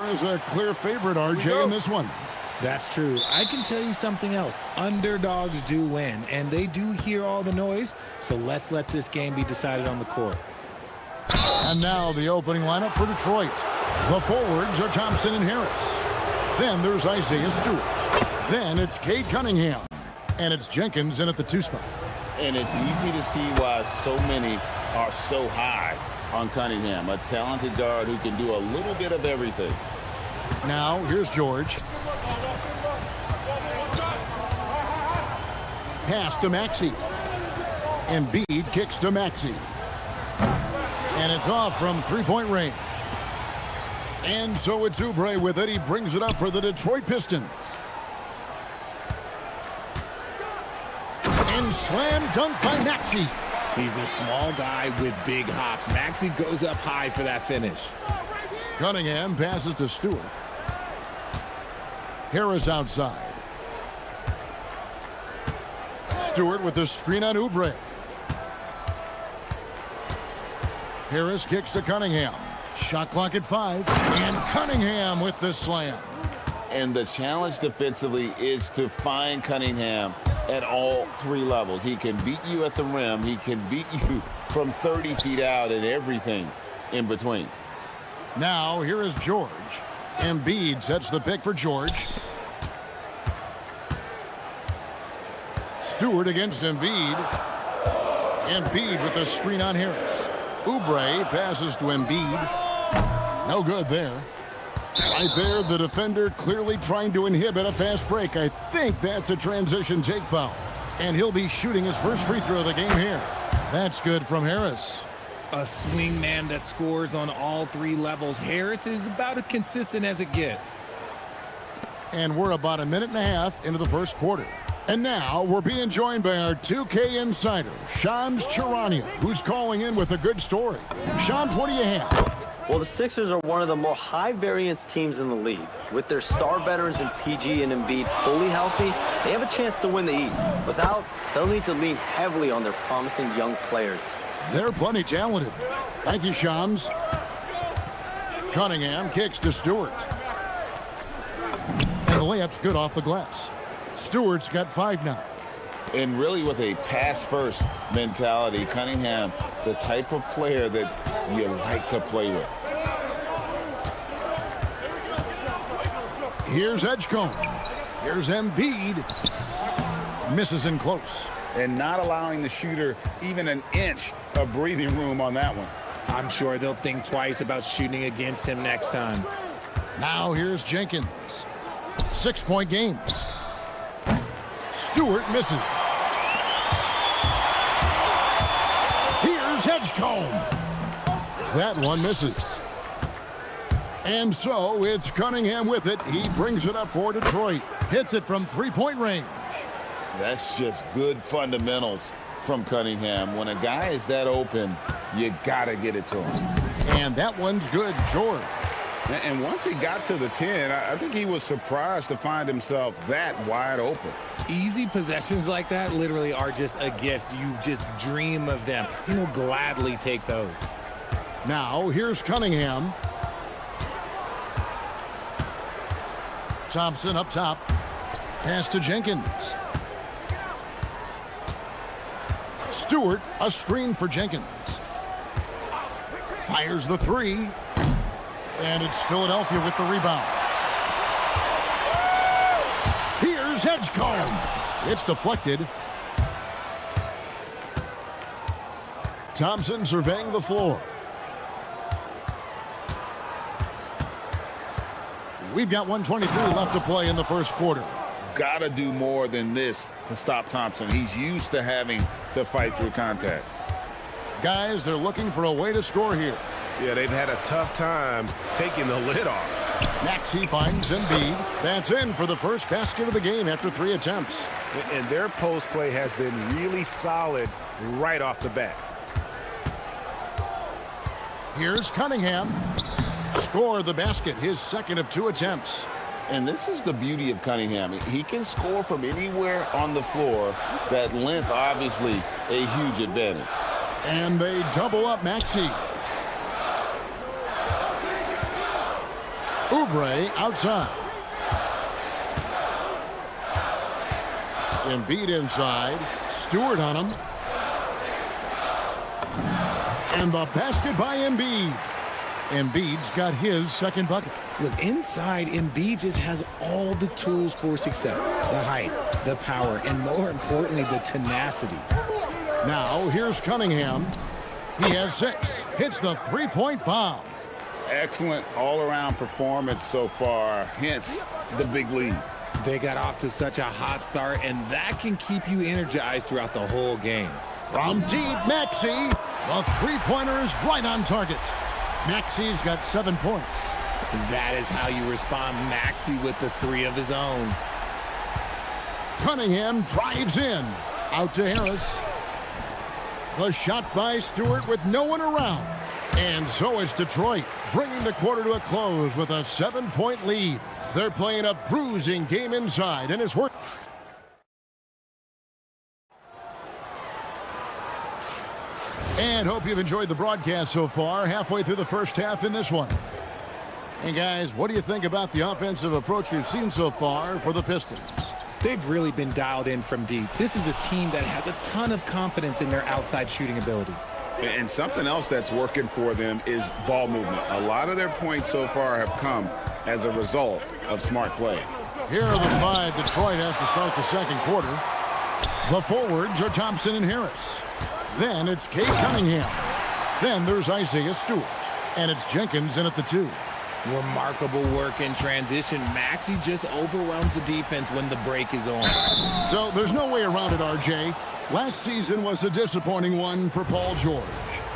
Is a clear favorite, RJ, in this one. That's true. I can tell you something else. Underdogs do win, and they do hear all the noise, so let's let this game be decided on the court. And now the opening lineup for Detroit. The forwards are Thompson and Harris. Then there's Isaiah Stewart. Then it's Cade Cunningham. And it's Jenkins in at the 2 spot. And it's easy to see why so many are so high on Cunningham, a talented guard who can do a little bit of everything. Now, here's George. Pass to Maxey. Embiid kicks to Maxey. And it's off from three-point range. And so it's Oubre with it. He brings it up for the Detroit Pistons. And slam dunk by Maxey. He's a small guy with big hops. Maxey goes up high for that finish. Cunningham passes to Stewart. Harris outside. Stewart with the screen on Oubre. Harris kicks to Cunningham. Shot clock at 5. And Cunningham with the slam. And the challenge defensively is to find Cunningham at all 3 levels. He can beat you at the rim. He can beat you from 30 feet out and everything in between. Now, here is George. Embiid sets the pick for George. Stewart against Embiid. Embiid with the screen on Harris. Oubre passes to Embiid. No good there. Right there, the defender clearly trying to inhibit a fast break. I think that's a transition take foul. And he'll be shooting his first free throw of the game here. That's good from Harris. A swing man that scores on all 3 levels. Harris is about as consistent as it gets. And we're about a minute and a half into the first quarter. And now we're being joined by our 2K insider, Shams Charania, who's calling in with a good story. Shams, what do you have? Well, the Sixers are one of the more high-variance teams in the league. With their star veterans in PG and Embiid fully healthy, they have a chance to win the East. Without, they'll need to lean heavily on their promising young players. They're plenty talented. Thank you, Shams. Cunningham kicks to Stewart. And the layup's good off the glass. Stewart's got 5 now. And really with a pass-first mentality, Cunningham, the type of player that you like to play with. Here's Edgecombe. Here's Embiid. Misses in close. And not allowing the shooter even an inch of breathing room on that one. I'm sure they'll think twice about shooting against him next time. Now here's Jenkins. 6-point game. Stewart misses. Here's Edgecombe. That one misses. And so it's Cunningham with it. He brings it up for Detroit. Hits it from 3-point range. That's just good fundamentals from Cunningham. When a guy is that open, you got to get it to him. And that one's good, George. And once he got to the 10, I think he was surprised to find himself that wide open. Easy possessions like that literally are just a gift. You just dream of them. He'll gladly take those. Now, here's Cunningham. Thompson up top. Pass to Jenkins. Stewart, a screen for Jenkins. Fires the 3. And it's Philadelphia with the rebound. Here's Edgecombe. It's deflected. Thompson surveying the floor. We've got 1:23 left to play in the first quarter. Got to do more than this to stop Thompson. He's used to having to fight through contact. Guys, they're looking for a way to score here. Yeah, they've had a tough time taking the lid off. Maxey finds Embiid. That's in for the first basket of the game after 3 attempts. And their post play has been really solid right off the bat. Here's Cunningham. Score the basket, his second of 2 attempts. And this is the beauty of Cunningham. He can score from anywhere on the floor. That length, obviously, a huge advantage. And they double up Maxey. Oubre outside. Embiid inside. Stewart on him. And the basket by Embiid. Embiid's got his second bucket. Look, inside, Embiid just has all the tools for success. The height, the power, and more importantly, the tenacity. Now, here's Cunningham. He has 6. Hits the three-point bomb. Excellent all-around performance so far, hence the big lead. They got off to such a hot start, and that can keep you energized throughout the whole game. From deep, Maxey. The three-pointer is right on target. Maxey's got 7 points. That is how you respond. Maxey with the 3 of his own. Cunningham drives in. Out to Harris. The shot by Stewart with no one around. And so it's Detroit, bringing the quarter to a close with a 7-point lead. They're playing a bruising game inside, and it's worked. And hope you've enjoyed the broadcast so far, halfway through the first half in this one. And guys, what do you think about the offensive approach we've seen so far for the Pistons? They've really been dialed in from deep. This is a team that has a ton of confidence in their outside shooting ability. And something else that's working for them is ball movement. A lot of their points so far have come as a result of smart plays. Here are the 5 Detroit has to start the second quarter. The forwards are Thompson and Harris. Then it's Cade Cunningham. Then there's Isaiah Stewart. And it's Jenkins in at the 2. Remarkable work in transition. Maxey just overwhelms the defense when the break is on. So there's no way around it, RJ. Last season was a disappointing one for Paul George.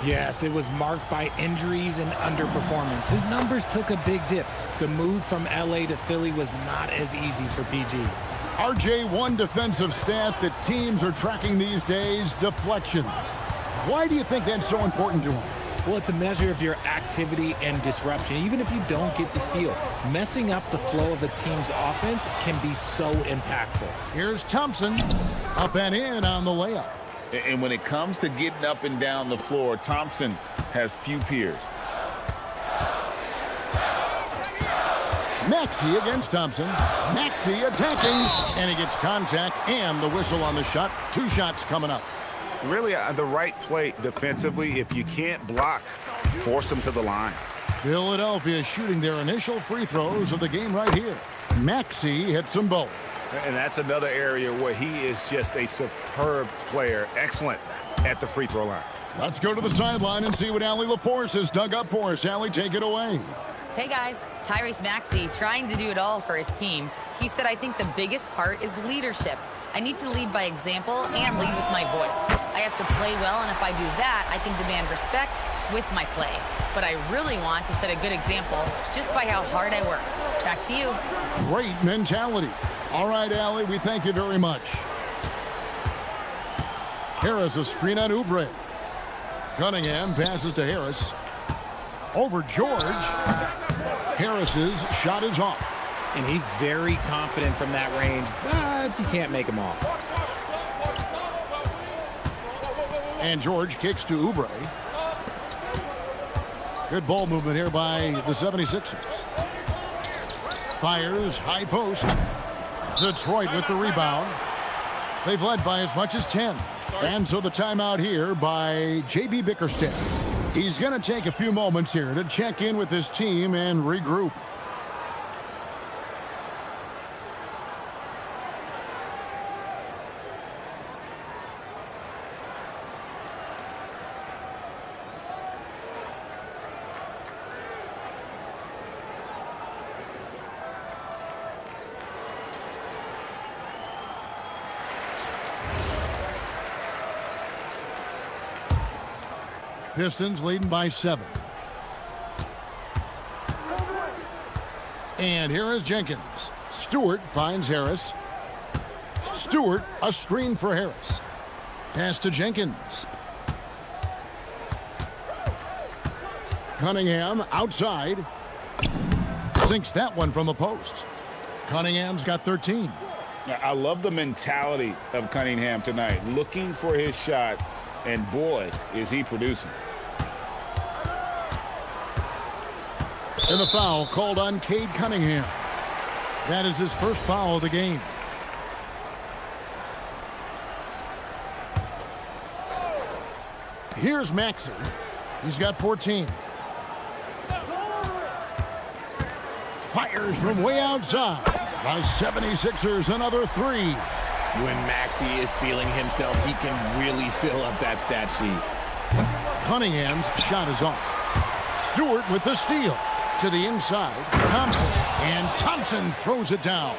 Yes, it was marked by injuries and underperformance. His numbers took a big dip. The move from LA to Philly was not as easy for PG. RJ, one defensive stat that teams are tracking these days, deflections. Why do you think that's so important to him? Well, it's a measure of your activity and disruption. Even if you don't get the steal, messing up the flow of a team's offense can be so impactful. Here's Thompson, up and in on the layup. And when it comes to getting up and down the floor, Thompson has few peers. Maxey against Thompson. Maxey attacking, and he gets contact and the whistle on the shot. 2 shots coming up. Really, the right play defensively. If you can't block, force them to the line. Philadelphia shooting their initial free throws of the game right here. Maxey hits them both. And that's another area where he is just a superb player. Excellent at the free throw line. Let's go to the sideline and see what Allie LaForce has dug up for us. Allie, take it away. Hey guys, Tyrese Maxey trying to do it all for his team. He said, I think the biggest part is leadership. I need to lead by example and lead with my voice. I have to play well, and if I do that, I can demand respect with my play. But I really want to set a good example just by how hard I work. Back to you. Great mentality. All right, Allie, we thank you very much. Harris, a screen on Oubre. Cunningham passes to Harris. Over George. Harris's shot is off. And he's very confident from that range, but you can't make him off. And George kicks to Oubre. Good ball movement here by the 76ers. Fires, high post. Detroit with the rebound. They've led by as much as 10. And so the timeout here by J.B. Bickerstaff. He's going to take a few moments here to check in with his team and regroup. Pistons leading by 7. And here is Jenkins. Stewart finds Harris. Stewart, a screen for Harris. Pass to Jenkins. Cunningham outside. Sinks that one from the post. Cunningham's got 13. I love the mentality of Cunningham tonight, looking for his shot, and boy, is he producing. And the foul called on Cade Cunningham. That is his first foul of the game. Here's Maxey. He's got 14. Fires from way outside. The 76ers another three. When Maxey is feeling himself, he can really fill up that stat sheet. Cunningham's shot is off. Stewart with the steal. To the inside, Thompson. And Thompson throws it down.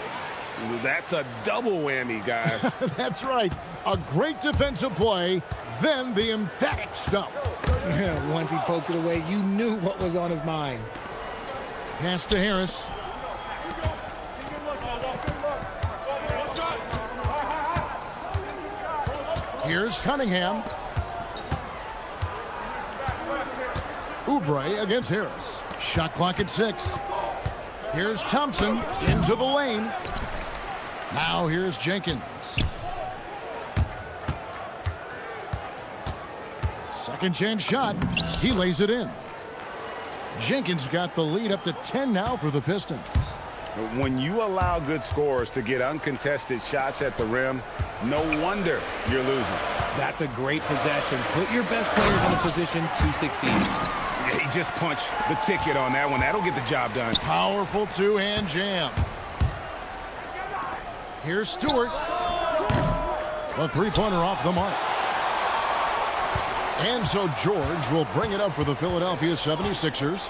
Ooh, that's a double whammy, guys. That's right. A great defensive play, then the emphatic stuff. Once he poked it away, you knew what was on his mind. Pass to Harris. Here's Cunningham. Oubre against Harris. Shot clock at 6. Here's Thompson into the lane. Now here's Jenkins. Second chance shot. He lays it in. Jenkins got the lead up to 10 now for the Pistons. When you allow good scorers to get uncontested shots at the rim, no wonder you're losing. That's a great possession. Put your best players in a position to succeed. Yeah, he just punched the ticket on that one. That'll get the job done. Powerful two-hand jam. Here's Stewart. A three-pointer off the mark. And so George will bring it up for the Philadelphia 76ers.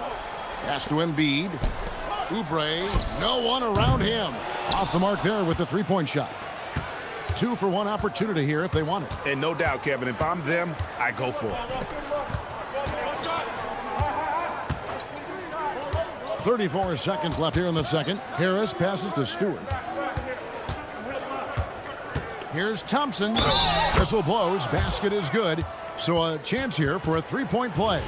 Pass to Embiid. Oubre, no one around him. Off the mark there with the three-point shot. 2 for 1 opportunity here if they want it. And no doubt, Kevin, if I'm them, I go for it. 34 seconds left here in the second. Harris passes to Stewart. Here's Thompson. Whistle blows. Basket is good. So a chance here for a three-point play.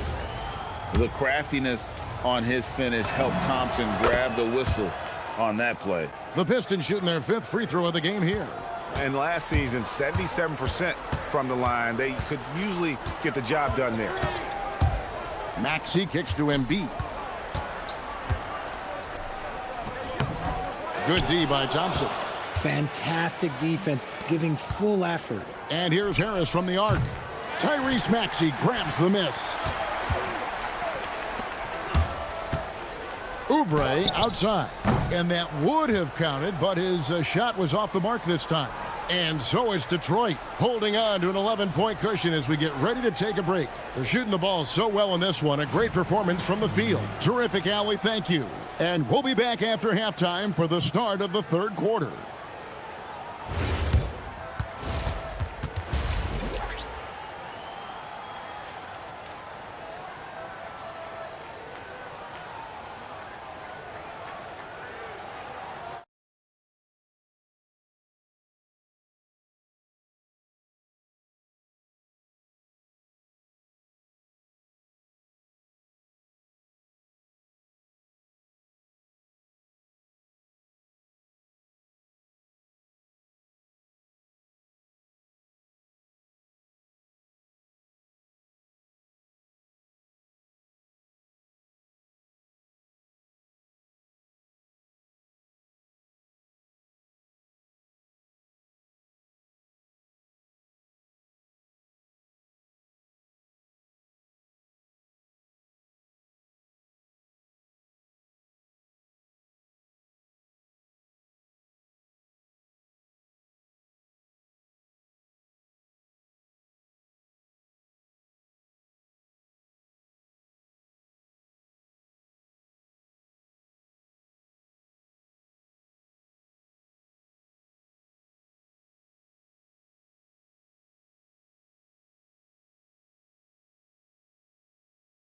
The craftiness on his finish helped Thompson grab the whistle on that play. The Pistons shooting their 5th free throw of the game here. And last season, 77% from the line. They could usually get the job done there. Maxey kicks to Embiid. Good D by Thompson. Fantastic defense, giving full effort. And here's Harris from the arc. Tyrese Maxey grabs the miss. Oubre outside. And that would have counted, but his shot was off the mark this time. And so it's Detroit holding on to an 11-point cushion as we get ready to take a break. They're shooting the ball so well in this one. A great performance from the field. Terrific, Allie. Thank you. And we'll be back after halftime for the start of the third quarter.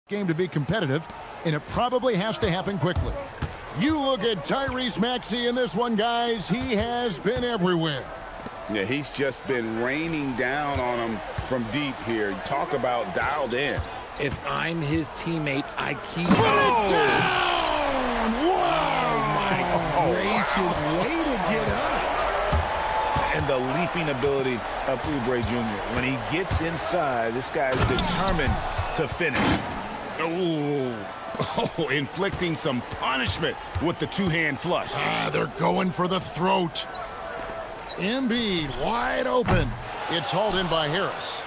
Game to be competitive, and it probably has to happen quickly. You look at Tyrese Maxey in this one, guys. He has been everywhere. Yeah, he's just been raining down on him from deep here. Talk about dialed in. If I'm his teammate, I keep it Down! Wow! Oh, my gracious. Way to get up. And the leaping ability of Oubre Jr. When he gets inside, this guy's determined to finish. Ooh. Oh, inflicting some punishment with the two-hand flush. They're going for the throat. Embiid wide open. It's hauled in by Harris.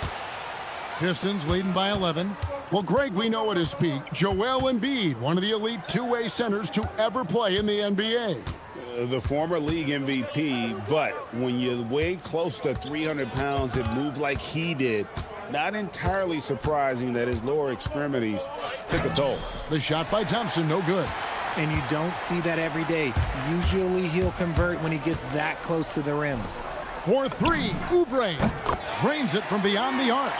Pistons leading by 11. Well, Greg, we know at his peak, Joel Embiid, one of the elite two-way centers to ever play in the NBA. The former league MVP, but when you weigh close to 300 pounds and move like he did, not entirely surprising that his lower extremities took a toll. The shot by Thompson, no good. And you don't see that every day. Usually he'll convert when he gets that close to the rim. For three, Oubre drains it from beyond the arc.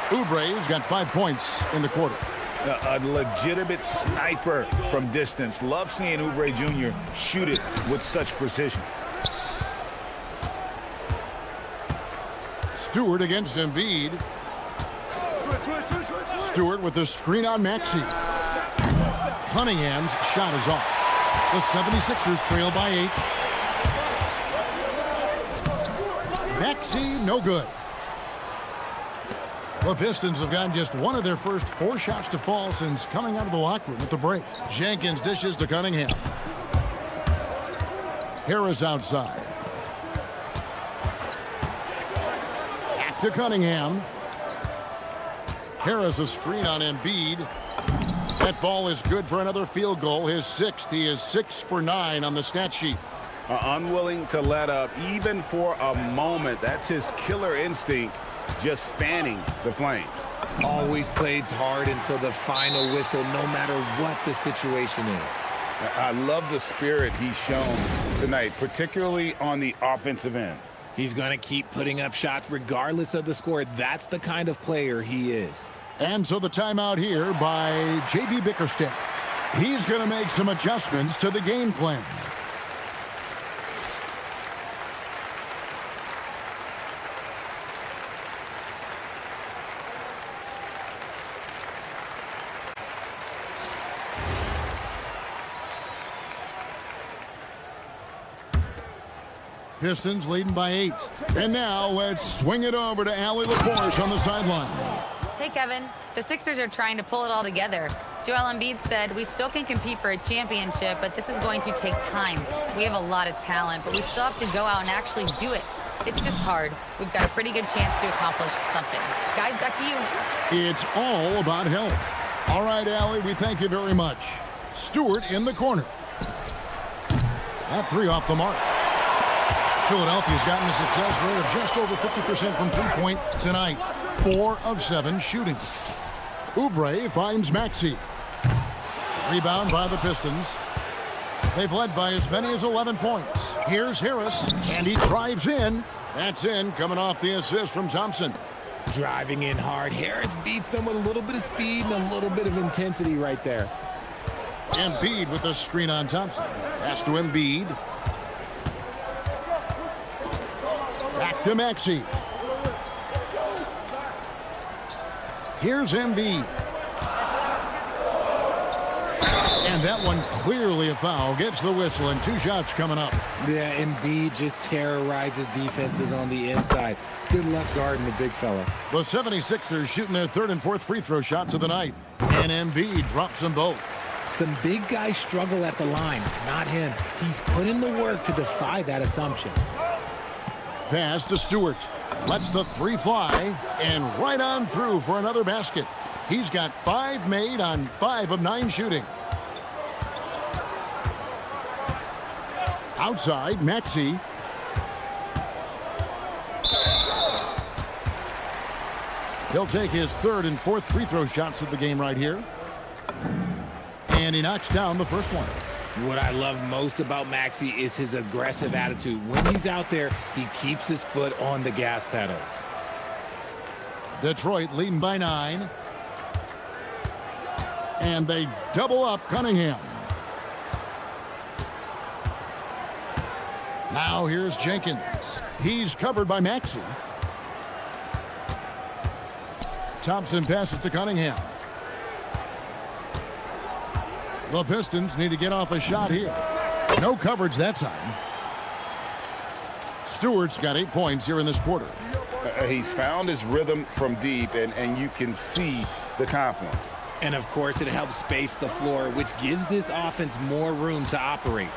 Oubre's got 5 points in the quarter. A legitimate sniper from distance. Love seeing Oubre Jr. shoot it with such precision. Stewart against Embiid. Stewart with the screen on Maxey. Cunningham's shot is off. The 76ers trail by 8. Maxey, no good. The Pistons have gotten just one of their first 4 shots to fall since coming out of the locker room at the break. Jenkins dishes to Cunningham. Harris outside. Back to Cunningham. Harris a screen on Embiid. That ball is good for another field goal. His 6th. He is 6 for 9 on the stat sheet. Unwilling to let up even for a moment. That's his killer instinct, just fanning the flames. Always plays hard until the final whistle, no matter what the situation is. I love the spirit he's shown tonight, particularly on the offensive end. He's going to keep putting up shots regardless of the score. That's the kind of player he is. And so the timeout here by J.B. Bickerstaff. He's going to make some adjustments to the game plan. Pistons leading by 8. And now let's swing it over to Allie LaForge on the sideline. Hey, Kevin. The Sixers are trying to pull it all together. Joel Embiid said, we still can compete for a championship, but this is going to take time. We have a lot of talent, but we still have to go out and actually do it. It's just hard. We've got a pretty good chance to accomplish something. Guys, back to you. It's all about health. All right, Allie, we thank you very much. Stewart in the corner. That 3 off the mark. Philadelphia's gotten a success rate of just over 50% from three-point tonight. 4 of 7 shooting. Oubre finds Maxey. Rebound by the Pistons. They've led by as many as 11 points. Here's Harris, and he drives in. That's in, coming off the assist from Thompson. Driving in hard. Harris beats them with a little bit of speed and a little bit of intensity right there. Embiid with a screen on Thompson. Pass to Embiid. Back to Maxey. Here's Embiid. And that one clearly a foul. Gets the whistle and 2 shots coming up. Yeah, Embiid just terrorizes defenses on the inside. Good luck guarding the big fella. The 76ers shooting their 3rd and 4th free throw shots of the night. And Embiid drops them both. Some big guys struggle at the line. Not him. He's put in the work to defy that assumption. Pass to Stewart. Lets the 3 fly, and right on through for another basket. He's got 5 made on 5 of 9 shooting. Outside, Maxey. He'll take his 3rd and 4th free throw shots of the game right here. And he knocks down the first one. What I love most about Maxey is his aggressive attitude. When he's out there, he keeps his foot on the gas pedal. Detroit leading by 9. And they double up Cunningham. Now here's Jenkins. He's covered by Maxey. Thompson passes to Cunningham. The Pistons need to get off a shot here. No coverage that time. Stewart's got 8 points here in this quarter. He's found his rhythm from deep, and you can see the confidence. And of course, it helps space the floor, which gives this offense more room to operate.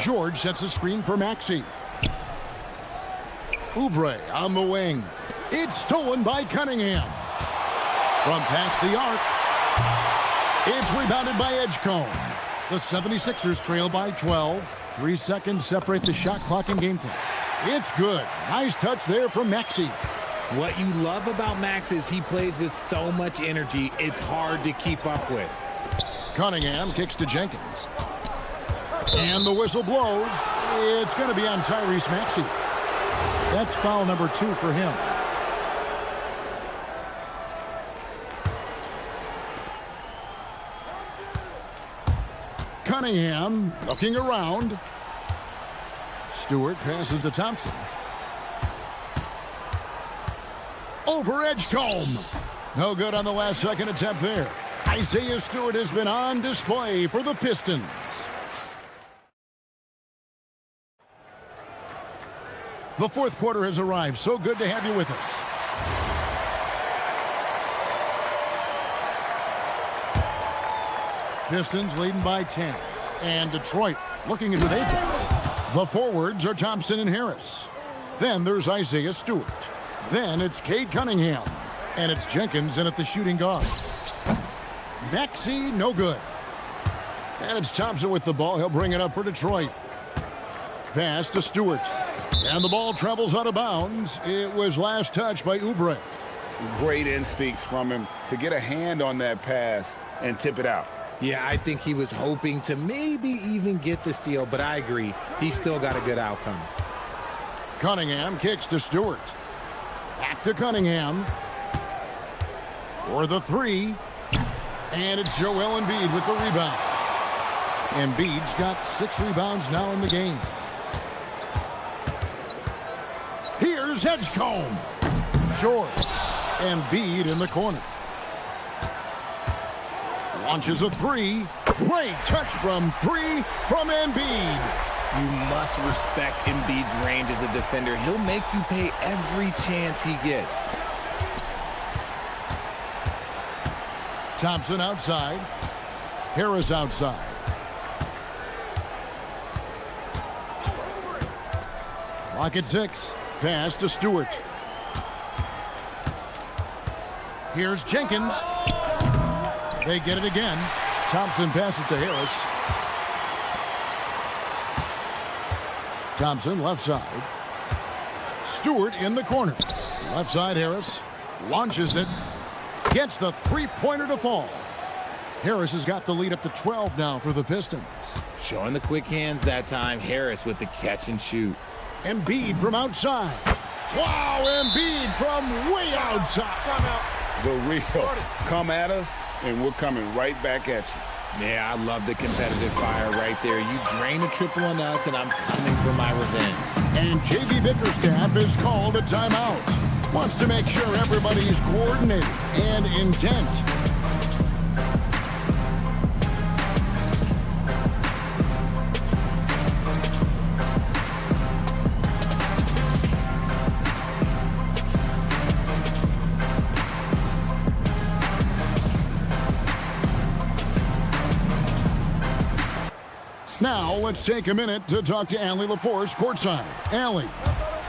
George sets a screen for Maxey. Oubre on the wing. It's stolen by Cunningham. From past the arc. It's rebounded by Edgecombe. The 76ers trail by 12. 3 seconds separate the shot clock and game clock. It's good. Nice touch there from Maxey. What you love about Max is he plays with so much energy, it's hard to keep up with. Cunningham kicks to Jenkins. And the whistle blows. It's going to be on Tyrese Maxey. That's foul number 2 for him. Cunningham looking around. Stewart passes to Thompson. Over Edgecombe. No good on the last second attempt there. Isaiah Stewart has been on display for the Pistons. The fourth quarter has arrived. So good to have you with us. Pistons leading by 10. And Detroit looking into they got. The forwards are Thompson and Harris. Then there's Isaiah Stewart. Then it's Cade Cunningham. And it's Jenkins in at the shooting guard. Maxey, no good. And it's Thompson with the ball. He'll bring it up for Detroit. Pass to Stewart. And the ball travels out of bounds. It was last touched by Oubre. Great instincts from him to get a hand on that pass and tip it out. Yeah, I think he was hoping to maybe even get the steal, but I agree. He's still got a good outcome. Cunningham kicks to Stewart. Back to Cunningham. For the 3. And it's Joel Embiid with the rebound. Embiid's got 6 rebounds now in the game. Here's Edgecombe. Short. Embiid in the corner. Launches a 3. Great touch from 3 from Embiid. You must respect Embiid's range as a defender. He'll make you pay every chance he gets. Thompson outside. Harris outside. Clock at 6. Pass to Stewart. Here's Jenkins. They get it again. Thompson passes to Harris. Thompson left side. Stewart in the corner. Left side Harris. Launches it. Gets the three-pointer to fall. Harris has got the lead up to 12 now for the Pistons. Showing the quick hands that time. Harris with the catch and shoot. Embiid from outside. Wow, Embiid from way outside. The real. Come at us, and we're coming right back at you. Yeah, I love the competitive fire right there. You drain a triple on us, and I'm coming for my revenge. And J.B. Bickerstaff has called a timeout. Wants to make sure everybody's coordinated and intent. Now, let's take a minute to talk to Allie LaForce courtside. Allie.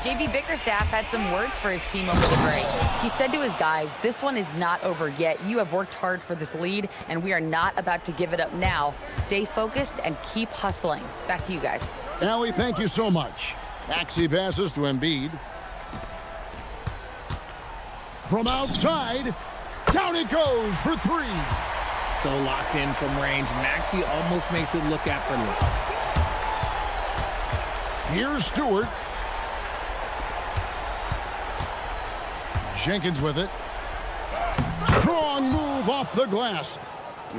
JB Bickerstaff had some words for his team over the break. He said to his guys, this one is not over yet. You have worked hard for this lead, and we are not about to give it up now. Stay focused and keep hustling. Back to you guys. Allie, thank you so much. Maxey passes to Embiid. From outside, down it goes for 3. So locked in from range, Maxey almost makes it look effortless. Here's Stewart. Jenkins with it. Strong move off the glass.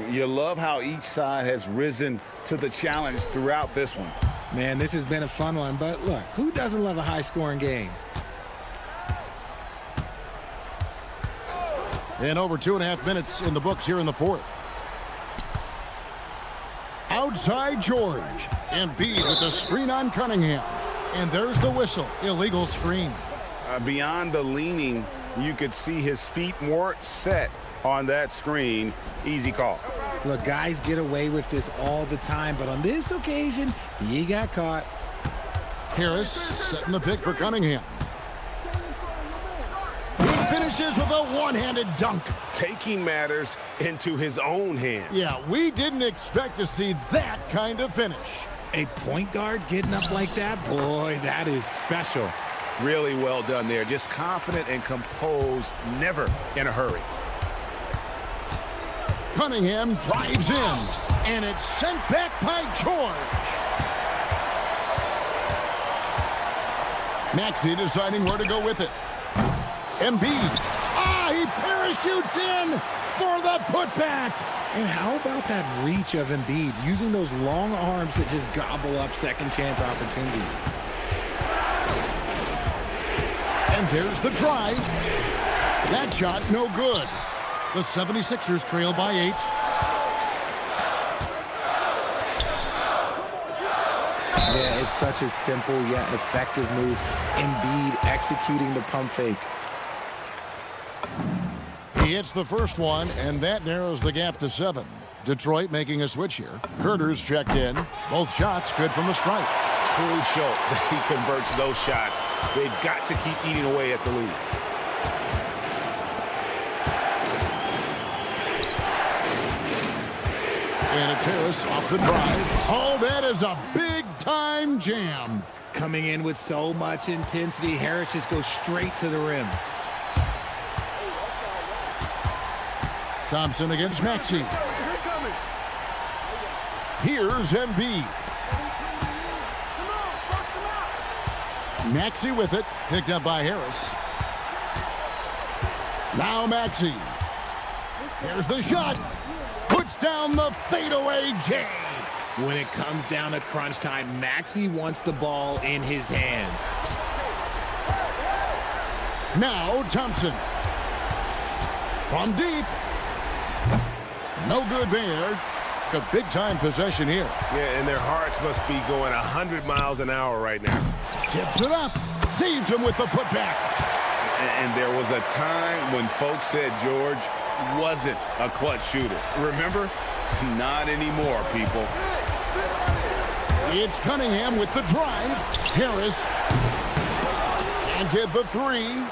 You love how each side has risen to the challenge throughout this one. Man, this has been a fun one, but look, who doesn't love a high-scoring game? And over 2.5 minutes in the books here in the fourth. Outside George. Embiid with a screen on Cunningham. And there's the whistle. Illegal screen. Beyond the leaning, You could see his feet weren't set on that screen. Easy call. Look, guys get away with this all the time, but on this occasion, he got caught. Harris setting the pick for Cunningham. He finishes with a one-handed dunk. Taking matters into his own hands. Yeah, we didn't expect to see that kind of finish. A point guard getting up like that, boy, that is special. Really well done there. Just confident and composed, never in a hurry. Cunningham drives in, and it's sent back by George. Maxey deciding where to go with it. Embiid. He parachutes in for the putback. And how about that reach of Embiid, using those long arms that just gobble up second chance opportunities. And there's the drive. That shot no good. The 76ers trail by 8. Yeah, it's such a simple yet effective move. Embiid executing the pump fake. He hits the first one, and that narrows the gap to 7. Detroit making a switch here. Herter's checked in. Both shots good from the strike. Crucial that he converts those shots. They've got to keep eating away at the lead. And it's Harris off the drive. Oh, that is a big-time jam. Coming in with so much intensity, Harris just goes straight to the rim. Thompson against Maxey. Here's Embiid. Maxey with it, picked up by Harris. Now Maxey. Here's the shot. Puts down the fadeaway J. When it comes down to crunch time, Maxey wants the ball in his hands. Now Thompson. From deep. No good there. A big-time possession here. Yeah, and their hearts must be going 100 miles an hour right now. Tips it up. Saves him with the putback. And there was a time when folks said George wasn't a clutch shooter. Remember? Not anymore, people. It's Cunningham with the drive. Harris. And get the 3.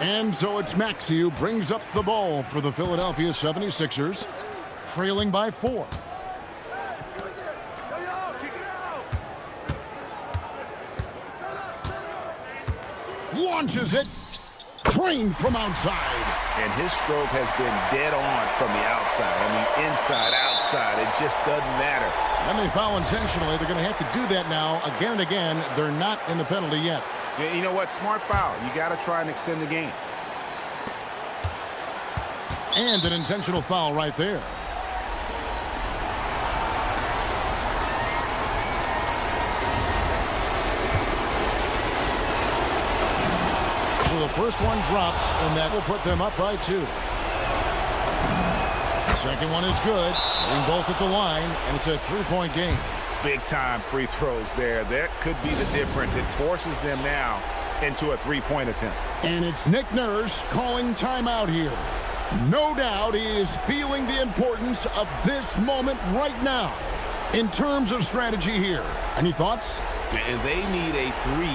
And so it's Maxey who brings up the ball for the Philadelphia 76ers, trailing by 4. Launches it. Trained from outside. And his stroke has been dead on from the outside. I mean, inside, outside, it just doesn't matter. And they foul intentionally. They're going to have to do that now again and again. They're not in the penalty yet. You know what? Smart foul. You got to try and extend the game. And an intentional foul right there. So the first one drops, and that will put them up by 2. Second one is good. Getting both at the line, and it's a 3-point game. Big-time free throws there. That could be the difference. It forces them now into a 3-point attempt. And it's Nick Nurse calling timeout here. No doubt he is feeling the importance of this moment right now in terms of strategy here. Any thoughts? And they need a 3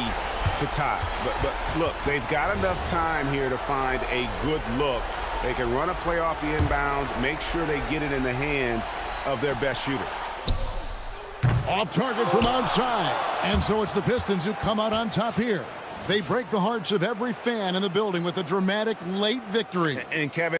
to tie. But look, they've got enough time here to find a good look. They can run a play off the inbounds, make sure they get it in the hands of their best shooter. Off target from outside. And so it's the Pistons who come out on top here. They break the hearts of every fan in the building with a dramatic late victory. And Kevin,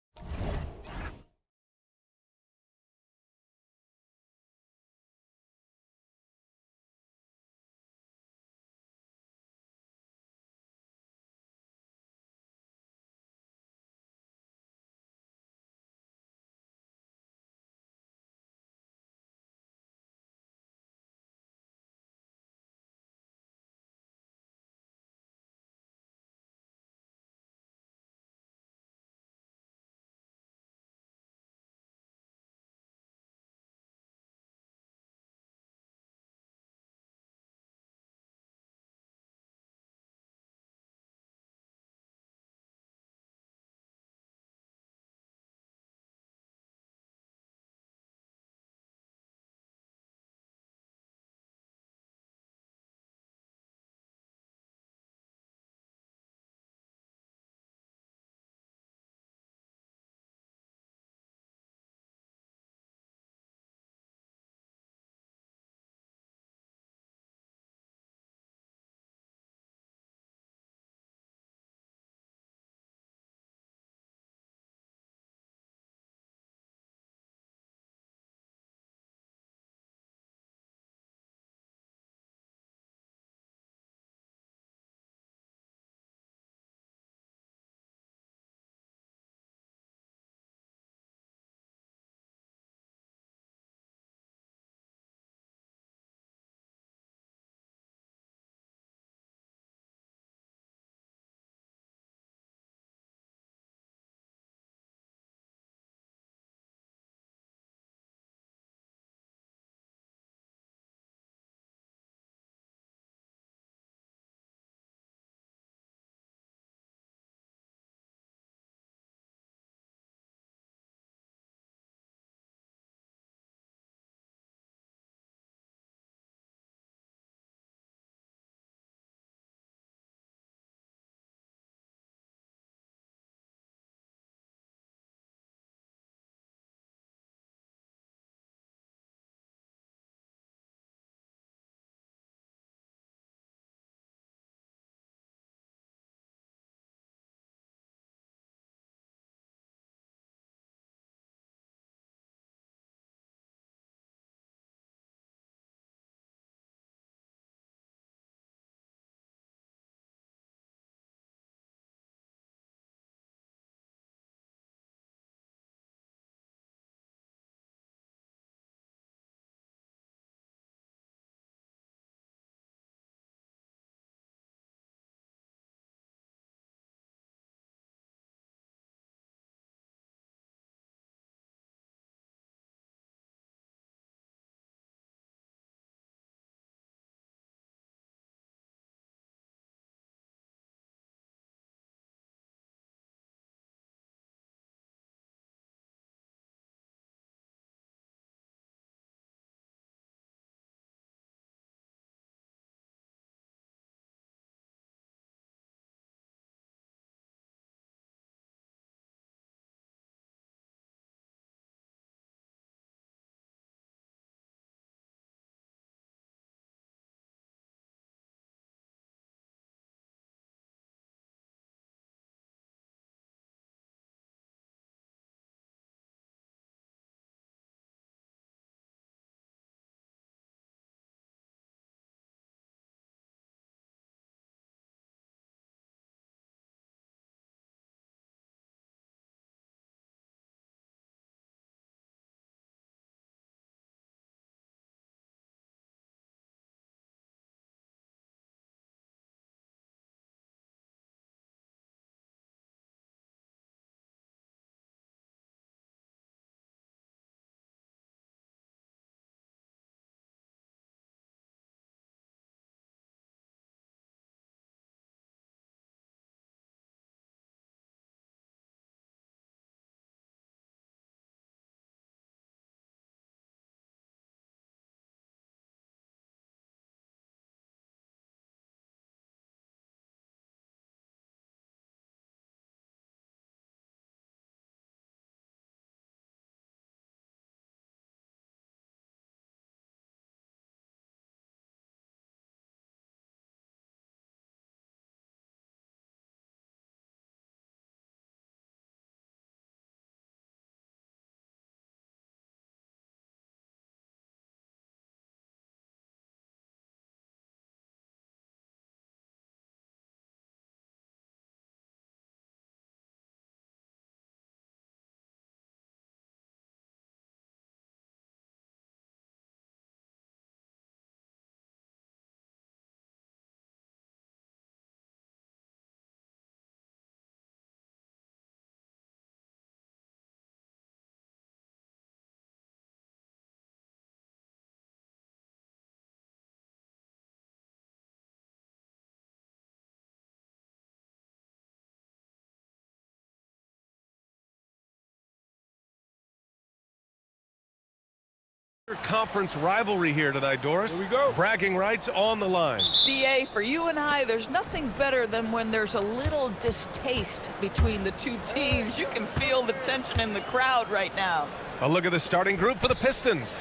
Conference rivalry here tonight, Doris. Here we go. Bragging rights on the line. BA, for you and I, there's nothing better than when there's a little distaste between the two teams. You can feel the tension in the crowd right now. A look at the starting group for the Pistons.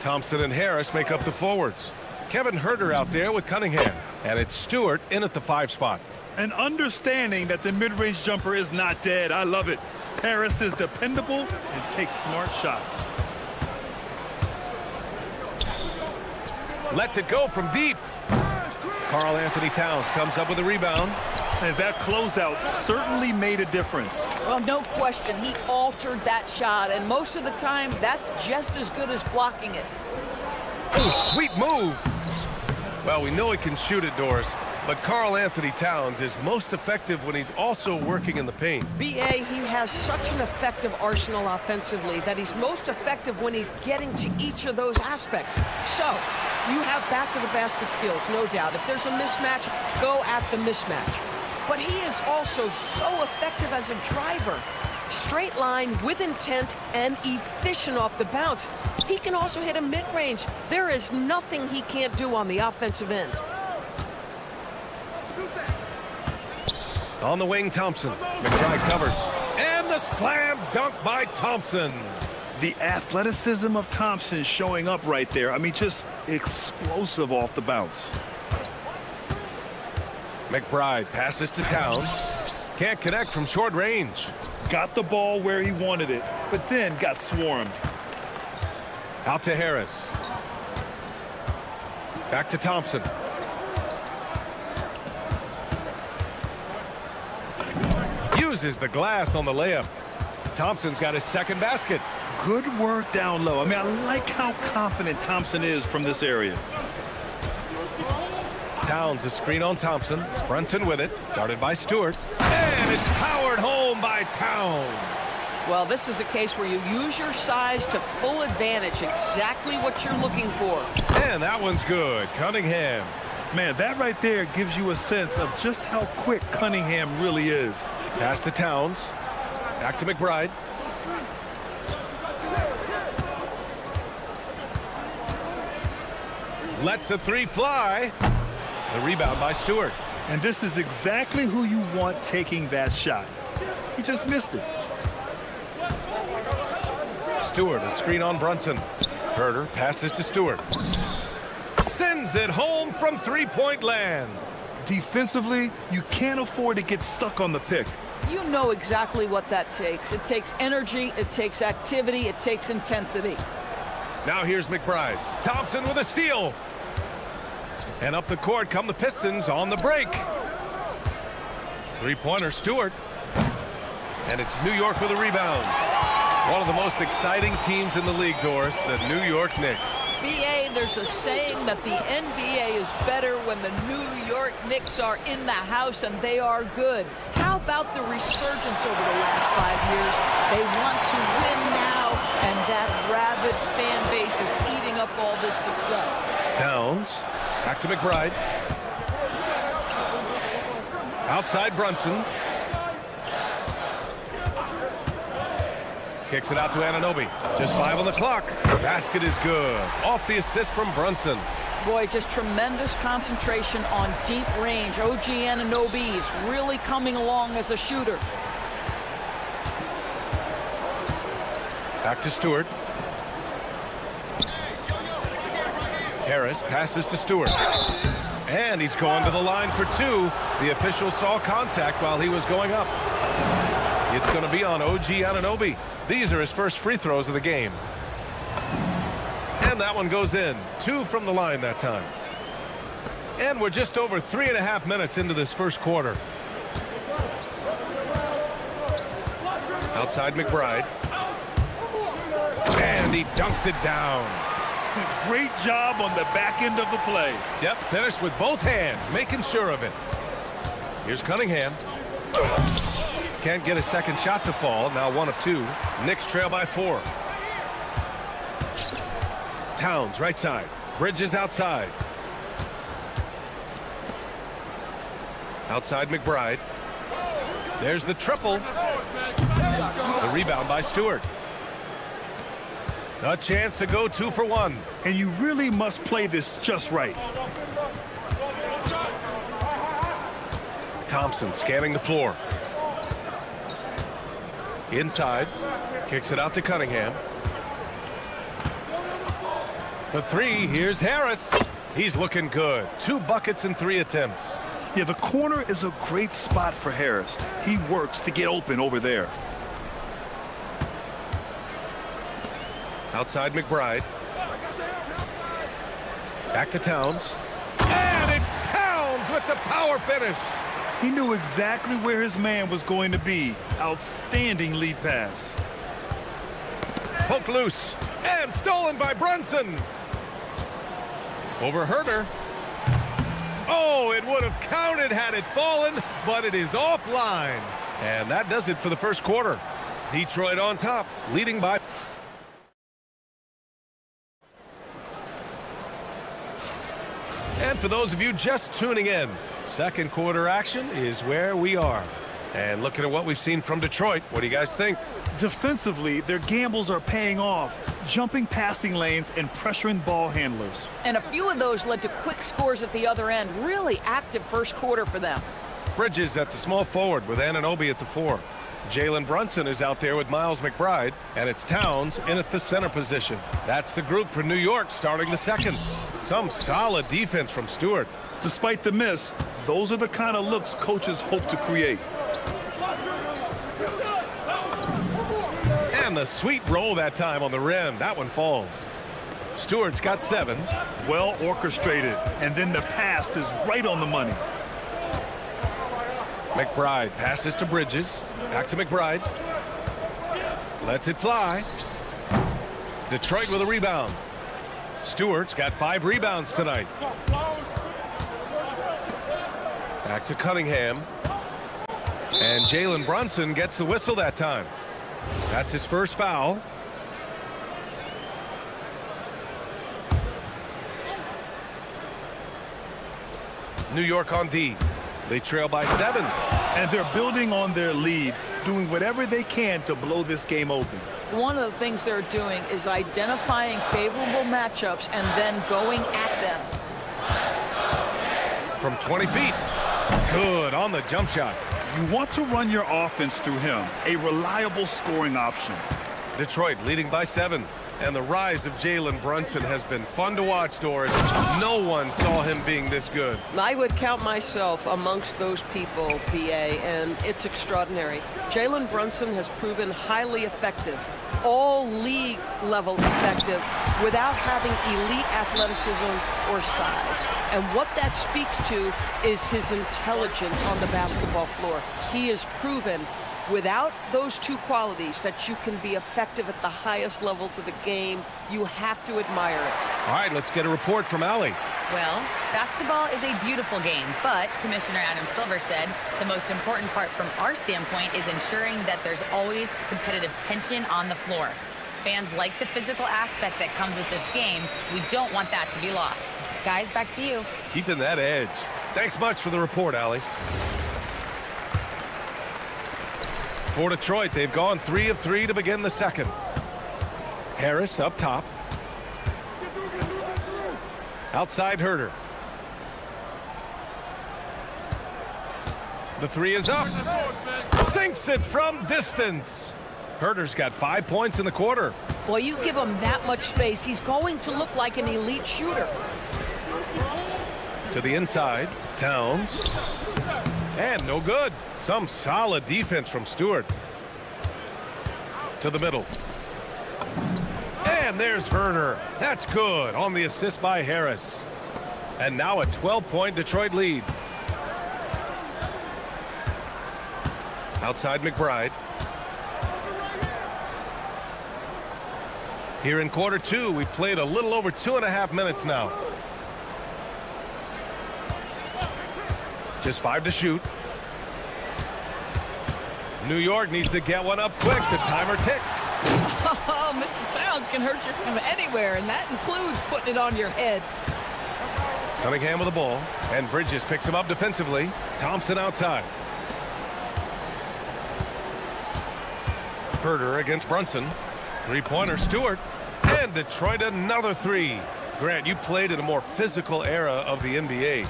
Thompson and Harris make up the forwards. Kevin Herter out there with Cunningham. And it's Stewart in at the 5 spot. And understanding that the mid-range jumper is not dead. I love it. Harris is dependable and takes smart shots. Lets it go from deep. Karl Anthony Towns comes up with a rebound. And that closeout certainly made a difference. Well, no question, he altered that shot, and most of the time, that's just as good as blocking it. Oh, sweet move. Well, we know he can shoot it, Doris, but Karl Anthony Towns is most effective when he's also working in the paint. BA, he has such an effective arsenal offensively that he's most effective when he's getting to each of those aspects. So, you have back-to-the-basket skills, no doubt. If there's a mismatch, go at the mismatch. But he is also so effective as a driver. Straight line, with intent, and efficient off the bounce. He can also hit a mid-range. There is nothing he can't do on the offensive end. On the wing, Thompson. McBride covers. And the slam dunk by Thompson. The athleticism of Thompson showing up right there. I mean, just explosive off the bounce. McBride passes to Towns. Can't connect from short range. Got the ball where he wanted it, but then got swarmed. Out to Harris. Back to Thompson. Uses the glass on the layup. Thompson's got his second basket. Good work down low. I mean, I like how confident Thompson is from this area. Towns, a screen on Thompson. Brunson with it, guarded by Stewart. And it's powered home by Towns. Well, this is a case where you use your size to full advantage, exactly what you're looking for. And that one's good. Cunningham. Man, that right there gives you a sense of just how quick Cunningham really is. Pass to Towns. Back to McBride. Lets the 3 fly. The rebound by Stewart. And this is exactly who you want taking that shot. He just missed it. Stewart, a screen on Brunson. Herter passes to Stewart. Sends it home from 3-point land. Defensively, you can't afford to get stuck on the pick. You know exactly what that takes. It takes energy, it takes activity, it takes intensity. Now here's McBride. Thompson with a steal. And up the court come the Pistons on the break. 3-pointer, Stewart. And it's New York with a rebound. One of the most exciting teams in the league, Doris, the New York Knicks. BA, there's a saying that the NBA is better when the New York Knicks are in the house, and they are good. How about the resurgence over the last 5 years? They want to win now, and that rabid fan base is eating up all this success. Towns, back to McBride. Outside Brunson. Kicks it out to Anunoby. Just 5 on the clock. Basket is good. Off the assist from Brunson. Boy, just tremendous concentration on deep range. OG Anunoby is really coming along as a shooter. Back to Stewart. Harris passes to Stewart. And he's going to the line for 2. The official saw contact while he was going up. It's going to be on OG Anunoby. These are his first free throws of the game. And that one goes in. 2 from the line that time. And we're just over 3.5 minutes into this first quarter. Outside McBride. And he dunks it down. Great job on the back end of the play. Yep, finished with both hands, making sure of it. Here's Cunningham. Can't get a second shot to fall. Now 1 of 2. Knicks trail by 4. Towns right side. Bridges outside. Outside McBride. There's the triple. The rebound by Stewart. A chance to go 2 for 1. And you really must play this just right. Thompson scanning the floor. Inside. Kicks it out to Cunningham. For 3, here's Harris. He's looking good. 2 buckets in 3 attempts. Yeah, the corner is a great spot for Harris. He works to get open over there. Outside McBride. Back to Towns. And it's Towns with the power finish. He knew exactly where his man was going to be. Outstanding lead pass. Poked loose. And stolen by Brunson. Over Herter. Oh, it would have counted had it fallen, but it is offline. And that does it for the first quarter. Detroit on top, leading by... And for those of you just tuning in, second quarter action is where we are. And looking at what we've seen from Detroit, what do you guys think? Defensively, their gambles are paying off, jumping passing lanes and pressuring ball handlers. And a few of those led to quick scores at the other end. Really active first quarter for them. Bridges at the small forward with Anunoby at the 4. Jalen Brunson is out there with Miles McBride, and it's Towns in at the center position. That's the group for New York starting the second. Some solid defense from Stewart. Despite the miss, those are the kind of looks coaches hope to create. And the sweet roll that time on the rim. That one falls. Stewart's got 7. Well orchestrated, and then the pass is right on the money. McBride passes to Bridges. Back to McBride. Lets it fly. Detroit with a rebound. Stewart's got 5 rebounds tonight. Back to Cunningham. And Jalen Brunson gets the whistle that time. That's his first foul. New York on D. They trail by 7. And they're building on their lead, doing whatever they can to blow this game open. One of the things they're doing is identifying favorable matchups and then going at them. From 20 feet. Good on the jump shot. You want to run your offense through him, a reliable scoring option. Detroit leading by 7. And the rise of Jalen Brunson has been fun to watch, Doris. No one saw him being this good. I would count myself amongst those people, BA, and it's extraordinary. Jalen Brunson has proven highly effective, all league level effective, without having elite athleticism or size. And what that speaks to is his intelligence on the basketball floor. He has proven without those 2 qualities that you can be effective at the highest levels of the game. You have to admire it. All right, let's get a report from Allie. Well, basketball is a beautiful game, but Commissioner Adam Silver said the most important part from our standpoint is ensuring that there's always competitive tension on the floor. Fans like the physical aspect that comes with this game. We don't want that to be lost. Guys, back to you. Keeping that edge. Thanks much for the report, Allie. For Detroit, they've gone 3 of 3 to begin the second. Harris up top. Outside Herter. The 3 is up. Sinks it from distance. Herter's got 5 points in the quarter. Well, you give him that much space, he's going to look like an elite shooter. To the inside, Towns. And no good. Some solid defense from Stewart. To the middle. And there's Herter. That's good on the assist by Harris. And now a 12-point Detroit lead. Outside McBride. Here in quarter 2, we played a little over 2.5 minutes now. Just 5 to shoot. New York needs to get one up quick. The timer ticks. Oh, Mr. Towns can hurt you from anywhere, and that includes putting it on your head. Cunningham with the ball, and Bridges picks him up defensively. Thompson outside. Herter against Brunson. 3-pointer Stewart. And Detroit another three. Grant, you played in a more physical era of the NBA.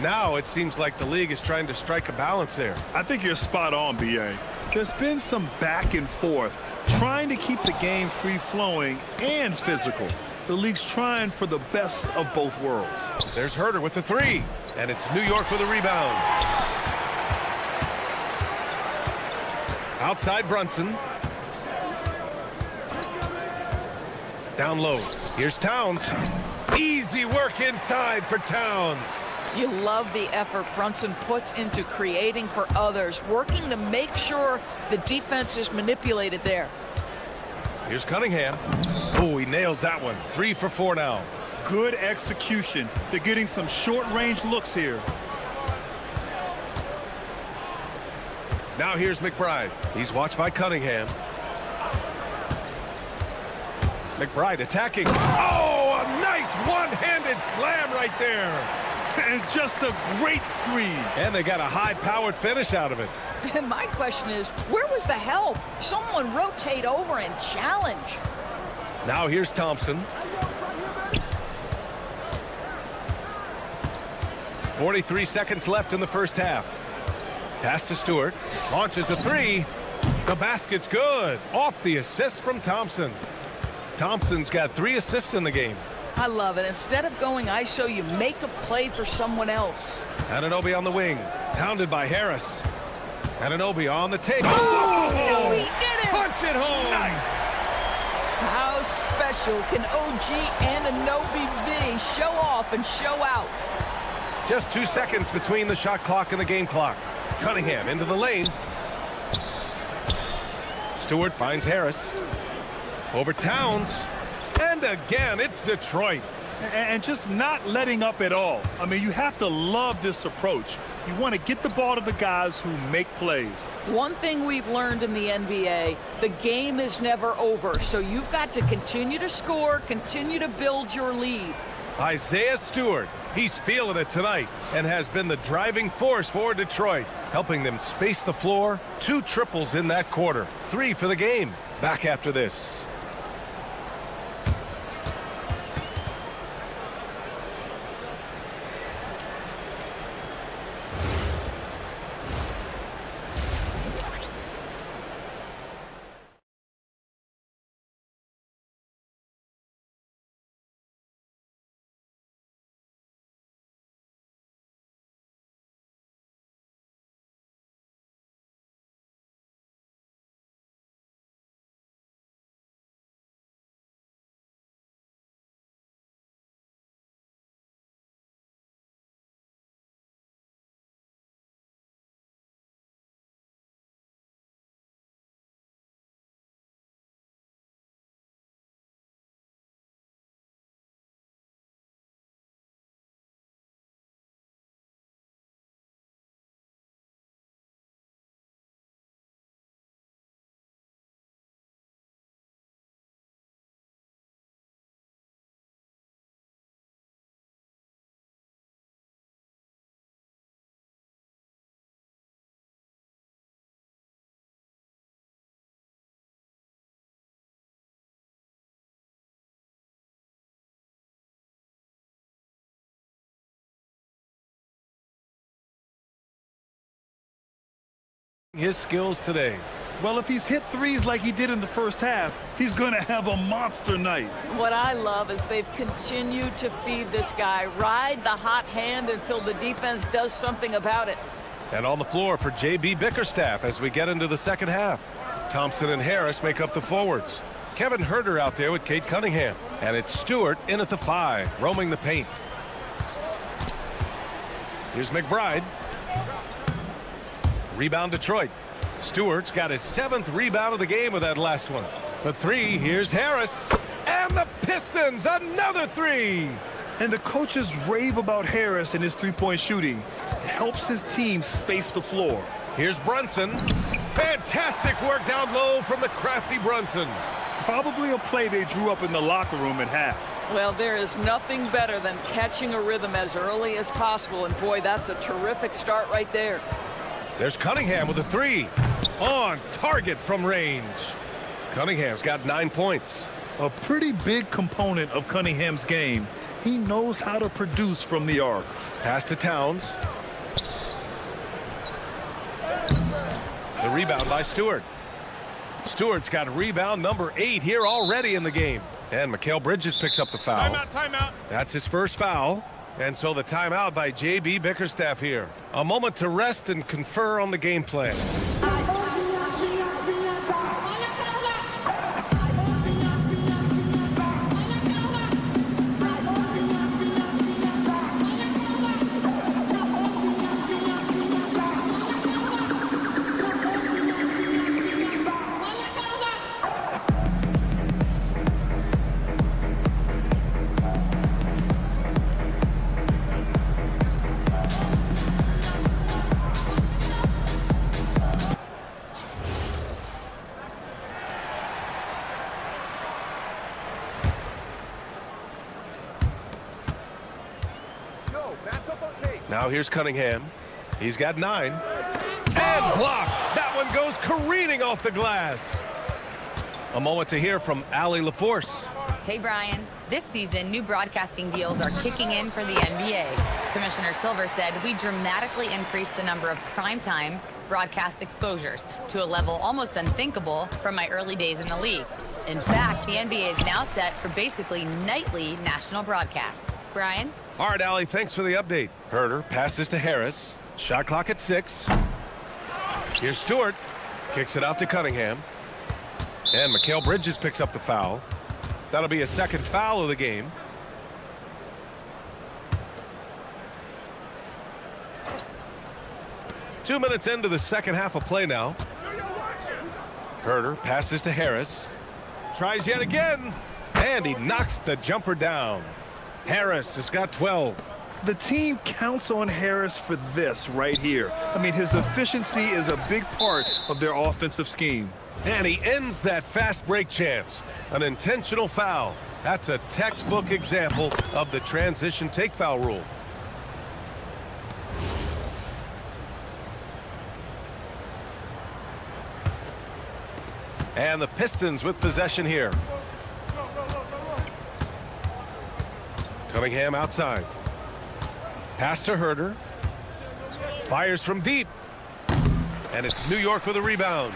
Now it seems like the league is trying to strike a balance there. I think you're spot on, B.A. There's been some back and forth, trying to keep the game free-flowing and physical. The league's trying for the best of both worlds. There's Herter with the three, and it's New York with a rebound. Outside Brunson. Down low. Here's Towns. Easy work inside for Towns. You love the effort Brunson puts into creating for others, working to make sure the defense is manipulated there. Here's Cunningham. Oh, he nails that one. 3 for 4 now. Good execution. They're getting some short-range looks here. Now here's McBride. He's watched by Cunningham. McBride attacking. Oh, a nice one-handed slam right there. And just a great screen. And they got a high-powered finish out of it. And my question is, where was the help? Someone rotate over and challenge. Now here's Thompson. 43 seconds left in the first half. Pass to Stewart. Launches the three. The basket's good. Off the assist from Thompson. Thompson's got 3 assists in the game. I love it. Instead of going ISO, you make a play for someone else. Anunoby on the wing. Pounded by Harris. Anunoby on the table. Oh, no, he did it! Punch it home! Nice. How special can OG Anunoby be? Show off and show out. Just 2 seconds between the shot clock and the game clock. Cunningham into the lane. Stewart finds Harris. Over Towns. And again, it's Detroit. And just not letting up at all. I mean, you have to love this approach. You want to get the ball to the guys who make plays. One thing we've learned in the NBA, the game is never over. So you've got to continue to score, continue to build your lead. Isaiah Stewart, he's feeling it tonight and has been the driving force for Detroit, helping them space the floor. 2 triples in that quarter. 3 for the game. Back after this. His skills today. Well, if he's hit threes like he did in the first half, he's going to have a monster night. What I love is they've continued to feed this guy, ride the hot hand until the defense does something about it. And on the floor for J.B. Bickerstaff as we get into the second half. Thompson and Harris make up the forwards. Kevin Herter out there with Kate Cunningham. And it's Stewart in at the 5, roaming the paint. Here's McBride. Rebound Detroit. Stewart's got his 7th rebound of the game with that last one. For 3, here's Harris. And the Pistons, another 3. And the coaches rave about Harris and his three-point shooting. It helps his team space the floor. Here's Brunson. Fantastic work down low from the crafty Brunson. Probably a play they drew up in the locker room at half. Well, there is nothing better than catching a rhythm as early as possible. And boy, that's a terrific start right there. There's Cunningham with a 3. On target from range. Cunningham's got 9 points. A pretty big component of Cunningham's game. He knows how to produce from the arc. Pass to Towns. The rebound by Stewart. Stewart's got rebound number 8 here already in the game. And Mikal Bridges picks up the foul. Timeout, timeout. That's his first foul. And so the timeout by J.B. Bickerstaff here. A moment to rest and confer on the game plan. Now here's Cunningham. He's got 9. And blocked. That one goes careening off the glass. A moment to hear from Allie LaForce. Hey, Brian. This season, new broadcasting deals are kicking in for the NBA. Commissioner Silver said we dramatically increased the number of primetime broadcast exposures to a level almost unthinkable from my early days in the league. In fact, the NBA is now set for basically nightly national broadcasts. Brian? All right, Allie, thanks for the update. Herder passes to Harris. Shot clock at 6. Here's Stewart. Kicks it out to Cunningham. And Mikal Bridges picks up the foul. That'll be a second foul of the game. Two minutes into the second half of play now. Herder passes to Harris. Tries yet again. And he knocks the jumper down. Harris has got 12. The team counts on Harris for this right here. I mean, his efficiency is a big part of their offensive scheme. And he ends that fast break chance. An intentional foul. That's a textbook example of the transition take foul rule. And the Pistons with possession here. Cunningham outside. Pass to Herder. Fires from deep. And it's New York with a rebound.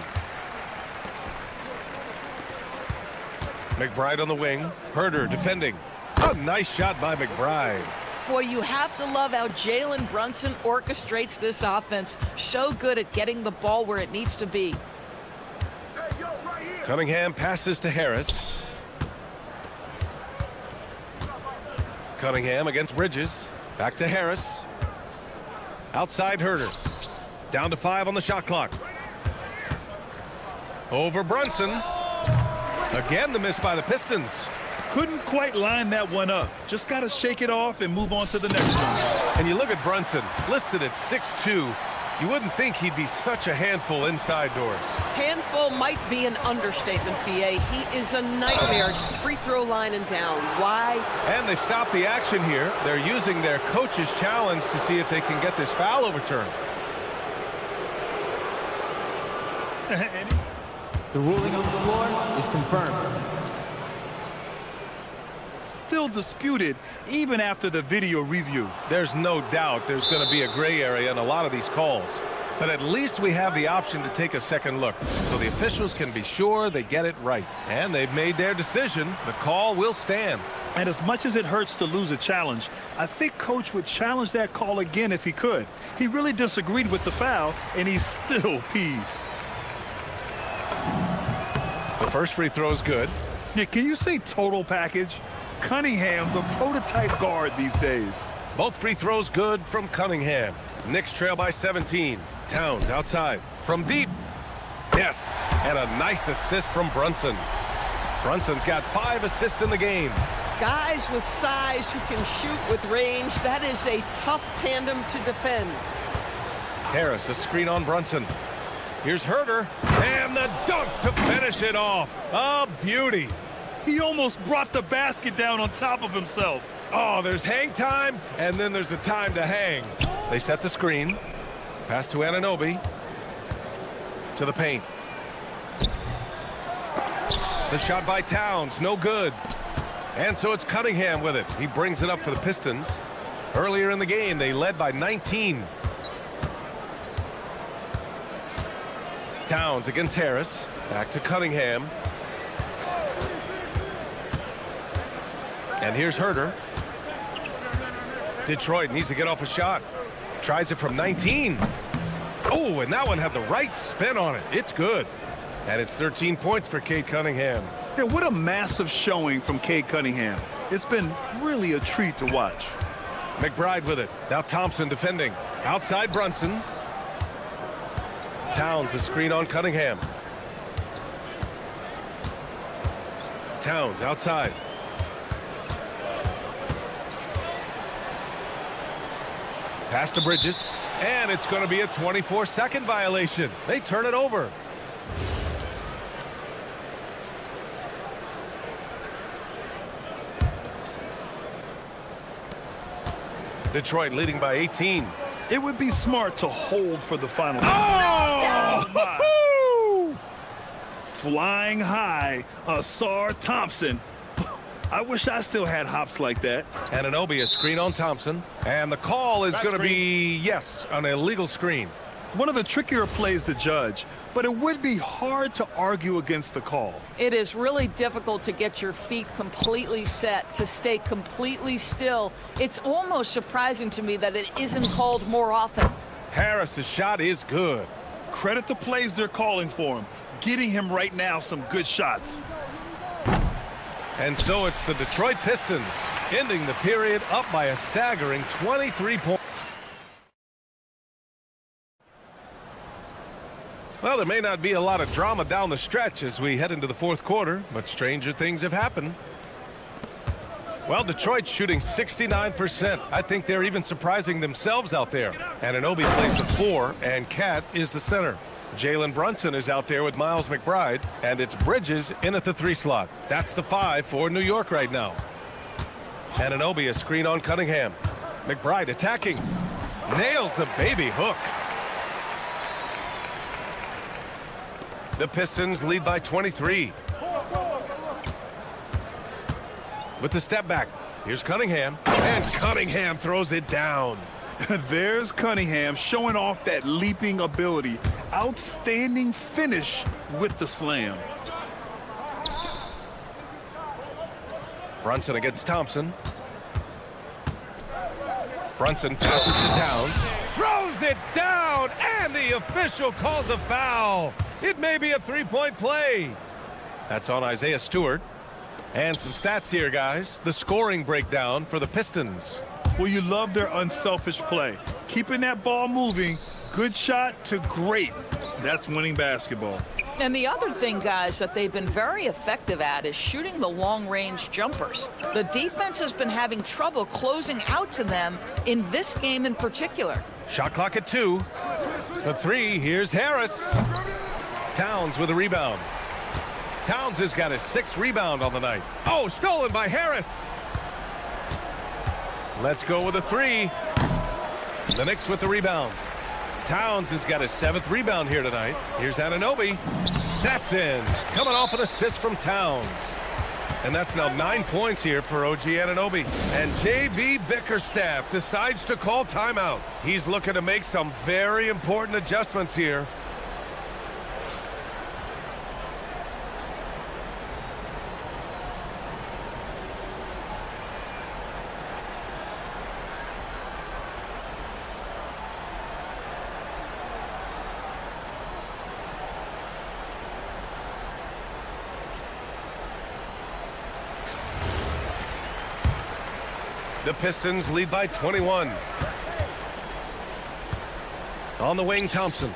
McBride on the wing. Herder defending. A nice shot by McBride. Boy, you have to love how Jalen Brunson orchestrates this offense. So good at getting the ball where it needs to be. Cunningham passes to Harris. Cunningham against Bridges. Back to Harris. Outside Herder. Down to 5 on the shot clock. Over Brunson. Again, the miss by the Pistons. Couldn't quite line that one up. Just got to shake it off and move on to the next one. And you look at Brunson, listed at 6'2". You wouldn't think he'd be such a handful inside doors. Handful might be an understatement, B.A. He is a nightmare. Free throw line and down. Why? And they stopped the action here. They're using their coach's challenge to see if they can get this foul overturned. The ruling on the floor is confirmed. Still disputed even after the video review. There's no doubt there's going to be a gray area in a lot of these calls. But at least we have the option to take a second look, so the officials can be sure they get it right. And they've made their decision. The call will stand. And as much as it hurts to lose a challenge, I think Coach would challenge that call again if he could. He really disagreed with the foul, and he's still peeved. The first free throw is good. Yeah, can you say total package? Cunningham, the prototype guard these days. Both free throws good from Cunningham. Knicks trail by 17. Towns outside. From deep. Yes. And a nice assist from Brunson. Brunson's got 5 assists in the game. Guys with size who can shoot with range. That is a tough tandem to defend. Harris, a screen on Brunson. Here's Herder. And the dunk to finish it off. A beauty. He almost brought the basket down on top of himself. Oh, there's hang time, and then there's a time to hang. They set the screen. Pass to Anunoby. To the paint. The shot by Towns, no good. And so it's Cunningham with it. He brings it up for the Pistons. Earlier in the game, they led by 19. Towns against Harris. Back to Cunningham. And here's Herter. Detroit needs to get off a shot. Tries it from 19. Oh, and that one had the right spin on it. It's good. And it's 13 points for Cade Cunningham. Yeah, what a massive showing from Cade Cunningham. It's been really a treat to watch. McBride with it. Now Thompson defending. Outside Brunson. Towns a screen on Cunningham. Towns outside. Pass to Bridges. And it's going to be a 24-second violation. They turn it over. Detroit leading by 18. It would be smart to hold for the final. Oh! Flying high, Asar Thompson. I wish I still had hops like that. Anunoby a screen on Thompson. And the call is going to be, yes, an illegal screen. One of the trickier plays to judge, but it would be hard to argue against the call. It is really difficult to get your feet completely set, to stay completely still. It's almost surprising to me that it isn't called more often. Harris's shot is good. Credit the plays they're calling for him. Getting him right now some good shots. And so it's the Detroit Pistons ending the period up by a staggering 23 points. Well, there may not be a lot of drama down the stretch as we head into the fourth quarter, but stranger things have happened. Well, Detroit's shooting 69%. I think they're even surprising themselves out there. Anunoby plays the 4, and Cat is the center. Jalen Brunson is out there with Miles McBride, and it's Bridges in at the 3 slot. That's the 5 for New York right now. Anunoby a screen on Cunningham. McBride attacking. Nails the baby hook. The Pistons lead by 23. With the step back, here's Cunningham, and Cunningham throws it down. There's Cunningham showing off that leaping ability. Outstanding finish with the slam. Brunson against Thompson. Brunson passes to Towns. Throws it down, and the official calls a foul. It may be a 3-point play. That's on Isaiah Stewart. And some stats here, guys. The scoring breakdown for the Pistons. Well, you love their unselfish play. Keeping that ball moving, good shot to great. That's winning basketball. And the other thing, guys, that they've been very effective at is shooting the long-range jumpers. The defense has been having trouble closing out to them in this game in particular. Shot clock at 2. For 3, here's Harris. Towns with a rebound. Towns has got his 6th rebound on the night. Oh, stolen by Harris. Let's go with a 3. The Knicks with the rebound. Towns has got his 7th rebound here tonight. Here's Anunoby. That's in. Coming off an assist from Towns. And that's now 9 points here for OG Anunoby. And J.B. Bickerstaff decides to call timeout. He's looking to make some very important adjustments here. The Pistons lead by 21. On the wing, Thompson.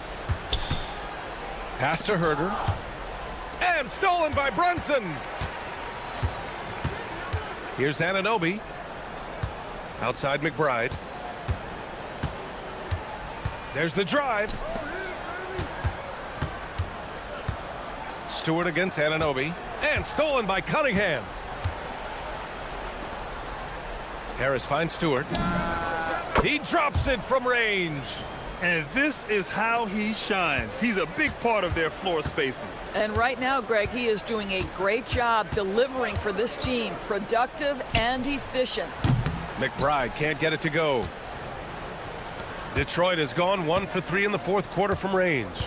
Pass to Herter. And stolen by Brunson. Here's Anunoby. Outside McBride. There's the drive. Stewart against Anunoby. And stolen by Cunningham. Harris finds Stewart. He drops it from range. And this is how he shines. He's a big part of their floor spacing. And right now, Greg, he is doing a great job delivering for this team, productive and efficient. McBride can't get it to go. Detroit has gone 1 for 3 in the fourth quarter from range.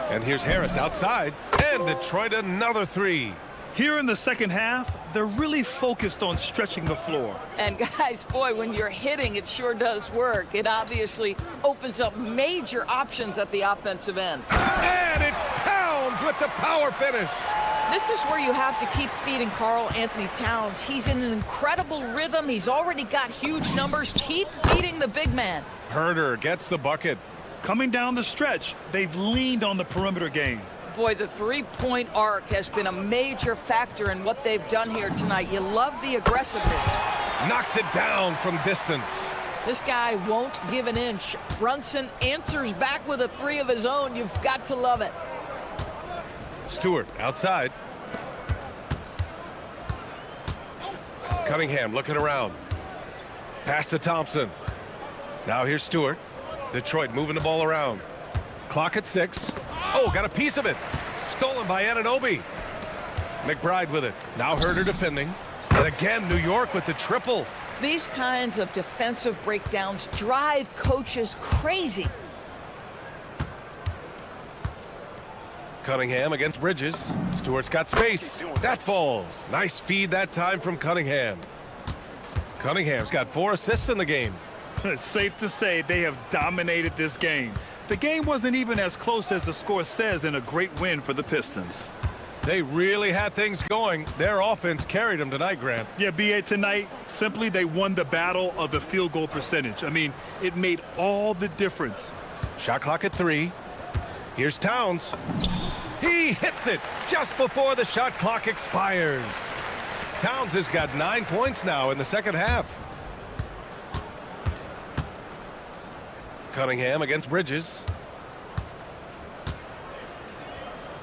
And here's Harris outside, and Detroit another 3. Here in the second half, they're really focused on stretching the floor. And guys, boy, when you're hitting, it sure does work. It obviously opens up major options at the offensive end. And it's Towns with the power finish. This is where you have to keep feeding Karl Anthony Towns. He's in an incredible rhythm. He's already got huge numbers. Keep feeding the big man. Herder gets the bucket. Coming down the stretch, they've leaned on the perimeter game. Boy, the three-point arc has been a major factor in what they've done here tonight. You love the aggressiveness. Knocks it down from distance. This guy won't give an inch. Brunson answers back with a 3 of his own. You've got to love it. Stewart outside. Cunningham looking around. Pass to Thompson. Now here's Stewart. Detroit moving the ball around. Clock at 6. Oh, got a piece of it. Stolen by Anunoby. McBride with it. Now Herder defending. And again, New York with the triple. These kinds of defensive breakdowns drive coaches crazy. Cunningham against Bridges. Stewart's got space. That falls. Nice feed that time from Cunningham. Cunningham's got 4 assists in the game. It's safe to say they have dominated this game. The game wasn't even as close as the score says in a great win for the Pistons. They really had things going. Their offense carried them tonight, Grant. Yeah, B.A., tonight, simply they won the battle of the field goal percentage. I mean, it made all the difference. Shot clock at 3. Here's Towns. He hits it just before the shot clock expires. Towns has got 9 points now in the second half. Cunningham against Bridges.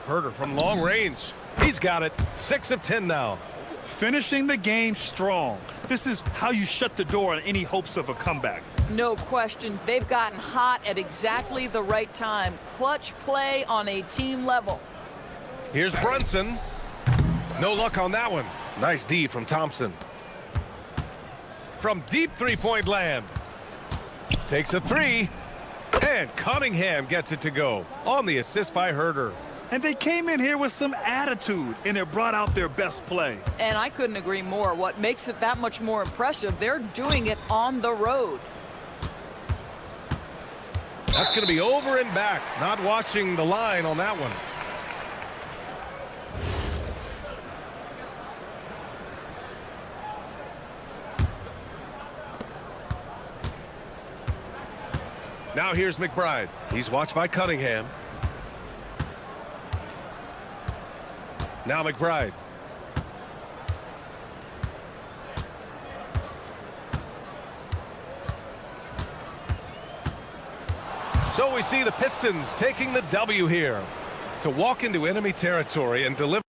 Herder from long range. He's got it. 6 of 10 now. Finishing the game strong. This is how you shut the door on any hopes of a comeback. No question. They've gotten hot at exactly the right time. Clutch play on a team level. Here's Brunson. No luck on that one. Nice D from Thompson. From deep three-point land. Takes a 3. And Cunningham gets it to go on the assist by Herder. And they came in here with some attitude, and it brought out their best play. And I couldn't agree more. What makes it that much more impressive, they're doing it on the road. That's going to be over and back. Not watching the line on that one. Now here's McBride. He's watched by Cunningham. Now McBride. So we see the Pistons taking the W here to walk into enemy territory and deliver.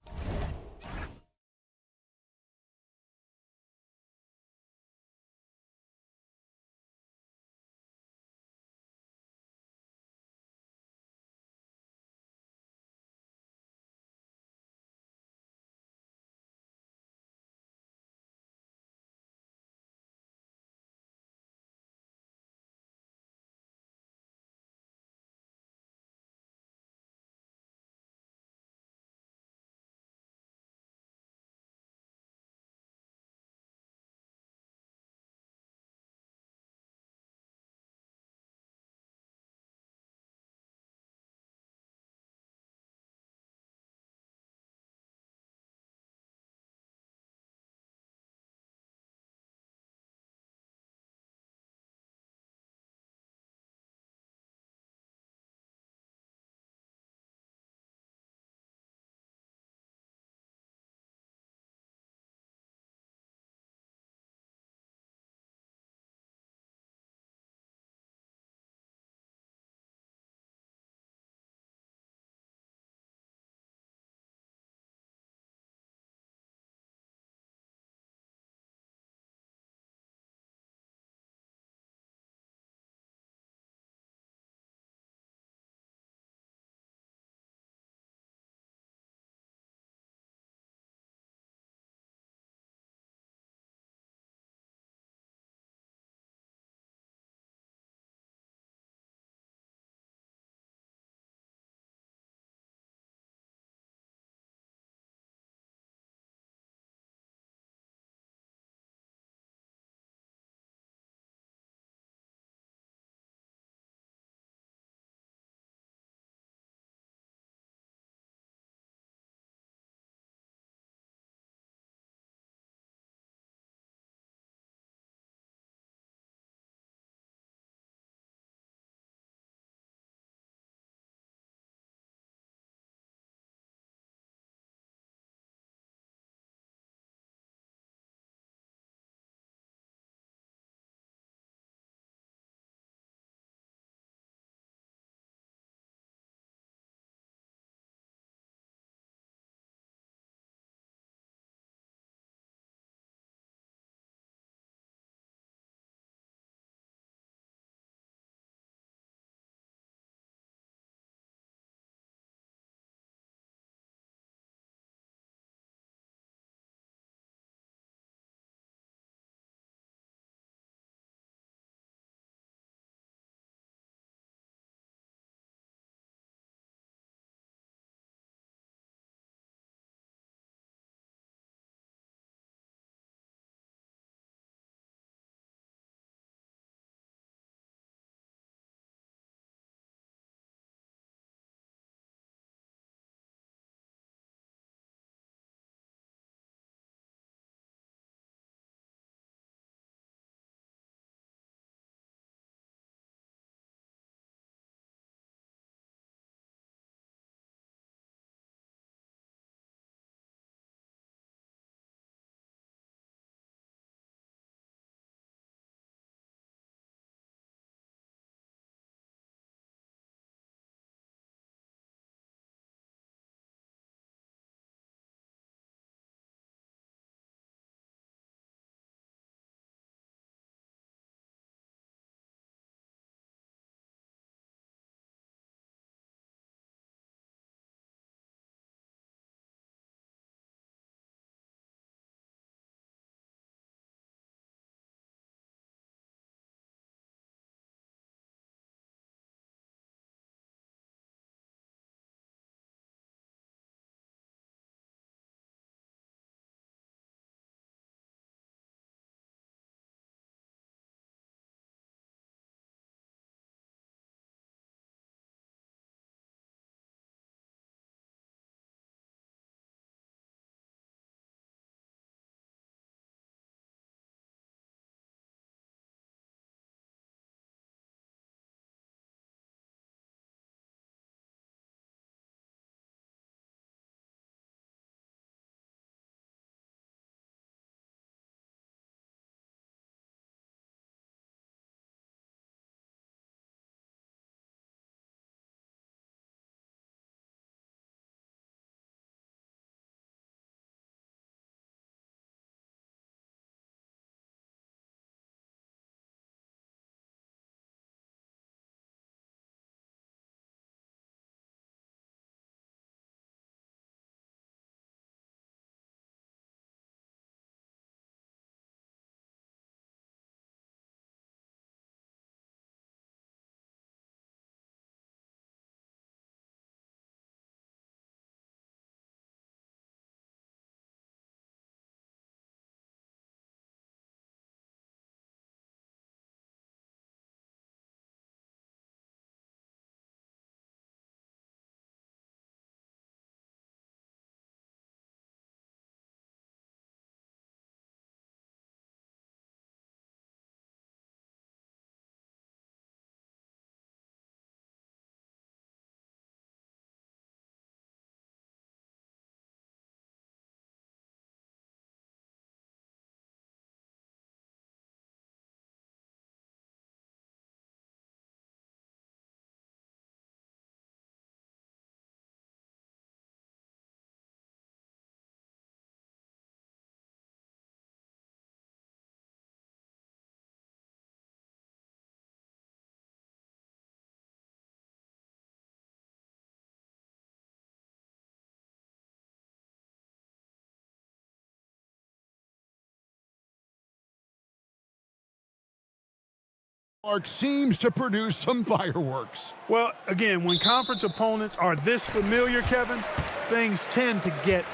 Mark seems to produce some fireworks. Well, again, when conference opponents are this familiar, Kevin, things tend to get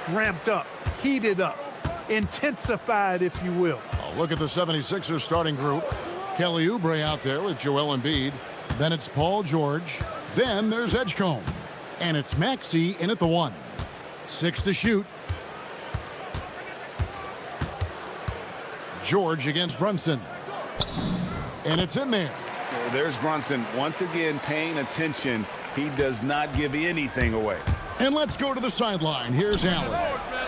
ramped up, heated up, intensified, if you will. Oh, look at the 76ers starting group. Kelly Oubre out there with Joel Embiid. Then it's Paul George. Then there's Edgecombe. And it's Maxey in at the 1. 6 to shoot. George against Brunson. And it's in there. There's Brunson once again paying attention. He does not give anything away. And let's go to the sideline. Here's Allen.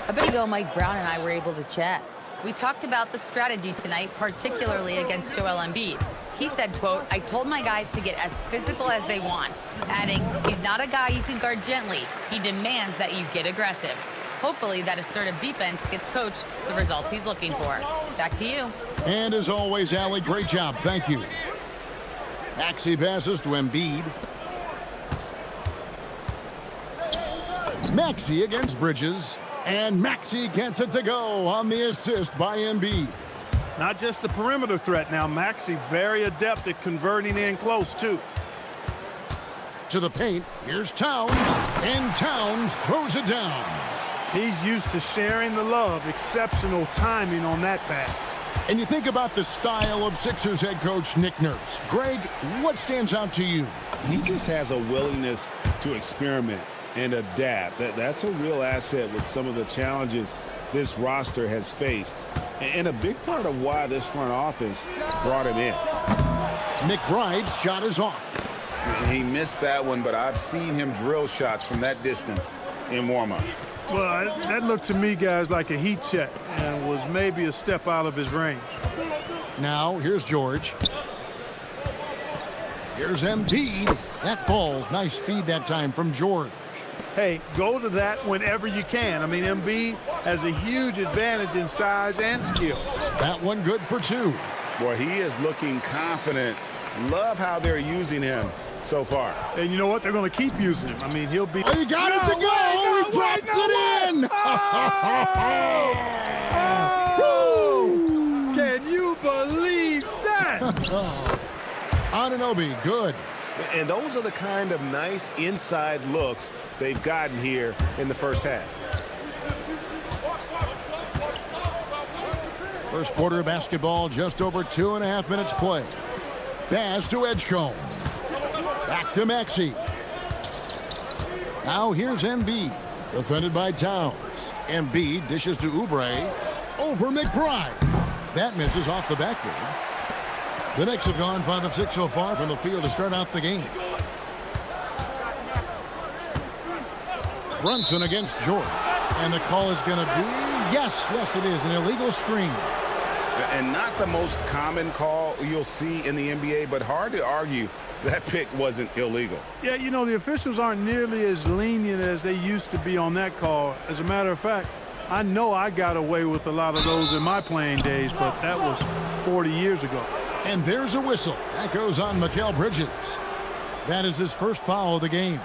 A bit ago, Mike Brown and I were able to chat. We talked about the strategy tonight, particularly against Joel Embiid. He said, quote, "I told my guys to get as physical as they want," adding, "He's not a guy you can guard gently. He demands that you get aggressive." Hopefully that assertive defense gets Coach the results he's looking for. Back to you. And as always, Allie, great job. Thank you. Maxey passes to Embiid. Maxey against Bridges. And Maxey gets it to go on the assist by Embiid. Not just a perimeter threat now. Maxey very adept at converting in close, too. To the paint, here's Towns, and Towns throws it down. He's used to sharing the love. Exceptional timing on that pass. And you think about the style of Sixers head coach Nick Nurse. Greg, what stands out to you? He just has a willingness to experiment and adapt. That's a real asset with some of the challenges this roster has faced. And a big part of why this front office brought him in. McBride's shot is off. He missed that one, but I've seen him drill shots from that distance in warm-up. Well, that looked to me, guys, like a heat check and was maybe a step out of his range. Now, here's George. Here's Embiid. That ball's nice feed that time from George. Hey, go to that whenever you can. I mean, Embiid has a huge advantage in size and skill. That one good for 2. Boy, he is looking confident. Love how they're using him so far. And you know what? They're going to keep using him. I mean, he'll be... Oh, he got it to go! He drops it in! Oh! Can you believe that? Anunoby, good. And those are the kind of nice inside looks they've gotten here in the first half. First quarter of basketball, just over 2.5 minutes play. Pass to Edgecombe. Back to Maxey. Now here's Embiid. Defended by Towns. Embiid dishes to Oubre. Over McBride. That misses off the backboard. The Knicks have gone 5 of 6 so far from the field to start out the game. Brunson against George. And the call is going to be, yes, it is, an illegal screen. And not the most common call you'll see in the NBA, but hard to argue that pick wasn't illegal. Yeah, you know, the officials aren't nearly as lenient as they used to be on that call. As a matter of fact, I know I got away with a lot of those in my playing days, but that was 40 years ago. And there's a whistle. That goes on Mikal Bridges. That is his first foul of the game.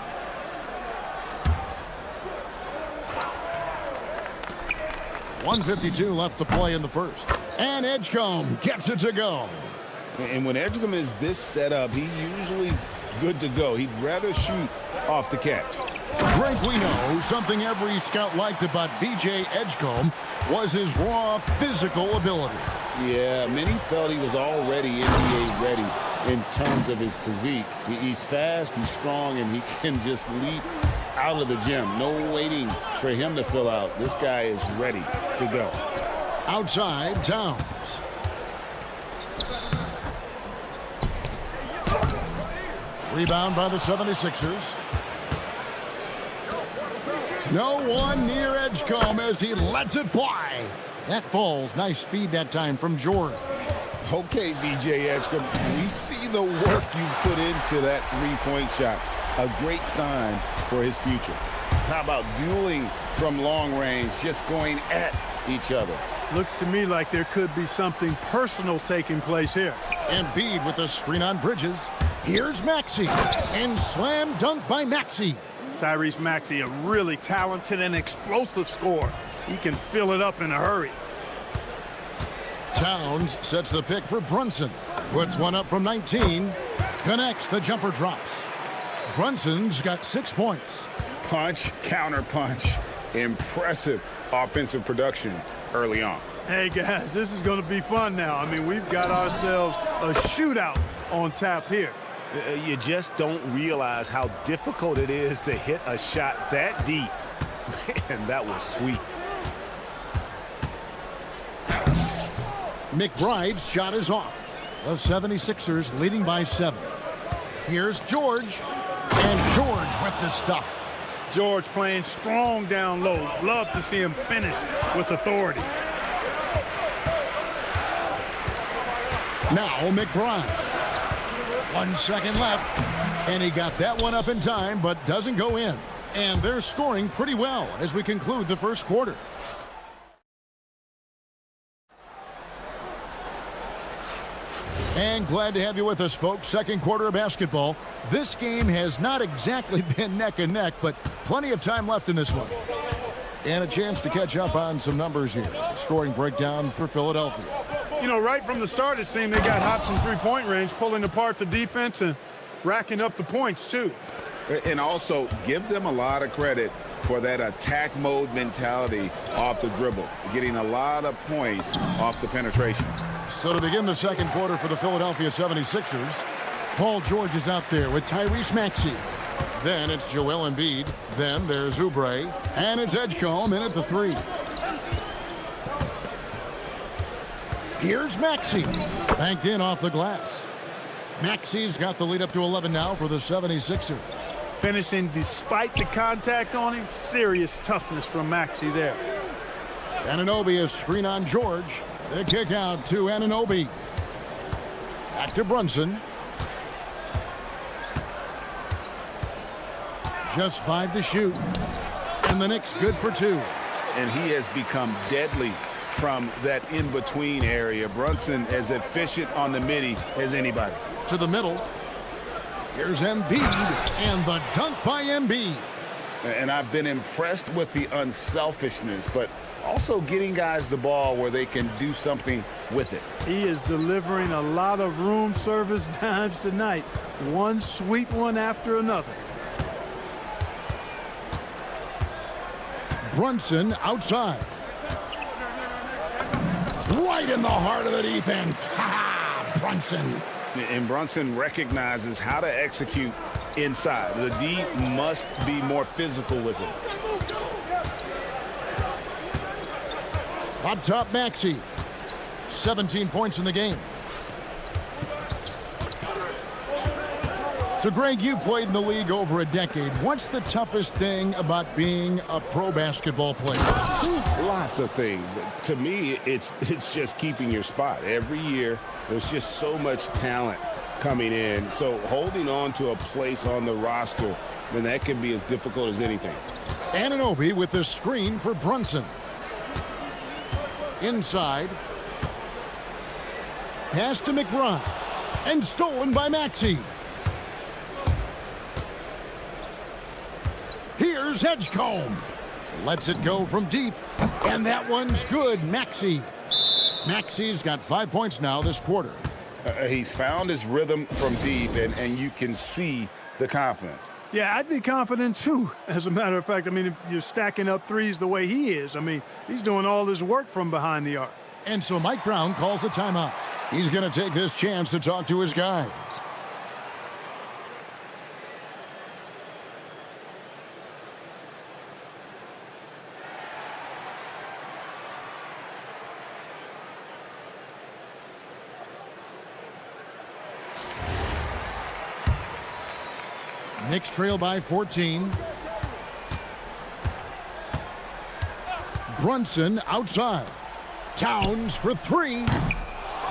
.152 left to play in the first. And Edgecombe gets it to go. And when Edgecombe is this set up, he usually is good to go. He'd rather shoot off the catch. Frank, we know something every scout liked about VJ Edgecombe was his raw physical ability. Yeah, many felt he was already NBA ready in terms of his physique. He's fast, he's strong, and he can just leap out of the gym. No waiting for him to fill out. This guy is ready to go. Outside, Towns. Rebound by the 76ers. No one near Edgecombe as he lets it fly. That falls. Nice feed that time from George. Okay, BJ Edgecombe, we see the work you put into that three-point shot. A great sign for his future. How about dueling from long range, just going at each other? Looks to me like there could be something personal taking place here. Embiid with a screen on Bridges. Here's Maxey. And slam dunk by Maxey. Tyrese Maxey, a really talented and explosive scorer. He can fill it up in a hurry. Towns sets the pick for Brunson. Puts one up from 19. Connects, the jumper drops. Brunson's got 6 points. Punch, counter punch. Impressive offensive production early on. Hey, guys, this is going to be fun now. I mean, we've got ourselves a shootout on tap here. You just don't realize how difficult it is to hit a shot that deep. And that was sweet. McBride's shot is off. The 76ers leading by 7. Here's George. And George with the stuff. George playing strong down low. Love to see him finish with authority. Now McBride. 1 second left. And he got that one up in time, but doesn't go in. And they're scoring pretty well as we conclude the first quarter. And glad to have you with us, folks. Second quarter of basketball. This game has not exactly been neck and neck, but plenty of time left in this one. And a chance to catch up on some numbers here. Scoring breakdown for Philadelphia. You know, right from the start, it seemed they got hot from three-point range, pulling apart the defense and racking up the points, too. And also, give them a lot of credit for that attack mode mentality off the dribble, getting a lot of points off the penetration. So to begin the second quarter for the Philadelphia 76ers, Paul George is out there with Tyrese Maxey. Then it's Joel Embiid. Then there's Oubre. And it's Edgecombe in at the 3. Here's Maxey. Banked in off the glass. Maxey's got the lead up to 11 now for the 76ers. Finishing despite the contact on him. Serious toughness from Maxey there. Anunoby, a screen on George. The kick out to Anunoby. Back to Brunson. Just 5 to shoot. And the Knicks good for 2. And he has become deadly from that in-between area. Brunson as efficient on the midi as anybody. To the middle. Here's Embiid. And the dunk by Embiid. And I've been impressed with the unselfishness, but also getting guys the ball where they can do something with it. He is delivering a lot of room service dimes tonight. One sweet one after another. Brunson outside. Right in the heart of the defense. Ha! Brunson. And Brunson recognizes how to execute inside. The D must be more physical with it. Up top, Maxey. 17 points in the game. So, Greg, you played in the league over a decade. What's the toughest thing about being a pro basketball player? Lots of things. To me, it's just keeping your spot. Every year, there's just so much talent coming in. So holding on to a place on the roster, then that can be as difficult as anything. Anunoby with the screen for Brunson. Inside. Pass to McBride. And stolen by Maxey. Here's Edgecombe. Lets it go from deep. And that one's good. Maxey. Maxey's got 5 points now this quarter. He's found his rhythm from deep, and you can see the confidence. Yeah, I'd be confident, too. As a matter of fact, I mean, if you're stacking up threes the way he is, I mean, he's doing all his work from behind the arc. And so Mike Brown calls a timeout. He's going to take this chance to talk to his guys. Knicks trail by 14. Brunson outside. Towns for 3.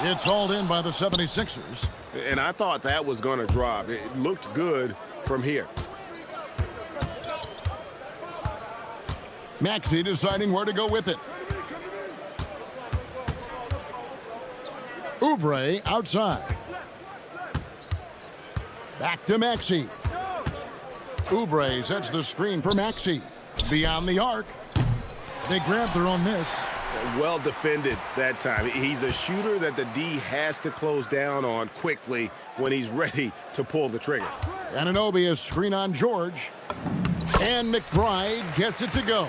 It's hauled in by the 76ers. And I thought that was going to drop. It looked good from here. Maxey deciding where to go with it. Oubre outside. Back to Maxey. Oubre sets the screen for Maxey. Beyond the arc. They grab their own miss. Well defended that time. He's a shooter that the D has to close down on quickly when he's ready to pull the trigger. Anunoby is screen on George. And McBride gets it to go.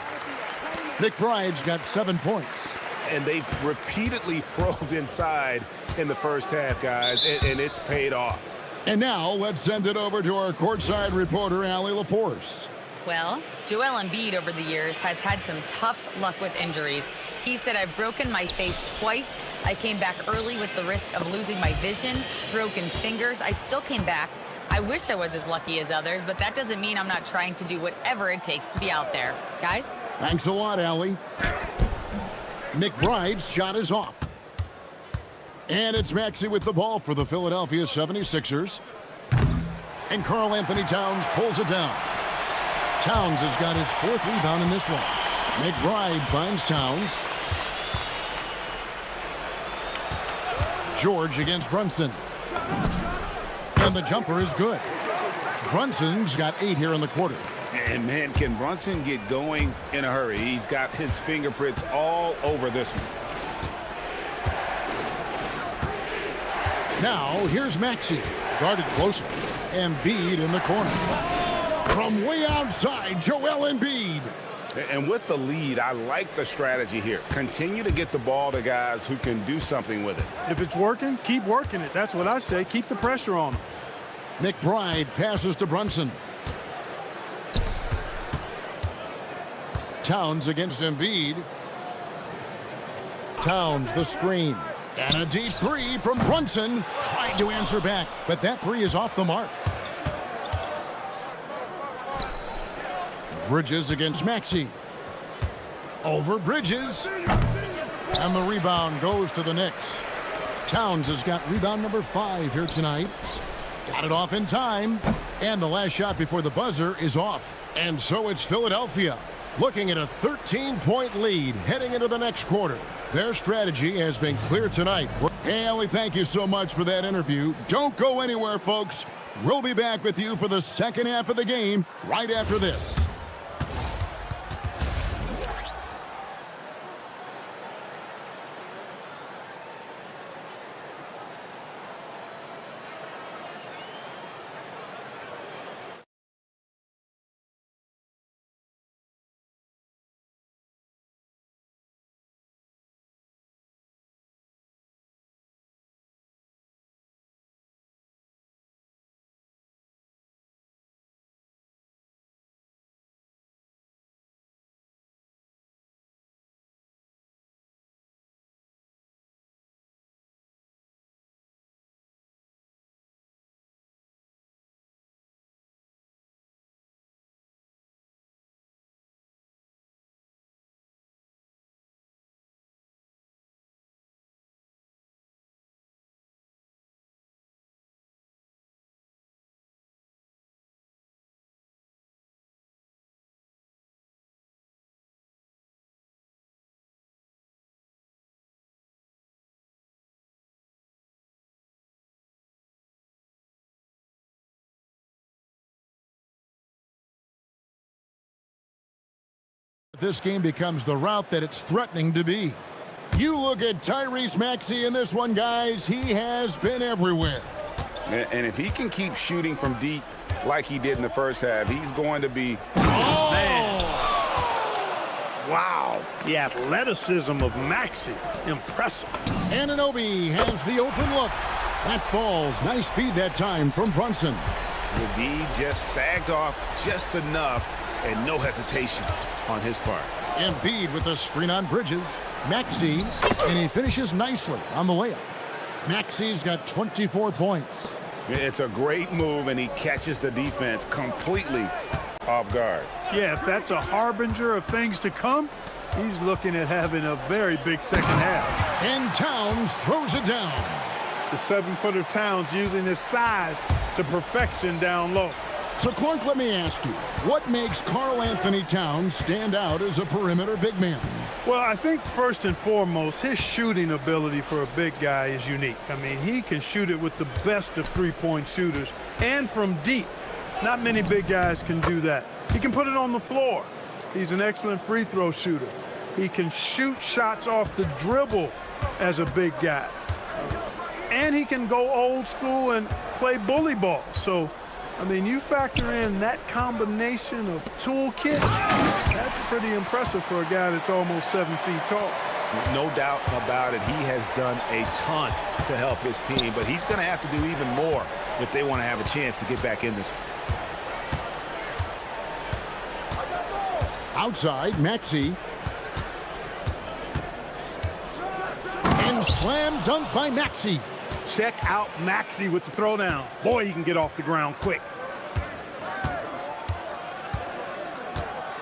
McBride's got 7 points. And they've repeatedly probed inside in the first half, guys, and it's paid off. And now let's send it over to our courtside reporter, Allie LaForce. Well, Joel Embiid over the years has had some tough luck with injuries. He said, I've broken my face twice. I came back early with the risk of losing my vision, broken fingers. I still came back. I wish I was as lucky as others, but that doesn't mean I'm not trying to do whatever it takes to be out there. Guys? Thanks a lot, Allie. McBride's shot is off. And it's Maxey with the ball for the Philadelphia 76ers. And Karl Anthony Towns pulls it down. Towns has got his 4th rebound in this one. McBride finds Towns. George against Brunson. And the jumper is good. Brunson's got 8 here in the quarter. And, man, can Brunson get going in a hurry? He's got his fingerprints all over this one. Now, here's Maxey. Guarded closely. Embiid in the corner. From way outside, Joel Embiid. And with the lead, I like the strategy here. Continue to get the ball to guys who can do something with it. If it's working, keep working it. That's what I say. Keep the pressure on them. McBride passes to Brunson. Towns against Embiid. Towns the screen. And a deep 3 from Brunson. Tried to answer back, but that 3 is off the mark. Bridges against Maxey. Over Bridges. And the rebound goes to the Knicks. Towns has got rebound number 5 here tonight. Got it off in time. And the last shot before the buzzer is off. And so it's Philadelphia looking at a 13-point lead heading into the next quarter. Their strategy has been clear tonight. Hey, Ellie, thank you so much for that interview. Don't go anywhere, folks. We'll be back with you for the second half of the game right after this. This game becomes the route that it's threatening to be. You look at Tyrese Maxey in this one, guys. He has been everywhere. And if he can keep shooting from deep like he did in the first half, he's going to be... Oh! Man. Wow. The athleticism of Maxey. Impressive. Anunoby has the open look. That falls. Nice feed that time from Brunson. The D just sagged off just enough and no hesitation on his part. Embiid with the screen on Bridges. Maxey, and he finishes nicely on the layup. Maxey's got 24 points. It's a great move, and he catches the defense completely off guard. Yeah, if that's a harbinger of things to come, he's looking at having a very big second half. And Towns throws it down. The 7-footer Towns using his size to perfection down low. So, Clark, let me ask you, what makes Karl Anthony Towns stand out as a perimeter big man? Well, I think first and foremost, his shooting ability for a big guy is unique. I mean, he can shoot it with the best of three-point shooters and from deep. Not many big guys can do that. He can put it on the floor. He's an excellent free throw shooter. He can shoot shots off the dribble as a big guy. And he can go old school and play bully ball. So, I mean, you factor in that combination of toolkit, that's pretty impressive for a guy that's almost 7 feet tall. No doubt about it. He has done a ton to help his team, but he's going to have to do even more if they want to have a chance to get back in this. Outside, Maxey. And slam dunk by Maxey. Check out Maxey with the throwdown. Boy, he can get off the ground quick.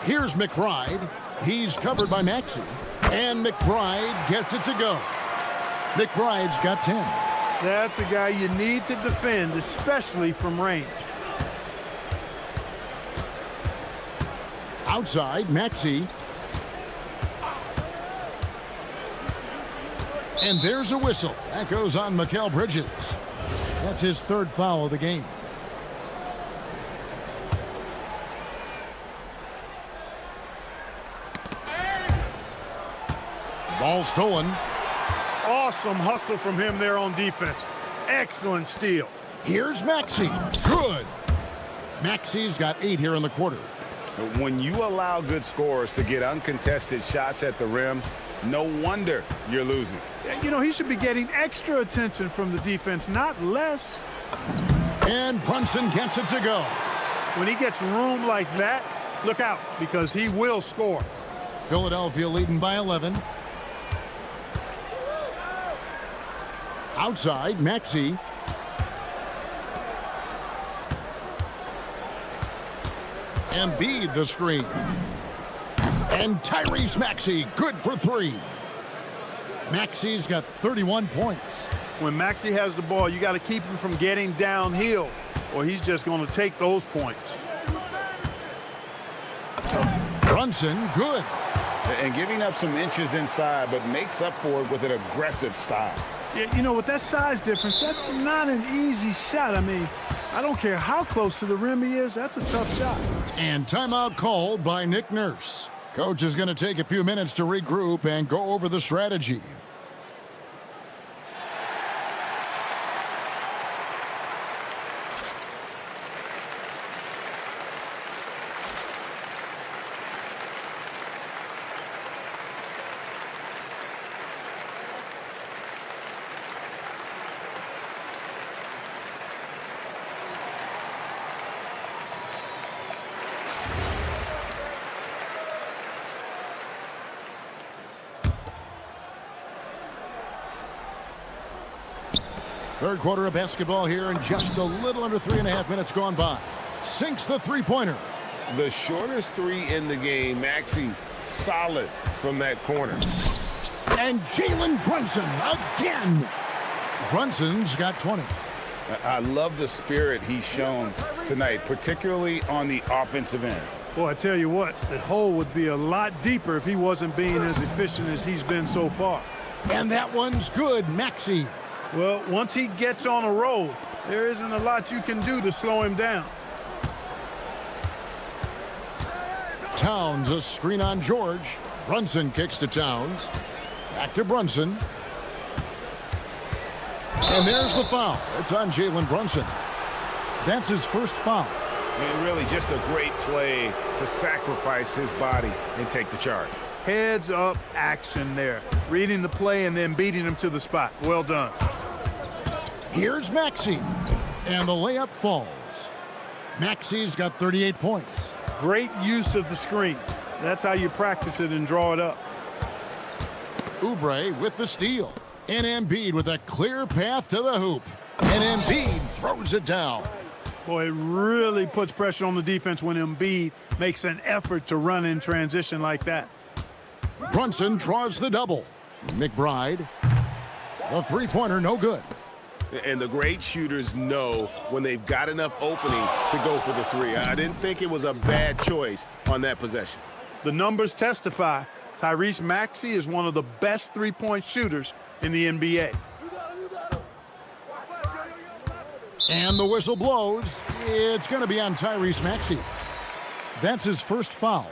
Here's McBride. He's covered by Maxey. And McBride gets it to go. McBride's got 10. That's a guy you need to defend, especially from range. Outside, Maxey. And there's a whistle. That goes on Mikal Bridges. That's his 3rd foul of the game. Ball stolen. Awesome hustle from him there on defense. Excellent steal. Here's Maxey. Good. Maxey's got 8 here in the quarter. When you allow good scorers to get uncontested shots at the rim, no wonder you're losing. You know, he should be getting extra attention from the defense, not less. And Brunson gets it to go. When he gets room like that, look out, because he will score. Philadelphia leading by 11. Outside, Maxey. Embiid the screen. And Tyrese Maxey, good for 3. Maxey's got 31 points. When Maxey has the ball, you got to keep him from getting downhill, or he's just going to take those points. Brunson, good. And giving up some inches inside, but makes up for it with an aggressive style. Yeah, you know, with that size difference, that's not an easy shot. I mean, I don't care how close to the rim he is, that's a tough shot. And timeout called by Nick Nurse. Coach is going to take a few minutes to regroup and go over the strategy. Third quarter of basketball here, and just a little under 3.5 minutes gone by. Sinks the three-pointer. The shortest 3 in the game. Maxey solid from that corner. And Jalen Brunson again. Brunson's got 20. I love the spirit he's shown tonight, particularly on the offensive end. Boy, I tell you what, the hole would be a lot deeper if he wasn't being as efficient as he's been so far. And that one's good, Maxey. Well, once he gets on a roll, there isn't a lot you can do to slow him down. Towns, a screen on George. Brunson kicks to Towns. Back to Brunson. And there's the foul. It's on Jalen Brunson. That's his first foul. And really just a great play to sacrifice his body and take the charge. Heads up action there. Reading the play and then beating him to the spot. Well done. Here's Maxey. And the layup falls. Maxey's got 38 points. Great use of the screen. That's how you practice it and draw it up. Oubre with the steal. And Embiid with a clear path to the hoop. And Embiid throws it down. Boy, it really puts pressure on the defense when Embiid makes an effort to run in transition like that. Brunson draws the double. McBride. The three-pointer no good. And the great shooters know when they've got enough opening to go for the 3. I didn't think it was a bad choice on that possession. The numbers testify. Tyrese Maxey is one of the best three-point shooters in the NBA. And the whistle blows. It's going to be on Tyrese Maxey. That's his first foul.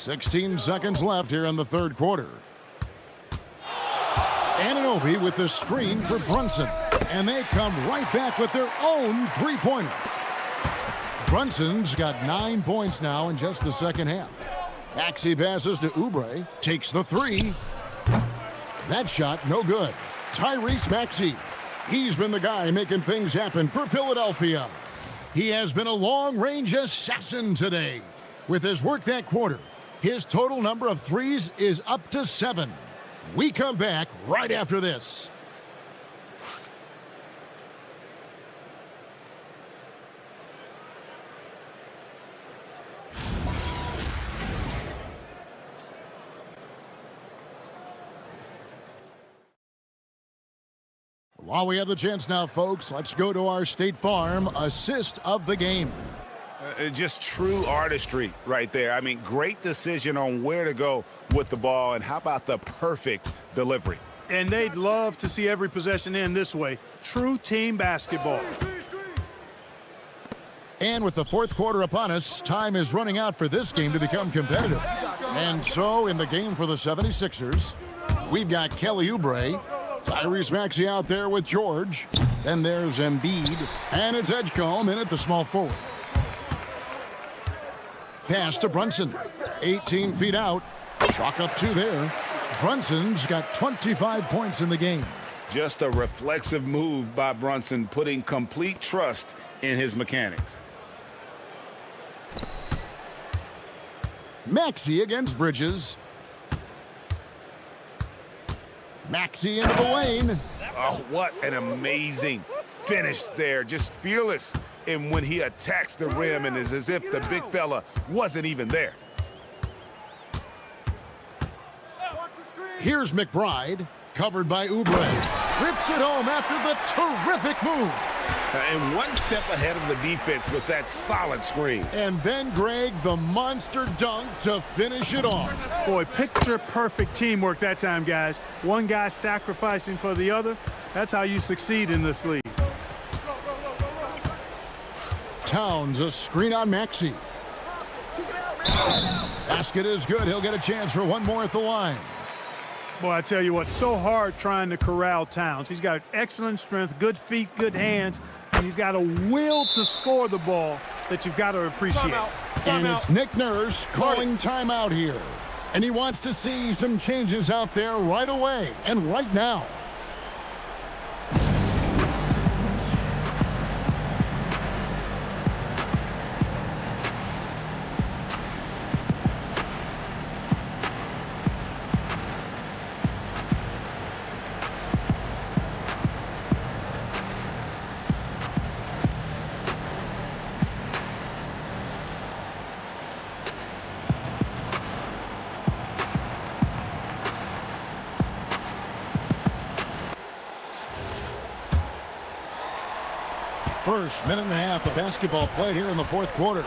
16 seconds left here in the third quarter. Anunoby with the screen for Brunson. And they come right back with their own three-pointer. Brunson's got 9 points now in just the second half. Maxey passes to Oubre. Takes the three. That shot, no good. Tyrese Maxey. He's been the guy making things happen for Philadelphia. He has been a long-range assassin today. With his work that quarter, his total number of threes is up to 7. We come back right after this. While we have the chance now, folks, let's go to our State Farm assist of the game. Just true artistry right there. I mean, great decision on where to go with the ball, and how about the perfect delivery? And they'd love to see every possession end this way. True team basketball. And with the fourth quarter upon us, time is running out for this game to become competitive. And so, in the game for the 76ers, we've got Kelly Oubre, Tyrese Maxey out there with George. Then there's Embiid, and it's Edgecombe in at the small forward. Pass to Brunson, 18 feet out. Chalk up 2 there. Brunson's got 25 points in the game. Just a reflexive move by Brunson, putting complete trust in his mechanics. Maxey against Bridges. Maxey into the lane. Oh, what an amazing finish there. Just fearless. And when he attacks the rim, and it's as if the big fella wasn't even there. Here's McBride, covered by Oubre. Rips it home after the terrific move. And one step ahead of the defense with that solid screen. And then Greg, the monster dunk to finish it off. Boy, picture-perfect teamwork that time, guys. One guy sacrificing for the other. That's how you succeed in this league. Towns, a screen on Maxey. Basket is good. He'll get a chance for one more at the line. Boy, I tell you what, so hard trying to corral Towns. He's got excellent strength, good feet, good hands, and he's got a will to score the ball that you've got to appreciate. And it's Nick Nurse calling timeout here. And he wants to see some changes out there right away and right now. First minute and a half of basketball played here in the fourth quarter.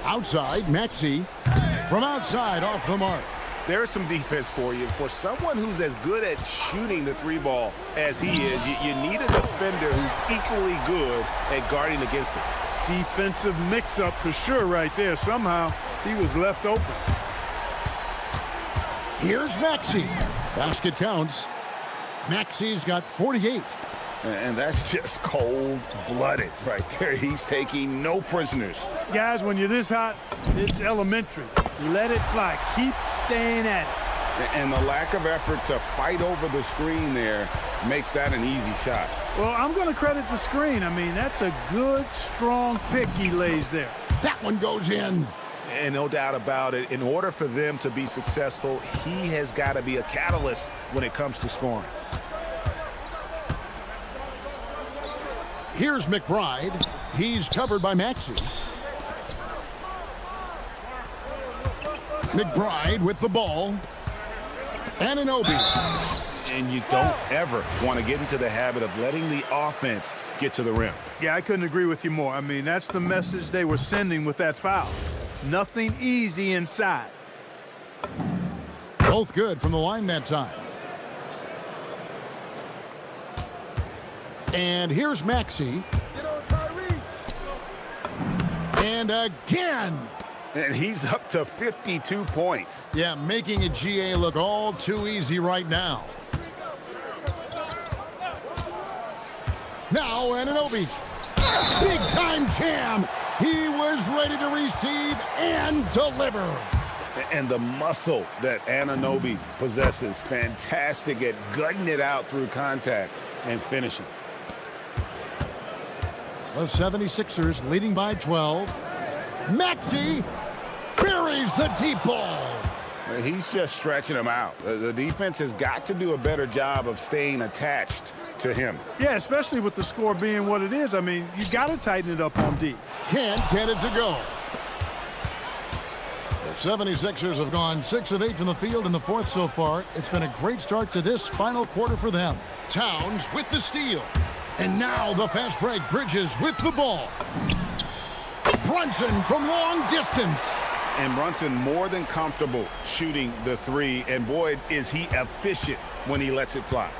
Outside, Maxey from outside off the mark. There's some defense for you. For someone who's as good at shooting the three ball as he is, you need a defender who's equally good at guarding against it. Defensive mix-up for sure right there. Somehow he was left open. Here's Maxey. Basket counts. Maxey's got 48. And that's just cold-blooded right there. He's taking no prisoners. Guys, when you're this hot, it's elementary. Let it fly. Keep staying at it. And the lack of effort to fight over the screen there makes that an easy shot. Well, I'm going to credit the screen. I mean, that's a good, strong pick he lays there. That one goes in. And no doubt about it, in order for them to be successful, he has got to be a catalyst when it comes to scoring. Here's McBride. He's covered by Maxey. McBride with the ball. Anunoby. And you don't ever want to get into the habit of letting the offense get to the rim. Yeah, I couldn't agree with you more. I mean, that's the message they were sending with that foul. Nothing easy inside. Both good from the line that time. And here's Maxey. And again. And he's up to 52 points. Yeah, making a GA look all too easy right now. Now Anunoby. Big time jam. He was ready to receive and deliver. And the muscle that Anunoby possesses, fantastic at gutting it out through contact and finishing. The 76ers leading by 12. Maxey buries the deep ball. He's just stretching him out. The defense has got to do a better job of staying attached to him. Yeah, especially with the score being what it is. I mean, you got to tighten it up on D. Can't get it to go. The 76ers have gone 6 of 8 from the field in the fourth so far. It's been a great start to this final quarter for them. Towns with the steal. And now the fast break. Bridges with the ball. Brunson from long distance. And Brunson more than comfortable shooting the three. And boy, is he efficient when he lets it fly.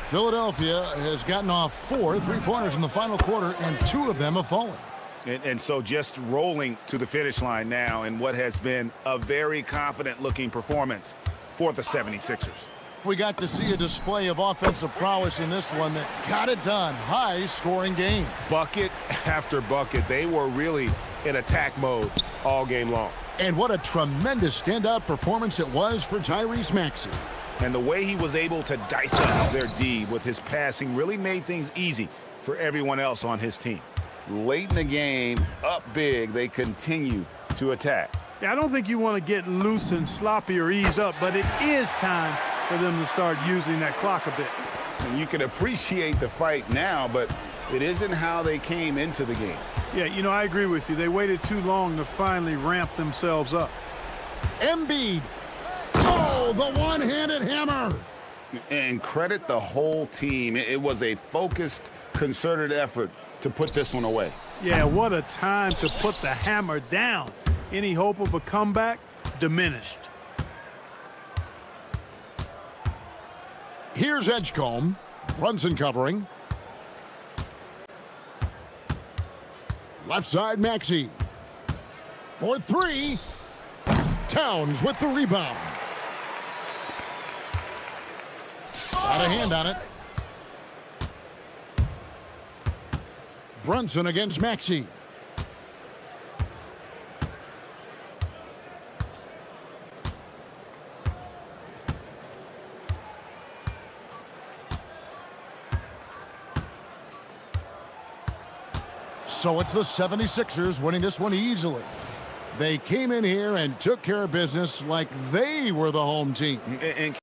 Philadelphia has gotten off 4 3-pointers in the final quarter, and 2 of them have fallen. And so just rolling to the finish line now in what has been a very confident-looking performance for the 76ers. We got to see a display of offensive prowess in this one that got it done. High-scoring game. Bucket after bucket. They were really in attack mode all game long. And what a tremendous standout performance it was for Tyrese Maxey. And the way he was able to dice up their D with his passing really made things easy for everyone else on his team. Late in the game, up big, they continue to attack. Yeah, I don't think you want to get loose and sloppy or ease up, but it is time for them to start using that clock a bit. And you can appreciate the fight now, but it isn't how they came into the game. Yeah, you know, I agree with you. They waited too long to finally ramp themselves up. Embiid. Oh, the one-handed hammer. And credit the whole team. It was a focused, concerted effort to put this one away. Yeah, what a time to put the hammer down. Any hope of a comeback diminished. Here's Edgecombe. Brunson covering. Left side, Maxey. For 3. Towns with the rebound. Got a hand on it. Brunson against Maxey. So it's the 76ers winning this one easily. They came in here and took care of business like they were the home team. And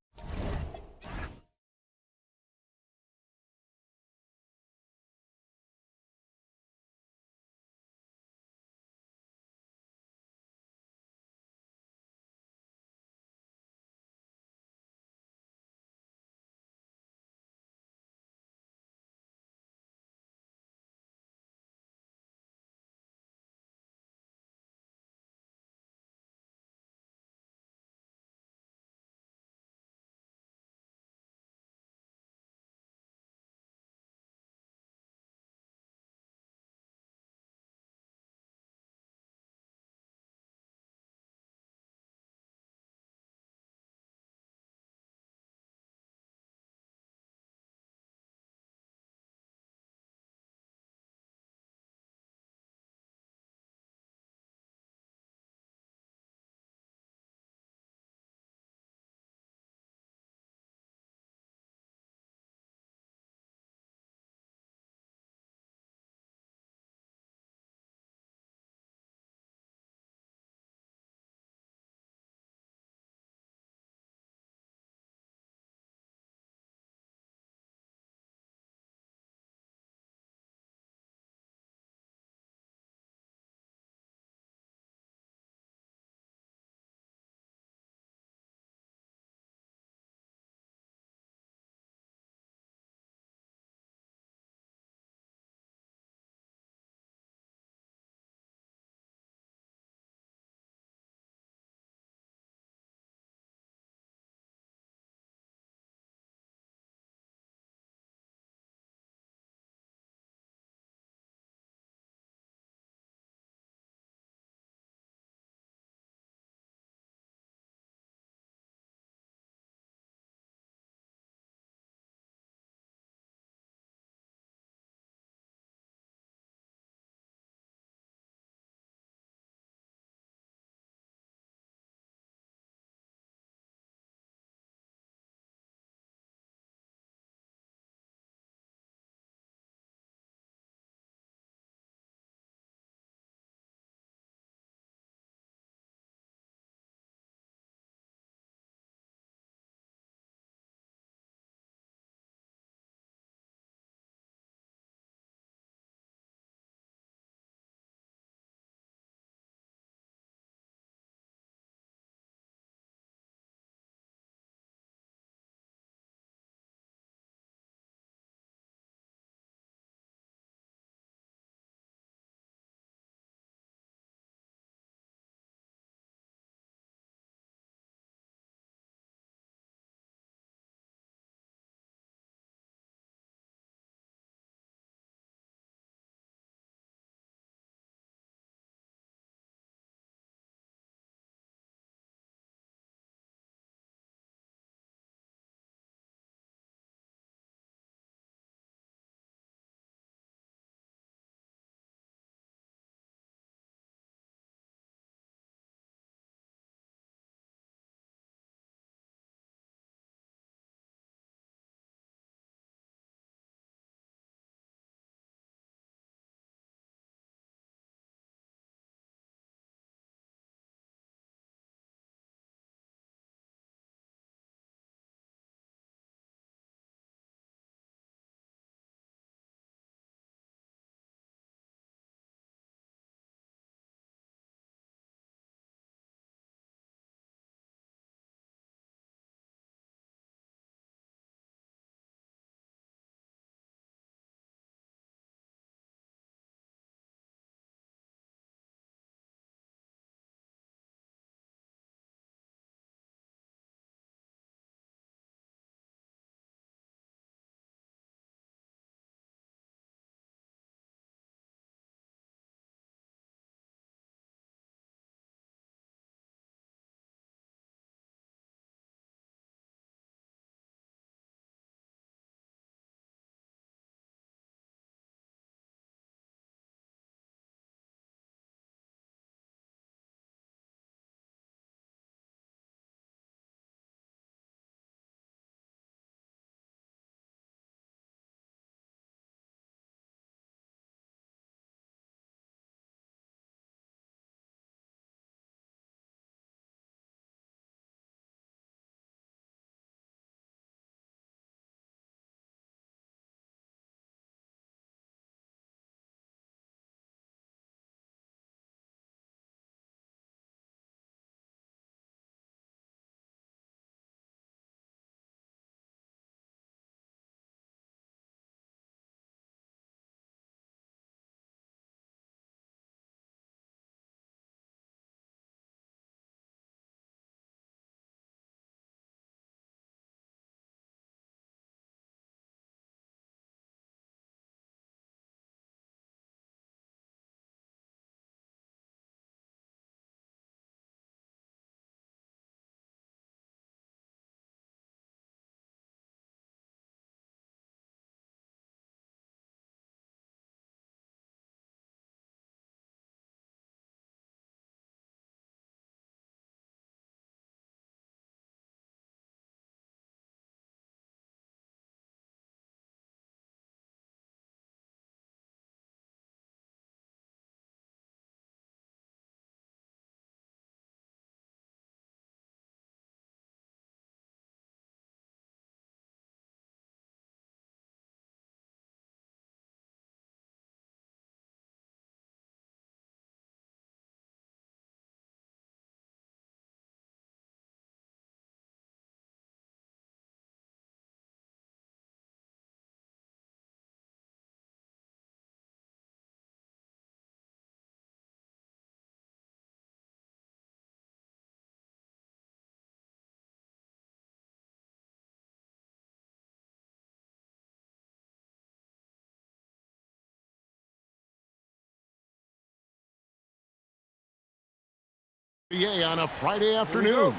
NBA on a Friday afternoon.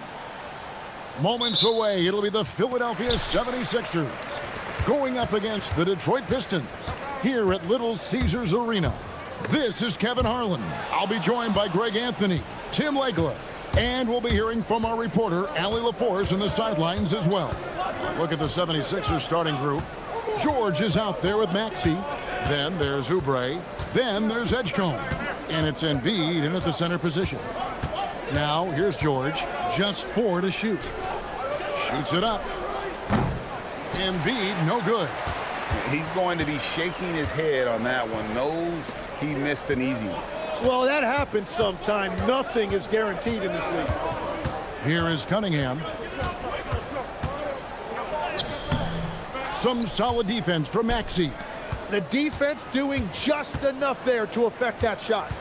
Moments away, it'll be the Philadelphia 76ers going up against the Detroit Pistons here at Little Caesars Arena. This is Kevin Harlan. I'll be joined by Greg Anthony, Tim Legler, and we'll be hearing from our reporter, Allie LaForce, in the sidelines as well. Look at the 76ers starting group. George is out there with Maxey. Then there's Oubre. Then there's Edgecombe. And it's Embiid in at the center position. Now, here's George. Just 4 to shoot. Shoots it up. Embiid, no good. He's going to be shaking his head on that one. Knows he missed an easy one. Well, that happens sometime. Nothing is guaranteed in this league. Here is Cunningham. Some solid defense from Maxey. The defense doing just enough there to affect that shot.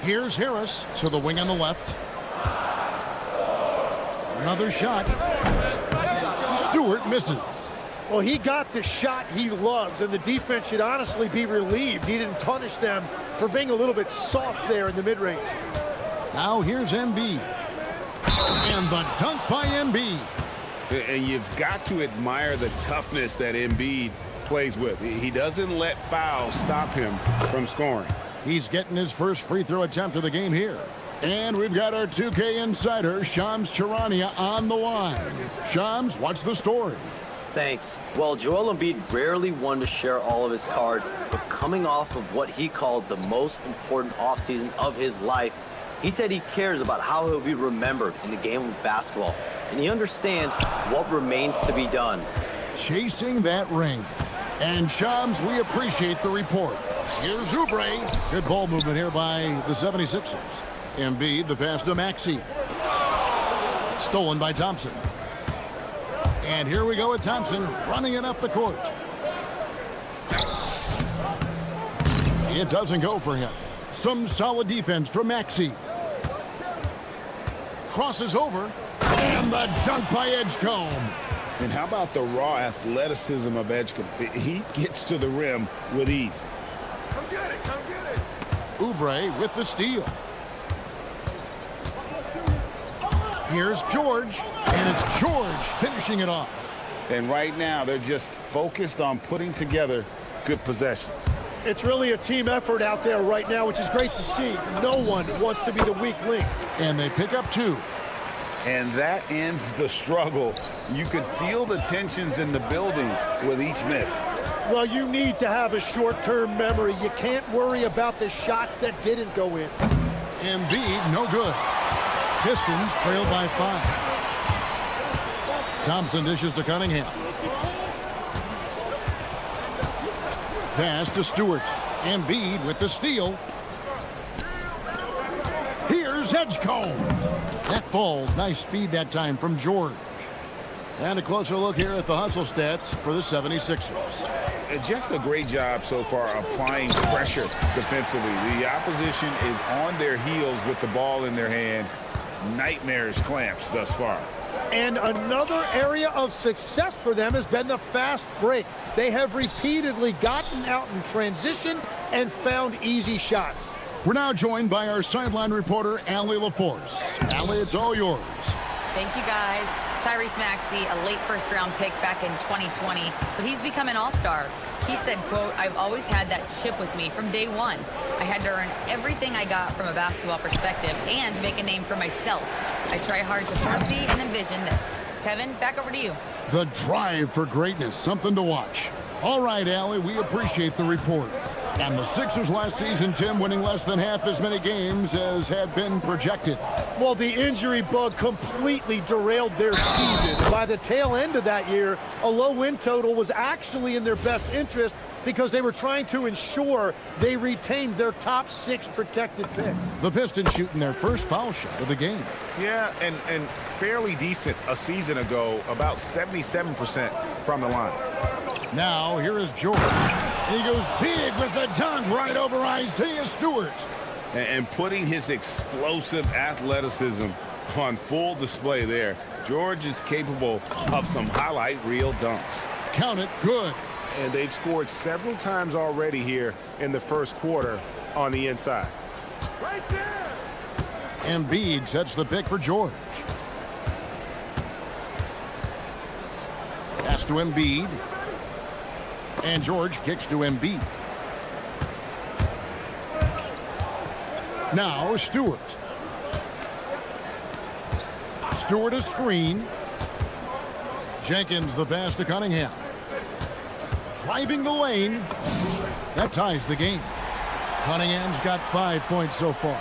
Here's Harris to the wing on the left. Another shot. Stewart misses. Well, he got the shot he loves, and the defense should honestly be relieved he didn't punish them for being a little bit soft there in the mid-range. Now here's Embiid. And the dunk by Embiid. And you've got to admire the toughness that Embiid plays with. He doesn't let fouls stop him from scoring. He's getting his first free throw attempt of the game here. And we've got our 2K insider, Shams Charania, on the line. Shams, what's the story? Thanks. Well, Joel Embiid rarely wanted to share all of his cards, but coming off of what he called the most important offseason of his life, he said he cares about how he'll be remembered in the game of basketball, and he understands what remains to be done. Chasing that ring. And Shams, we appreciate the report. Here's Oubre. Good ball movement here by the 76ers. Embiid, the pass to Maxey. Stolen by Thompson. And here we go with Thompson running it up the court. It doesn't go for him. Some solid defense from Maxey. Crosses over. And the dunk by Edgecombe. And how about the raw athleticism of Edgecombe? He gets to the rim with ease. Come get it, come get it. Oubre with the steal. Here's George, and it's George finishing it off. And right now, they're just focused on putting together good possessions. It's really a team effort out there right now, which is great to see. No one wants to be the weak link. And they pick up 2. And that ends the struggle. You could feel the tensions in the building with each miss. Well, you need to have a short-term memory. You can't worry about the shots that didn't go in. Embiid, no good. Pistons trailed by 5. Thompson dishes to Cunningham. Pass to Stewart. Embiid with the steal. Here's Edgecombe. That falls. Nice feed that time from George. And a closer look here at the hustle stats for the 76ers. Just a great job so far applying pressure defensively. The opposition is on their heels with the ball in their hand. Nightmarish clamps thus far. And another area of success for them has been the fast break. They have repeatedly gotten out in transition and found easy shots. We're now joined by our sideline reporter, Allie LaForce. Allie, it's all yours. Thank you, guys. Tyrese Maxey, a late first-round pick back in 2020, but he's become an all-star. He said, quote, "I've always had that chip with me from day one. I had to earn everything I got from a basketball perspective and make a name for myself. I try hard to foresee and envision this." Kevin, back over to you. The drive for greatness, something to watch. All right, Allie, we appreciate the report. And the Sixers last season, Tim, winning less than half as many games as had been projected. Well, the injury bug completely derailed their season. By the tail end of that year, a low win total was actually in their best interest because they were trying to ensure they retained their top 6 protected pick. The Pistons shooting their first foul shot of the game. Yeah, and fairly decent a season ago, about 77% from the line. Now, here is George. He goes big with the dunk right over Isaiah Stewart. And putting his explosive athleticism on full display there. George is capable of some highlight reel dunks. Count it, good. And they've scored several times already here in the first quarter on the inside. Right there. Embiid sets the pick for George. Pass to Embiid. And George kicks to Embiid. Now Stewart. Stewart a screen. Jenkins the pass to Cunningham. Driving the lane. That ties the game. Cunningham's got 5 points so far.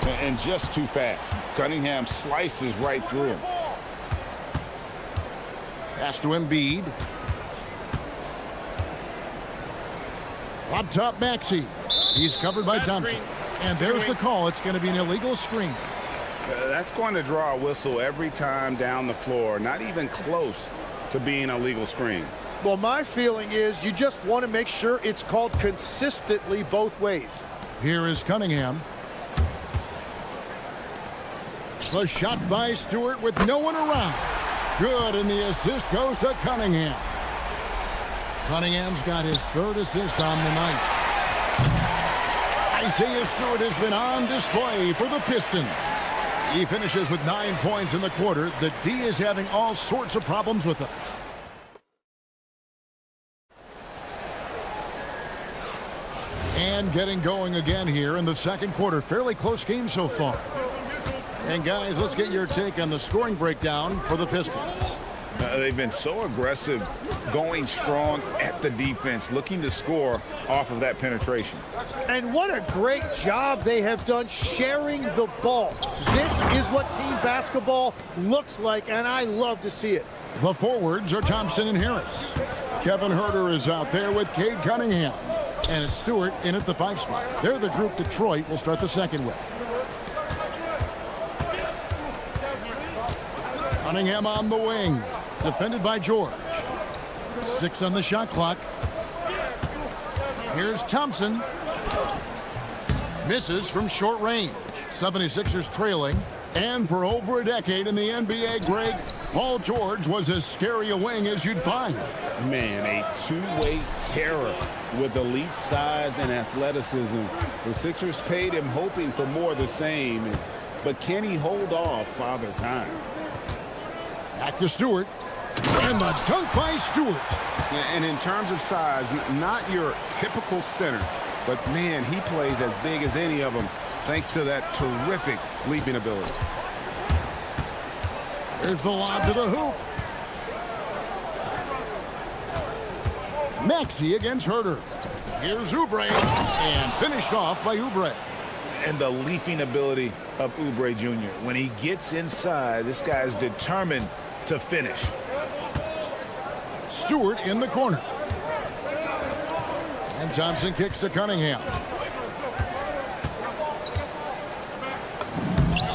And just too fast. Cunningham slices right through him. Pass to Embiid. Up top, Maxey. He's covered by Thompson. And there's the call. It's going to be an illegal screen. That's going to draw a whistle every time down the floor. Not even close to being a legal screen. Well, my feeling is you just want to make sure it's called consistently both ways. Here is Cunningham. The shot by Stewart with no one around. Good, and the assist goes to Cunningham. Cunningham's got his 3rd assist on the night. Isaiah Stewart has been on display for the Pistons. He finishes with 9 points in the quarter. The D is having all sorts of problems with him. And getting going again here in the second quarter. Fairly close game so far. And guys, let's get your take on the scoring breakdown for the Pistons. They've been so aggressive, going strong at the defense, looking to score off of that penetration. And what a great job they have done sharing the ball. This is what team basketball looks like, and I love to see it. The forwards are Thompson and Harris. Kevin Huerter is out there with Cade Cunningham. And it's Stewart in at the 5 spot. They're the group Detroit will start the second with. Cunningham on the wing. Defended by George. 6 on the shot clock. Here's Thompson. Misses from short range. 76ers trailing. And for over a decade in the NBA, Greg, Paul George was as scary a wing as you'd find. Man, a two-way terror with elite size and athleticism. The Sixers paid him hoping for more of the same. But can he hold off Father Time? Back to Stewart. And the dunk by Stewart. And in terms of size, not your typical center, but man, he plays as big as any of them thanks to that terrific leaping ability. Here's the lob to the hoop. Maxey against Huerter. Here's Oubre. And finished off by Oubre. And the leaping ability of Oubre Jr. When he gets inside, this guy's determined to finish. Stewart in the corner. And Thompson kicks to Cunningham.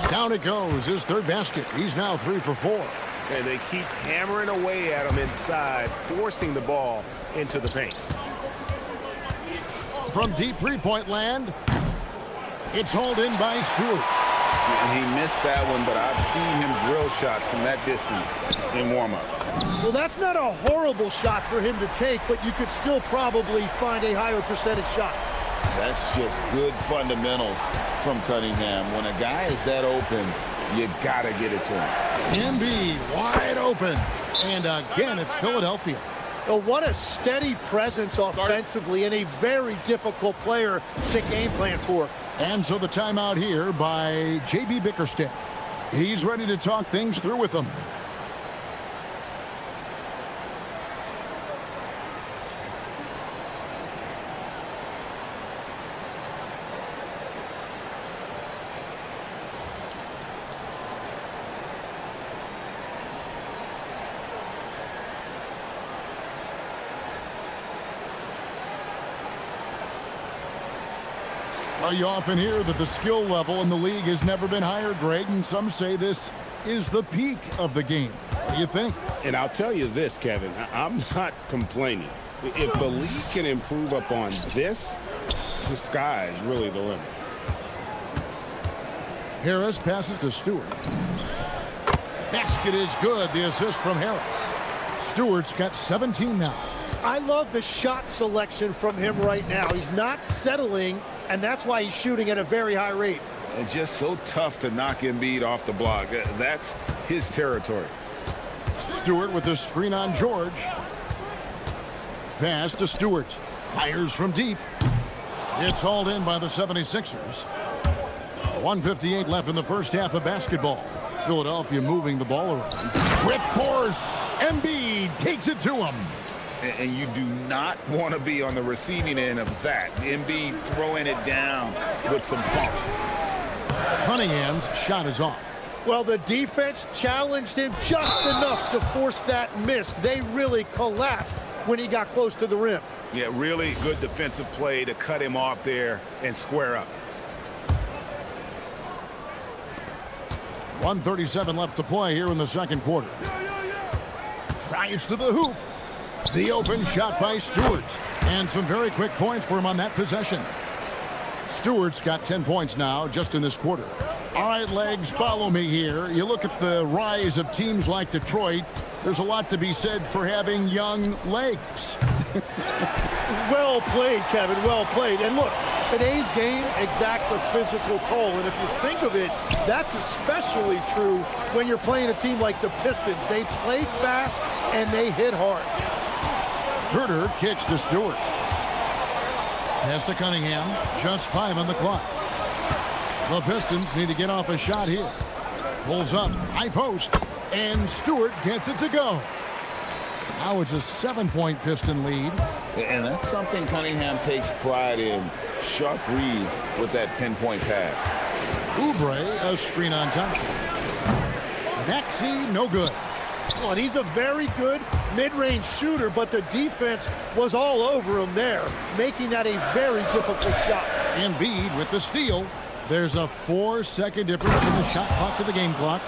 Down it goes, his 3rd basket. He's now 3 for 4. And they keep hammering away at him inside, forcing the ball into the paint. From deep 3-point land, it's hauled in by Stewart. He missed that one, but I've seen him drill shots from that distance in warm-up. Well, that's not a horrible shot for him to take, but you could still probably find a higher percentage shot. That's just good fundamentals from Cunningham. When a guy is that open, you got to get it to him. Embiid wide open. And again, it's Philadelphia. Oh, what a steady presence offensively and a very difficult player to game plan for. And so the timeout here by J.B. Bickerstaff. He's ready to talk things through with them. Well, you often hear that the skill level in the league has never been higher, Greg, and some say this is the peak of the game. What do you think? And I'll tell you this, Kevin, I'm not complaining. If the league can improve upon this, the sky is really the limit. Harris passes to Stewart. Basket is good. The assist from Harris. Stewart's got 17 now. I love the shot selection from him right now. He's not settling, and that's why he's shooting at a very high rate. And just so tough to knock Embiid off the block. That's his territory. Stewart with the screen on George. Pass to Stewart. Fires from deep. It's hauled in by the 76ers. 1:58 left in the first half of basketball. Philadelphia moving the ball around. With force, Embiid takes it to him. And you do not want to be on the receiving end of that. Embiid throwing it down with some funk. Cunningham's shot is off. Well, the defense challenged him just enough to force that miss. They really collapsed when he got close to the rim. Yeah, really good defensive play to cut him off there and square up. 1:37 left to play here in the second quarter. Drives to the hoop. The open shot by Stewart. And some very quick points for him on that possession. Stewart's got 10 points now just in this quarter. All right, Legs, follow me here. You look at the rise of teams like Detroit. There's a lot to be said for having young legs. Well played, Kevin, well played. And look, today's game exacts a physical toll. And if you think of it, that's especially true when you're playing a team like the Pistons. They play fast and they hit hard. Herter kicks to Stewart. Pass to Cunningham. Just 5 on the clock. The Pistons need to get off a shot here. Pulls up, high post, and Stewart gets it to go. Now it's a 7-point Piston lead. And that's something Cunningham takes pride in. Sharp read with that pinpoint pass. Oubre, a screen on Thompson. Maxey, no good. Well, he's a very good mid-range shooter, but the defense was all over him there, making that a very difficult shot. Embiid with the steal. There's a 4-second difference in the shot clock to the game clock.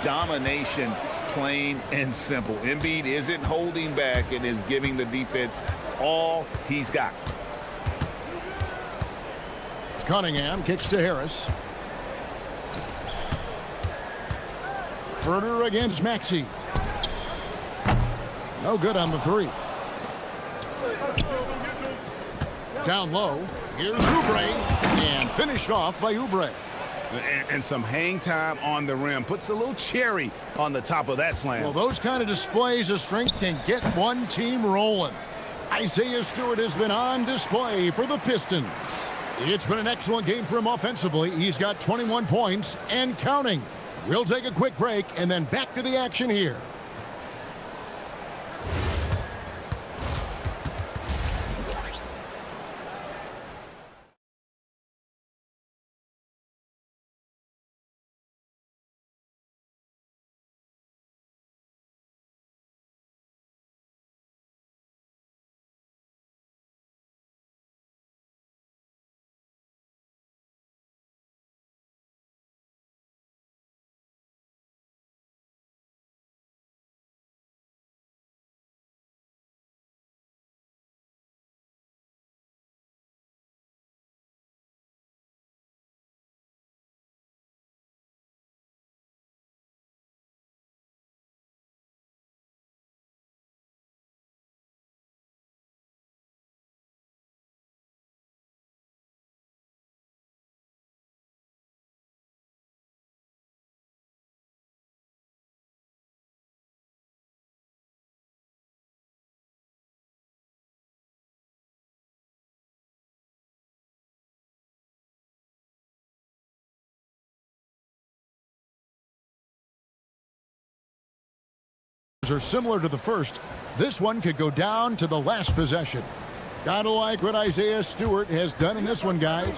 Domination, plain and simple. Embiid isn't holding back and is giving the defense all he's got. Cunningham kicks to Harris. Herter against Maxey. No good on the 3. Down low. Here's Oubre. And finished off by Oubre. And some hang time on the rim. Puts a little cherry on the top of that slam. Well, those kind of displays of strength can get one team rolling. Isaiah Stewart has been on display for the Pistons. It's been an excellent game for him offensively. He's got 21 points and counting. We'll take a quick break and then back to the action here. Are similar to the first. This one could go down to the last possession. Gotta like what Isaiah Stewart has done in this one, guys.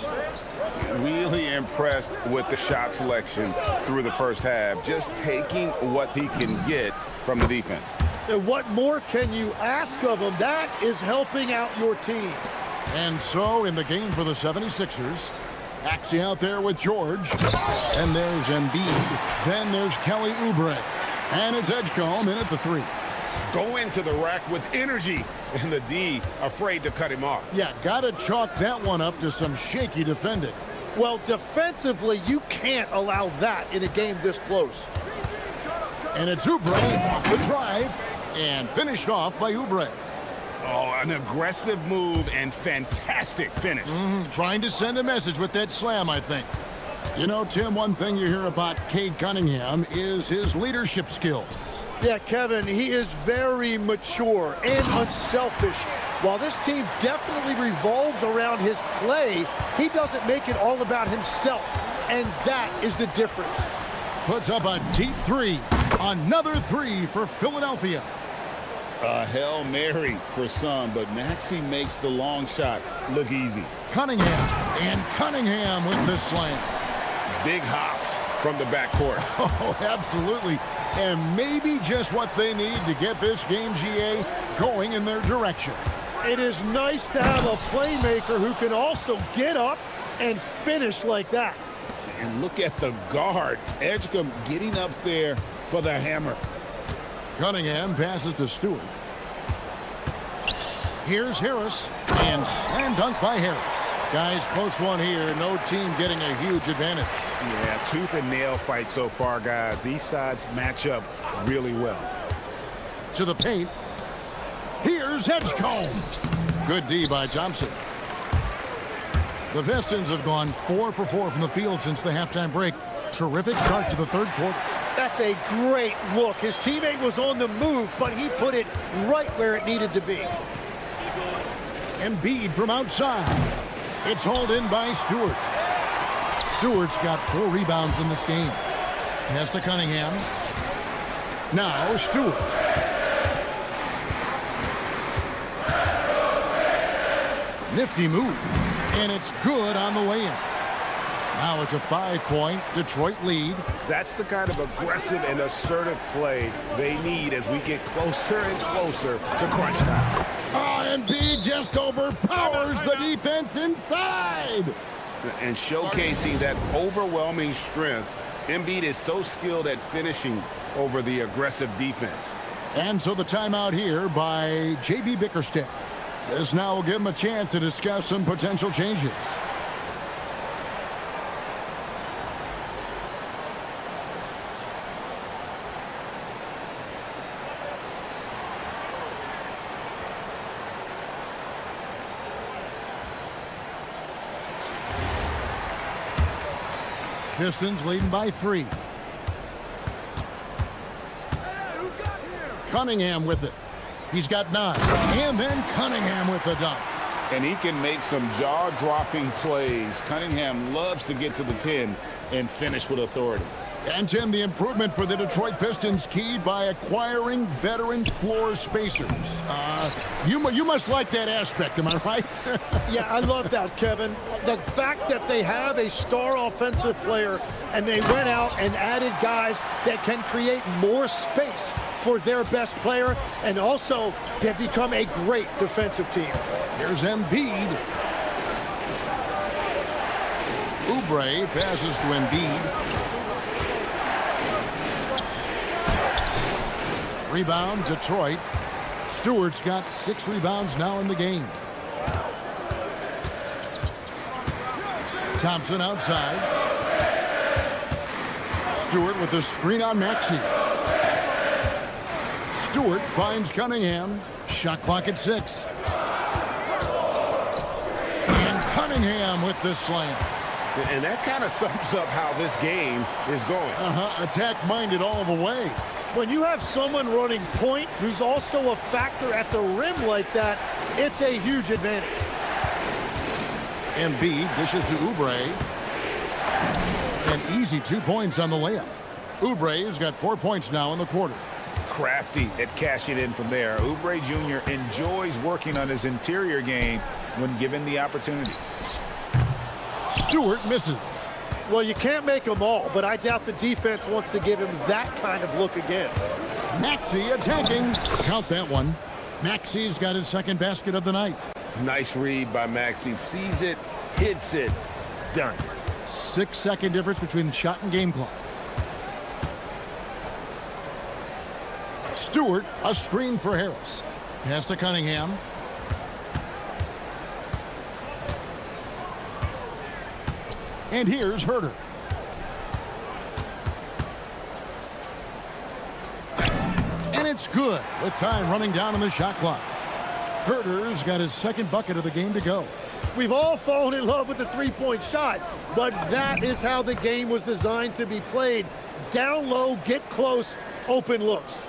Really impressed with the shot selection through the first half. Just taking what he can get from the defense. And what more can you ask of him? That is helping out your team. And so in the game for the 76ers, Maxey out there with George. And there's Embiid. Then there's Kelly Oubre. And it's Edgecombe in at the 3. Go into the rack with energy, and the D afraid to cut him off. Yeah, gotta chalk that one up to some shaky defending. Well, defensively, you can't allow that in a game this close. And it's Oubre off the drive and finished off by Oubre. Oh, an aggressive move and fantastic finish. Trying to send a message with that slam, I think. You know, Tim, one thing you hear about Cade Cunningham is his leadership skills. Yeah, Kevin, he is very mature and unselfish. While this team definitely revolves around his play, he doesn't make it all about himself, and that is the difference. Puts up a deep three. Another three for Philadelphia. A Hail Mary for some, but Maxey makes the long shot look easy. Cunningham, and Cunningham with the slam. Big hops from the backcourt. Oh, absolutely. And maybe just what they need to get this game, GA, going in their direction. It is nice to have a playmaker who can also get up and finish like that. And look at the guard. Edgecombe getting up there for the hammer. Cunningham passes to Stewart. Here's Harris, and slam dunk by Harris. Guys, close one here. No team getting a huge advantage. Yeah, tooth and nail fight so far, guys. These sides match up really well. To the paint. Here's Edgecombe. Good D by Thompson. The Pistons have gone 4 for 4 from the field since the halftime break. Terrific start to the third quarter. That's a great look. His teammate was on the move, but he put it right where it needed to be. Embiid from outside. It's hauled in by Stewart. Stewart's got 4 rebounds in this game. Pass to Cunningham. Now Stewart. Nifty move. And it's good on the way in. Now it's a 5-point Detroit lead. That's the kind of aggressive and assertive play they need as we get closer and closer to crunch time. Oh, Embiid just overpowers the defense inside. And showcasing that overwhelming strength, Embiid is so skilled at finishing over the aggressive defense. And so the timeout here by J.B. Bickerstaff. This now will give him a chance to discuss some potential changes. Pistons leading by 3. Cunningham with it. He's got 9. And then Cunningham with the dunk. And he can make some jaw-dropping plays. Cunningham loves to get to the 10 and finish with authority. And, Tim, the improvement for the Detroit Pistons keyed by acquiring veteran floor spacers. You must like that aspect, am I right? Yeah, I love that, Kevin. The fact that they have a star offensive player and they went out and added guys that can create more space for their best player and also have become a great defensive team. Here's Embiid. Oubre passes to Embiid. Rebound, Detroit. Stewart's got 6 rebounds now in the game. Thompson outside. Stewart with the screen on Maxey. Stewart finds Cunningham. Shot clock at 6. And Cunningham with the slam. And that kind of sums up how this game is going. Attack-minded all the way. When you have someone running point who's also a factor at the rim like that, it's a huge advantage. Embiid dishes to Oubre. An easy 2 points on the layup. Oubre has got 4 points now in the quarter. Crafty at cashing in from there. Oubre Jr. enjoys working on his interior game when given the opportunity. Stewart misses. Well, you can't make them all, but I doubt the defense wants to give him that kind of look again. Maxey attacking. Count that one. Maxey's got his second basket of the night. Nice read by Maxey. Sees it, hits it, done. 6-second difference between the shot and game clock. Stewart, a screen for Harris. Pass to Cunningham. And here's Herter. And it's good with time running down on the shot clock. Herter's got his second bucket of the game to go. We've all fallen in love with the three-point shot, but that is how the game was designed to be played. Down low, get close, open looks.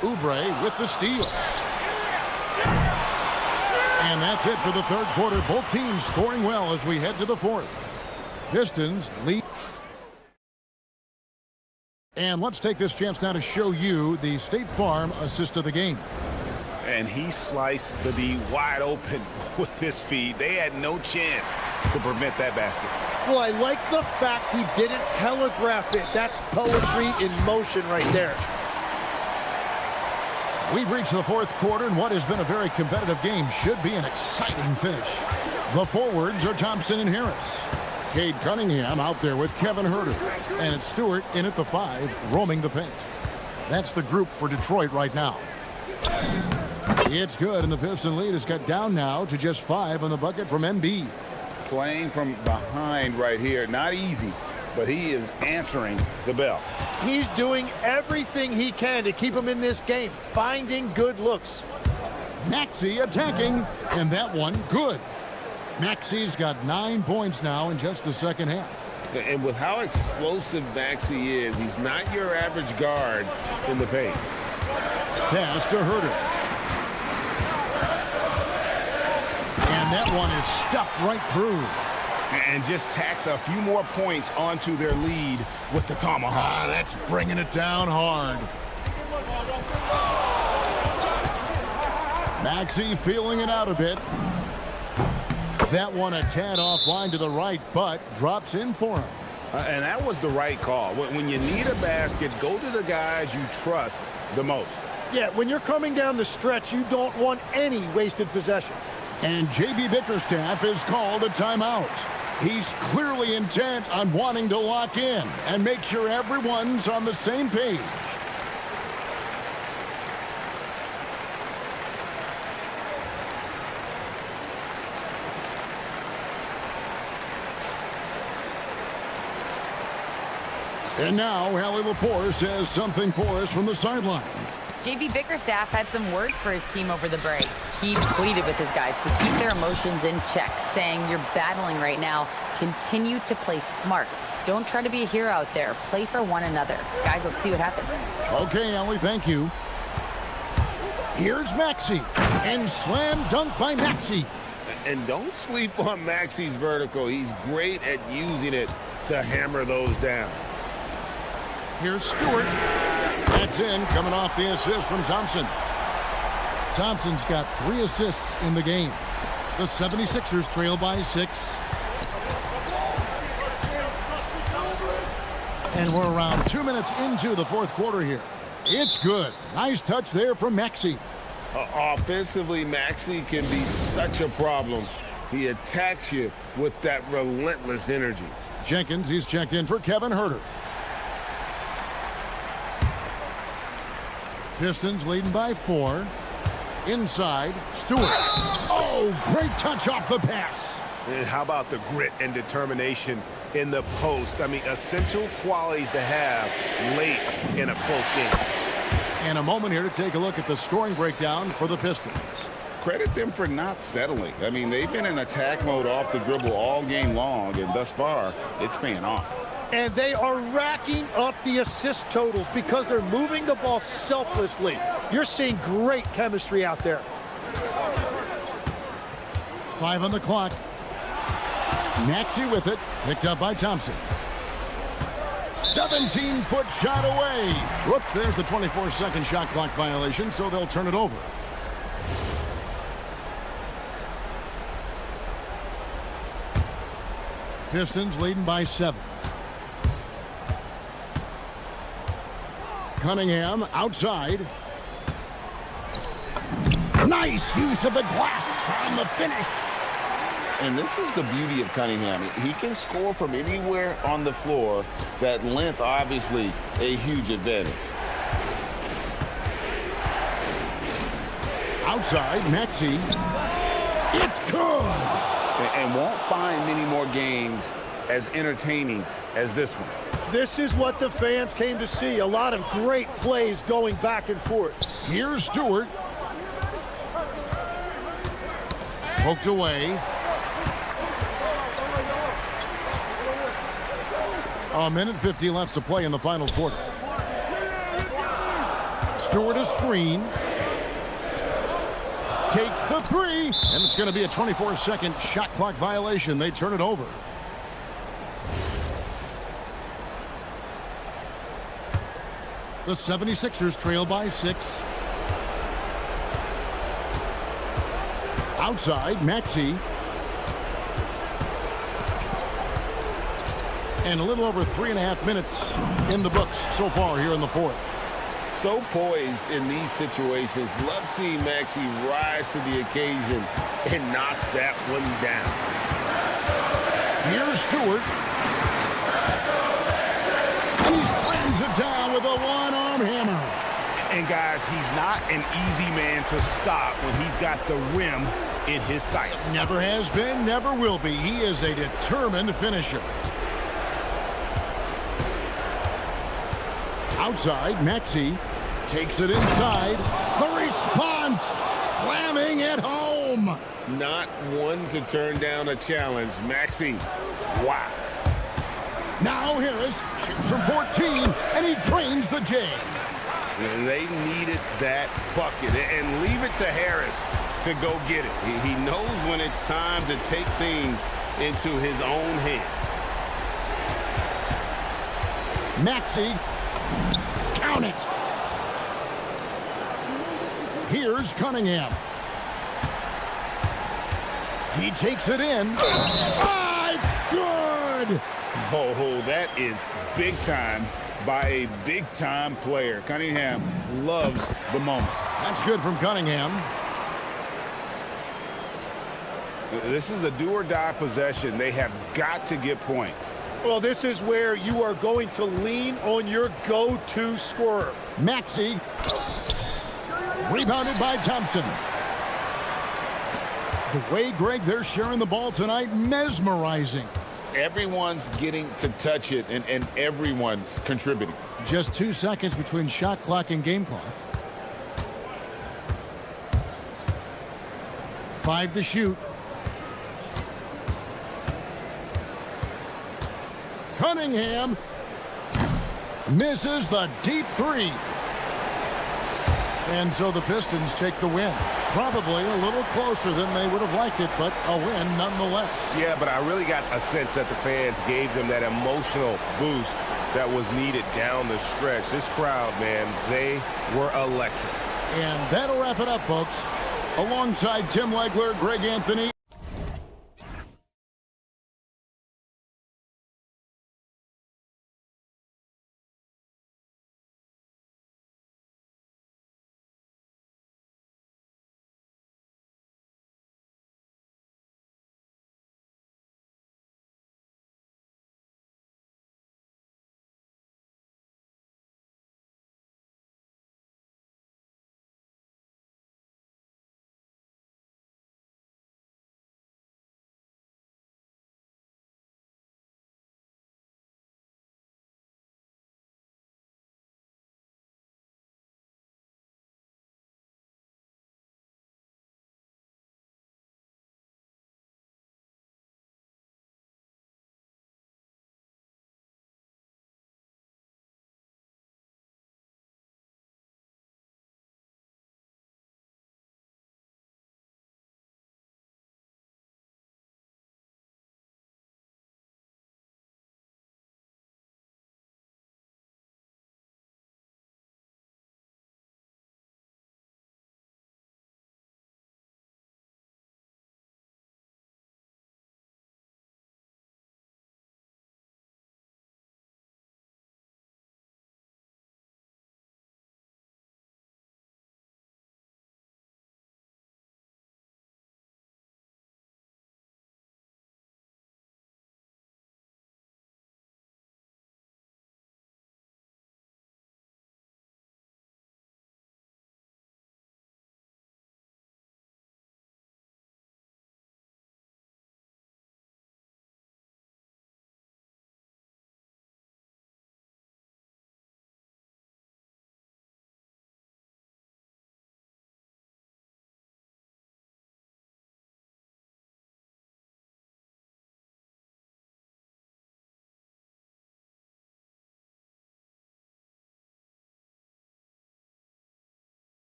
Oubre with the steal. And that's it for the third quarter. Both teams scoring well as we head to the fourth. Pistons lead. And let's take this chance now to show you the State Farm assist of the game. And he sliced the D wide open with his feet. They had no chance to prevent that basket. Well, I like the fact he didn't telegraph it. That's poetry in motion right there. We've reached the fourth quarter, and what has been a very competitive game should be an exciting finish. The forwards are Thompson and Harris. Cade Cunningham out there with Kevin Huerter. And it's Stewart in at the 5, roaming the paint. That's the group for Detroit right now. It's good, and the Piston lead has cut down now to just 5 on the bucket from Embiid. Playing from behind right here. Not easy, but he is answering the bell. He's doing everything he can to keep him in this game, finding good looks. Maxey attacking, and that one good. Maxey's got 9 points now in just the second half. And with how explosive Maxey is, he's not your average guard in the paint. Pass to Huerter. And that one is stuffed right through. And just tacks a few more points onto their lead with the tomahawk. That's bringing it down hard. Maxey feeling it out a bit. That one a tad offline to the right, but drops in for him. And that was the right call. When you need a basket, go to the guys you trust the most. Yeah, when you're coming down the stretch, you don't want any wasted possessions. And J.B. Bickerstaff is called a timeout. He's clearly intent on wanting to lock in and make sure everyone's on the same page. And now, Hallie Lepore says something for us from the sideline. J.B. Bickerstaff had some words for his team over the break. He pleaded with his guys to keep their emotions in check, saying, "You're battling right now. Continue to play smart. Don't try to be a hero out there. Play for one another." Guys, let's see what happens. Okay, Ellie, thank you. Here's Maxey, and slam dunk by Maxey. And don't sleep on Maxey's vertical. He's great at using it to hammer those down. Here's Stewart. That's in, coming off the assist from Thompson. Thompson's got 3 assists in the game. The 76ers trail by 6. And we're around 2 minutes into the fourth quarter here. It's good. Nice touch there from Maxey. Offensively, Maxey can be such a problem. He attacks you with that relentless energy. Jenkins, he's checked in for Kevin Huerter. Pistons leading by 4. Inside, Stewart. Oh, great touch off the pass. And how about the grit and determination in the post? I mean, essential qualities to have late in a close game. And a moment here to take a look at the scoring breakdown for the Pistons. Credit them for not settling. I mean, they've been in attack mode off the dribble all game long, and thus far, it's paying off. And they are racking up the assist totals because they're moving the ball selflessly. You're seeing great chemistry out there. 5 on the clock. Maxey with it, picked up by Thompson. 17-foot shot away. Whoops, there's the 24-second shot clock violation, so they'll turn it over. Pistons leading by 7. Cunningham outside. Nice use of the glass on the finish. And this is the beauty of Cunningham. He can score from anywhere on the floor. That length, obviously, a huge advantage. Outside, Maxey. It's good. And won't find many more games as entertaining as this one. This is what the fans came to see. A lot of great plays going back and forth. Here's Stewart. Poked away. A minute 50 left to play in the final quarter. Stewart a screen. Takes the three. And it's going to be a 24-second shot clock violation. They turn it over. The 76ers trail by 6. Outside, Maxey. And a little over 3.5 minutes in the books so far here in the fourth. So poised in these situations. Love seeing Maxey rise to the occasion and knock that one down. Here's Stewart. He slams it down with a one-arm hammer. And guys, he's not an easy man to stop when he's got the rim in his sights. Never has been, never will be. He is a determined finisher. Outside, Maxey takes it inside. The response, slamming it home. Not one to turn down a challenge. Maxey, wow. Now Harris shoots from 14, and he drains the J. They needed that bucket, and leave it to Harris to go get it. He knows when it's time to take things into his own hands. Maxey, count it. Here's Cunningham. He takes it in. Ah, it's good. Oh, that is big time by a big-time player. Cunningham loves the moment. That's good from Cunningham. This is a do-or-die possession. They have got to get points. Well, this is where you are going to lean on your go-to scorer. Maxey. Rebounded by Thompson. The way, Greg, they're sharing the ball tonight, mesmerizing. Everyone's getting to touch it, and everyone's contributing. Just 2 seconds between shot clock and game clock. 5 to shoot. Cunningham misses the deep three. And so the Pistons take the win. Probably a little closer than they would have liked it, but a win nonetheless. Yeah, but I really got a sense that the fans gave them that emotional boost that was needed down the stretch. This crowd, man, they were electric. And that'll wrap it up, folks. Alongside Tim Legler, Greg Anthony.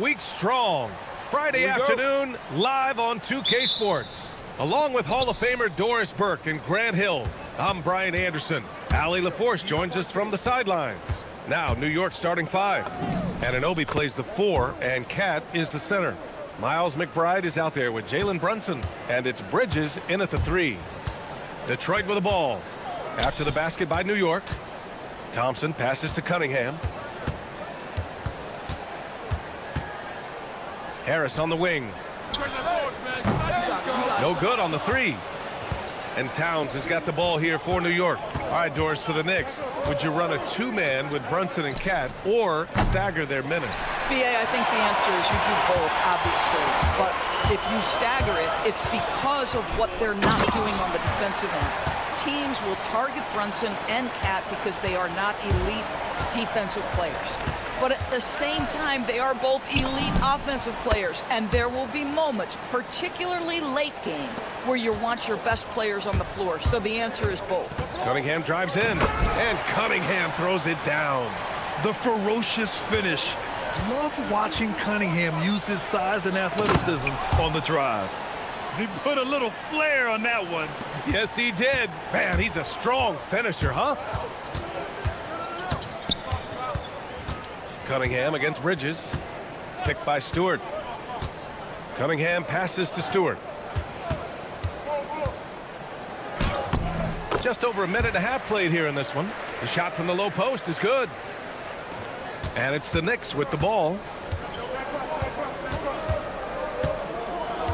week strong. Friday afternoon, live on 2K Sports. Along with Hall of Famer Doris Burke and Grant Hill, I'm Brian Anderson. Allie LaForce joins us from the sidelines. Now, New York starting 5. Anunoby plays the 4, and Cat is the center. Miles McBride is out there with Jalen Brunson, and it's Bridges in at the 3. Detroit with the ball. After the basket by New York, Thompson passes to Cunningham. Harris on the wing. No good on the 3. And Towns has got the ball here for New York. All right, Doris, for the Knicks, would you run a 2-man with Brunson and Cat or stagger their minutes? BA, I think the answer is you do both, obviously. But if you stagger it, it's because of what they're not doing on the defensive end. Teams will target Brunson and Cat because they are not elite defensive players. But at the same time, they are both elite offensive players. And there will be moments, particularly late game, where you want your best players on the floor. So the answer is both. Cunningham drives in, and Cunningham throws it down. The ferocious finish. Love watching Cunningham use his size and athleticism on the drive. He put a little flair on that one. Yes, he did. Man, he's a strong finisher, huh? Cunningham against Bridges. Picked by Stewart. Cunningham passes to Stewart. Just over a minute and a half played here in this one. The shot from the low post is good. And it's the Knicks with the ball.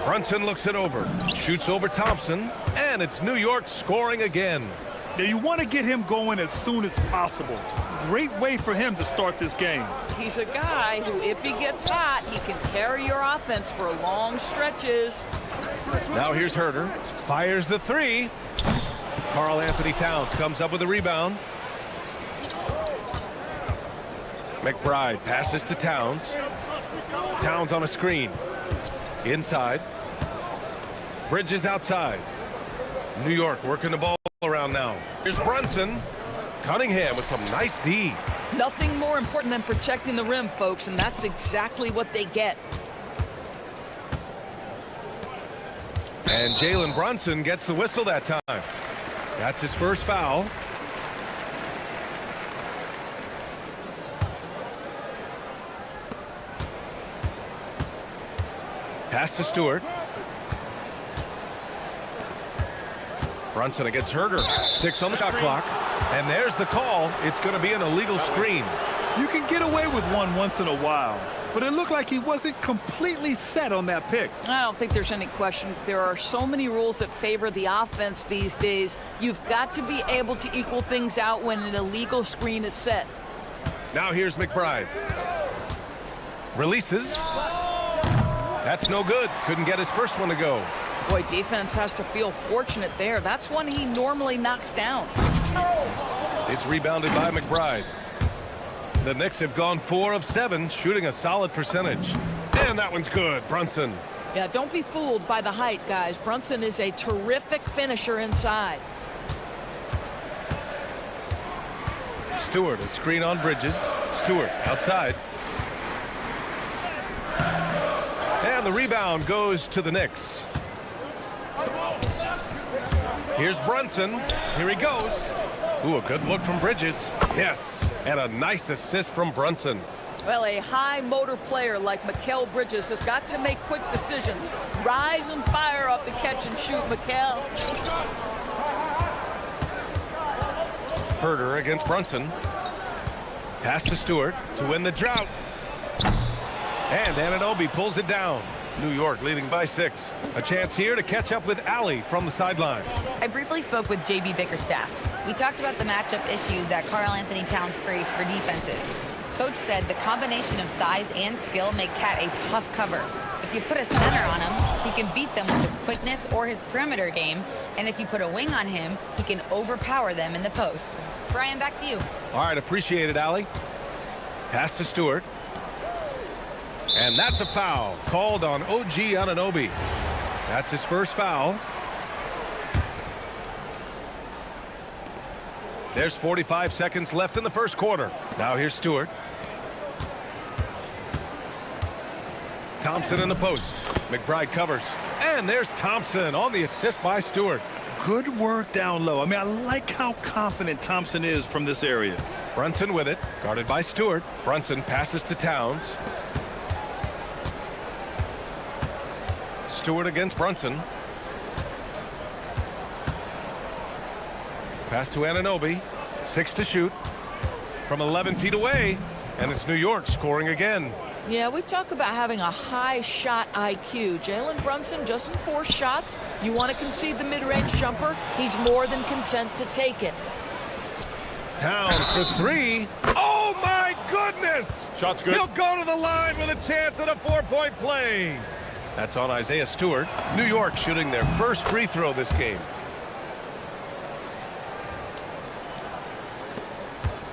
Brunson looks it over. Shoots over Thompson. And it's New York scoring again. Now you want to get him going as soon as possible. Great way for him to start this game. He's a guy who, if he gets hot, he can carry your offense for long stretches. Now here's Herter. Fires the 3. Karl Anthony Towns comes up with a rebound. McBride passes to Towns. Towns on a screen. Inside. Bridges outside. New York working the ball around now. Here's Brunson. Cunningham with some nice D. Nothing more important than protecting the rim, folks, and that's exactly what they get. And Jalen Brunson gets the whistle that time. That's his first foul. Pass to Stewart. Brunson against Herter. 6 on the shot clock. And there's the call. It's going to be an illegal screen. You can get away with one once in a while, but it looked like he wasn't completely set on that pick. I don't think there's any question. There are so many rules that favor the offense these days. You've got to be able to equal things out when an illegal screen is set. Now here's McBride. Releases. That's no good. Couldn't get his first one to go. Boy, defense has to feel fortunate there. That's one he normally knocks down. It's rebounded by McBride. The Knicks have gone 4 of 7, shooting a solid percentage. And that one's good. Brunson. Yeah, don't be fooled by the height, guys. Brunson is a terrific finisher inside. Stewart, a screen on Bridges. Stewart outside. And the rebound goes to the Knicks. Here's Brunson. Here he goes. Ooh, a good look from Bridges. Yes, and a nice assist from Brunson. Well, a high motor player like Mikal Bridges has got to make quick decisions. Rise and fire off the catch and shoot, Mikal. Herter against Brunson. Pass to Stewart to win the drought. And Anunoby pulls it down. New York leading by 6. A chance here to catch up with Allie from the sideline. I briefly spoke with JB Bickerstaff. We talked about the matchup issues that Karl Anthony Towns creates for defenses. Coach said the combination of size and skill make Cat a tough cover. If you put a center on him, he can beat them with his quickness or his perimeter game. And if you put a wing on him, he can overpower them in the post. Brian, back to you. All right, appreciate it, Allie. Pass to Stewart. And that's a foul called on OG Anunoby. That's his first foul. There's 45 seconds left in the first quarter. Now here's Stewart. Thompson in the post. McBride covers. And there's Thompson on the assist by Stewart. Good work down low. I mean, I like how confident Thompson is from this area. Brunson with it, guarded by Stewart. Brunson passes to Towns. Stewart against Brunson. Pass to Anunoby. 6 to shoot. From 11 feet away. And it's New York scoring again. Yeah, we talk about having a high shot IQ. Jalen Brunson doesn't force shots. You want to concede the mid-range jumper, he's more than content to take it. Towns for 3. Oh, my goodness! Shot's good. He'll go to the line with a chance at a 4-point play. That's on Isaiah Stewart. New York shooting their first free throw this game.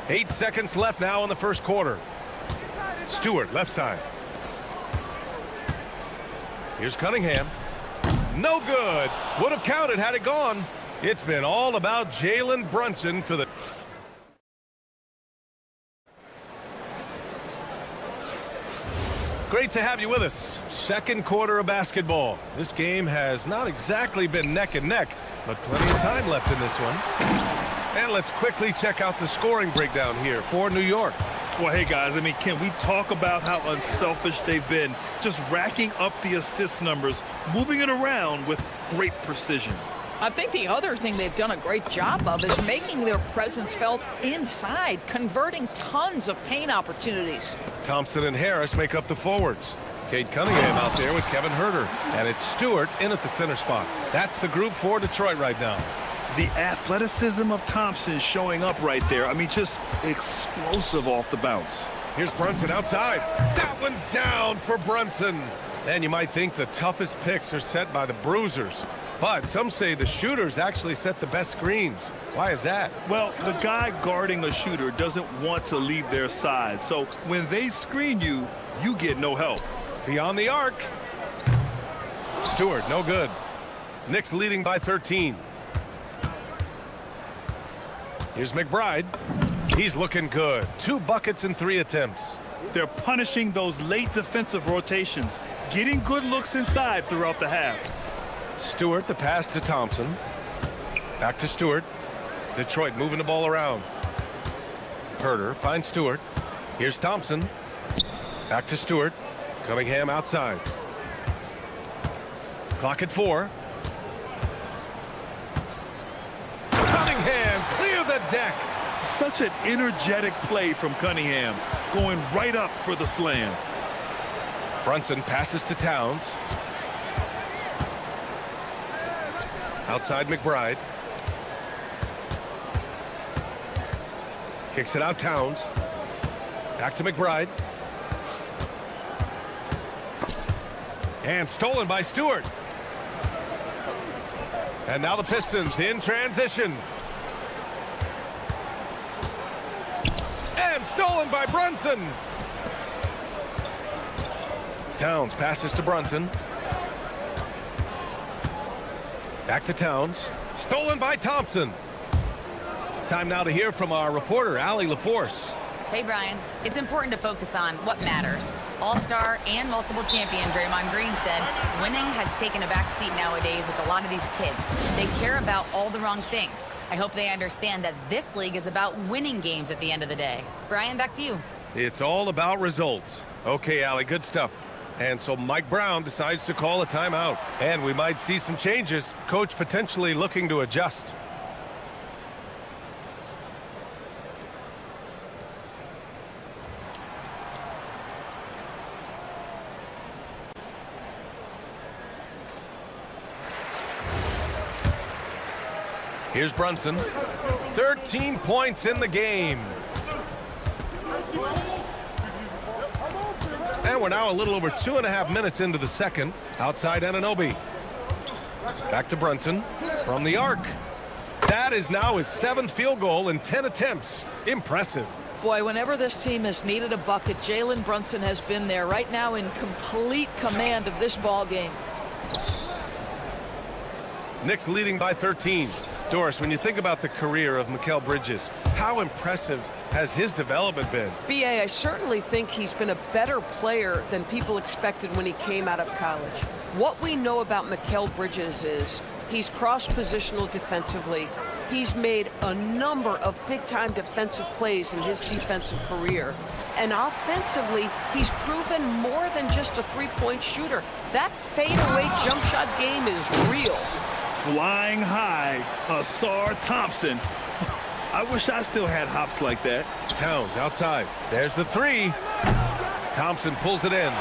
8 seconds left now in the first quarter. Stewart, left side. Here's Cunningham. No good. Would have counted had it gone. It's been all about Jalen Brunson for the... Great to have you with us. Second quarter of basketball. This game has not exactly been neck and neck, but plenty of time left in this one. And let's quickly check out the scoring breakdown here for New York. Well, hey, guys, I mean, can we talk about how unselfish they've been? Just racking up the assist numbers, moving it around with great precision. I think the other thing they've done a great job of is making their presence felt inside, converting tons of paint opportunities. Thompson and Harris make up the forwards. Cade Cunningham out there with Kevin Huerter. And it's Stewart in at the center spot. That's the group for Detroit right now. The athleticism of Thompson showing up right there. I mean, just explosive off the bounce. Here's Brunson outside. That one's down for Brunson. And you might think the toughest picks are set by the bruisers. But some say the shooters actually set the best screens. Why is that? Well, the guy guarding a shooter doesn't want to leave their side. So when they screen you, you get no help. Beyond the arc. Stewart, no good. Knicks leading by 13. Here's McBride. He's looking good. 2 buckets in 3 attempts. They're punishing those late defensive rotations, getting good looks inside throughout the half. Stewart, the pass to Thompson. Back to Stewart. Detroit moving the ball around. Huerter finds Stewart. Here's Thompson. Back to Stewart. Cunningham outside. Clock at 4. Cunningham, clear the deck. Such an energetic play from Cunningham, going right up for the slam. Brunson passes to Towns. Outside McBride. Kicks it out Towns. Back to McBride. And stolen by Stewart. And now the Pistons in transition. And stolen by Brunson. Towns passes to Brunson. Back to Towns. Stolen by Thompson. Time now to hear from our reporter, Allie LaForce. Hey, Brian. It's important to focus on what matters. All-star and multiple champion Draymond Green said winning has taken a back seat nowadays with a lot of these kids. They care about all the wrong things. I hope they understand that this league is about winning games at the end of the day. Brian, back to you. It's all about results. Okay, Allie, good stuff. And so Mike Brown decides to call a timeout. And we might see some changes. Coach potentially looking to adjust. Here's Brunson. 13 points in the game. And we're now a little over 2.5 minutes into the second. Outside Anunoby. Back to Brunson from the arc. That is now his 7th field goal in 10 attempts. Impressive. Boy, whenever this team has needed a bucket, Jalen Brunson has been there, right now in complete command of this ball game. Knicks leading by 13. Doris, when you think about the career of Mikal Bridges, how impressive has his development been? B.A., I certainly think he's been a better player than people expected when he came out of college. What we know about Mikal Bridges is he's cross-positional defensively. He's made a number of big-time defensive plays in his defensive career. And offensively, he's proven more than just a three-point shooter. That fadeaway jump shot game is real. Flying high, Asar Thompson. I wish I still had hops like that. Towns outside. There's the three. Thompson pulls it in.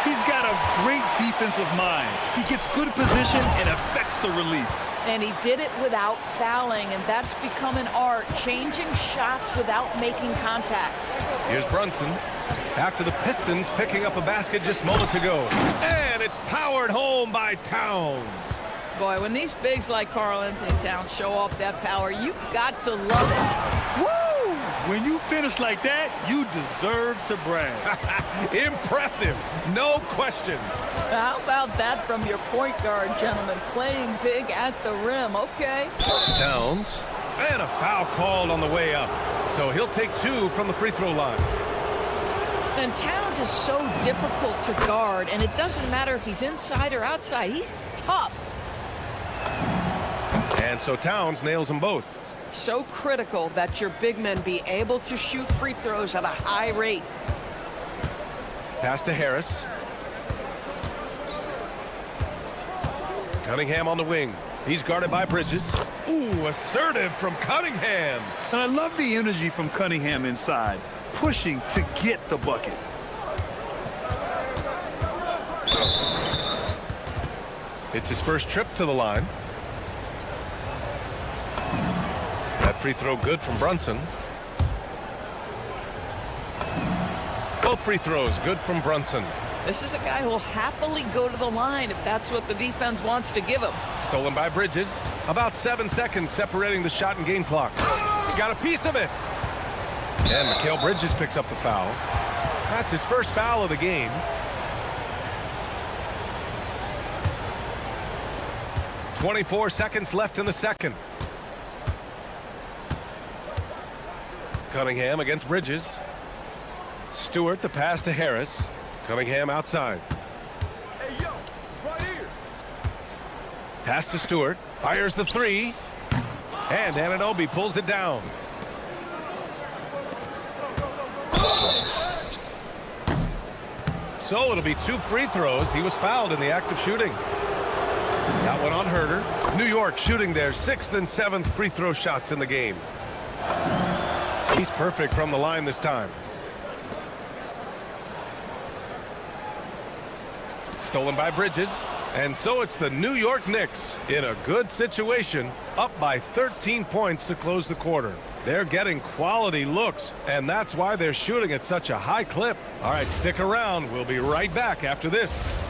He's got a great defensive mind. He gets good position and affects the release. And he did it without fouling, and that's become an art, changing shots without making contact. Here's Brunson. After the Pistons picking up a basket just moments ago. And it's powered home by Towns. Boy, when these bigs like Karl Anthony Towns show off that power, you've got to love it. Woo! When you finish like that, you deserve to brag. Impressive, no question. How about that from your point guard, gentlemen? Playing big at the rim, okay. Towns, and a foul called on the way up. So he'll take two from the free throw line. And Towns is so difficult to guard, and it doesn't matter if he's inside or outside. He's tough. And so Towns nails them both. So critical that your big men be able to shoot free throws at a high rate. Pass to Harris. Cunningham on the wing. He's guarded by Bridges. Ooh, assertive from Cunningham. And I love the energy from Cunningham inside, pushing to get the bucket. It's his first trip to the line. That free throw good from Brunson. Both free throws good from Brunson. This is a guy who'll happily go to the line if that's what the defense wants to give him. Stolen by Bridges. About 7 seconds separating the shot and game clock. He got a piece of it. And Mikal Bridges picks up the foul. That's his first foul of the game. .24 seconds left in the second. Cunningham against Bridges. Stewart the pass to Harris. Cunningham outside. Hey, yo, right here. Pass to Stewart. Fires the three. And Anunoby pulls it down. So it'll be two free throws. He was fouled in the act of shooting. That one on Herter. New York shooting their 6th and 7th free throw shots in the game. He's perfect from the line this time. Stolen by Bridges. And so it's the New York Knicks in a good situation, up by 13 points to close the quarter. They're getting quality looks, and that's why they're shooting at such a high clip. All right, stick around. We'll be right back after this.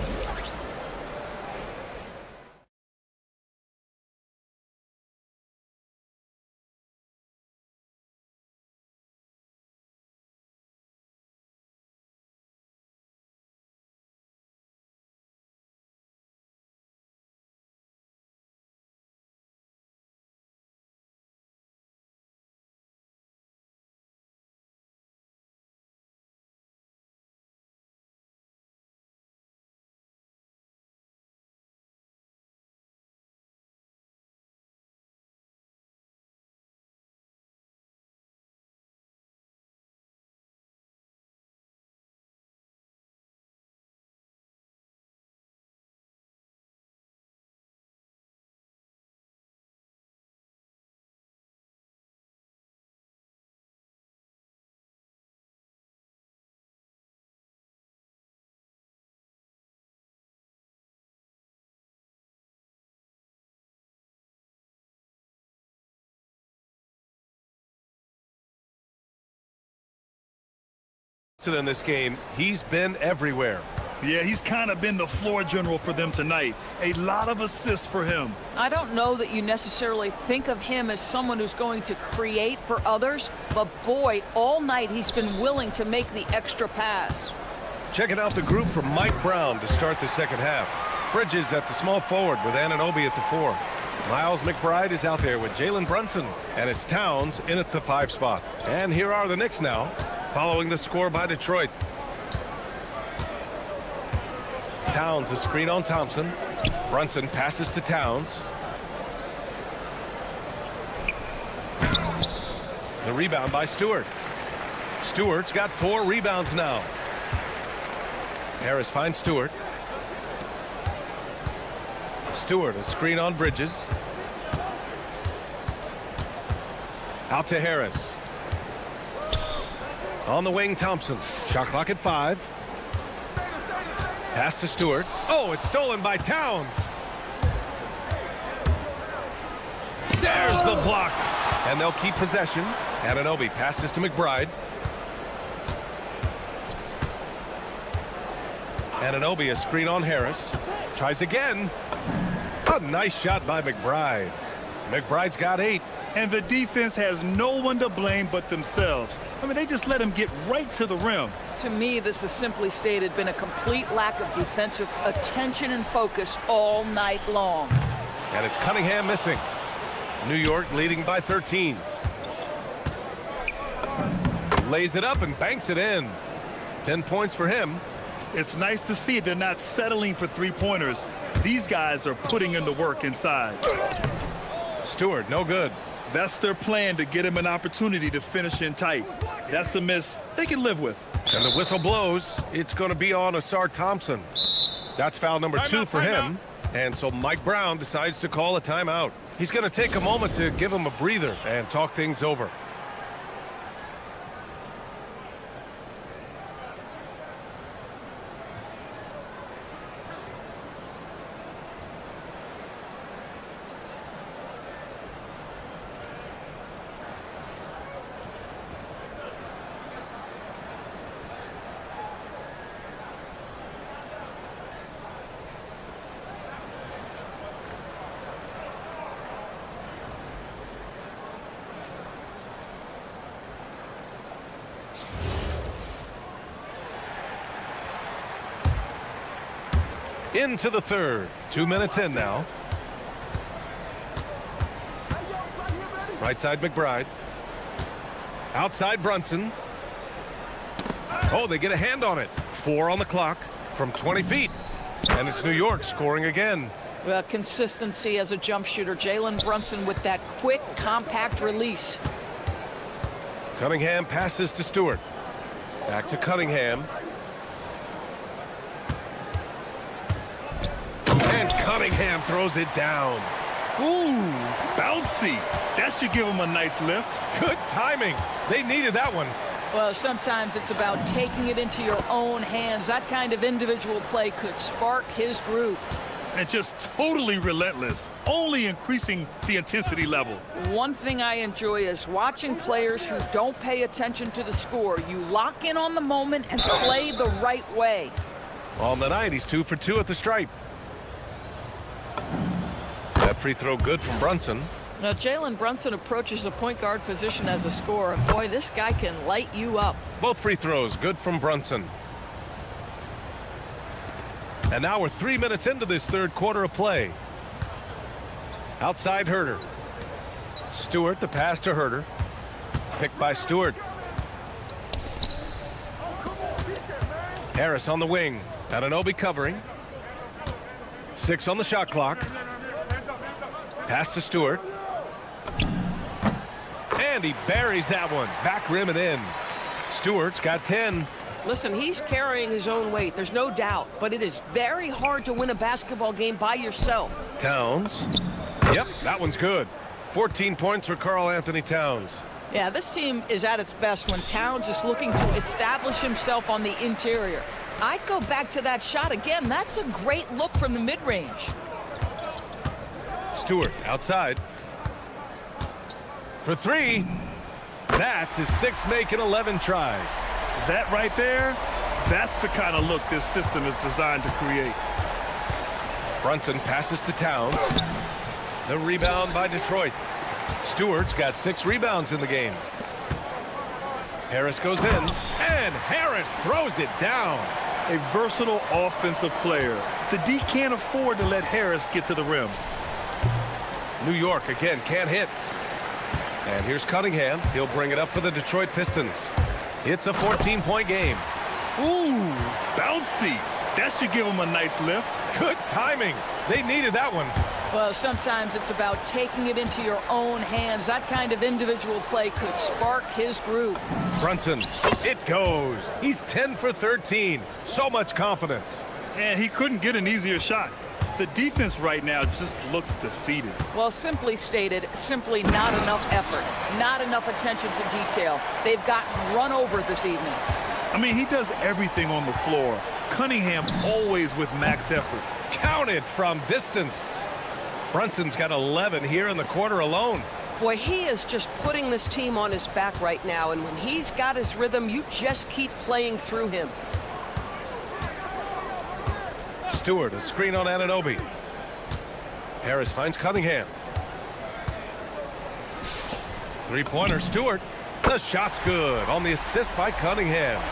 In this game, he's been everywhere. Yeah, he's kind of been the floor general for them tonight. A lot of assists for him. I don't know that you necessarily think of him as someone who's going to create for others, but boy, all night he's been willing to make the extra pass. Checking out the group from Mike Brown to start the second half. Bridges at the small forward with Anunoby at the 4. Miles McBride is out there with Jalen Brunson, and it's Towns in at the 5 spot. And here are the Knicks now, following the score by Detroit. Towns, a screen on Thompson. Brunson passes to Towns. The rebound by Stewart. Stewart's got 4 rebounds now. Harris finds Stewart. Stewart, a screen on Bridges. Out to Harris. On the wing, Thompson. Shot clock at 5. Pass to Stewart. Oh, it's stolen by Towns. There's the block. And they'll keep possession. Anunoby passes to McBride. Anunoby, a screen on Harris. Tries again. A nice shot by McBride. McBride's got 8. And the defense has no one to blame but themselves. I mean, they just let him get right to the rim. To me, this has simply stated been a complete lack of defensive attention and focus all night long. And it's Cunningham missing. New York leading by 13. Lays it up and banks it in. 10 points for him. It's nice to see they're not settling for three-pointers. These guys are putting in the work inside. Stewart, no good. That's their plan, to get him an opportunity to finish in tight. That's a miss they can live with. And the whistle blows. It's going to be on Asar Thompson. That's foul number 2 for him. And so Mike Brown decides to call a timeout. He's going to take a moment to give him a breather and talk things over. Into the third. 2 minutes in now. Right side McBride. Outside Brunson. Oh, they get a hand on it. 4 on the clock from 20 feet. And it's New York scoring again. Well, consistency as a jump shooter. Jalen Brunson with that quick, compact release. Cunningham passes to Stewart. Back to Cunningham. And Cunningham throws it down. Ooh, bouncy. That should give him a nice lift. Good timing. They needed that one. Well, sometimes it's about taking it into your own hands. That kind of individual play could spark his group. And just totally relentless, only increasing the intensity level. One thing I enjoy is watching players who don't pay attention to the score. You lock in on the moment and play the right way. On the night, he's 2 for 2 at the stripe. That free throw good from Brunson. Now, Jalen Brunson approaches the point guard position as a scorer. Boy, this guy can light you up. Both free throws good from Brunson. And now we're 3 minutes into this third quarter of play. Outside Herter. Stewart, the pass to Herter. Picked by Stewart. Harris on the wing. Anunoby covering. 6 on the shot clock. Pass to Stewart. And he buries that one. Back rim and in. Stewart's got 10. Listen, he's carrying his own weight, there's no doubt, but it is very hard to win a basketball game by yourself. Towns. Yep, that one's good. 14 points for Karl Anthony Towns. Yeah, this team is at its best when Towns is looking to establish himself on the interior. I'd go back to that shot again. That's a great look from the mid-range. Stewart outside. For 3. That's his 6th make in 11 tries. That right there, that's the kind of look this system is designed to create. Brunson passes to Towns. The rebound by Detroit. Stewart's got 6 rebounds in the game. Harris goes in, and Harris throws it down. A versatile offensive player. The D can't afford to let Harris get to the rim. New York again can't hit. And here's Cunningham. He'll bring it up for the Detroit Pistons. It's a 14-point game. Ooh, bouncy. That should give them a nice lift. Good timing. They needed that one. Well, sometimes it's about taking it into your own hands. That kind of individual play could spark his groove. Brunson, it goes. He's 10 for 13. So much confidence. And he couldn't get an easier shot. The defense right now just looks defeated. Well, simply stated, simply not enough effort, not enough attention to detail. They've gotten run over this evening. I mean, he does everything on the floor. Cunningham always with max effort. Counted from distance. Brunson's got 11 here in the quarter alone. Boy, he is just putting this team on his back right now, and when he's got his rhythm, you just keep playing through him. Stewart, a screen on Anunoby. Harris finds Cunningham. Three-pointer, Stewart. The shot's good on the assist by Cunningham.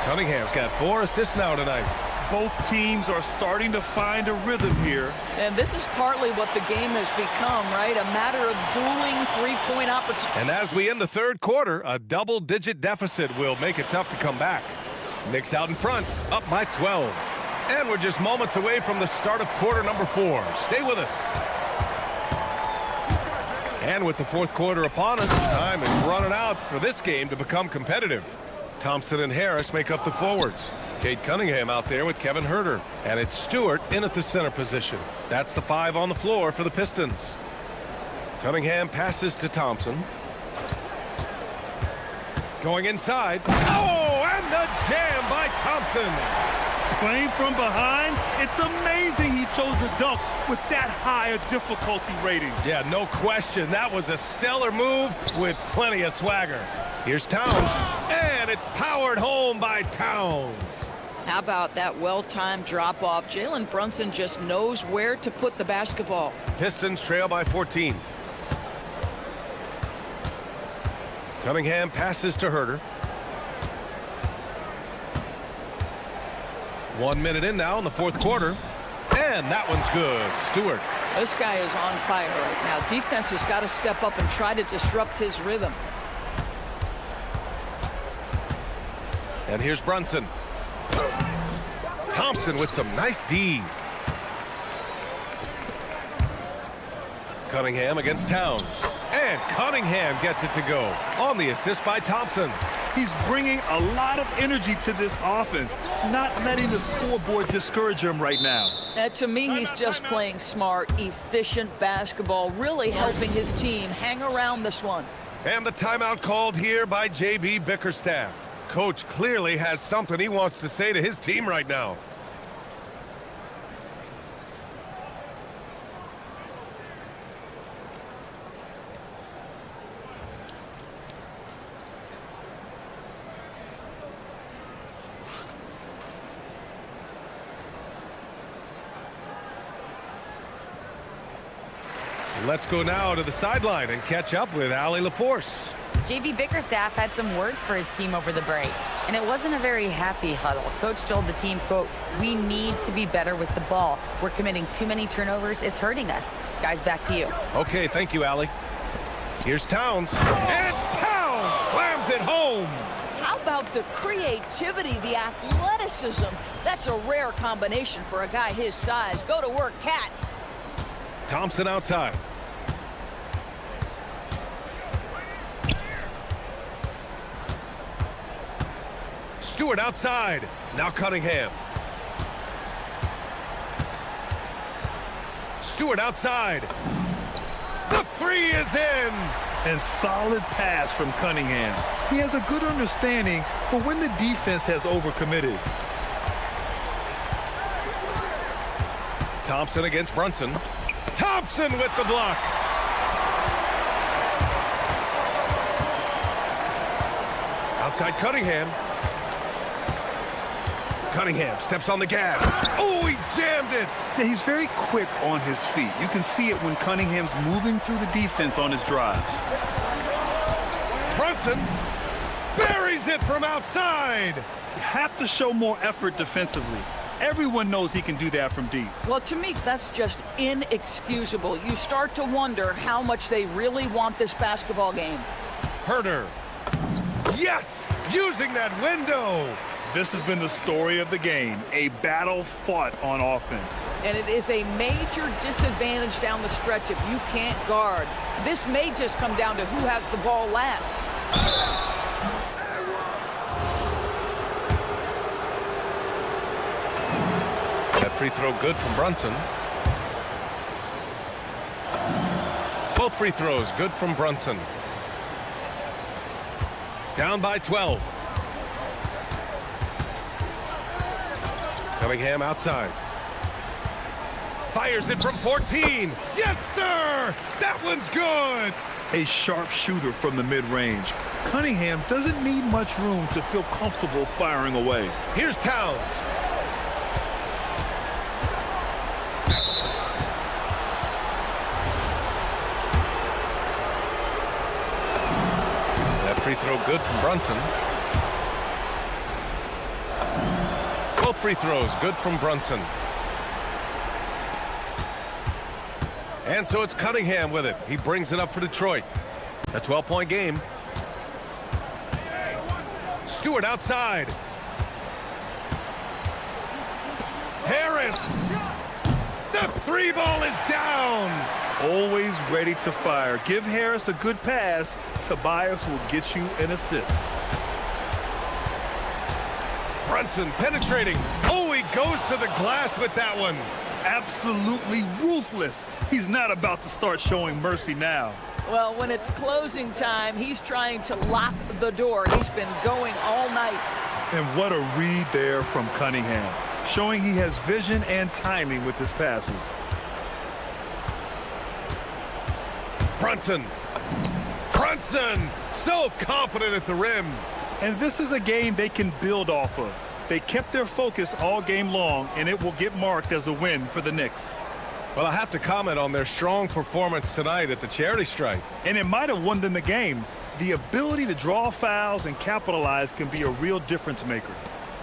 Cunningham's got 4 assists now tonight. Both teams are starting to find a rhythm here. And this is partly what the game has become, right? A matter of dueling three-point opportunities. And as we end the third quarter, a double-digit deficit will make it tough to come back. Knicks out in front, up by 12. And we're just moments away from the start of quarter number 4. Stay with us. And with the fourth quarter upon us, time is running out for this game to become competitive. Thompson and Harris make up the forwards. Cade Cunningham out there with Kevin Huerter. And it's Stewart in at the center position. That's the 5 on the floor for the Pistons. Cunningham passes to Thompson. Going inside. Oh, and the jam by Thompson. Playing from behind, it's amazing he chose a dunk with that higher difficulty rating. Yeah, no question. That was a stellar move with plenty of swagger. Here's Towns, and it's powered home by Towns. How about that well-timed drop-off? Jalen Brunson just knows where to put the basketball. Pistons trail by 14. Cunningham passes to Huerter. 1 minute in now in the fourth quarter. And that one's good. Stewart. This guy is on fire right now. Defense has got to step up and try to disrupt his rhythm. And here's Brunson. Thompson with some nice D. Cunningham against Towns. And Cunningham gets it to go on the assist by Thompson. He's bringing a lot of energy to this offense, not letting the scoreboard discourage him right now. To me, he's just playing smart, efficient basketball, really helping his team hang around this one. And the timeout called here by J.B. Bickerstaff. Coach clearly has something he wants to say to his team right now. Let's go now to the sideline and catch up with Allie LaForce. J.B. Bickerstaff had some words for his team over the break, and it wasn't a very happy huddle. Coach told the team, quote, "We need to be better with the ball. We're committing too many turnovers. It's hurting us." Guys, back to you. Okay, thank you, Allie. Here's Towns. And Towns slams it home. How about the creativity, the athleticism? That's a rare combination for a guy his size. Go to work, Cat. Thompson outside. Stewart outside. Now Cunningham. Stewart outside. The 3 is in. And solid pass from Cunningham. He has a good understanding for when the defense has overcommitted. Thompson against Brunson. Thompson with the block. Outside Cunningham. Cunningham steps on the gas. Oh, he jammed it. Yeah, he's very quick on his feet. You can see it when Cunningham's moving through the defense on his drives. Brunson buries it from outside. You have to show more effort defensively. Everyone knows he can do that from deep. Well, to me, that's just inexcusable. You start to wonder how much they really want this basketball game. Herder. Yes! Using that window! This has been the story of the game, a battle fought on offense. And it is a major disadvantage down the stretch if you can't guard. This may just come down to who has the ball last. That free throw good from Brunson. Both free throws good from Brunson. Down by 12. Cunningham outside. Fires it from 14. Yes, sir! That one's good! A sharp shooter from the mid-range. Cunningham doesn't need much room to feel comfortable firing away. Here's Towns. That free throw good from Brunson. Both free throws good from Brunson. And so it's Cunningham with it. He brings it up for Detroit. A 12-point game. Stewart outside. Harris. The three ball is down. Always ready to fire. Give Harris a good pass. Tobias will get you an assist. Brunson penetrating. Oh, he goes to the glass with that one. Absolutely ruthless. He's not about to start showing mercy now. Well, when it's closing time, he's trying to lock the door. He's been going all night. And what a read there from Cunningham, showing he has vision and timing with his passes. Brunson. Brunson! So confident at the rim. And this is a game they can build off of. They kept their focus all game long, and it will get marked as a win for the Knicks. Well, I have to comment on their strong performance tonight at the charity stripe. And it might have won them the game. The ability to draw fouls and capitalize can be a real difference maker.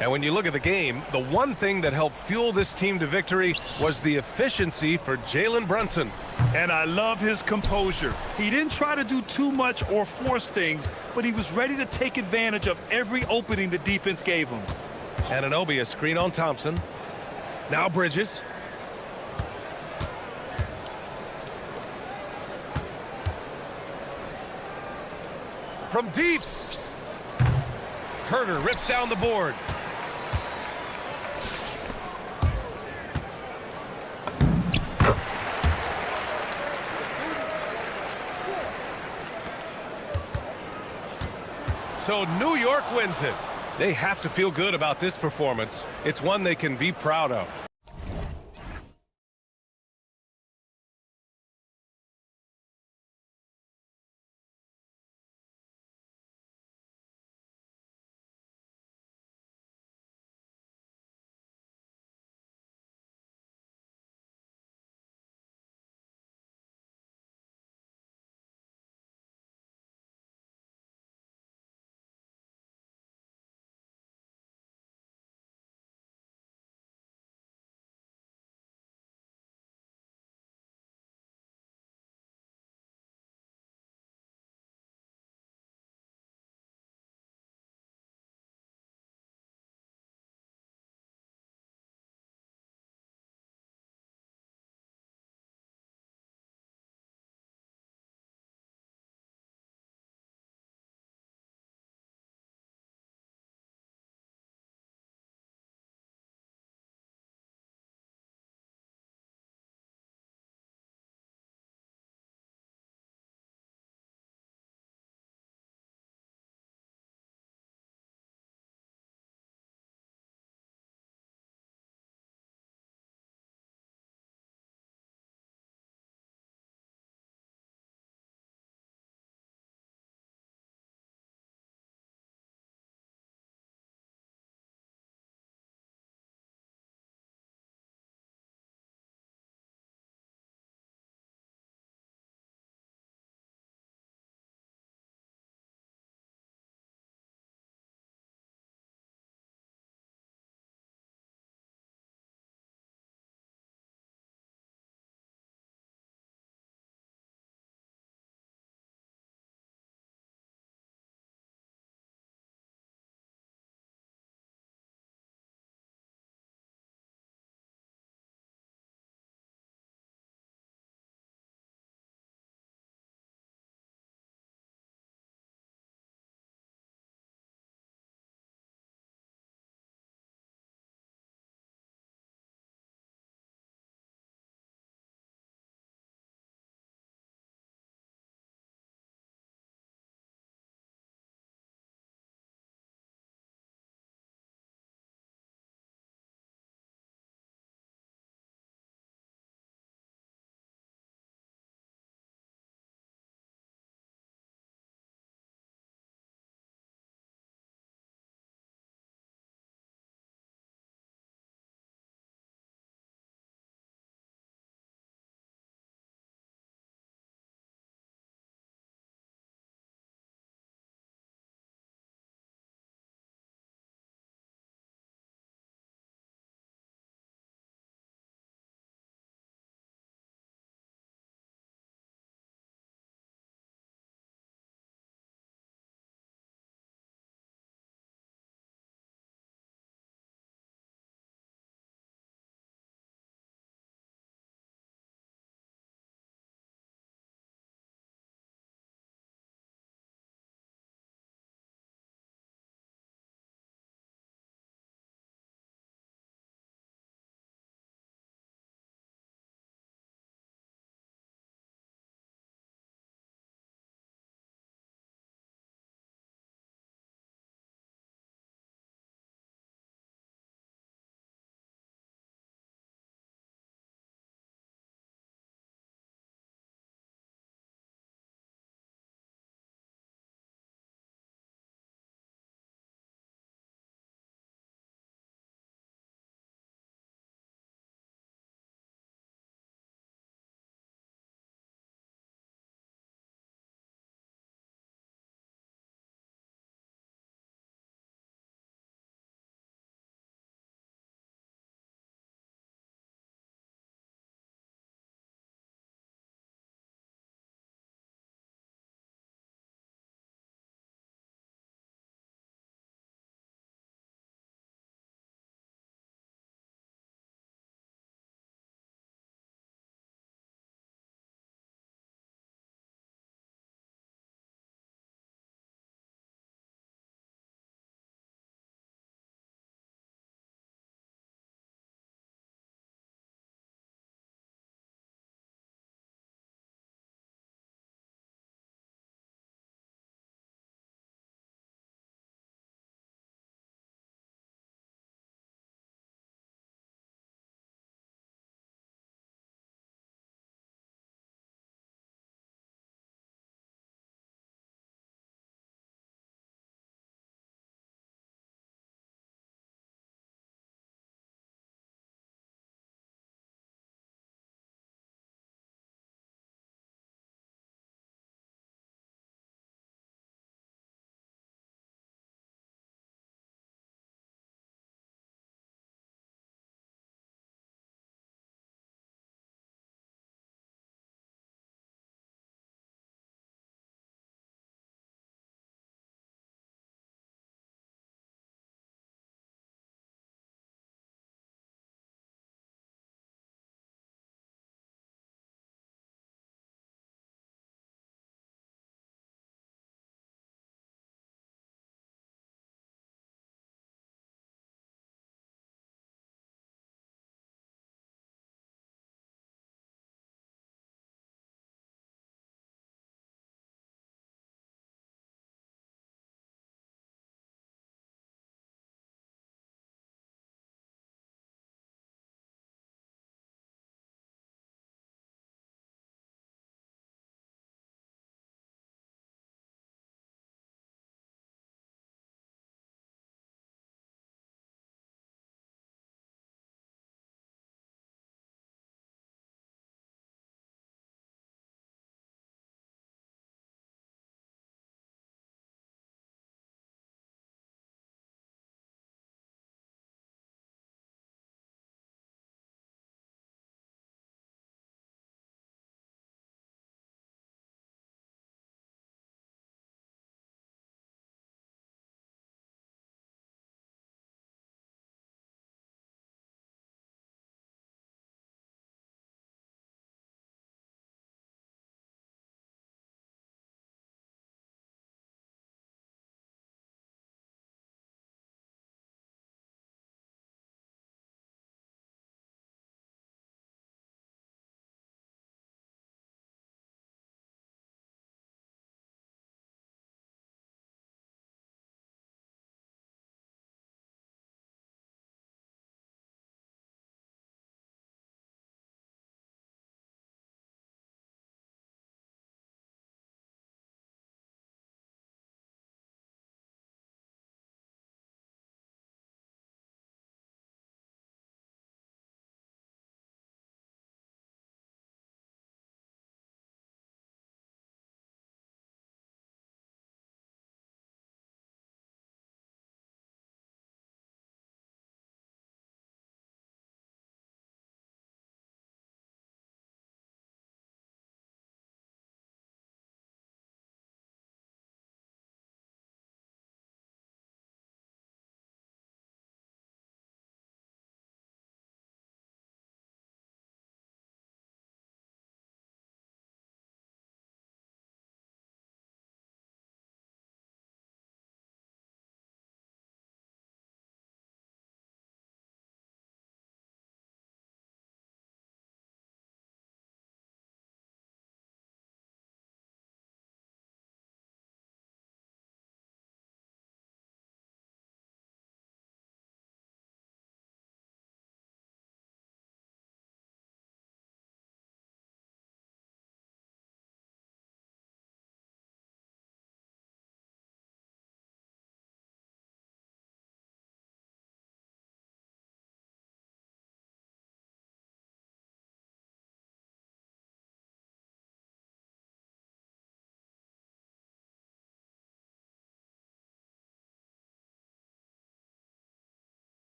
And when you look at the game, the one thing that helped fuel this team to victory was the efficiency for Jalen Brunson. And I love his composure. He didn't try to do too much or force things, but he was ready to take advantage of every opening the defense gave him. Anunoby a screen on Thompson. Now Bridges. From deep. Herder rips down the board. So New York wins it. They have to feel good about this performance. It's one they can be proud of.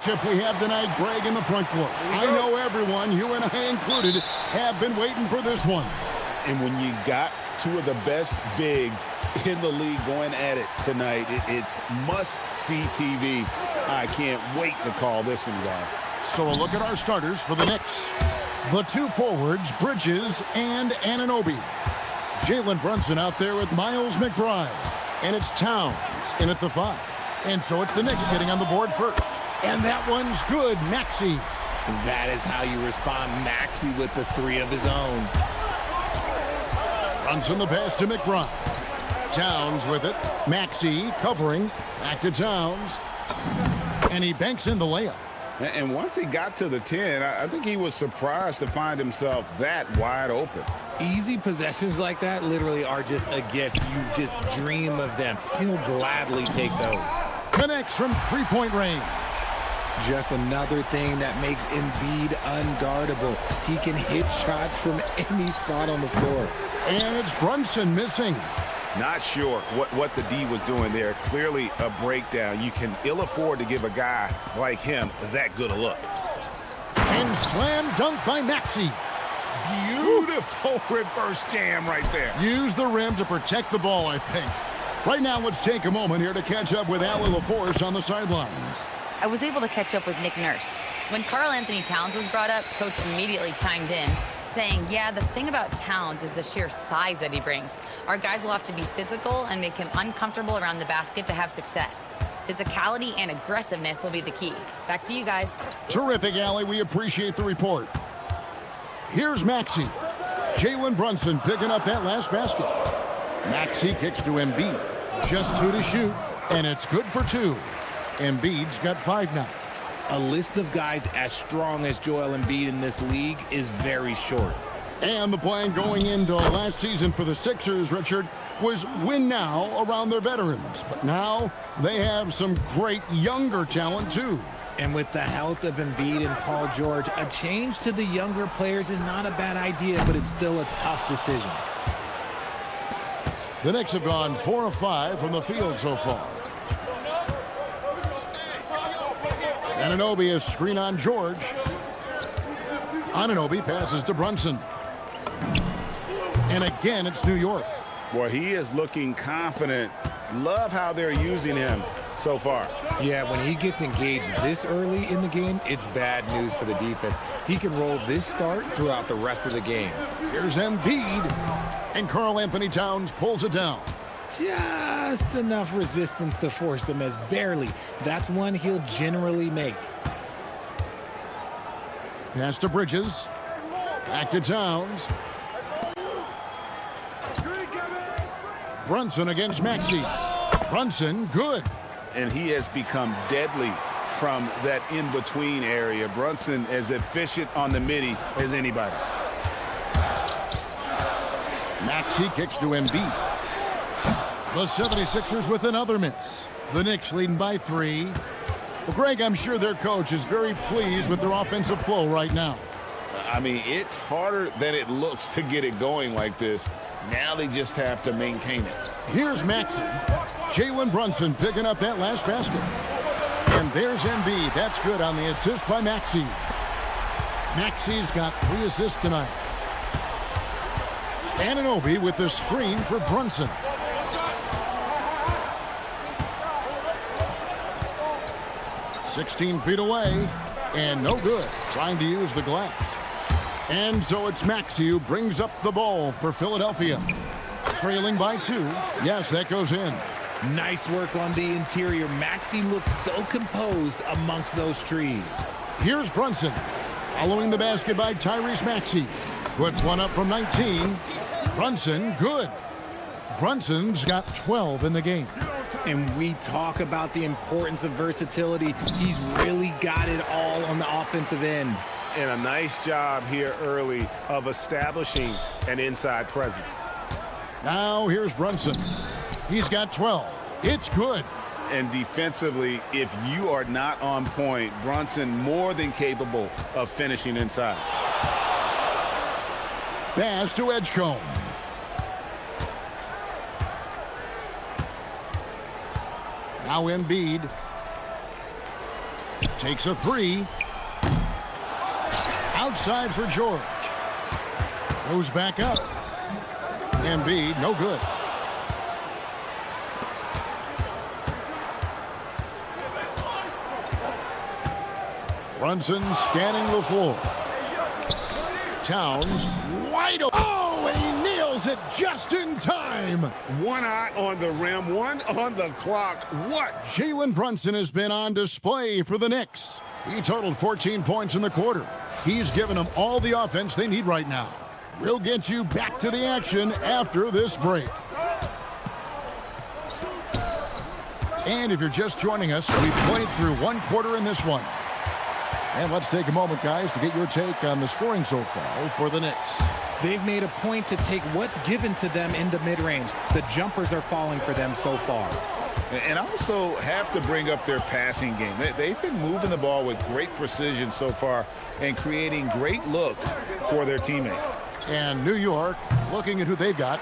We have tonight Greg in the front court. I know everyone, you and I included, have been waiting for this one. And when you got two of the best bigs in the league going at it tonight, it's must-see TV. I can't wait to call this one, guys. So a look at our starters for the Knicks. The two forwards, Bridges and Anunoby. Jalen Brunson out there with Miles McBride. And it's Towns in at the 5. And so it's the Knicks getting on the board first. And that one's good, Maxey. That is how you respond. Maxey with the 3 of his own. Brunson the pass to McBride. Towns with it. Maxey covering. Back to Towns. And he banks in the layup. And once he got to the 10, I think he was surprised to find himself that wide open. Easy possessions like that literally are just a gift. You just dream of them. He'll gladly take those. Connects from three-point range. Just another thing that makes Embiid unguardable. He can hit shots from any spot on the floor. And it's Brunson missing. Not sure what the D was doing there. Clearly a breakdown. You can ill afford to give a guy like him that good a look. And slam dunk by Maxey. Beautiful reverse jam right there. Use the rim to protect the ball, I think. Right now, let's take a moment here to catch up with Allie LaForce on the sidelines. I was able to catch up with Nick Nurse. When Karl Anthony Towns was brought up, Coach immediately chimed in, saying, yeah, the thing about Towns is the sheer size that he brings. Our guys will have to be physical and make him uncomfortable around the basket to have success. Physicality and aggressiveness will be the key. Back to you guys. Terrific, Allie. We appreciate the report. Here's Maxey. Jalen Brunson picking up that last basket. Maxey kicks to Embiid. Just 2 to shoot, and it's good for 2. Embiid's got 5 now. A list of guys as strong as Joel Embiid in this league is very short. And the plan going into last season for the Sixers, Richard, was win now around their veterans. But now they have some great younger talent, too. And with the health of Embiid and Paul George, a change to the younger players is not a bad idea, but it's still a tough decision. The Knicks have gone 4 of 5 from the field so far. Anunoby is screen on George. Anunoby passes to Brunson. And again, it's New York. Well, he is looking confident. Love how they're using him so far. Yeah, when he gets engaged this early in the game, it's bad news for the defense. He can roll this start throughout the rest of the game. Here's Embiid. And Karl Anthony Towns pulls it down. Just enough resistance to force them as barely. That's one he'll generally make. Pass to Bridges. Back to Towns. Brunson against Maxey. Brunson, good. And he has become deadly from that in-between area. Brunson as efficient on the midi as anybody. Maxey kicks to Embiid. The 76ers with another miss. The Knicks leading by 3. Well, Greg, I'm sure their coach is very pleased with their offensive flow right now. I mean, it's harder than it looks to get it going like this. Now they just have to maintain it. Here's Maxey. Jalen Brunson picking up that last basket. And there's Embiid. That's good on the assist by Maxey. Maxey's got 3 assists tonight. Anunoby with the screen for Brunson. "16 feet away, and no good, trying to use the glass. And so it's Maxey who brings up the ball for Philadelphia. Trailing by 2. Yes, that goes in. Nice work on the interior. Maxey looks so composed amongst those trees. Here's Brunson. Following the basket by Tyrese Maxey. Puts one up from 19. Brunson, good. Brunson's got 12 in the game. And we talk about the importance of versatility. He's really got it all on the offensive end. And a nice job here early of establishing an inside presence. Now here's Brunson. He's got 12. It's good. And defensively, if you are not on point, Brunson more than capable of finishing inside. Pass to Edgecombe. Now Embiid. Takes a three. Outside for George. Goes back up. Embiid, no good. Brunson scanning the floor. Towns wide open. Oh, and he nails it just in time. One eye on the rim, one on the clock. What? Jalen Brunson has been on display for the Knicks. He totaled 14 points in the quarter. He's given them all the offense they need right now. We'll get you back to the action after this break. And if you're just joining us, we've played through one quarter in this one. And let's take a moment, guys, to get your take on the scoring so far for the Knicks. They've made a point to take what's given to them in the mid-range. The jumpers are falling for them so far. And also have to bring up their passing game. They've been moving the ball with great precision so far and creating great looks for their teammates. And New York, looking at who they've got.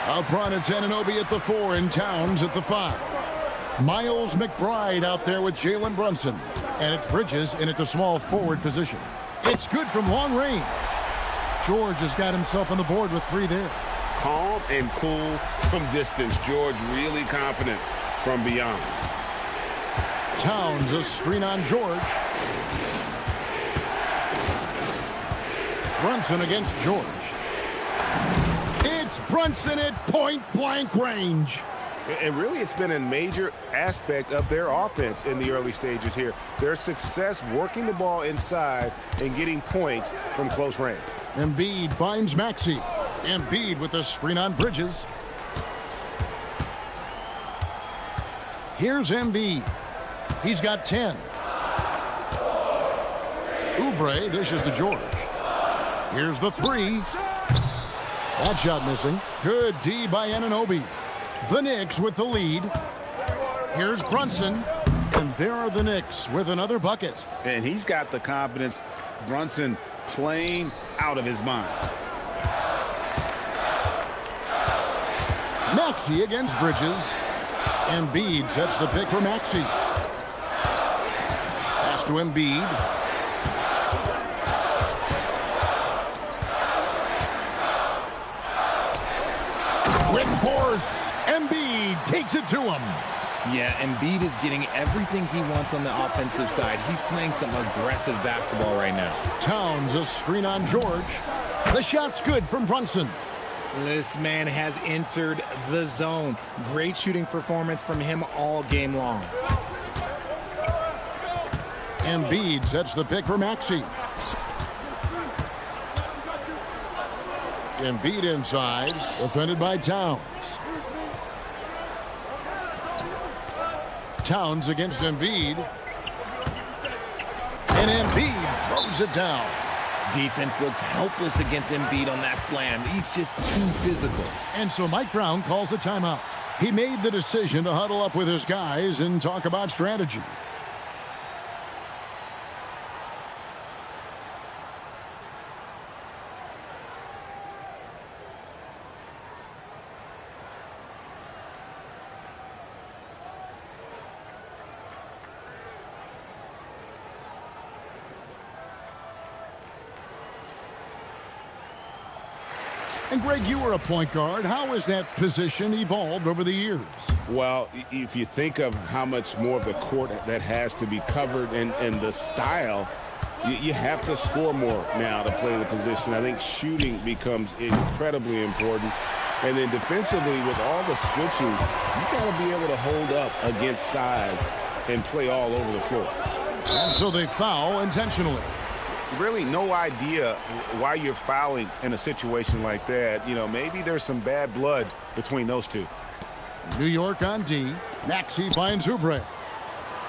Up front, it's Anunoby at the 4 and Towns at the 5. Miles McBride out there with Jalen Brunson. And it's Bridges in at the small forward position. It's good from long range. George has got himself on the board with 3 there. Calm and cool from distance. George really confident from beyond. Towns, a screen on George. Brunson against George. It's Brunson at point-blank range. And really, it's been a major aspect of their offense in the early stages here. Their success working the ball inside and getting points from close range. Embiid finds Maxey. Embiid with a screen on Bridges. Here's Embiid. He's got 10. Oubre dishes to George. Here's the 3. That shot missing. Good D by Anunoby. The Knicks with the lead. Here's Brunson. And there are the Knicks with another bucket. And he's got the confidence. Brunson playing out of his mind. Maxey against Bridges. Embiid sets the pick for Maxey. Pass to Embiid. With force, Embiid takes it to him. Yeah, Embiid is getting everything he wants on the offensive side. He's playing some aggressive basketball right now. Towns, a screen on George. The shot's good from Brunson. This man has entered the zone. Great shooting performance from him all game long. Embiid sets the pick for Maxey. Embiid inside, defended by Towns. Towns against Embiid. And Embiid throws it down. Defense looks helpless against Embiid on that slam. He's just too physical. And so Mike Brown calls a timeout. He made the decision to huddle up with his guys and talk about strategy. And Greg, you were a point guard. How has that position evolved over the years? Well, if you think of how much more of the court that has to be covered and the style, you have to score more now to play the position. I think shooting becomes incredibly important. And then defensively, with all the switching, you got to be able to hold up against size and play all over the floor. And so they foul intentionally. Really no idea why you're fouling in a situation like that. You know, maybe there's some bad blood between those two. New York on D. Maxey finds Oubre.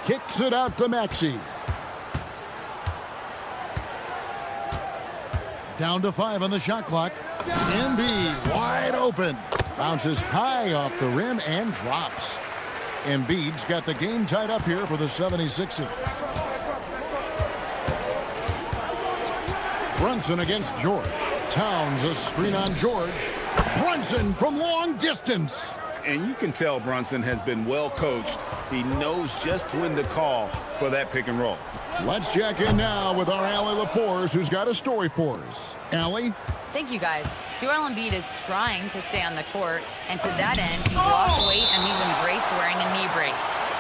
Kicks it out to Maxey. Down to 5 on the shot clock. Embiid wide open. Bounces high off the rim and drops. Embiid's got the game tied up here for the 76ers. Brunson against George. Towns, a screen on George. Brunson from long distance. And you can tell Brunson has been well coached. He knows just when to call for that pick and roll. Let's check in now with our Allie LaForce, who's got a story for us. Allie? Thank you, guys. Joel Embiid is trying to stay on the court, and to that end, he's lost weight and he's embraced wearing a knee brace.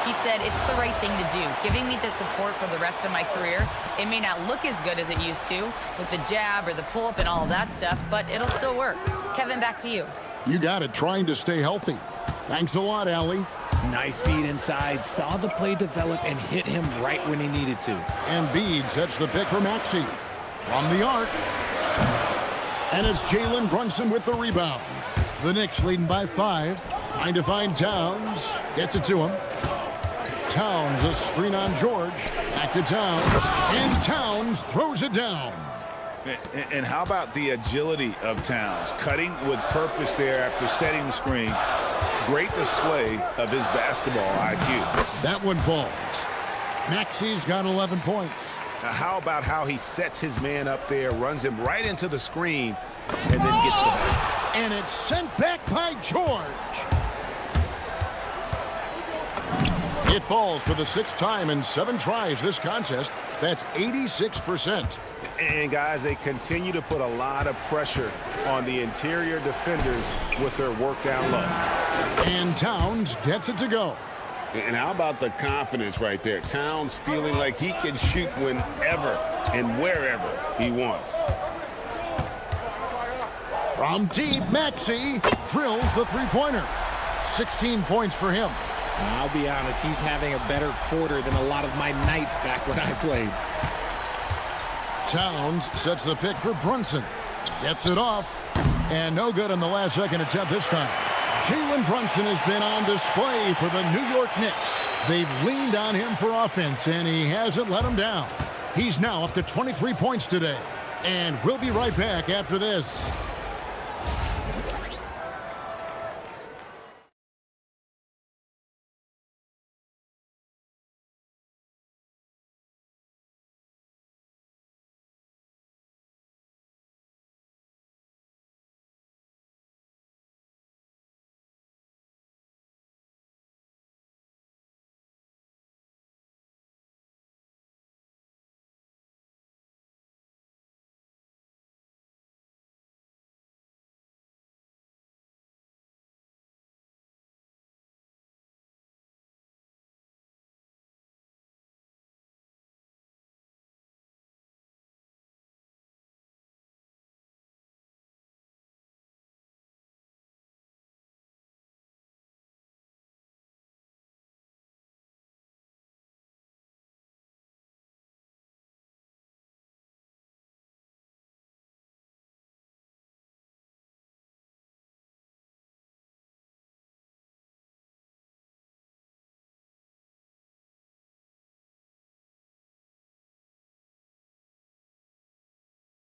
He said, it's the right thing to do, giving me the support for the rest of my career. It may not look as good as it used to, with the jab or the pull-up and all of that stuff, but it'll still work. Kevin, back to you. You got it, trying to stay healthy. Thanks a lot, Allie. Nice feed inside, saw the play develop and hit him right when he needed to. Embiid sets the pick for Maxey. From the arc. And it's Jalen Brunson with the rebound. The Knicks leading by 5. Trying to find Towns. Gets it to him. Towns, a screen on George. Back to Towns. And Towns throws it down. And how about the agility of Towns? Cutting with purpose there after setting the screen. Great display of his basketball IQ. That one falls. Maxey's got 11 points. Now how about how he sets his man up there, runs him right into the screen, and then gets the basket. And it's sent back by George. It falls for the 6th time in 7 tries this contest. That's 86%. And guys, they continue to put a lot of pressure on the interior defenders with their work down low. And Towns gets it to go. And how about the confidence right there? Towns feeling like he can shoot whenever and wherever he wants. From deep, Maxey drills the three-pointer. 16 points for him. I'll be honest, he's having a better quarter than a lot of my nights back when I played. Towns sets the pick for Brunson. Gets it off. And no good on the last second attempt this time. Jalen Brunson has been on display for the New York Knicks. They've leaned on him for offense, and he hasn't let them down. He's now up to 23 points today. And we'll be right back after this.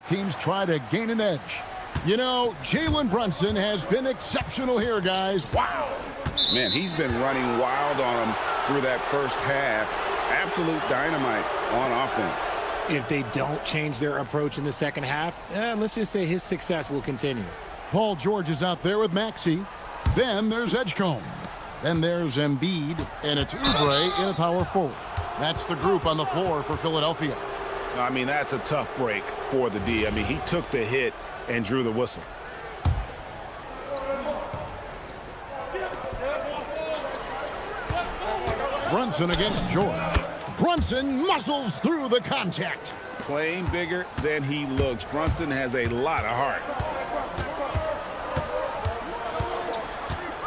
Teams try to gain an edge. You know, Jalen Brunson has been exceptional here, guys. Wow. Man, he's been running wild on them through that first half. Absolute dynamite on offense. If they don't change their approach in the second half, let's just say his success will continue. Paul George is out there with Maxey. Then there's Edgecombe. Then there's Embiid, and it's Oubre in a power forward. That's the group on the floor for Philadelphia. I mean, that's a tough break for the D. I mean, he took the hit and drew the whistle. Brunson against George. Brunson muscles through the contact. Playing bigger than he looks. Brunson has a lot of heart.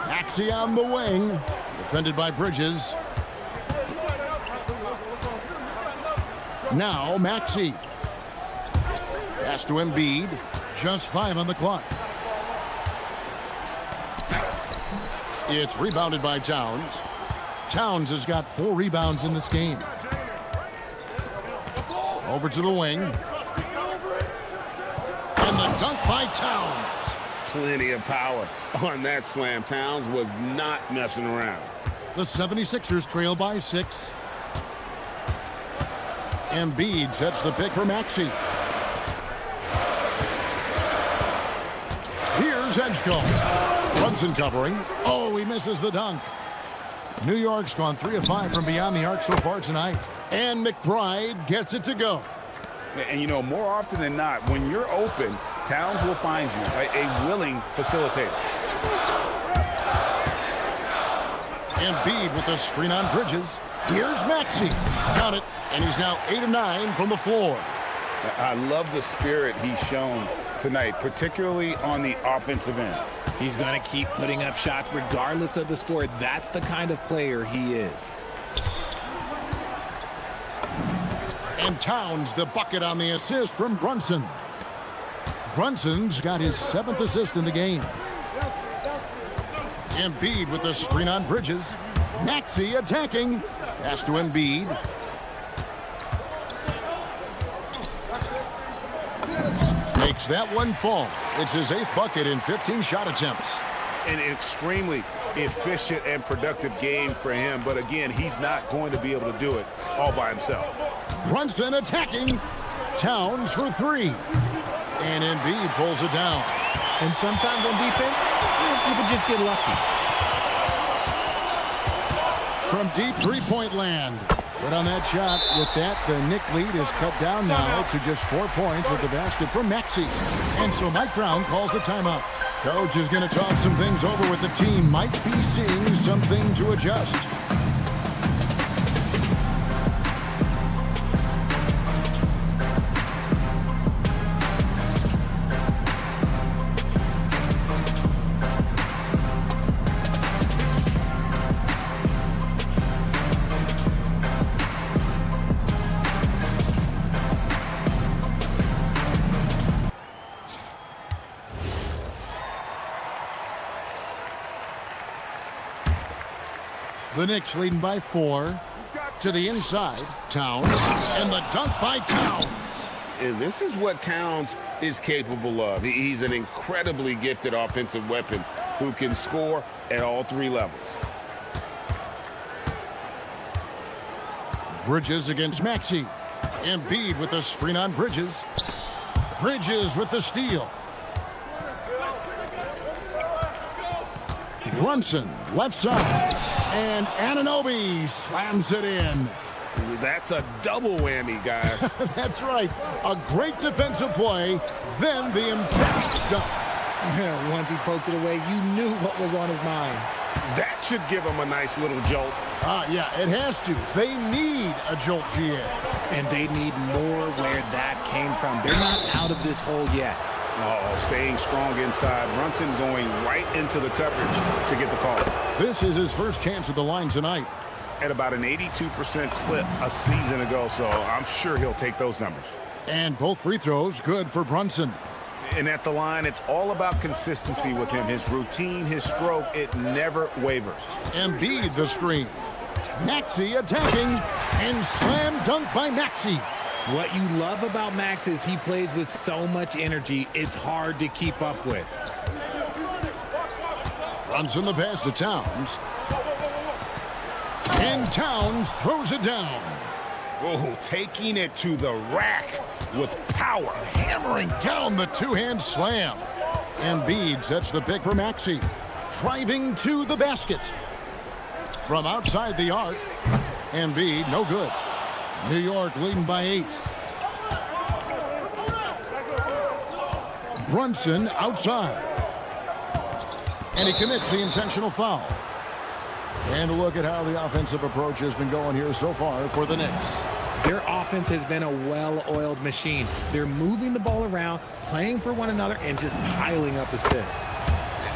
Maxey on the wing. Defended by Bridges. Now Maxey. Pass to Embiid. Just 5 on the clock. It's rebounded by Towns. Towns has got 4 rebounds in this game. Over to the wing. And the dunk by Towns. Plenty of power on that slam. Towns was not messing around. The 76ers trail by 6. Embiid sets the pick for Maxey. Here's Edgecombe. Brunson covering. Oh, he misses the dunk. New York's gone 3 of 5 from beyond the arc so far tonight. And McBride gets it to go. And, you know, more often than not, when you're open, Towns will find you a willing facilitator. Embiid with the screen on Bridges. Here's Maxey. Count it. And he's now 8 of 9 from the floor. I love the spirit he's shown tonight, particularly on the offensive end. He's going to keep putting up shots regardless of the score. That's the kind of player he is. And Towns the bucket on the assist from Brunson. Brunson's got his 7th assist in the game. Embiid with the screen on Bridges. Maxey attacking. Pass to Embiid. Makes that one fall. It's his 8th bucket in 15 shot attempts. An extremely efficient and productive game for him. But again, he's not going to be able to do it all by himself. Brunson attacking. Towns for 3. And Embiid pulls it down. And sometimes on defense, people just get lucky. From deep three-point land. But on that shot, with that, the Knick lead is cut down now to just 4 points with the basket from Maxey. And so Mike Brown calls a timeout. Coach is going to talk some things over with the team. Might be seeing something to adjust. The Knicks leading by 4. To the inside, Towns, and the dunk by Towns. And this is what Towns is capable of. He's an incredibly gifted offensive weapon who can score at all 3 levels. Bridges against Maxey. Embiid with the screen on Bridges. Bridges with the steal. Brunson, left side. And Anunoby slams it in. That's a double whammy, guys. That's right. A great defensive play, then the emphatic stuff. Once he poked it away, you knew what was on his mind. That should give him a nice little jolt. Yeah, it has to. They need a jolt, GA. And they need more where that came from. They're not out of this hole yet. Oh, staying strong inside. Brunson going right into the coverage to get the call. This is his first chance at the line tonight. At about an 82% clip a season ago, so I'm sure he'll take those numbers. And both free throws good for Brunson. And at the line, it's all about consistency with him. His routine, his stroke, it never wavers. Embiid the screen. Maxey attacking, and slam dunk by Maxey. What you love about Max is he plays with so much energy, it's hard to keep up with. Runs in the pass to Towns. And Towns throws it down. Oh, taking it to the rack with power. Hammering down the two-hand slam. Embiid sets the pick for Maxey. Driving to the basket. From outside the arc. Embiid, no good. New York leading by 8. Brunson outside. And he commits the intentional foul. And look at how the offensive approach has been going here so far for the Knicks. Their offense has been a well-oiled machine. They're moving the ball around, playing for one another, and just piling up assists.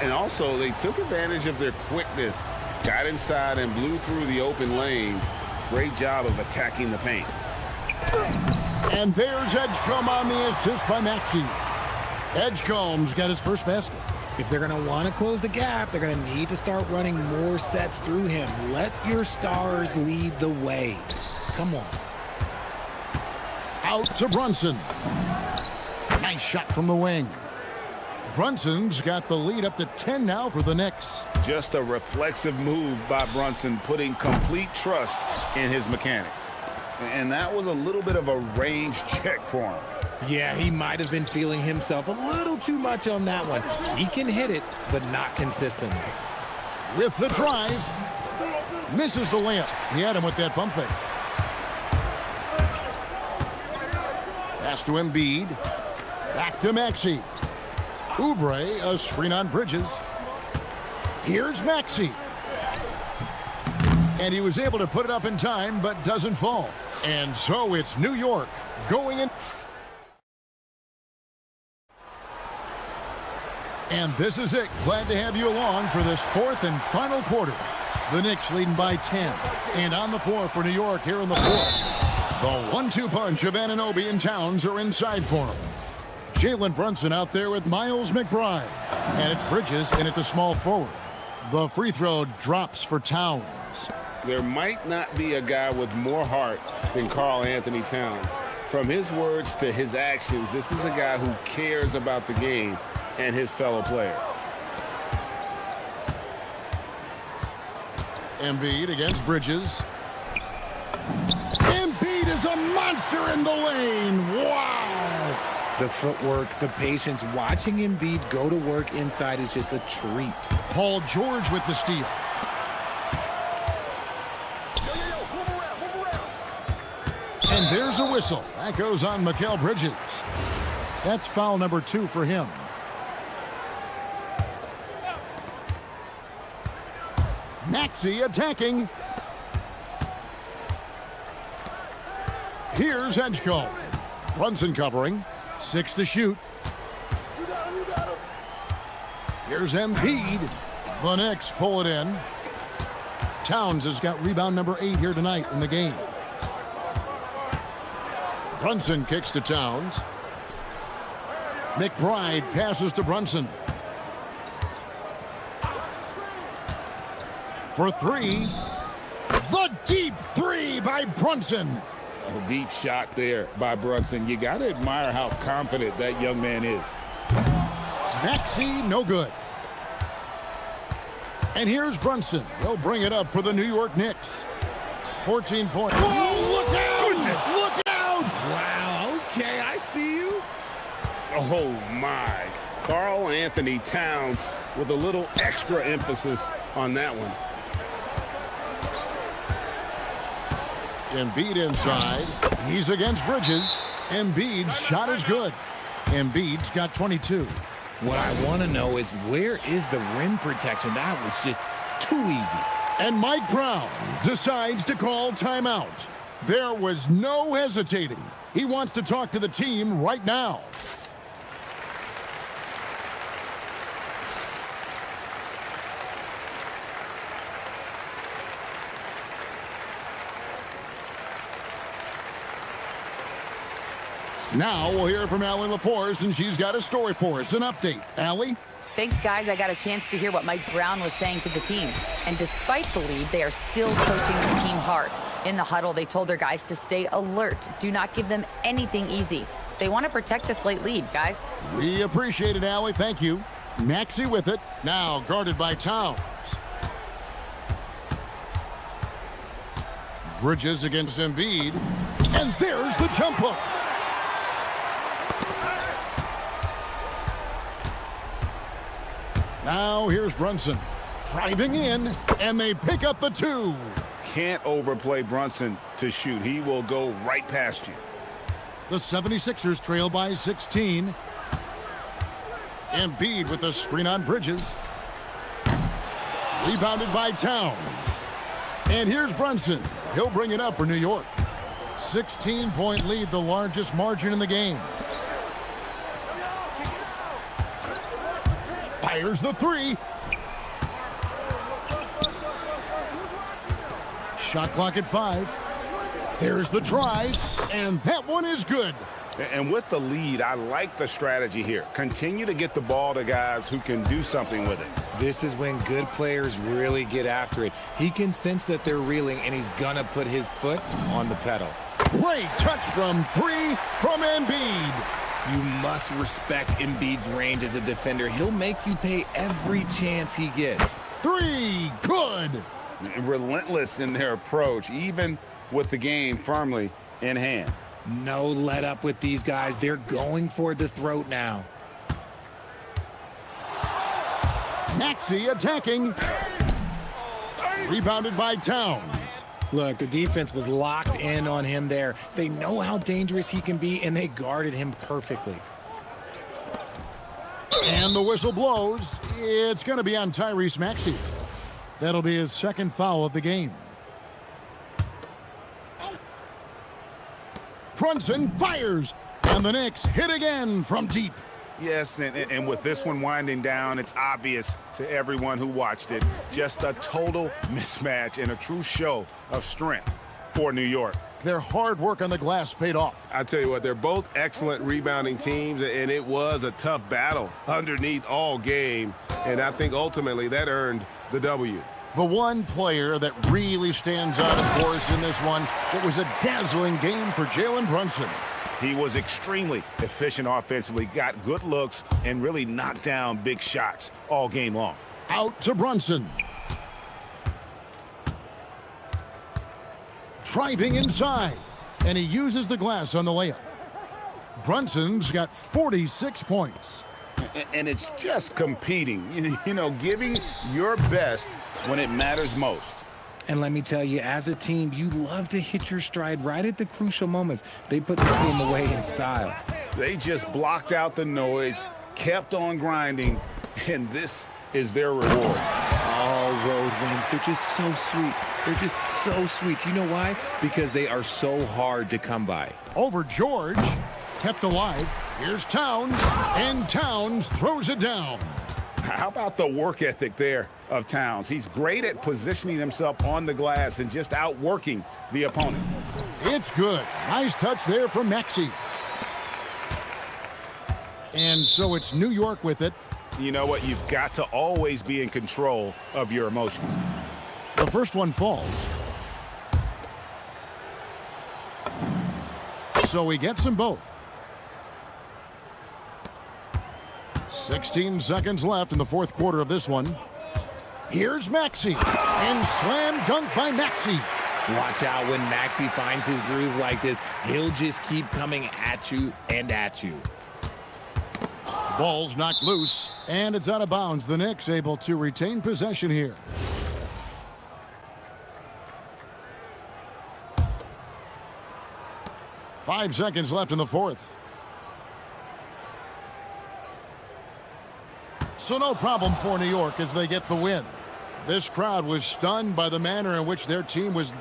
And also, they took advantage of their quickness, got inside and blew through the open lanes. Great job of attacking the paint. And there's Edgecombe on the assist by Maxey. Edgecombe's got his first basket. If they're going to want to close the gap, they're going to need to start running more sets through him. Let your stars lead the way. Come on. Out to Brunson. Nice shot from the wing. Brunson's got the lead up to 10 now for the Knicks. Just a reflexive move by Brunson, putting complete trust in his mechanics. And that was a little bit of a range check for him. Yeah, he might have been feeling himself a little too much on that one. He can hit it, but not consistently. with the drive. Misses the layup. He had him with that pump fake. Pass to Embiid. Back to Maxey. Oubre, a screen on Bridges. Here's Maxey. And he was able to put it up in time, but doesn't fall. And so it's New York going in. And this is it. Glad to have you along for this fourth and final quarter. The Knicks leading by 10. And on the floor for New York here in the fourth. The 1-2 punch of Anunoby and Towns are inside for him. Jalen Brunson out there with Miles McBride. And it's Bridges in at the small forward. The free throw drops for Towns. There might not be a guy with more heart than Karl Anthony Towns. From his words to his actions, this is a guy who cares about the game and his fellow players. Embiid against Bridges. Embiid is a monster in the lane. Wow. The footwork, the patience, watching Embiid go to work inside is just a treat. Paul George with the steal. And there's a whistle. That goes on Mikal Bridges. That's foul number 2 for him. Maxey attacking. Here's Edgecombe. Brunson covering. 6 to shoot. You got him. Here's Embiid. The Knicks pull it in. Towns has got rebound number 8 here tonight in the game. Brunson kicks to Towns. McBride passes to Brunson. For 3. The deep 3 by Brunson. A deep shot there by Brunson. You got to admire how confident that young man is. Maxey, no good. And here's Brunson. He'll bring it up for the New York Knicks. 14 points. Oh, look out! Goodness. Look out! Wow, okay, I see you. Oh, my. Karl Anthony Towns with a little extra emphasis on that one. Embiid inside. He's against Bridges. Embiid's shot is good. Embiid's got 22. What I want to know is, where is the rim protection? That was just too easy. And Mike Brown decides to call timeout. There was no hesitating. He wants to talk to the team right now. Now we'll hear from Allie LaForce, and she's got a story for us, an update. Allie? Thanks, guys. I got a chance to hear what Mike Brown was saying to the team. And despite the lead, they are still coaching this team hard. In the huddle, they told their guys to stay alert. Do not give them anything easy. They want to protect this late lead, guys. We appreciate it, Allie. Thank you. Maxey with it. Now guarded by Towns. Bridges against Embiid. And there's the jump hook. Now here's Brunson driving in, and they pick up the 2. Can't overplay Brunson to shoot. He will go right past you. The 76ers trail by 16. Embiid with a screen on Bridges. Rebounded by Towns. And here's Brunson. He'll bring it up for New York. 16-point lead, the largest margin in the game. Fires the 3. Shot clock at 5. There's the drive, and that one is good. And with the lead, I like the strategy here. Continue to get the ball to guys who can do something with it. This is when good players really get after it. He can sense that they're reeling, and he's gonna put his foot on the pedal. Great touch from 3 from Embiid. You must respect Embiid's range as a defender. He'll make you pay every chance he gets. 3, good. Relentless in their approach, even with the game firmly in hand. No let up with these guys. They're going for the throat now. Maxey attacking. Rebounded by Towns. Look, the defense was locked in on him there. They know how dangerous he can be, and they guarded him perfectly. And the whistle blows. It's going to be on Tyrese Maxey. That'll be his second foul of the game. Brunson fires, and the Knicks hit again from deep. Yes, and with this one winding down, it's obvious to everyone who watched it. Just a total mismatch and a true show of strength for New York. Their hard work on the glass paid off. I tell you what, they're both excellent rebounding teams, and it was a tough battle underneath all game, and I think ultimately that earned the W. The one player that really stands out, of course, in this one, it was a dazzling game for Jalen Brunson. He was extremely efficient offensively, got good looks, and really knocked down big shots all game long. Out to Brunson. Driving inside, and he uses the glass on the layup. Brunson's got 46 points. And it's just competing, you know, giving your best when it matters most. And let me tell you, as a team, you love to hit your stride right at the crucial moments. They put this game away in style. They just blocked out the noise, kept on grinding, and this is their reward. All road wins. They're just so sweet. They're just so sweet. You know why? Because they are so hard to come by. Over George, kept alive. Here's Towns, and Towns throws it down. How about the work ethic there of Towns? He's great at positioning himself on the glass and just outworking the opponent. It's good. Nice touch there from Maxey. And so it's New York with it. You know what? You've got to always be in control of your emotions. The first one falls. So he gets them both. 16 seconds left in the fourth quarter of this one. Here's Maxey, and slam dunk by Maxey. Watch out when Maxey finds his groove like this. He'll just keep coming at you and at you. Ball's knocked loose, and it's out of bounds. The Knicks able to retain possession here. Five seconds left in the fourth. So no problem for New York as they get the win. This crowd was stunned by the manner in which their team was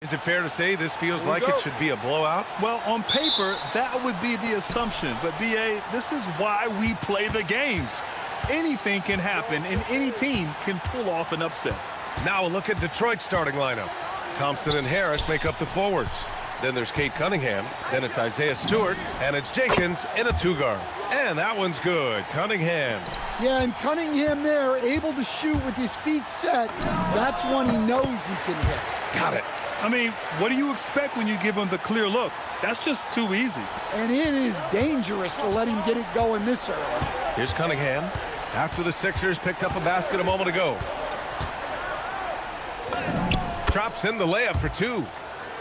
Is it fair to say this feels like it should be a blowout? Well, on paper, that would be the assumption. But, B.A., this is why we play the games. Anything can happen, and any team can pull off an upset. Now a look at Detroit's starting lineup. Thompson and Harris make up the forwards. Then there's Kate Cunningham. Then it's Isaiah Stewart. And it's Jenkins in a two-guard. And that one's good. Cunningham. Yeah, and Cunningham there, able to shoot with his feet set. That's one he knows he can hit. Got it. I mean, what do you expect when you give him the clear look? That's just too easy. And it is dangerous to let him get it going this early. Here's Cunningham. After the Sixers picked up a basket a moment ago. Drops in the layup for two.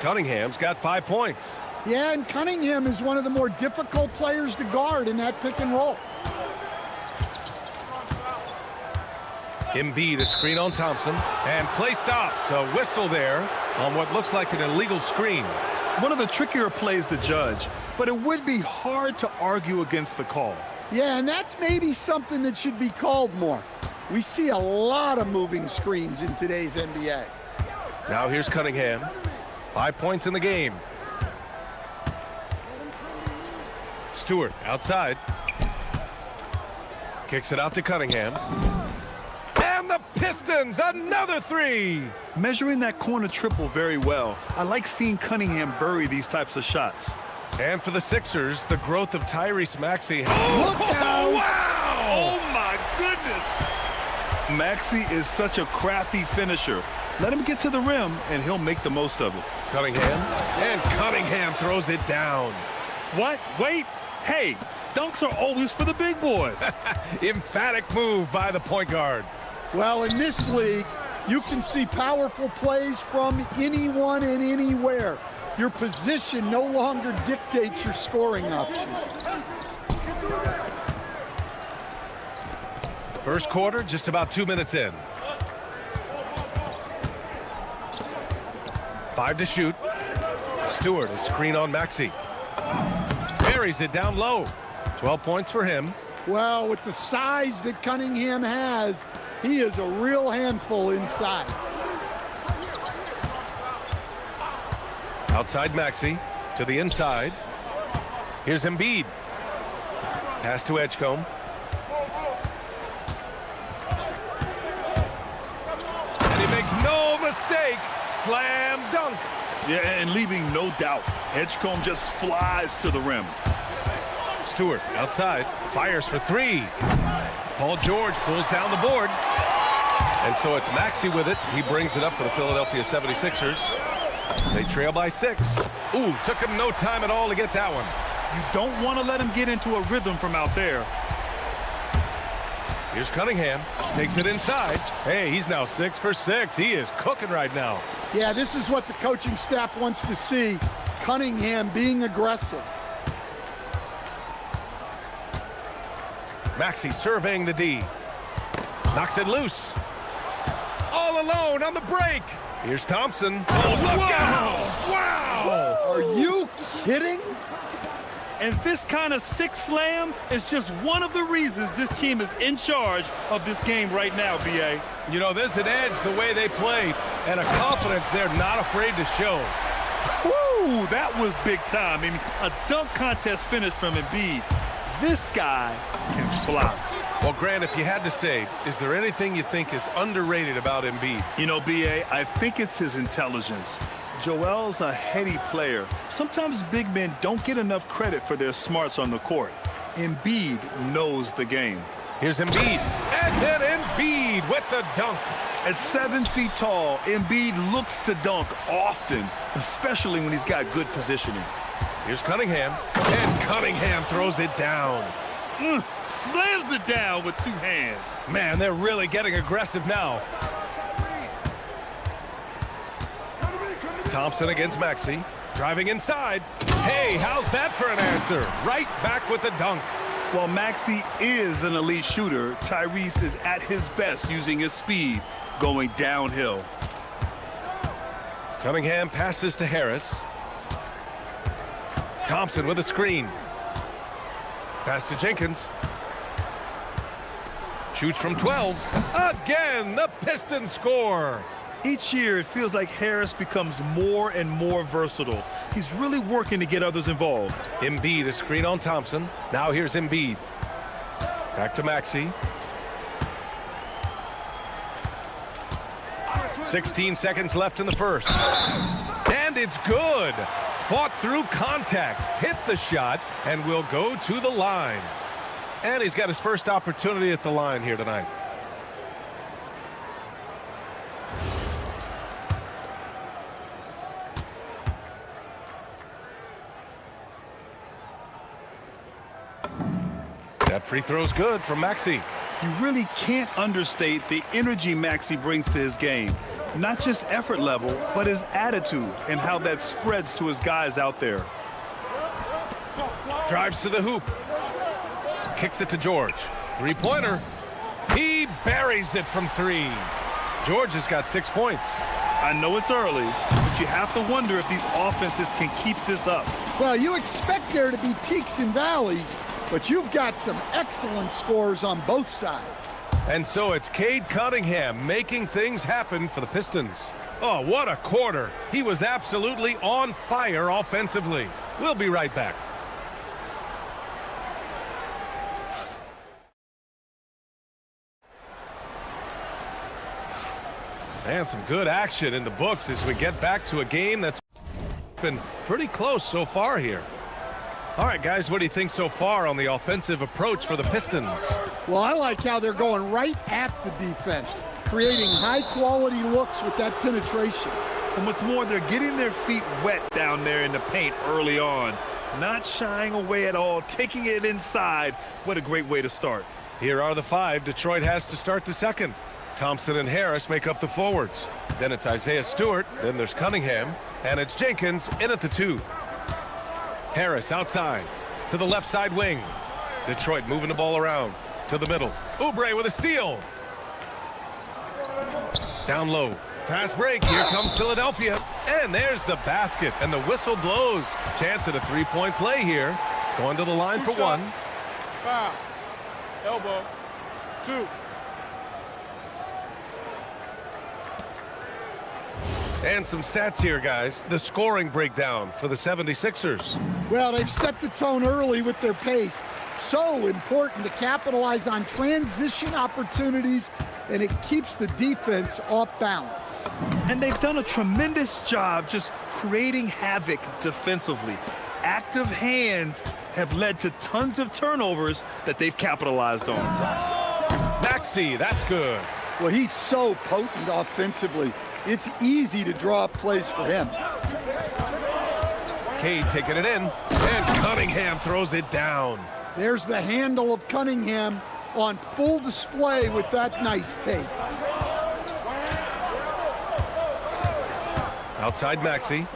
Cunningham's got 5 points. Yeah, and Cunningham is one of the more difficult players to guard in that pick and roll. Embiid, a screen on Thompson. And play stops. A whistle there on what looks like an illegal screen. One of the trickier plays to judge, but it would be hard to argue against the call. Yeah, and that's maybe something that should be called more. We see a lot of moving screens in today's NBA. Now here's Cunningham. 5 points in the game. Stewart outside. Kicks it out to Cunningham. And the Pistons, another three. Measuring that corner triple very well. I like seeing Cunningham bury these types of shots. And for the Sixers, the growth of Tyrese Maxey. Look out! Wow! Oh, my goodness! Maxey is such a crafty finisher. Let him get to the rim, and he'll make the most of it. Cunningham. And Cunningham throws it down. What? Wait. Hey, dunks are always for the big boys. Emphatic move by the point guard. Well, in this league, you can see powerful plays from anyone and anywhere. Your position no longer dictates your scoring options. First quarter, just about 2 minutes in. 5 to shoot. Stewart, a screen on Maxey. Buries it down low. 12 points for him. Well, with the size that Cunningham has, he is a real handful inside. Outside Maxey to the inside. Here's Embiid. Pass to Edgecombe. And he makes no mistake. Slam dunk. Yeah, and leaving no doubt. Edgecombe just flies to the rim. Stewart outside. Fires for three. Paul George pulls down the board. And so it's Maxey with it. He brings it up for the Philadelphia 76ers. They trail by 6. Ooh, took him no time at all to get that one. You don't want to let him get into a rhythm from out there. Here's Cunningham. Takes it inside. Hey, he's now 6 for 6. He is cooking right now. Yeah, this is what the coaching staff wants to see. Cunningham being aggressive. Maxey surveying the D. Knocks it loose. All alone on the break. Here's Thompson. Oh, look out! Wow! Are you kidding? And this kind of six slam is just one of the reasons this team is in charge of this game right now, B.A. You know, there's an edge the way they play and a confidence they're not afraid to show. Woo! That was big time. I mean, a dunk contest finish from Embiid. This guy can fly. Well, Grant, if you had to say, is there anything you think is underrated about Embiid? You know, B.A., I think it's his intelligence. Joel's a heady player. Sometimes big men don't get enough credit for their smarts on the court. Embiid knows the game. Here's Embiid. And then Embiid with the dunk. At 7 feet tall, Embiid looks to dunk often, especially when he's got good positioning. Here's Cunningham. And Cunningham throws it down. Slams it down with 2 hands. Man, they're really getting aggressive now. Thompson against Maxey. Driving inside. Hey, how's that for an answer? Right back with the dunk. While Maxey is an elite shooter, Tyrese is at his best using his speed, going downhill. Cunningham passes to Harris. Thompson with a screen. Pass to Jenkins. Shoots from 12. Again, the Pistons score. Each year, it feels like Harris becomes more and more versatile. He's really working to get others involved. Embiid, a screen on Thompson. Now here's Embiid. Back to Maxey. 16 seconds left in the first. And it's good. Fought through contact, hit the shot, and will go to the line. And he's got his first opportunity at the line here tonight. That free throw's good from Maxey. You really can't understate the energy Maxey brings to his game. Not just effort level, but his attitude and how that spreads to his guys out there. Drives to the hoop. Kicks it to George. Three-pointer. He buries it from three. George has got 6 points. I know it's early, but you have to wonder if these offenses can keep this up. Well, you expect there to be peaks and valleys, but you've got some excellent scores on both sides. And so it's Cade Cunningham making things happen for the Pistons. Oh, what a quarter. He was absolutely on fire offensively. We'll be right back. And some good action in the books as we get back to a game that's been pretty close so far here. All right, guys, what do you think so far on the offensive approach for the Pistons? Well, I like how they're going right at the defense, creating high-quality looks with that penetration. And what's more, they're getting their feet wet down there in the paint early on. Not shying away at all, taking it inside. What a great way to start. Here are the five Detroit has to start the second. Thompson and Harris make up the forwards. Then it's Isaiah Stewart, then there's Cunningham, and it's Jenkins in at the 2. Harris outside to the left side wing. Detroit moving the ball around to the middle. Oubre with a steal. Down low. Fast break. Here comes Philadelphia. And there's the basket. And the whistle blows. Chance at a three-point play here. Going to the line for one. Foul. Elbow. 2. And some stats here, guys. The scoring breakdown for the 76ers. Well, they've set the tone early with their pace. So important to capitalize on transition opportunities, and it keeps the defense off balance. And they've done a tremendous job just creating havoc defensively. Active hands have led to tons of turnovers that they've capitalized on. Maxey, that's good. Well, he's so potent offensively. It's easy to draw up plays for him. Cade taking it in, and Cunningham throws it down. There's the handle of Cunningham on full display with that nice tape. Outside Maxey.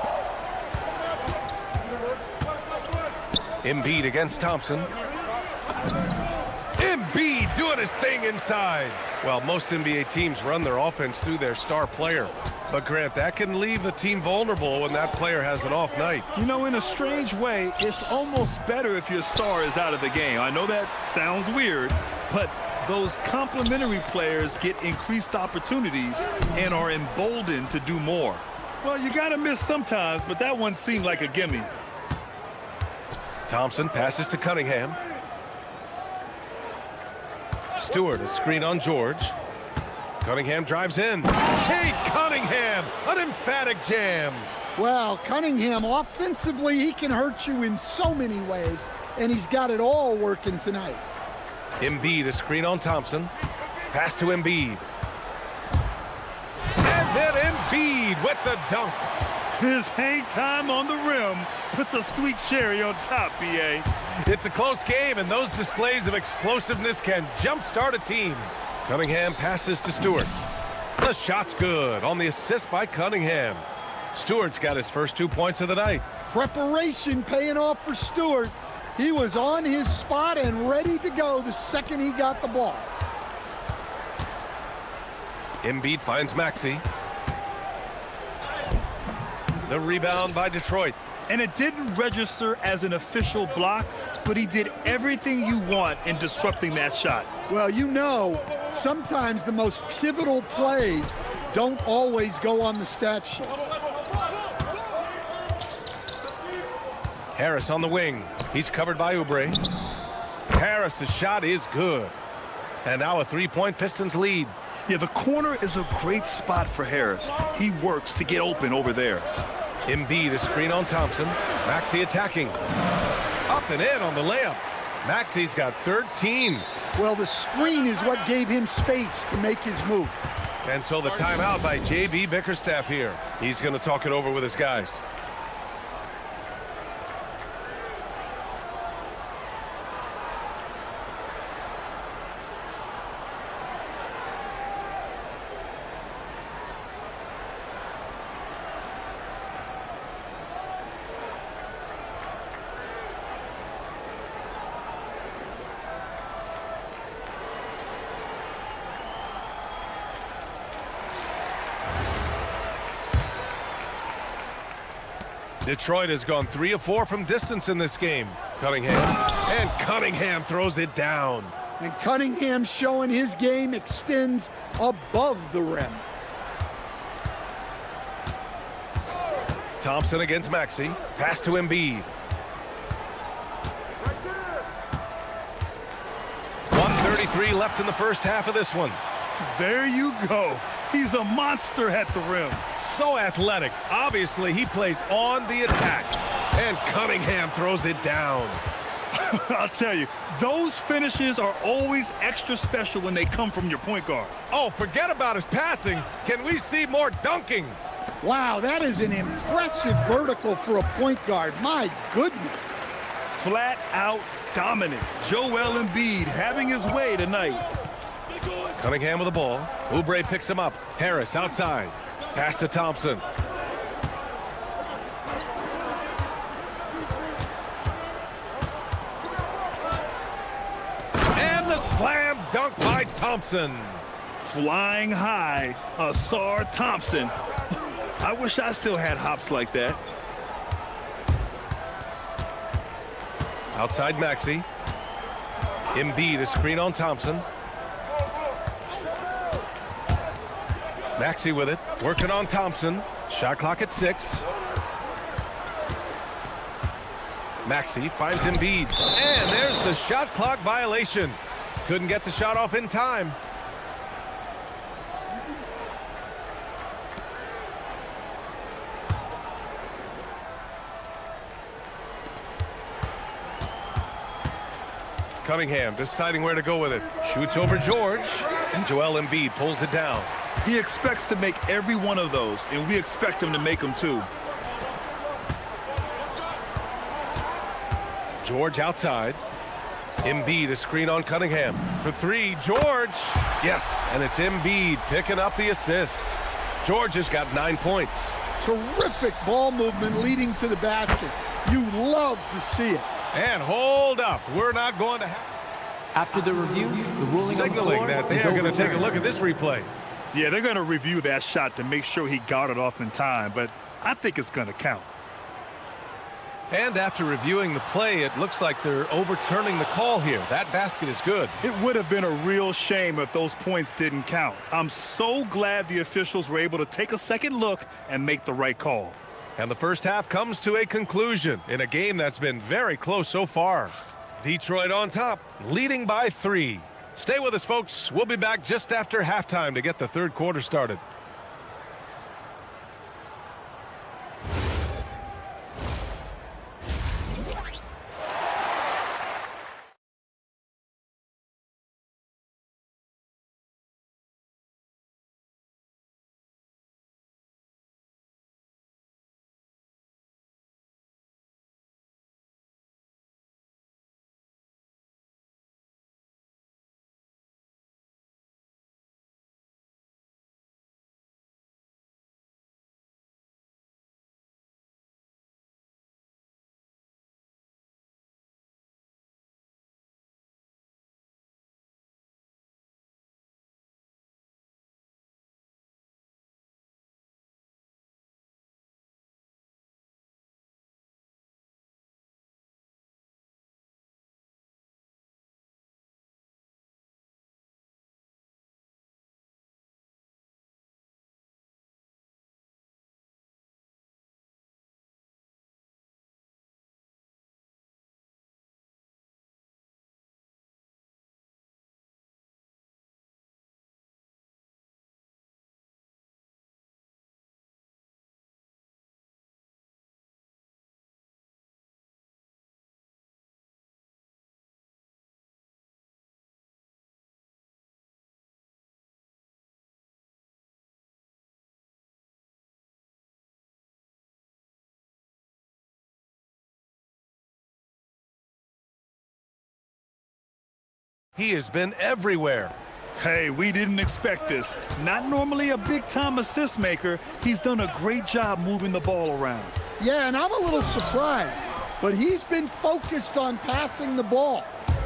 Embiid against Thompson. Embiid doing his thing inside. Well, most NBA teams run their offense through their star player. But, Grant, that can leave a team vulnerable when that player has an off night. You know, in a strange way, it's almost better if your star is out of the game. I know that sounds weird, but those complementary players get increased opportunities and are emboldened to do more. Well, you got to miss sometimes, but that one seemed like a gimme. Thompson passes to Cunningham. Stewart, a screen on George. Cunningham drives in. Cade Cunningham, an emphatic jam. Well, Cunningham, offensively, he can hurt you in so many ways, and he's got it all working tonight. Embiid, a screen on Thompson. Pass to Embiid. And then Embiid with the dunk. His hang time on the rim puts a sweet cherry on top, B.A. It's a close game, and those displays of explosiveness can jumpstart a team. Cunningham passes to Stewart. The shot's good on the assist by Cunningham. Stewart's got his first 2 points of the night. Preparation paying off for Stewart. He was on his spot and ready to go the second he got the ball. Embiid finds Maxey. The rebound by Detroit. And it didn't register as an official block, but he did everything you want in disrupting that shot. Well, you know, sometimes the most pivotal plays don't always go on the stat sheet. Harris on the wing. He's covered by Oubre. Harris's shot is good. And now a three-point Pistons lead. Yeah, the corner is a great spot for Harris. He works to get open over there. Embiid, a screen on Thompson. Maxey attacking. Up and in on the layup. Maxey's got 13. Well, the screen is what gave him space to make his move. And so the timeout by J.B. Bickerstaff here. He's going to talk it over with his guys. Detroit has gone 3 of 4 from distance in this game. Cunningham throws it down. And Cunningham showing his game extends above the rim. Thompson against Maxey. Pass to Embiid. 1:33 left in the first half of this one. There you go. He's a monster at the rim. So athletic. Obviously, he plays on the attack. And Cunningham throws it down. I'll tell you, those finishes are always extra special when they come from your point guard. Oh, forget about his passing. Can we see more dunking? Wow, that is an impressive vertical for a point guard. My goodness. Flat out dominant. Joel Embiid having his way tonight. Cunningham with the ball. Oubre picks him up. Harris outside. Pass to Thompson. And the slam dunk by Thompson. Flying high, Asar Thompson. I wish I still had hops like that. Outside Maxey. Embiid, a screen on Thompson. Maxey with it, working on Thompson. Shot clock at 6. Maxey finds Embiid. And there's the shot clock violation. Couldn't get the shot off in time. Cunningham deciding where to go with it. Shoots over George. And Joel Embiid pulls it down. He expects to make every one of those, and we expect him to make them too. George outside. Embiid, a screen on Cunningham. For 3, George. Yes, and it's Embiid picking up the assist. George has got 9 points. Terrific ball movement leading to the basket. You love to see it. And hold up. We're not going to have... After the review, the ruling signaling on the floor that they is are going to take a overturned. look at this replay. Yeah, they're going to review that shot to make sure he got it off in time, but I think it's going to count. And after reviewing the play, it looks like they're overturning the call here. That basket is good. It would have been a real shame if those points didn't count. I'm so glad the officials were able to take a second look and make the right call. And the first half comes to a conclusion in a game that's been very close so far. Detroit on top, leading by 3. Stay with us, folks. We'll be back just after halftime to get the third quarter started. He has been everywhere. Hey, we didn't expect this. Not normally a big-time assist maker. He's done a great job moving the ball around. Yeah, and I'm a little surprised, but he's been focused on passing the ball.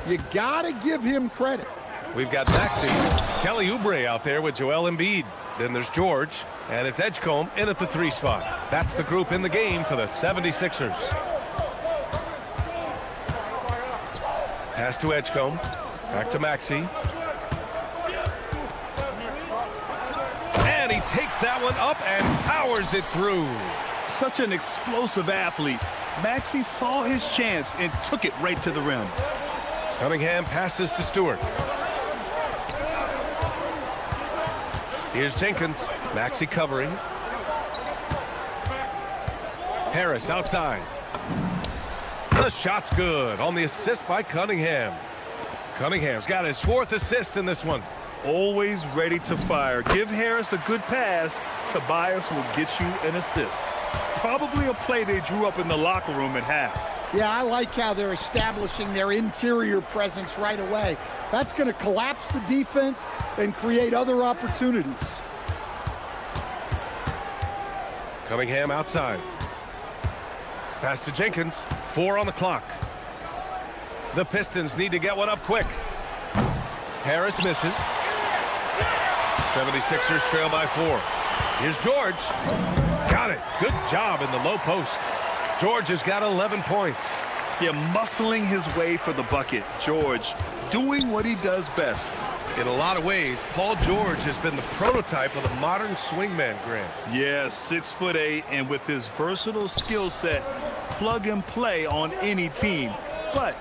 You gotta give him credit. We've got Maxey, Kelly Oubre out there with Joel Embiid. Then there's George, and it's Edgecombe in at the 3 spot. That's the group in the game for the 76ers. Pass to Edgecombe, back to Maxey. And he takes that one up and powers it through. Such an explosive athlete. Maxey saw his chance and took it right to the rim. Cunningham passes to Stewart. Here's Jenkins. Maxey covering. Harris outside. The shot's good on the assist by Cunningham. Cunningham's got his 4th assist in this one. Always ready to fire. Give Harris a good pass. Tobias will get you an assist. Probably a play they drew up in the locker room at half. Yeah, I like how they're establishing their interior presence right away. That's going to collapse the defense and create other opportunities. Cunningham outside. Pass to Jenkins. 4 on the clock. The Pistons need to get one up quick. Harris misses. 76ers trail by 4. Here's George. Got it. Good job in the low post. George has got 11 points. Yeah, muscling his way for the bucket. George doing what he does best. In a lot of ways, Paul George has been the prototype of the modern swingman, Grant. Yeah, 6'8", and with his versatile skill set, plug and play on any team. But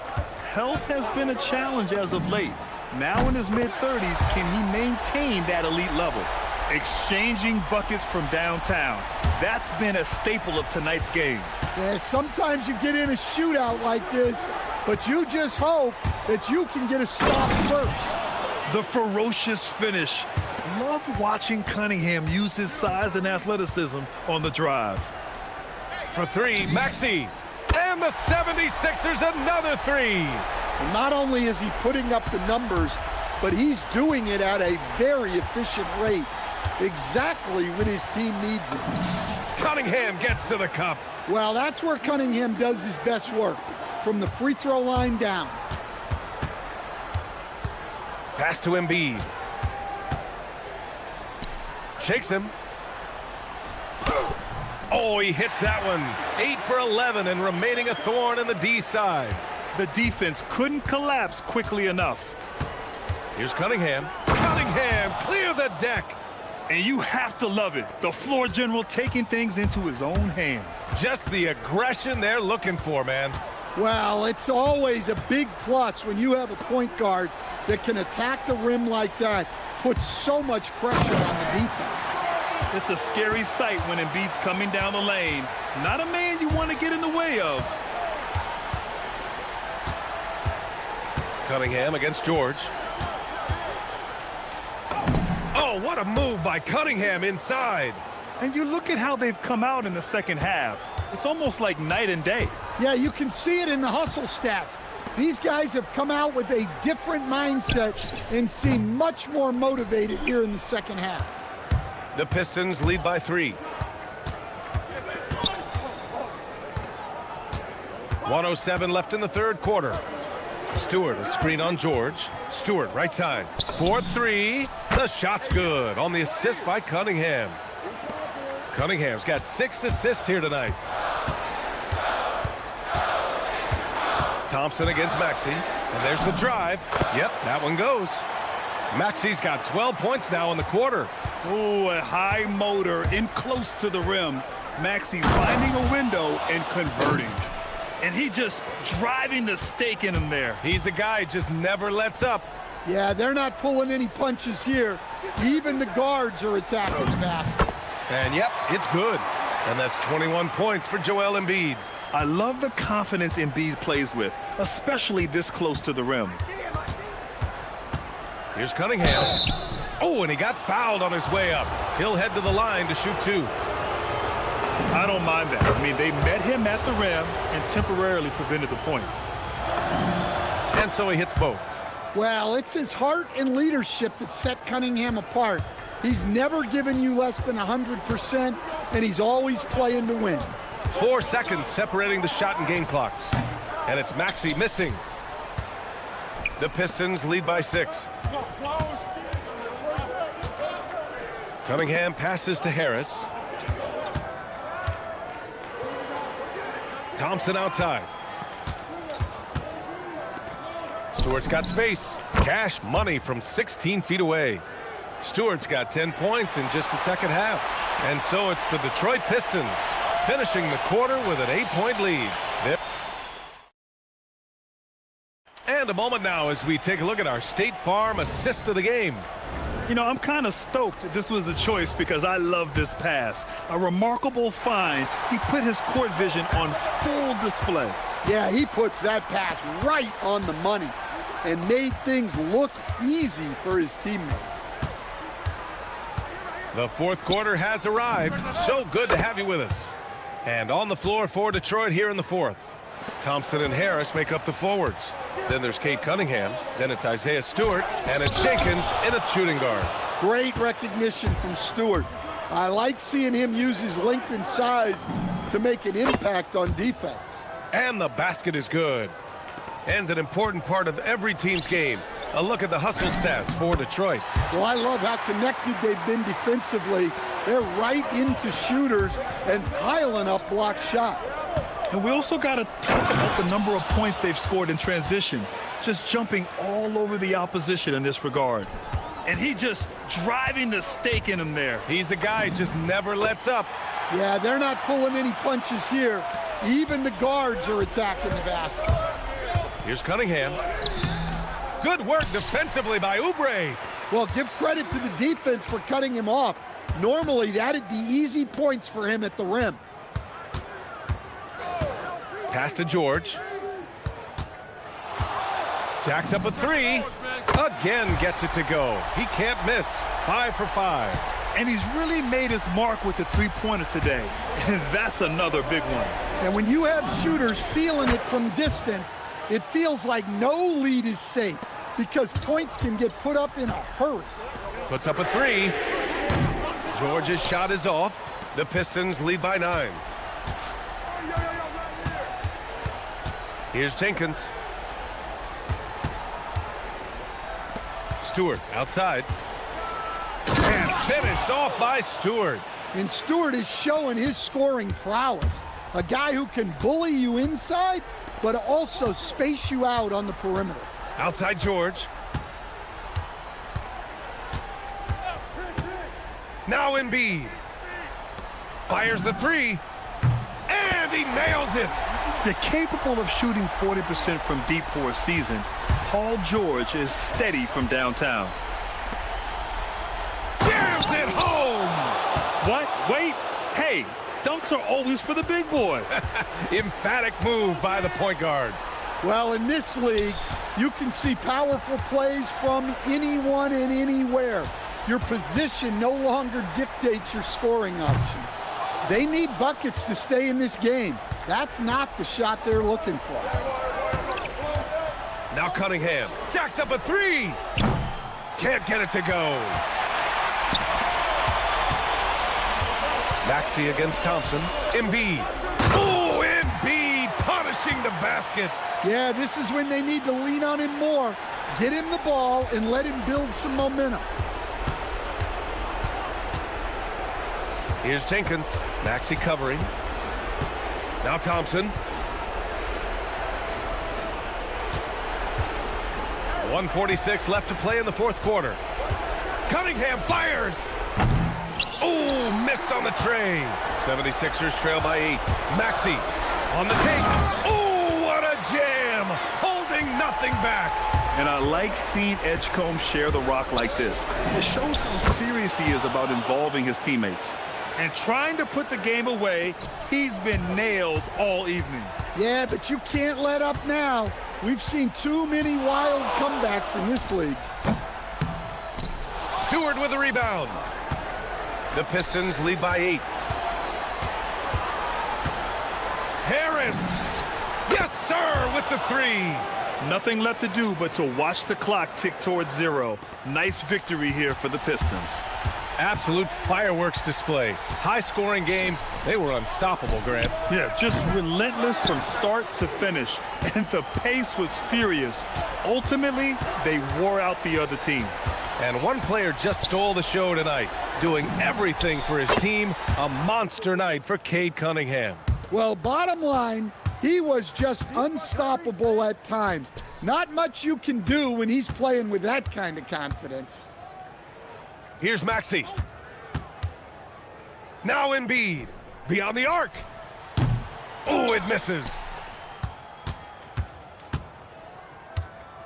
health has been a challenge as of late. Now in his mid-30s, can he maintain that elite level? Exchanging buckets from downtown. That's been a staple of tonight's game. Yeah, sometimes you get in a shootout like this, but you just hope that you can get a stop first. The ferocious finish. Love watching Cunningham use his size and athleticism on the drive. For 3, Maxey. And the 76ers another 3. And not only is he putting up the numbers, but he's doing it at a very efficient rate. Exactly when his team needs it. Cunningham gets to the cup. Well, that's where Cunningham does his best work, from the free throw line down. Pass to Embiid. Shakes him. Oh, he hits that one. 8 for 11 and remaining a thorn in the D side. The defense couldn't collapse quickly enough. Here's Cunningham. Cunningham, clear the deck. And you have to love it. The floor general taking things into his own hands. Just the aggression they're looking for, man. Well, it's always a big plus when you have a point guard that can attack the rim like that, put so much pressure on the defense. It's a scary sight when Embiid's coming down the lane. Not a man you want to get in the way of. Cunningham against George. Oh, what a move by Cunningham inside. And you look at how they've come out in the second half. It's almost like night and day. Yeah, you can see it in the hustle stats. These guys have come out with a different mindset and seem much more motivated here in the second half. The Pistons lead by 3. 1:07 left in the third quarter. Stewart, a screen on George. Stewart, right side. 4-3. The shot's good on the assist by Cunningham. Cunningham's got 6 assists here tonight. Thompson against Maxey. And there's the drive. Yep, that one goes. Maxey's got 12 points now in the quarter. Oh, a high motor in close to the rim. Maxey finding a window and converting. And he just driving the stake in him there. He's a guy just never lets up. Yeah, they're not pulling any punches here. Even the guards are attacking the basket. And yep, it's good. And that's 21 points for Joel Embiid. I love the confidence Embiid plays with, especially this close to the rim. Here's Cunningham. Oh, and he got fouled on his way up. He'll head to the line to shoot 2. I don't mind that. I mean, they met him at the rim and temporarily prevented the points. And so he hits both. Well, it's his heart and leadership that set Cunningham apart. He's never given you less than 100%, and he's always playing to win. 4 seconds separating the shot and game clocks. And it's Maxey missing. The Pistons lead by 6. Cunningham passes to Harris. Thompson outside. Stewart's got space. Cash money from 16 feet away. Stewart's got 10 points in just the second half. And so it's the Detroit Pistons finishing the quarter with an 8-point lead. And a moment now as we take a look at our State Farm assist of the game. You know, I'm kind of stoked this was a choice because I love this pass. A remarkable find. He put his court vision on full display. Yeah, he puts that pass right on the money and made things look easy for his teammate. The fourth quarter has arrived. So good to have you with us. And on the floor for Detroit here in the fourth. Thompson and Harris make up the forwards. Then there's Kate Cunningham. Then it's Isaiah Stewart. And it's Jenkins in a shooting guard. Great recognition from Stewart. I like seeing him use his length and size to make an impact on defense. And the basket is good. And an important part of every team's game. A look at the hustle stats for Detroit. Well, I love how connected they've been defensively. They're right into shooters and piling up block shots. And we also got to talk about the number of points they've scored in transition. Just jumping all over the opposition in this regard. And he just driving the stake in him there. He's a guy who just never lets up. Yeah, they're not pulling any punches here. Even the guards are attacking the basket. Here's Cunningham. Good work defensively by Oubre. Well, give credit to the defense for cutting him off. Normally, that'd be easy points for him at the rim. Pass to George. Jacks up a 3. Again gets it to go. He can't miss. 5 for 5. And he's really made his mark with the three-pointer today. And that's another big one. And when you have shooters feeling it from distance, it feels like no lead is safe because points can get put up in a hurry. Puts up a 3. George's shot is off. The Pistons lead by 9. Here's Jenkins. Stewart outside. And finished off by Stewart. And Stewart is showing his scoring prowess. A guy who can bully you inside, but also space you out on the perimeter. Outside George. Now Embiid. Fires the 3. And he nails it. They're capable of shooting 40% from deep for a season. Paul George is steady from downtown. Jams it home! What? Wait. Hey, dunks are always for the big boys. Emphatic move by the point guard. Well, in this league, you can see powerful plays from anyone and anywhere. Your position no longer dictates your scoring options. They need buckets to stay in this game. That's not the shot they're looking for. Now Cunningham jacks up a 3. Can't get it to go. Maxey against Thompson. Embiid. Oh, Embiid punishing the basket. Yeah, this is when they need to lean on him more. Get him the ball and let him build some momentum. Here's Jenkins. Maxey covering. Now Thompson. 1:46 left to play in the fourth quarter. Cunningham fires. Oh, missed on the tray. 76ers trail by 8. Maxey on the take. Oh, what a jam. Holding nothing back. And I like seeing Edgecombe share the rock like this. It shows how serious he is about involving his teammates. And trying to put the game away, he's been nails all evening. Yeah, but you can't let up now. We've seen too many wild comebacks in this league. Stewart with the rebound. The Pistons lead by 8. Harris. Yes, sir, with the 3. Nothing left to do but to watch the clock tick towards 0. Nice victory here for the Pistons. Absolute fireworks display. High-scoring game. They were unstoppable, Grant. Yeah, just relentless from start to finish. And the pace was furious. Ultimately, they wore out the other team. And one player just stole the show tonight, doing everything for his team. A monster night for Cade Cunningham. Well, bottom line, he was just unstoppable at times. Not much you can do when he's playing with that kind of confidence. Here's Maxey. Now Embiid. Beyond the arc. Oh, it misses.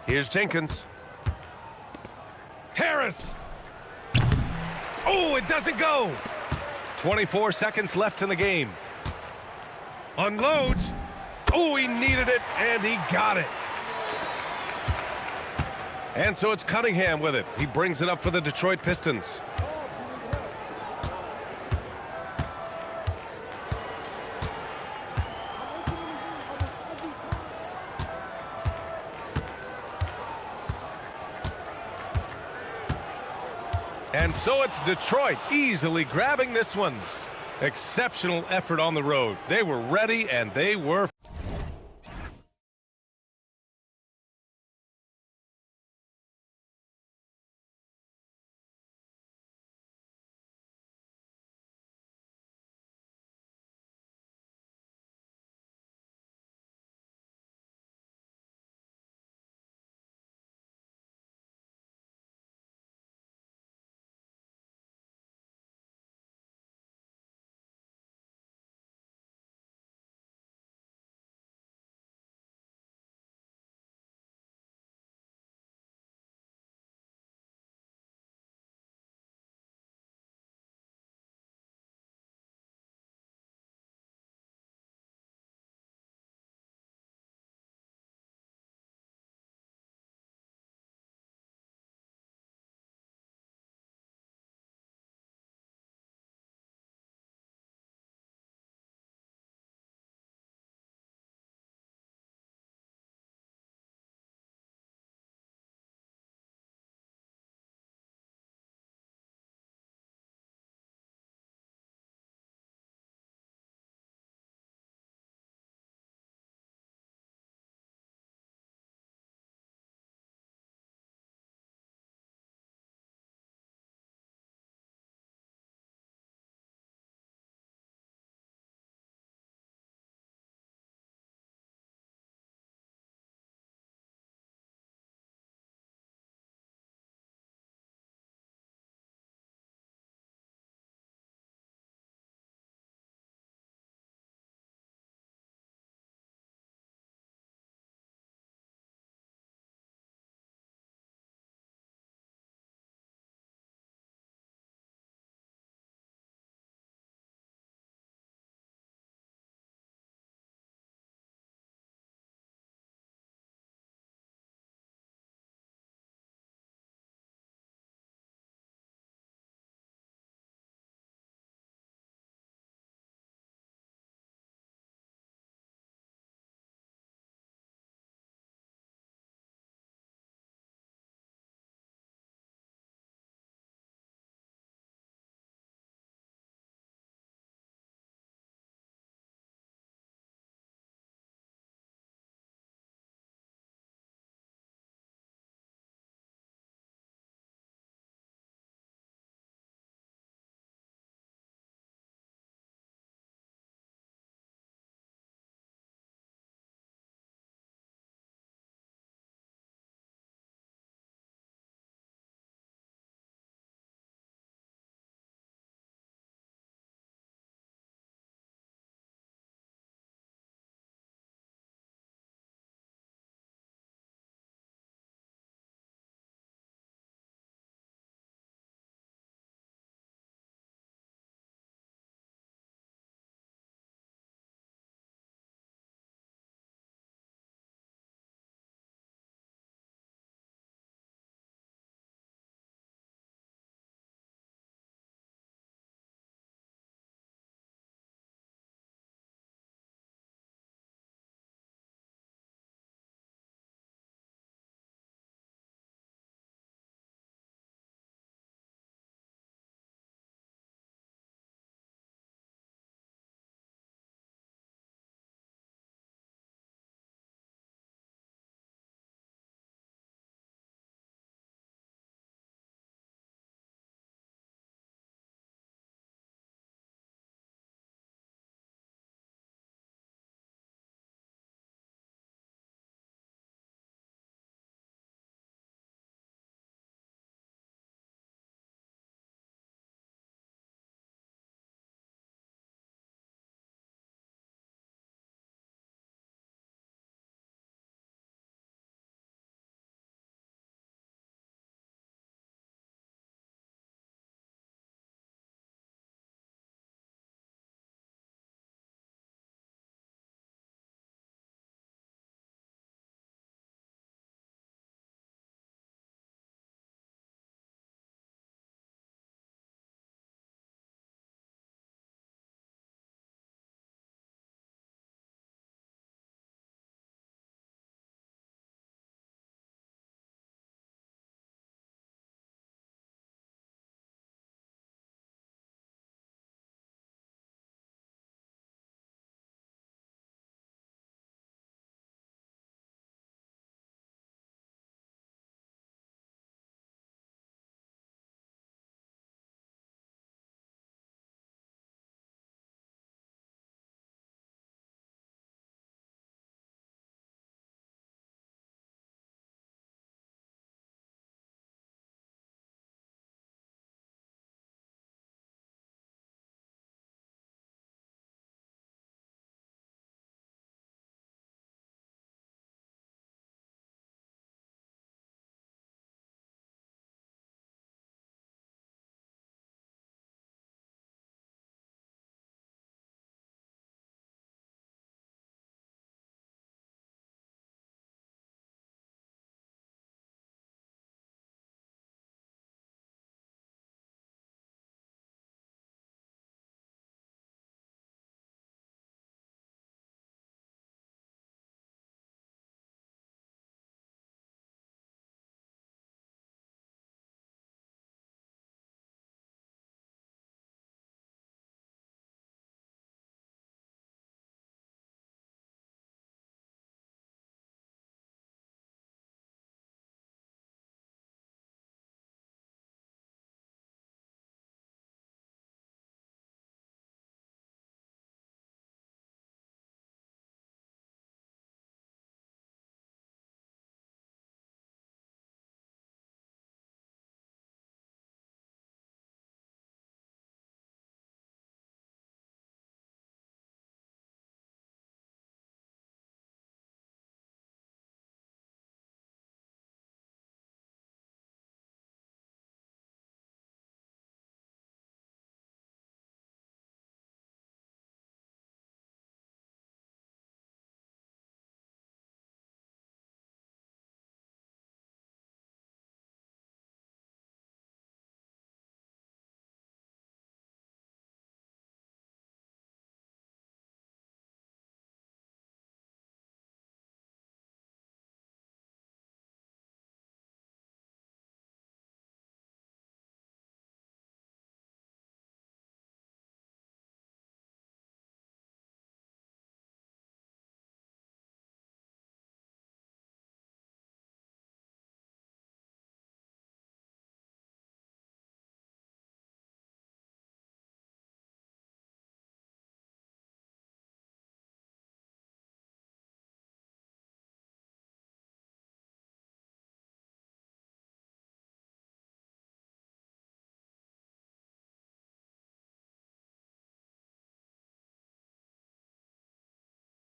Here's Jenkins. Harris. Oh, it doesn't go. 24 seconds left in the game. Unloads. Oh, he needed it, and he got it. And so it's Cunningham with it. He brings it up for the Detroit Pistons. And so it's Detroit easily grabbing this one. Exceptional effort on the road. They were ready, and they were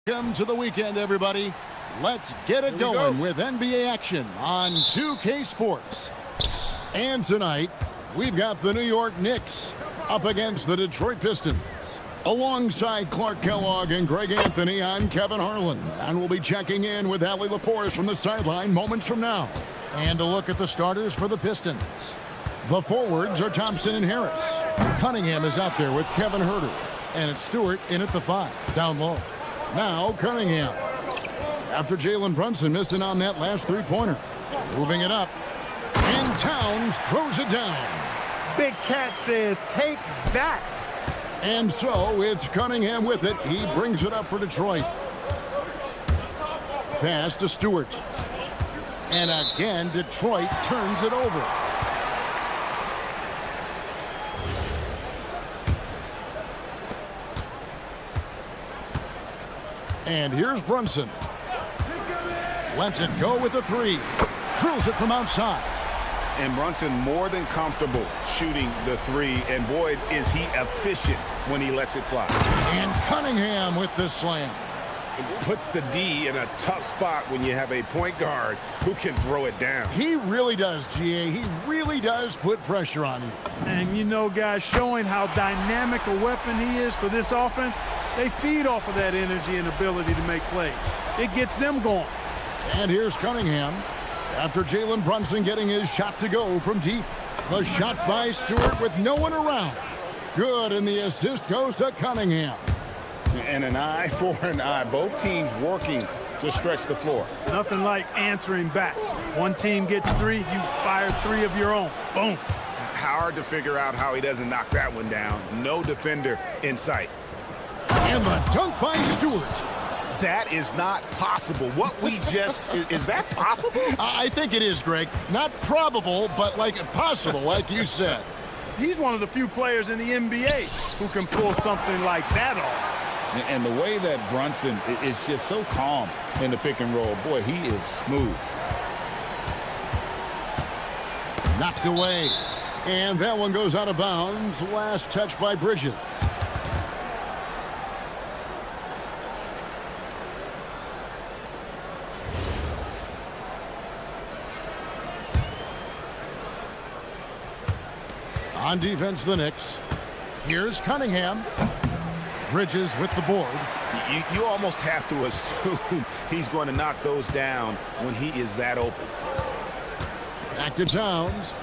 Welcome to the weekend, everybody. Let's get it going with NBA action on 2K Sports. And tonight, we've got the New York Knicks up against the Detroit Pistons. Alongside Clark Kellogg and Greg Anthony, I'm Kevin Harlan, and we'll be checking in with Allie LaForest from the sideline moments from now. And a look at the starters for the Pistons. The forwards are Thompson and Harris. Cunningham is out there with Kevin Huerter, and it's Stewart in at the 5, down low. Now Cunningham, after Jalen Brunson missed it on that last three-pointer. Moving it up, and Towns throws it down. Big Cat says, take that. And so it's Cunningham with it. He brings it up for Detroit. Pass to Stewart. And again, Detroit turns it over. And here's Brunson. Lets it go with a 3. Drills it from outside. And Brunson more than comfortable shooting the 3. And boy, is he efficient when he lets it fly. And Cunningham with the slam. It puts the D in a tough spot when you have a point guard who can throw it down. He really does, GA. He really does put pressure on you. And you know, guys, showing how dynamic a weapon he is for this offense, they feed off of that energy and ability to make plays. It gets them going. And here's Cunningham after Jalen Brunson getting his shot to go from deep. The shot by Stewart with no one around. Good, and the assist goes to Cunningham. And an eye for an eye. Both teams working to stretch the floor. Nothing like answering back. One team gets 3, you fire 3 of your own. Boom. Hard to figure out how he doesn't knock that one down. No defender in sight. And the dunk by Stewart. That is not possible. What we just, is that possible? I think it is, Greg. Not probable, but like possible, like you said. He's one of the few players in the NBA who can pull something like that off. And the way that Brunson is just so calm in the pick and roll, boy, he is smooth. Knocked away. And that one goes out of bounds. Last touch by Bridges. On defense, the Knicks. Here's Cunningham. Bridges with the board. You almost have to assume he's going to knock those down when he is that open. Back to Towns.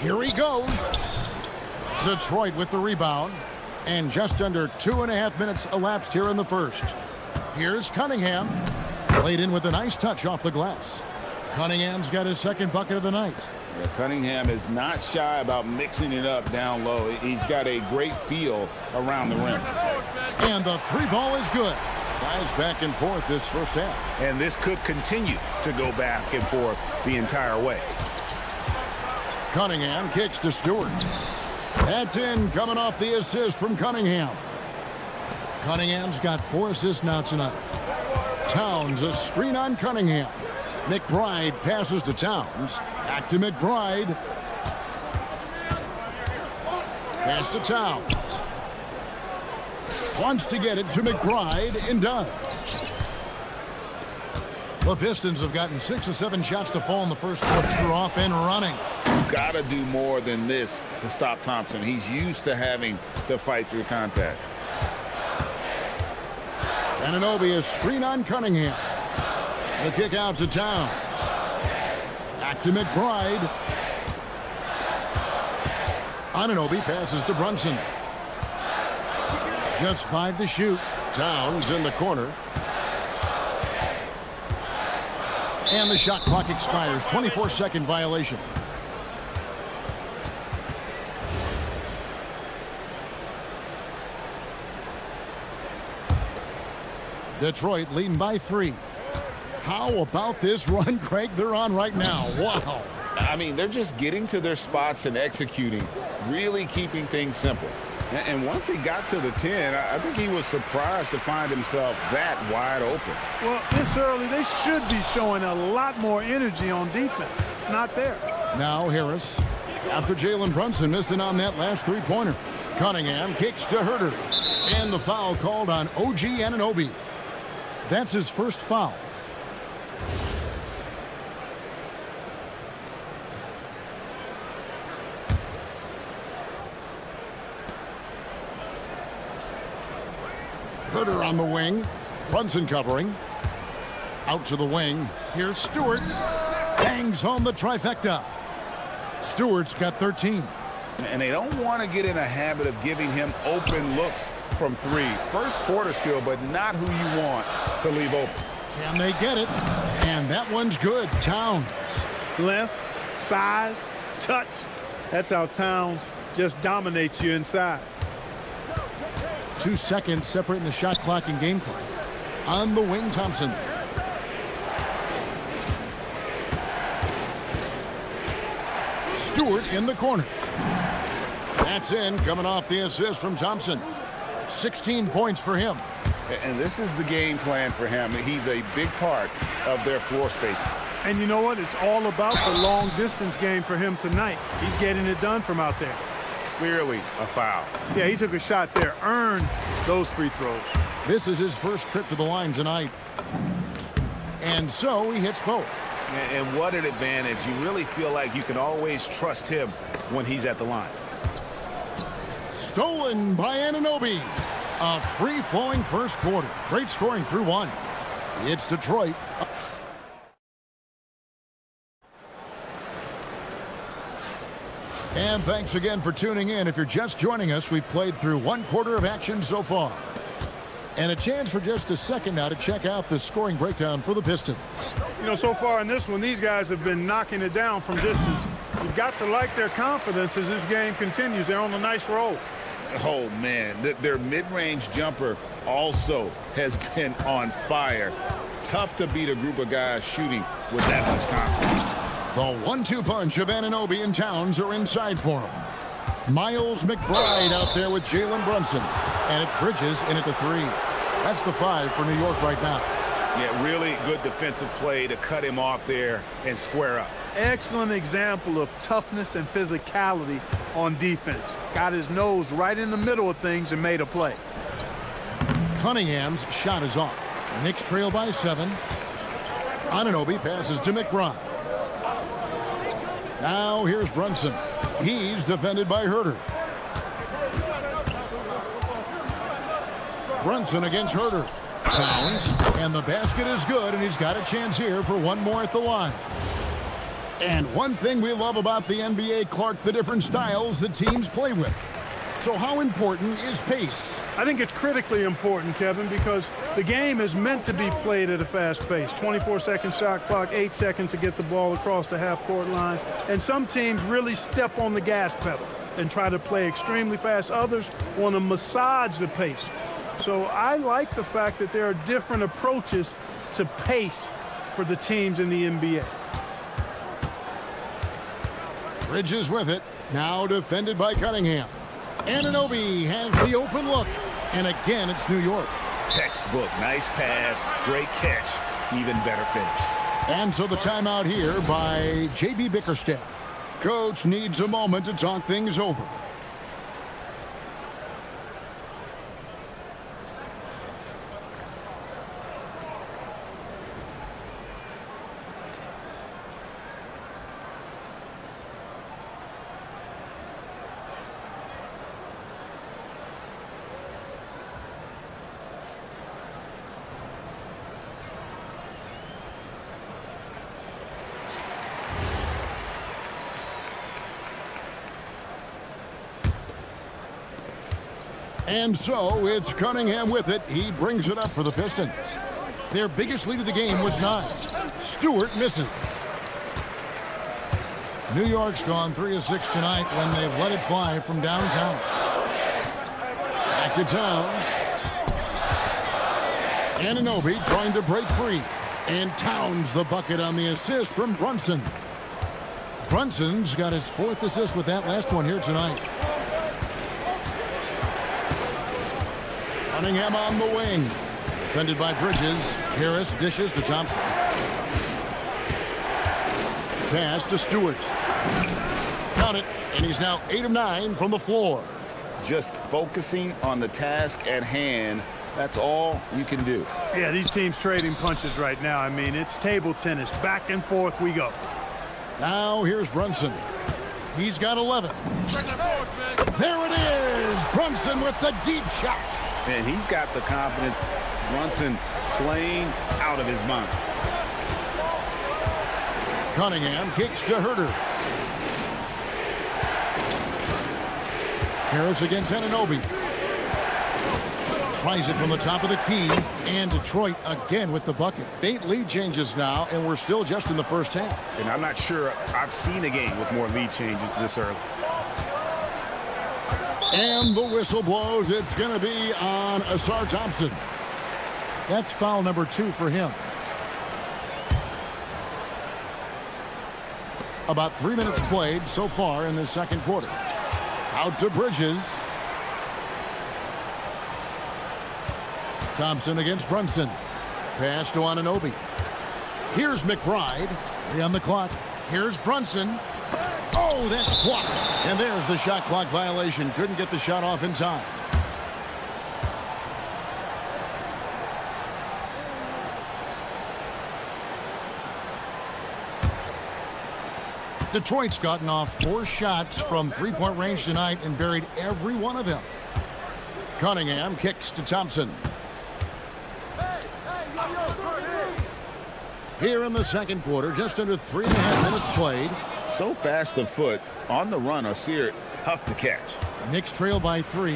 Here he goes. Detroit with the rebound. And just under 2.5 minutes elapsed here in the first. Here's Cunningham. Played in with a nice touch off the glass. Cunningham's got his second bucket of the night. Yeah, Cunningham is not shy about mixing it up down low. He's got a great feel around the rim. And the 3 ball is good. Guys back and forth this first half. And this could continue to go back and forth the entire way. Cunningham kicks to Stewart. That's in, coming off the assist from Cunningham. Cunningham's got 4 assists now tonight. Towns, a screen on Cunningham. McBride passes to Towns. Back to McBride. Pass to Towns. Wants to get it to McBride and does. The Pistons have gotten 6 or 7 shots to fall in the first quarter. They're off and running. Got to do more than this to stop Thompson. He's used to having to fight through contact. Anunoby, a screen on Cunningham. The kick out to Towns. Back to McBride. Anunoby passes to Brunson. Just 5 to shoot. Towns in the corner. And the shot clock expires. 24-second violation. Detroit leading by 3. How about this run, Greg, they're on right now? Wow. I mean, they're just getting to their spots and executing, really keeping things simple. And once he got to the 10, I think he was surprised to find himself that wide open. Well, this early, they should be showing a lot more energy on defense. It's not there. Now Harris, after Jalen Brunson missed it on that last three-pointer. Cunningham kicks to Huerter. And the foul called on OG Anunoby. That's his first foul. Herter on the wing. Brunson covering. Out to the wing. Here's Stewart. Bangs home the trifecta. Stewart's got 13. And they don't want to get in a habit of giving him open looks from three. First quarter still, but not who you want to leave open. Can they get it? And that one's good. Towns. Length, size, touch. That's how Towns just dominates you inside. 2 seconds separating the shot clock and game clock. On the wing, Thompson. Stewart in the corner. That's in, coming off the assist from Thompson. 16 points for him. And this is the game plan for him. He's a big part of their floor space. And you know what? It's all about the long distance game for him tonight. He's getting it done from out there. Clearly a foul. Yeah, he took a shot there, earned those free throws. This is his first trip to the line tonight. And so he hits both. And what an advantage. You really feel like you can always trust him when he's at the line. Stolen by Anunoby. A free-flowing first quarter. Great scoring through one. It's Detroit. And thanks again for tuning in. If you're just joining us, we've played through one quarter of action so far. And a chance for just a second now to check out the scoring breakdown for the Pistons. You know, so far in this one, these guys have been knocking it down from distance. You've got to like their confidence as this game continues. They're on a nice roll. Oh, man, their mid-range jumper also has been on fire. Tough to beat a group of guys shooting with that much confidence. The 1-2 punch of Anunoby and Towns are inside for him. Miles McBride out there with Jalen Brunson. And it's Bridges in at the 3. That's the 5 for New York right now. Yeah, really good defensive play to cut him off there and square up. Excellent example of toughness and physicality on defense. Got his nose right in the middle of things and made a play. Cunningham's shot is off. Knicks trail by 7. Anunoby passes to McBride. Now here's Brunson. He's defended by Herter. Brunson against Herter. Towns, and the basket is good, and he's got a chance here for one more at the line. And one thing we love about the NBA, Clark, the different styles that teams play with. So how important is pace? I think it's critically important, Kevin, because the game is meant to be played at a fast pace. 24-second shot clock, 8 seconds to get the ball across the half-court line. And some teams really step on the gas pedal and try to play extremely fast. Others want to massage the pace. So I like the fact that there are different approaches to pace for the teams in the NBA. Bridges with it. Now defended by Cunningham. Anunoby has the open look. And again, it's New York. Textbook. Nice pass. Great catch. Even better finish. And so the timeout here by J.B. Bickerstaff. Coach needs a moment to talk things over. And so it's Cunningham with it. He brings it up for the Pistons. Their biggest lead of the game was 9. Stewart misses. New York's gone 3 of 6 tonight when they've let it fly from downtown. Back to Towns. Anunoby trying to break free. And Towns the bucket on the assist from Brunson. Brunson's got his 4th assist with that last one here tonight. Cunningham on the wing. Defended by Bridges. Harris dishes to Thompson. Pass to Stewart. Count it, and he's now 8 of 9 from the floor. just focusing on the task at hand. That's all you can do. Yeah, these teams trading punches right now. I mean, it's table tennis. Back and forth we go. Now here's Brunson. He's got 11. There it is. Brunson with the deep shot. And he's got the confidence. Brunson playing out of his mind. Cunningham kicks to Herter. Harris against Anunoby. Tries it from the top of the key, and Detroit again with the bucket. 8 lead changes now, and we're still just in the first half. And I'm not sure I've seen a game with more lead changes this early. And the whistle blows. It's going to be on Asar Thompson. That's foul number 2 for him. About 3 minutes played so far in this second quarter. Out to Bridges. Thompson against Brunson. Pass to Anunoby. Here's McBride. 3 on the clock. Here's Brunson. Oh, that's blocked. And there's the shot clock violation. Couldn't get the shot off in time. Detroit's gotten off 4 shots from 3-point range tonight and buried every one of them. Cunningham kicks to Thompson. Here in the second quarter, just under 3.5 minutes played. So fast of foot on the run, Asir, tough to catch. Knicks trail by 3.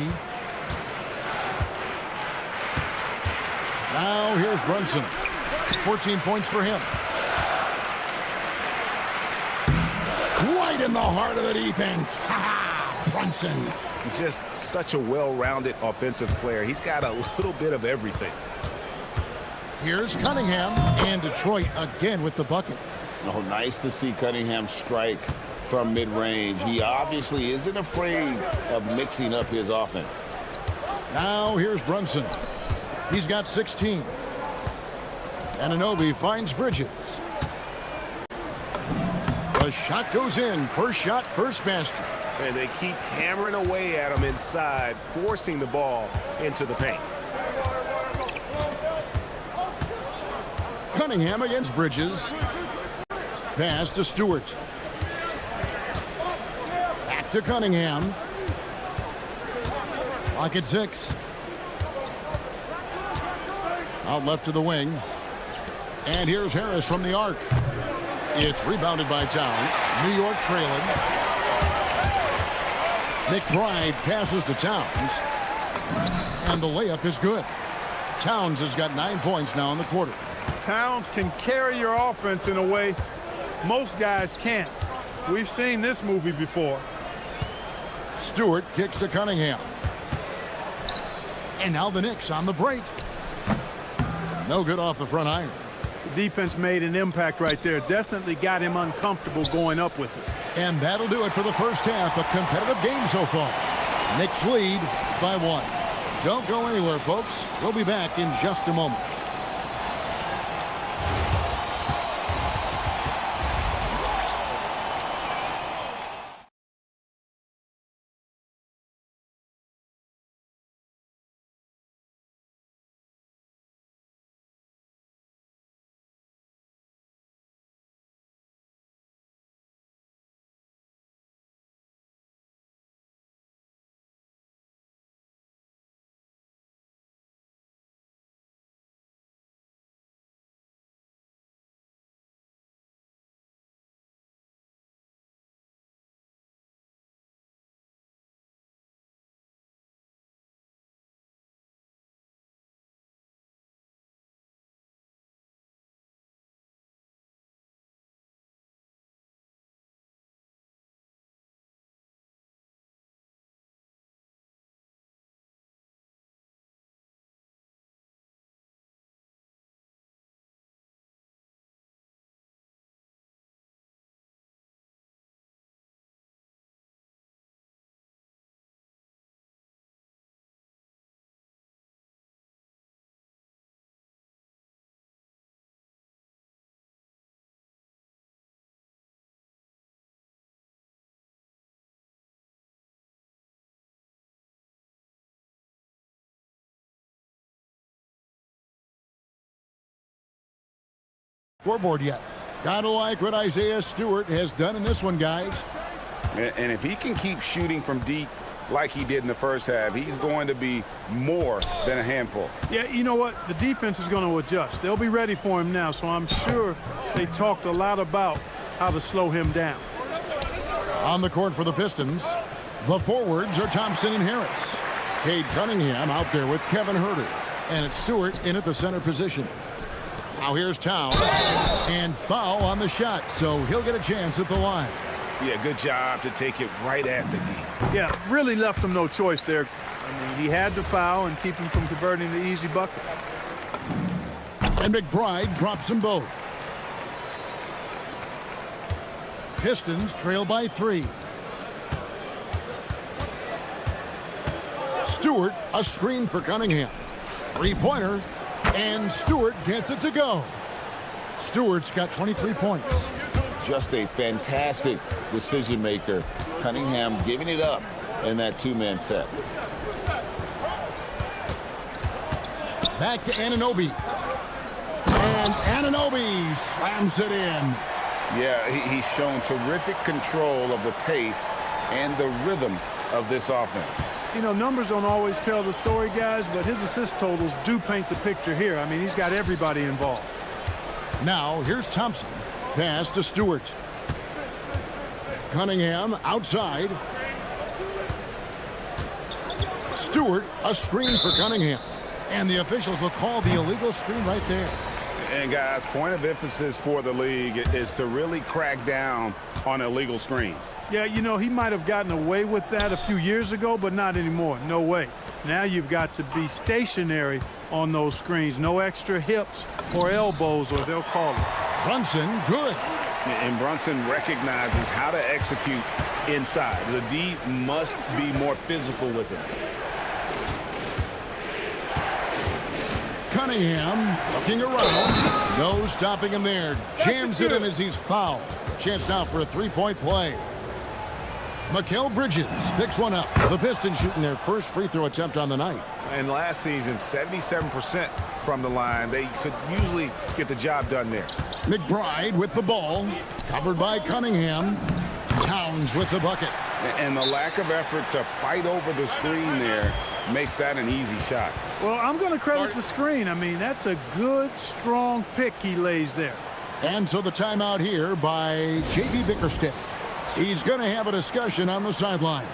Now here's Brunson. 14 points for him. Right in the heart of the defense. Ha-ha! Brunson. Just such a well-rounded offensive player. He's got a little bit of everything. Here's Cunningham, and Detroit again with the bucket. Oh, nice to see Cunningham strike from mid-range. He obviously isn't afraid of mixing up his offense. Now here's Brunson. He's got 16. Anunoby finds Bridges. The shot goes in. First shot, first basket. And they keep hammering away at him inside, forcing the ball into the paint. Cunningham against Bridges. Pass to Stewart. Back to Cunningham. Clock at 6. Out left to the wing. And here's Harris from the arc. It's rebounded by Towns. New York trailing. McBride passes to Towns. And the layup is good. Towns has got 9 points now in the quarter. Towns can carry your offense in a way most guys can't. We've seen this movie before. Stewart kicks to Cunningham. And now the Knicks on the break. No good off the front iron. The defense made an impact right there. Definitely got him uncomfortable going up with it. And that'll do it for the first half. A competitive game so far. Knicks lead by 1. Don't go anywhere, folks. We'll be back in just a moment. scoreboard yet. Gotta like what Isaiah Stewart has done in this one, guys. And if he can keep shooting from deep like he did in the first half, he's going to be more than a handful. Yeah, you know what? The defense is going to adjust. They'll be ready for him now, so I'm sure they talked a lot about how to slow him down. On the court for the Pistons, the forwards are Thompson and Harris. Cade Cunningham out there with Kevin Huerter. And it's Stewart in at the center position. Now here's Towns. And foul on the shot, so he'll get a chance at the line. Yeah, good job to take it right at the D. Yeah, really left him no choice there. I mean, he had to foul and keep him from converting the easy bucket. And McBride drops them both. Pistons trail by 3. Stewart, a screen for Cunningham. Three-pointer, and Stewart gets it to go. Stewart's got 23 points. Just a fantastic decision maker. Cunningham giving it up in that two-man set. Back to Anunoby. And Anunoby slams it in. Yeah, he's shown terrific control of the pace and the rhythm of this offense. You know, numbers don't always tell the story, guys, but his assist totals do paint the picture here. I mean, he's got everybody involved. Now, here's Thompson. Pass to Stewart. Cunningham outside. Stewart, a screen for Cunningham. And the officials will call the illegal screen right there. And guys, point of emphasis for the league is to really crack down on illegal screens. Yeah, you know, he might have gotten away with that a few years ago, but not anymore. No way. Now you've got to be stationary on those screens. No extra hips or elbows, or they'll call it. Brunson, good. And Brunson recognizes how to execute inside. The D must be more physical with him. Cunningham looking around. No stopping him there. Jams it in as he's fouled. Chance now for a three-point play. Mikal Bridges picks one up. The Pistons shooting their first free throw attempt on the night. And last season, 77% from the line. They could usually get the job done there. McBride with the ball. Covered by Cunningham. Towns with the bucket. And the lack of effort to fight over the screen there makes that an easy shot. Well, I'm going to credit the screen. I mean, that's a good, strong pick he lays there. And so the timeout here by J.B. Bickerstaff. He's going to have a discussion on the sideline.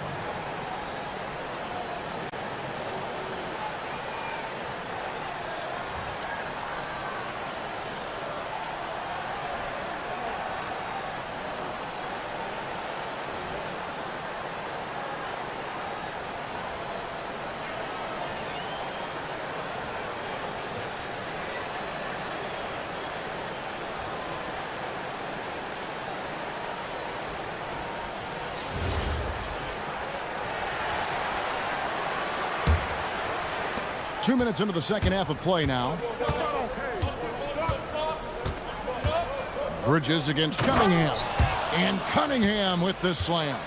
Two minutes into the second half of play now. Bridges against Cunningham. And Cunningham with the slam.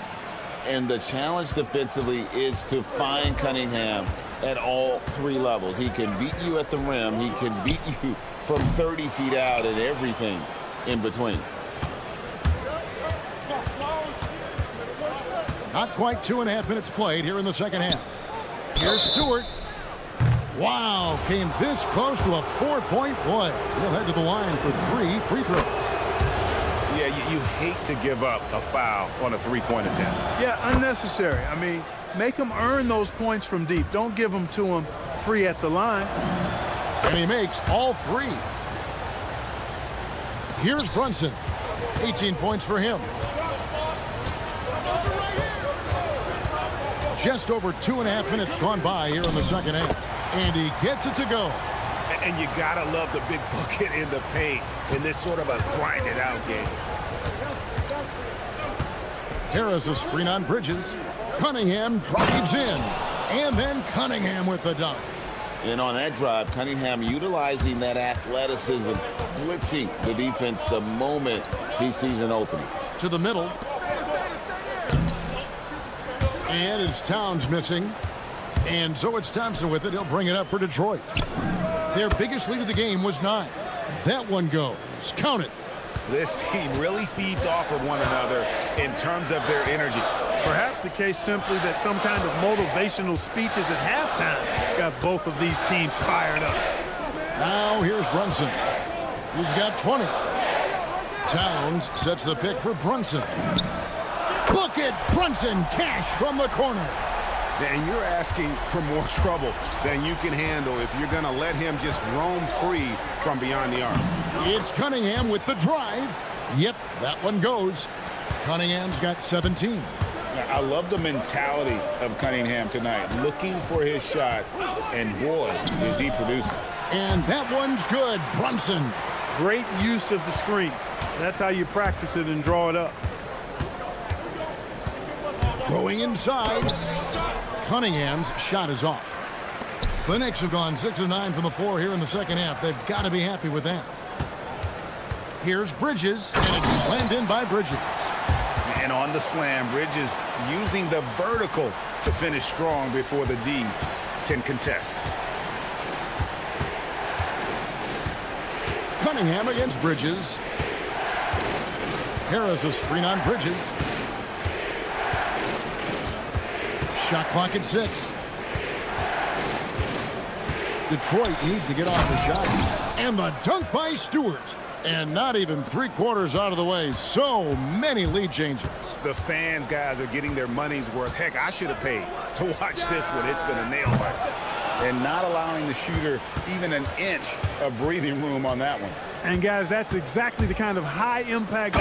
And the challenge defensively is to find Cunningham at all 3 levels. He can beat you at the rim. He can beat you from 30 feet out and everything in between. Not quite 2.5 minutes played here in the second half. Here's Stewart. Wow, came this close to a 4-point play. He'll head to the line for 3 free throws. Yeah, you hate to give up a foul on a three-point attempt. Yeah, unnecessary. I mean, make them earn those points from deep. Don't give them to them free at the line. And he makes all 3. Here's Brunson. 18 points for him. Just over 2.5 minutes gone by here in the second half. And he gets it to go. And you gotta love the big bucket in the paint in this sort of a grinded out game. Harris a screen on Bridges. Cunningham drives in. And then Cunningham with the dunk. And on that drive, Cunningham utilizing that athleticism, blitzing the defense the moment he sees an opening. To the middle. And it's Towns missing. And so it's Thompson with it. He'll bring it up for Detroit. Their biggest lead of the game was 9. That one goes. Count it. This team really feeds off of one another in terms of their energy. Perhaps the case simply that some kind of motivational speeches at halftime got both of these teams fired up. Now here's Brunson. He's got 20. Towns sets the pick for Brunson. Book it, Brunson, cash from the corner. And you're asking for more trouble than you can handle if you're going to let him just roam free from beyond the arc. It's Cunningham with the drive. Yep, that one goes. Cunningham's got 17. I love the mentality of Cunningham tonight, looking for his shot, and boy, is he producing. And that one's good, Brunson. Great use of the screen. That's how you practice it and draw it up. Going inside. Cunningham's shot is off. The Knicks have gone 6 of 9 from the floor here in the second half. They've got to be happy with that. Here's Bridges, and it's slammed in by Bridges. And on the slam, Bridges using the vertical to finish strong before the D can contest. Cunningham against Bridges. Harris a screen on Bridges. Shot clock at 6. Detroit needs to get off the shot. And the dunk by Stewart. And not even 3/4 out of the way. So many lead changes. The fans, guys, are getting their money's worth. Heck, I should have paid to watch this one. It's been a nail biter. And not allowing the shooter even an inch of breathing room on that one. And, guys, that's exactly the kind of high-impact.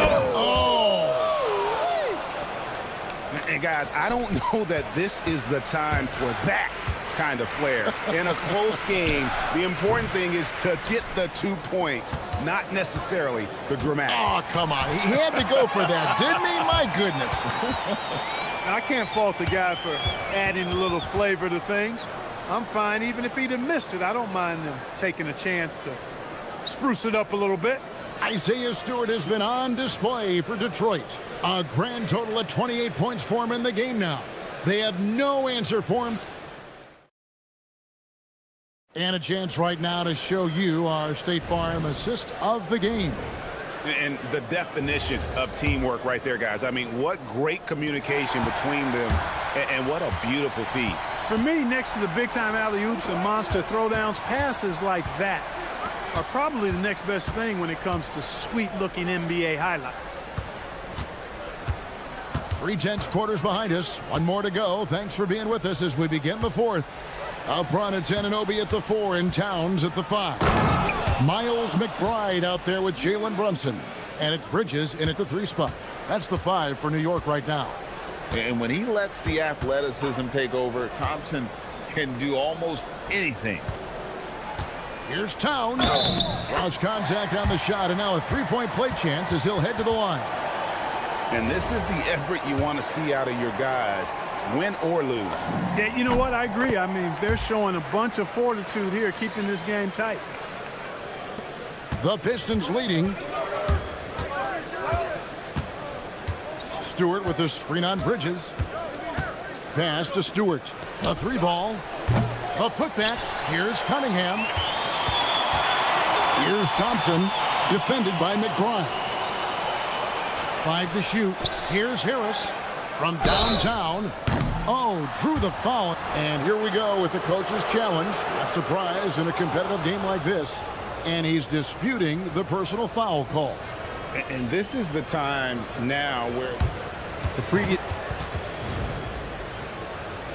And, guys, I don't know that this is the time for that kind of flair. In a close game, the important thing is to get the 2 points, not necessarily the dramatics. Oh, come on. He had to go for that, didn't he? My goodness. I can't fault the guy for adding a little flavor to things. I'm fine. Even if he'd have missed it, I don't mind them taking a chance to spruce it up a little bit. Isaiah Stewart has been on display for Detroit. A grand total of 28 points for him in the game now. They have no answer for him. And a chance right now to show you our State Farm assist of the game. And the definition of teamwork right there, guys. I mean, what great communication between them, and what a beautiful feed. For me, next to the big-time alley-oops and monster throwdowns, passes like that are probably the next best thing when it comes to sweet-looking NBA highlights. 3/10 quarters behind us. One more to go. Thanks for being with us as we begin the fourth. Up front, it's Anunoby at the 4 and Towns at the 5. Miles McBride out there with Jalen Brunson. And it's Bridges in at the 3 spot. That's the 5 for New York right now. And when he lets the athleticism take over, Thompson can do almost anything. Here's Towns. Draws contact on the shot, and now a 3-point play chance as he'll head to the line. And this is the effort you want to see out of your guys, win or lose. Yeah, you know what? I agree. I mean, they're showing a bunch of fortitude here, keeping this game tight. The Pistons leading. Stewart with the screen on Bridges. Pass to Stewart. A 3-ball. A putback. Here's Cunningham. Here's Thompson. Defended by McBride. 5 to shoot. Here's Harris from downtown. Oh, drew the foul. And here we go with the coach's challenge. Not surprised in a competitive game like this. And he's disputing the personal foul call. And this is the time now where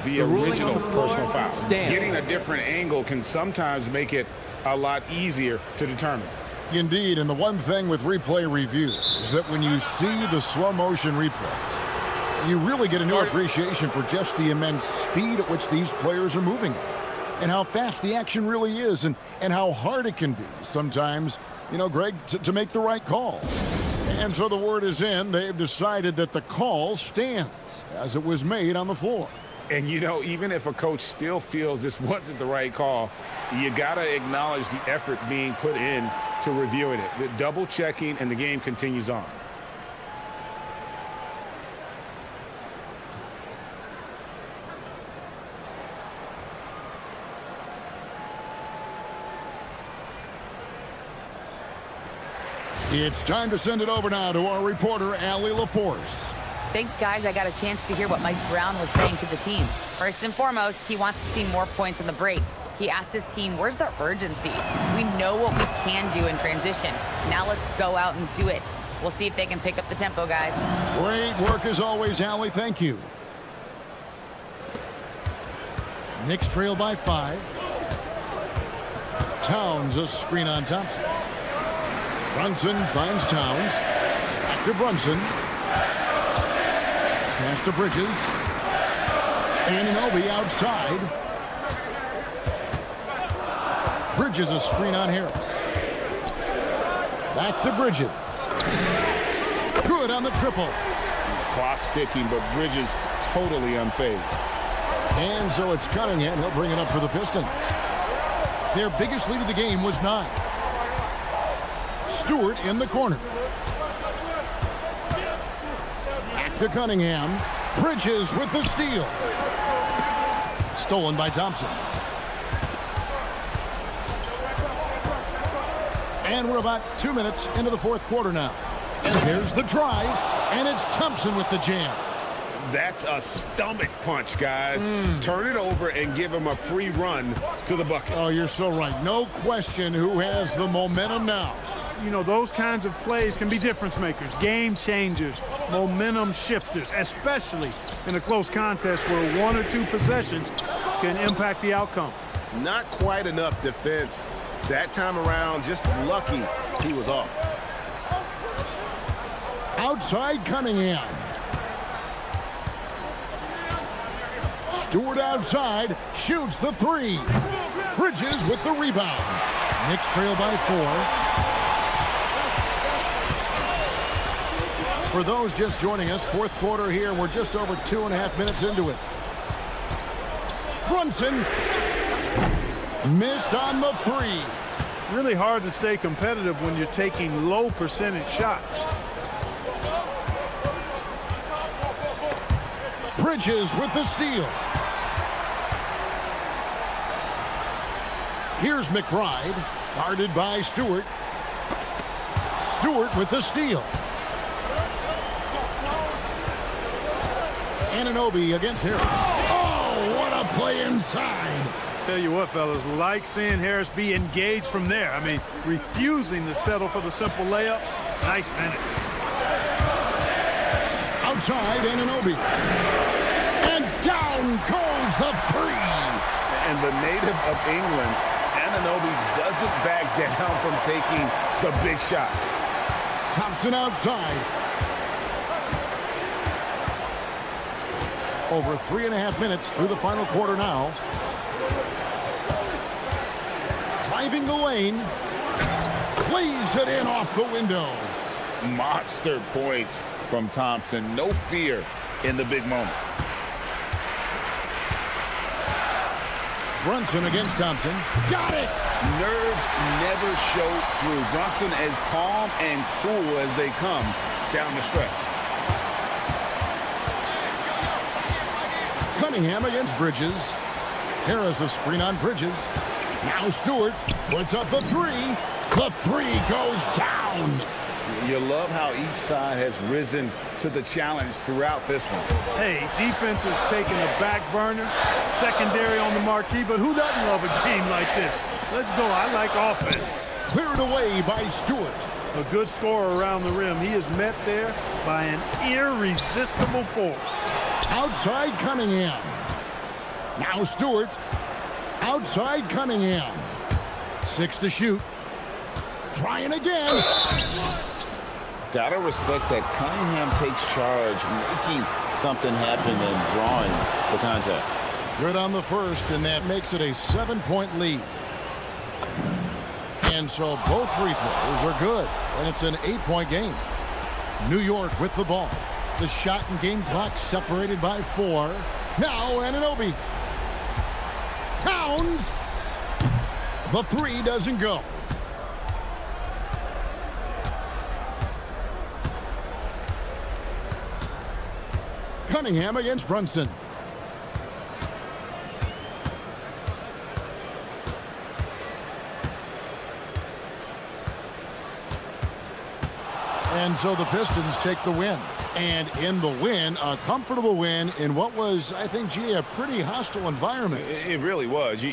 the original personal foul. Getting a different angle can sometimes make it a lot easier to determine. Indeed, and the one thing with replay review is that when you see the slow motion replays, you really get a new appreciation for just the immense speed at which these players are moving and how fast the action really is and how hard it can be sometimes, you know, Greg, to make the right call. And so the word is in. They've decided that the call stands as it was made on the floor. And, you know, even if a coach still feels this wasn't the right call, you got to acknowledge the effort being put in to reviewing it. The double checking, and the game continues on. It's time to send it over now to our reporter, Allie LaForce. Thanks, guys. I got a chance to hear what Mike Brown was saying to the team. First and foremost, he wants to see more points in the break. He asked his team, where's the urgency? We know what we can do in transition. Now let's go out and do it. We'll see if they can pick up the tempo, guys. Great work as always, Allie. Thank you. Knicks trail by 5. Towns a screen on Thompson. Brunson finds Towns. Back to Brunson. Pass to Bridges. Anunoby outside. Bridges a screen on Harris. Back to Bridges. Good on the triple. Clock's ticking, but Bridges totally unfazed. And so it's Cunningham. He'll bring it up for the Pistons. Their biggest lead of the game was 9. Stewart in the corner. Back to Cunningham. Bridges with the steal. Stolen by Thompson. And we're about 2 minutes into the fourth quarter now. And there's the drive, and it's Thompson with the jam. That's a stomach punch, guys. Turn it over and give him a free run to the bucket. Oh, you're so right. No question who has the momentum now. You know, those kinds of plays can be difference makers, game changers, momentum shifters, especially in a close contest where 1 or 2 possessions can impact the outcome. Not quite enough defense that time around. Just lucky he was off. Outside Cunningham. Stewart outside, shoots the 3. Bridges with the rebound. Knicks trail by 4. For those just joining us, fourth quarter here, we're just over 2.5 minutes into it. Brunson missed on the 3. Really hard to stay competitive when you're taking low percentage shots. Bridges with the steal. Here's McBride, guarded by Stewart. Stewart with the steal. Anunoby against Harris. Oh, what a play inside. Tell you what, fellas, like seeing Harris be engaged from there. I mean, refusing to settle for the simple layup. Nice finish. Outside, Anunoby. And down goes the 3. And the native of England, Anunoby doesn't back down from taking the big shots. Thompson outside. Over 3.5 minutes through the final quarter now. Driving the lane. Plays it in off the window. Monster points from Thompson. No fear in the big moment. Brunson against Thompson. Got it! Nerves never show through. Brunson as calm and cool as they come down the stretch. Cunningham against Bridges. Harris a screen on Bridges. Now Stewart puts up the 3. The 3 goes down. You love how each side has risen to the challenge throughout this one. Hey, defense is taking a back burner, secondary on the marquee, but who doesn't love a game like this? Let's go. I like offense. Cleared away by Stewart. A good scorer around the rim. He is met there by an irresistible force. Outside Cunningham. Now Stewart. Outside Cunningham. 6 to shoot. Trying again. Gotta respect that Cunningham takes charge, making something happen and drawing the contact. Good on the first, and that makes it a 7-point lead. And so both free throws are good, and it's an 8-point game. New York with the ball. The shot and game clock separated by 4. Now Anunoby. Towns. The 3 doesn't go. Cunningham against Brunson. And so the Pistons take the win. And in the win, a comfortable win in what was, I think, G, a pretty hostile environment. It really was.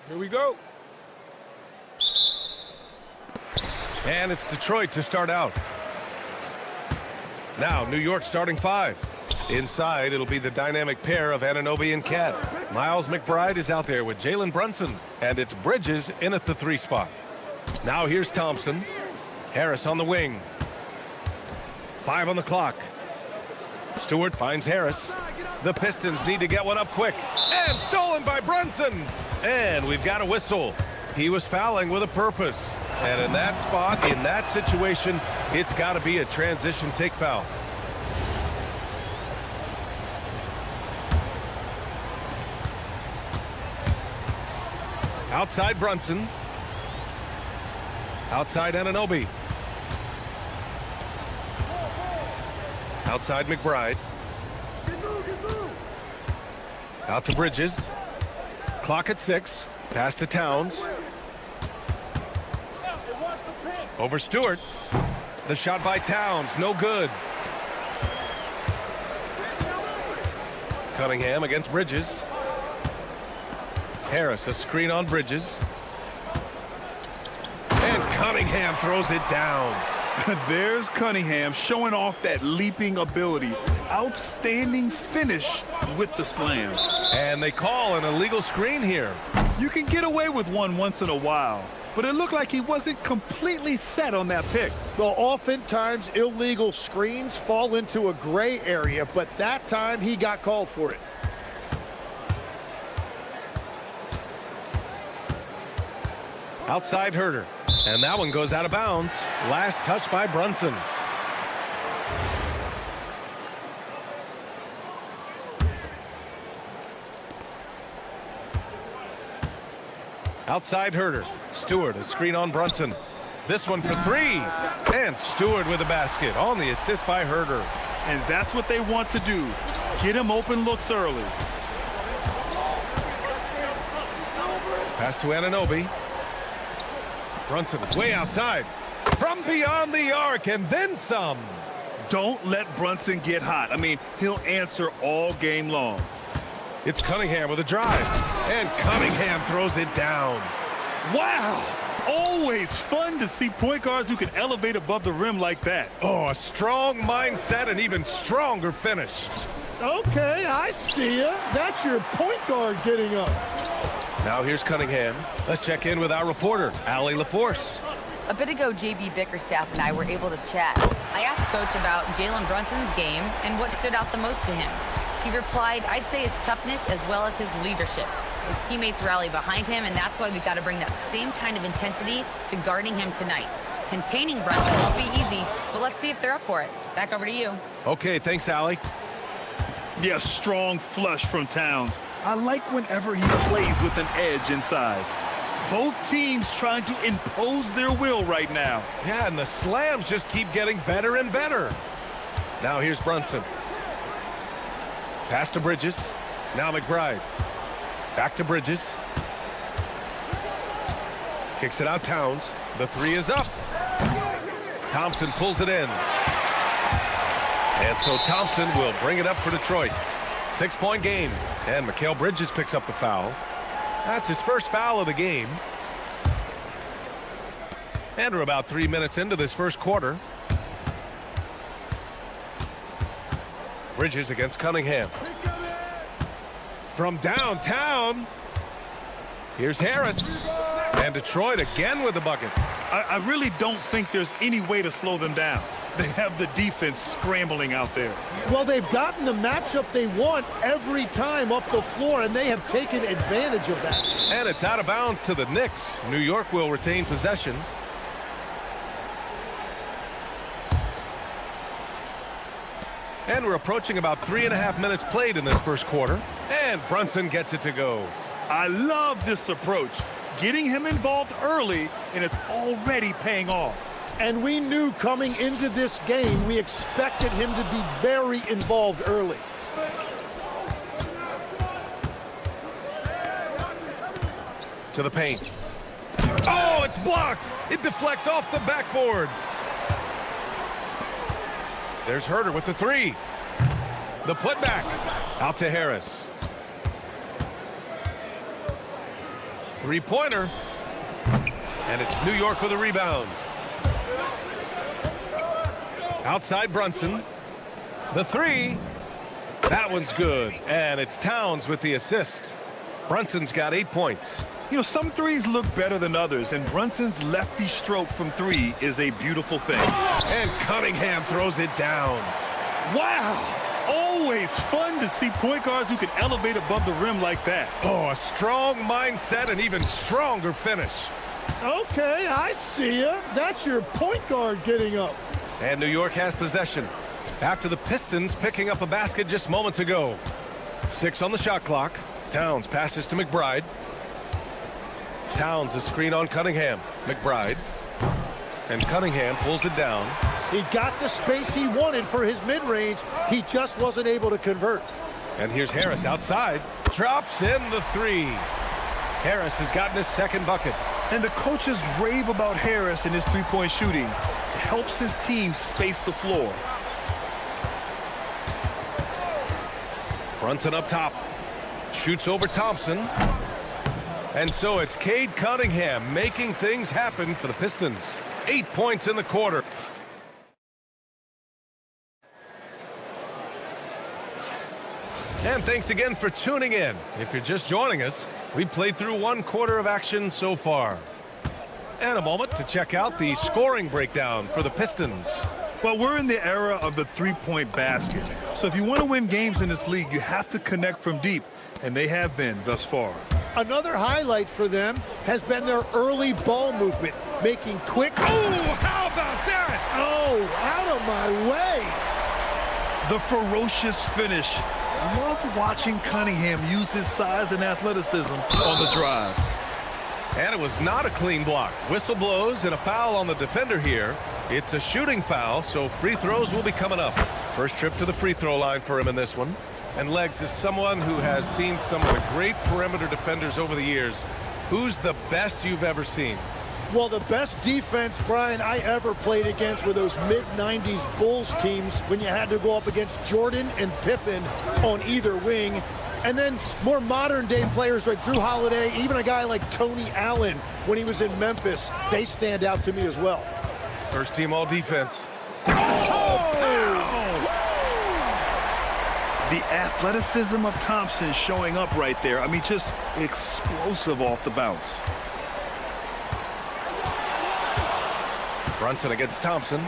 Here we go. And it's Detroit to start out. Now, New York starting 5. Inside, it'll be the dynamic pair of Anunoby and Cat. Miles McBride is out there with Jalen Brunson, and it's Bridges in at the 3 spot. Now here's Thompson. Harris on the wing. 5 on the clock. Stewart finds Harris. The Pistons need to get one up quick. And stolen by Brunson. And we've got a whistle. He was fouling with a purpose. And in that spot, in that situation, it's got to be a transition take foul. Outside Brunson. Outside Anunoby. Outside McBride. Out to Bridges. Clock at 6. Pass to Towns. Over Stewart. The shot by Towns. No good. Cunningham against Bridges. Harris, a screen on Bridges. And Cunningham throws it down. There's Cunningham showing off that leaping ability. Outstanding finish with the slam. And they call an illegal screen here. You can get away with one once in a while, but it looked like he wasn't completely set on that pick. Well, oftentimes illegal screens fall into a gray area, but that time he got called for it. Outside Herter. And that one goes out of bounds. Last touch by Brunson. Outside Herter. Stewart, a screen on Brunson. This one for 3. And Stewart with a basket on the assist by Herter. And that's what they want to do. Get him open looks early. Pass to Anunoby. Brunson way outside. From beyond the arc and then some. Don't let Brunson get hot. I mean, he'll answer all game long. It's Cunningham with a drive. And Cunningham throws it down. Wow! Always fun to see point guards who can elevate above the rim like that. Oh, a strong mindset and even stronger finish. Okay, I see you. That's your point guard getting up. Now here's Cunningham. Let's check in with our reporter, Allie LaForce. A bit ago, JB Bickerstaff and I were able to chat. I asked Coach about Jalen Brunson's game and what stood out the most to him. He replied, I'd say his toughness as well as his leadership. His teammates rally behind him, and that's why we've got to bring that same kind of intensity to guarding him tonight. Containing Brunson won't be easy, but let's see if they're up for it. Back over to you. Okay, thanks, Allie. Yeah, strong flush from Towns. I like whenever he plays with an edge inside. Both teams trying to impose their will right now. Yeah, and the slams just keep getting better and better. Now here's Brunson. Pass to Bridges. Now McBride. Back to Bridges. Kicks it out Towns. The 3 is up. Thompson pulls it in. And so Thompson will bring it up for Detroit. 6-point game. And Mikal Bridges picks up the foul. That's his first foul of the game. And we're about 3 minutes into this first quarter. Bridges against Cunningham. From downtown, here's Harris. And Detroit again with the bucket. I really don't think there's any way to slow them down. They have the defense scrambling out there. Well, they've gotten the matchup they want every time up the floor, and they have taken advantage of that. And it's out of bounds to the Knicks. New York will retain possession. And we're approaching about 3.5 minutes played in this first quarter. And Brunson gets it to go. I love this approach. Getting him involved early, and it's already paying off. And we knew coming into this game, we expected him to be very involved early. To the paint. Oh, it's blocked. It deflects off the backboard. There's Herter with the 3. The putback. Out to Harris. Three-pointer. And it's New York with a rebound. Outside Brunson. The three. That one's good. And it's Towns with the assist. Brunson's got 8 points. You know, some threes look better than others, and Brunson's lefty stroke from three is a beautiful thing. And Cunningham throws it down. Wow! Always fun to see point guards who can elevate above the rim like that. Oh, a strong mindset and even stronger finish. Okay, I see ya. That's your point guard getting up. And New York has possession after the Pistons picking up a basket just moments ago. 6 on the shot clock. Towns passes to McBride. Towns a screen on Cunningham. McBride. And Cunningham pulls it down. He got the space he wanted for his mid-range. He just wasn't able to convert. And here's Harris outside. Drops in the three. Harris has gotten his second bucket. And the coaches rave about Harris and his three-point shooting. It helps his team space the floor. Brunson up top. Shoots over Thompson. And so it's Cade Cunningham making things happen for the Pistons. 8 points in the quarter. And thanks again for tuning in. If you're just joining us, we played through 1 quarter of action so far. And a moment to check out the scoring breakdown for the Pistons. Well, we're in the era of the three-point basket. So if you want to win games in this league, you have to connect from deep. And they have been thus far. Another highlight for them has been their early ball movement, making quick. Oh, how about that? Oh, out of my way. The ferocious finish. Loved watching Cunningham use his size and athleticism on the drive. And it was not a clean block. Whistle blows and a foul on the defender here. It's a shooting foul, so free throws will be coming up. First trip to the free throw line for him in this one. And Legs, is someone who has seen some of the great perimeter defenders over the years. Who's the best you've ever seen? Well, the best defense, Brian, I ever played against were those mid-90s Bulls teams when you had to go up against Jordan and Pippen on either wing. And then more modern-day players like Drew Holiday, even a guy like Tony Allen when he was in Memphis. They stand out to me as well. First team all defense. The athleticism of Thompson showing up right there. I mean, just explosive off the bounce. Brunson against Thompson.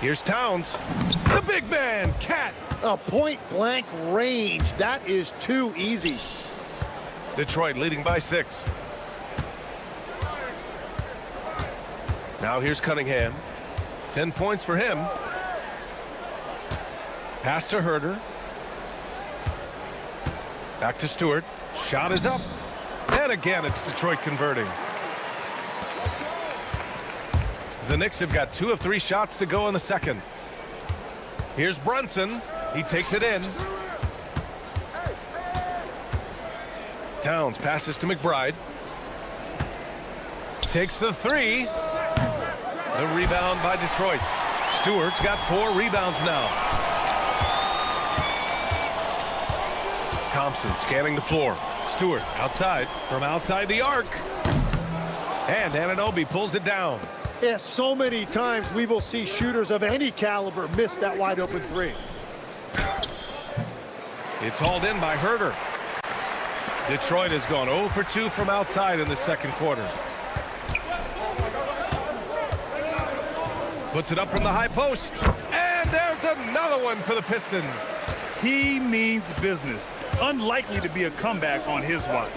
Here's Towns. The big man, Cat. A point-blank range. That is too easy. Detroit leading by 6. Now here's Cunningham. 10 points for him. Pass to Herter. Back to Stewart. Shot is up. And again, it's Detroit converting. The Knicks have got 2 of 3 shots to go in the second. Here's Brunson. He takes it in. Towns passes to McBride. Takes the 3. The rebound by Detroit. Stewart's got 4 rebounds now. Thompson scanning the floor. Stewart outside from outside the arc. And Anunoby pulls it down. Yeah, so many times we will see shooters of any caliber miss that wide open 3. It's hauled in by Herter. Detroit has gone 0 for 2 from outside in the second quarter. Puts it up from the high post. And there's another one for the Pistons. He means business. Unlikely to be a comeback on his watch.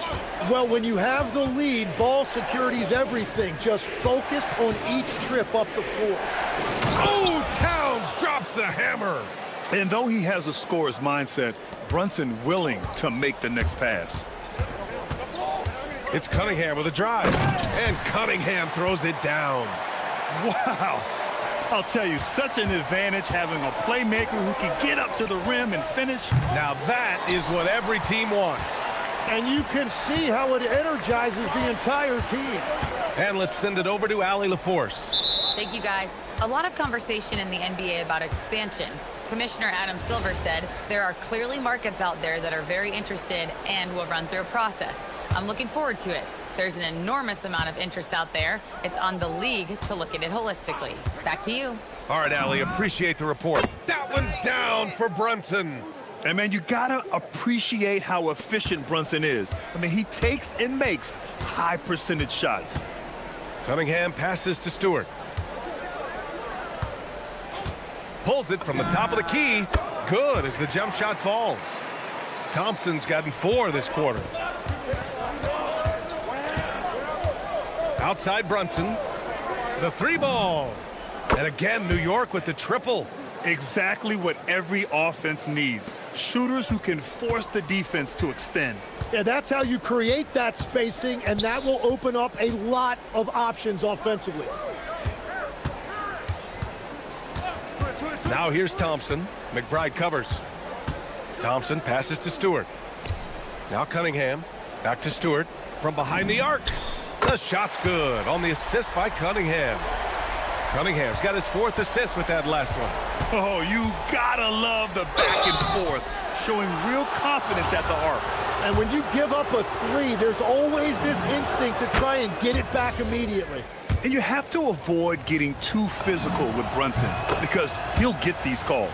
Well, when you have the lead, ball security's everything. Just focus on each trip up the floor. Oh, Towns drops the hammer. And though he has a scorer's mindset, Brunson willing to make the next pass. It's Cunningham with a drive. And Cunningham throws it down. Wow. I'll tell you, such an advantage having a playmaker who can get up to the rim and finish. Now that is what every team wants. And you can see how it energizes the entire team. And let's send it over to Allie LaForce. Thank you, guys. A lot of conversation in the NBA about expansion. Commissioner Adam Silver said there are clearly markets out there that are very interested and will run through a process. I'm looking forward to it. There's an enormous amount of interest out there. It's on the league to look at it holistically. Back to you. All right, Allie, appreciate the report. That one's down for Brunson. And, man, you got to appreciate how efficient Brunson is. I mean, he takes and makes high percentage shots. Cunningham passes to Stewart. Pulls it from the top of the key. Good as the jump shot falls. Thompson's gotten 4 this quarter. Outside Brunson. The 3 ball. And again, New York with the triple. Exactly what every offense needs. Shooters who can force the defense to extend. Yeah, that's how you create that spacing, and that will open up a lot of options offensively. Now here's Thompson. McBride covers. Thompson passes to Stewart. Now Cunningham. Back to Stewart. From behind the arc. The shot's good on the assist by Cunningham. Cunningham's got his 4th assist with that last one. Oh, you gotta love the back and forth, showing real confidence at the arc. And when you give up a 3, there's always this instinct to try and get it back immediately. And you have to avoid getting too physical with Brunson because he'll get these calls.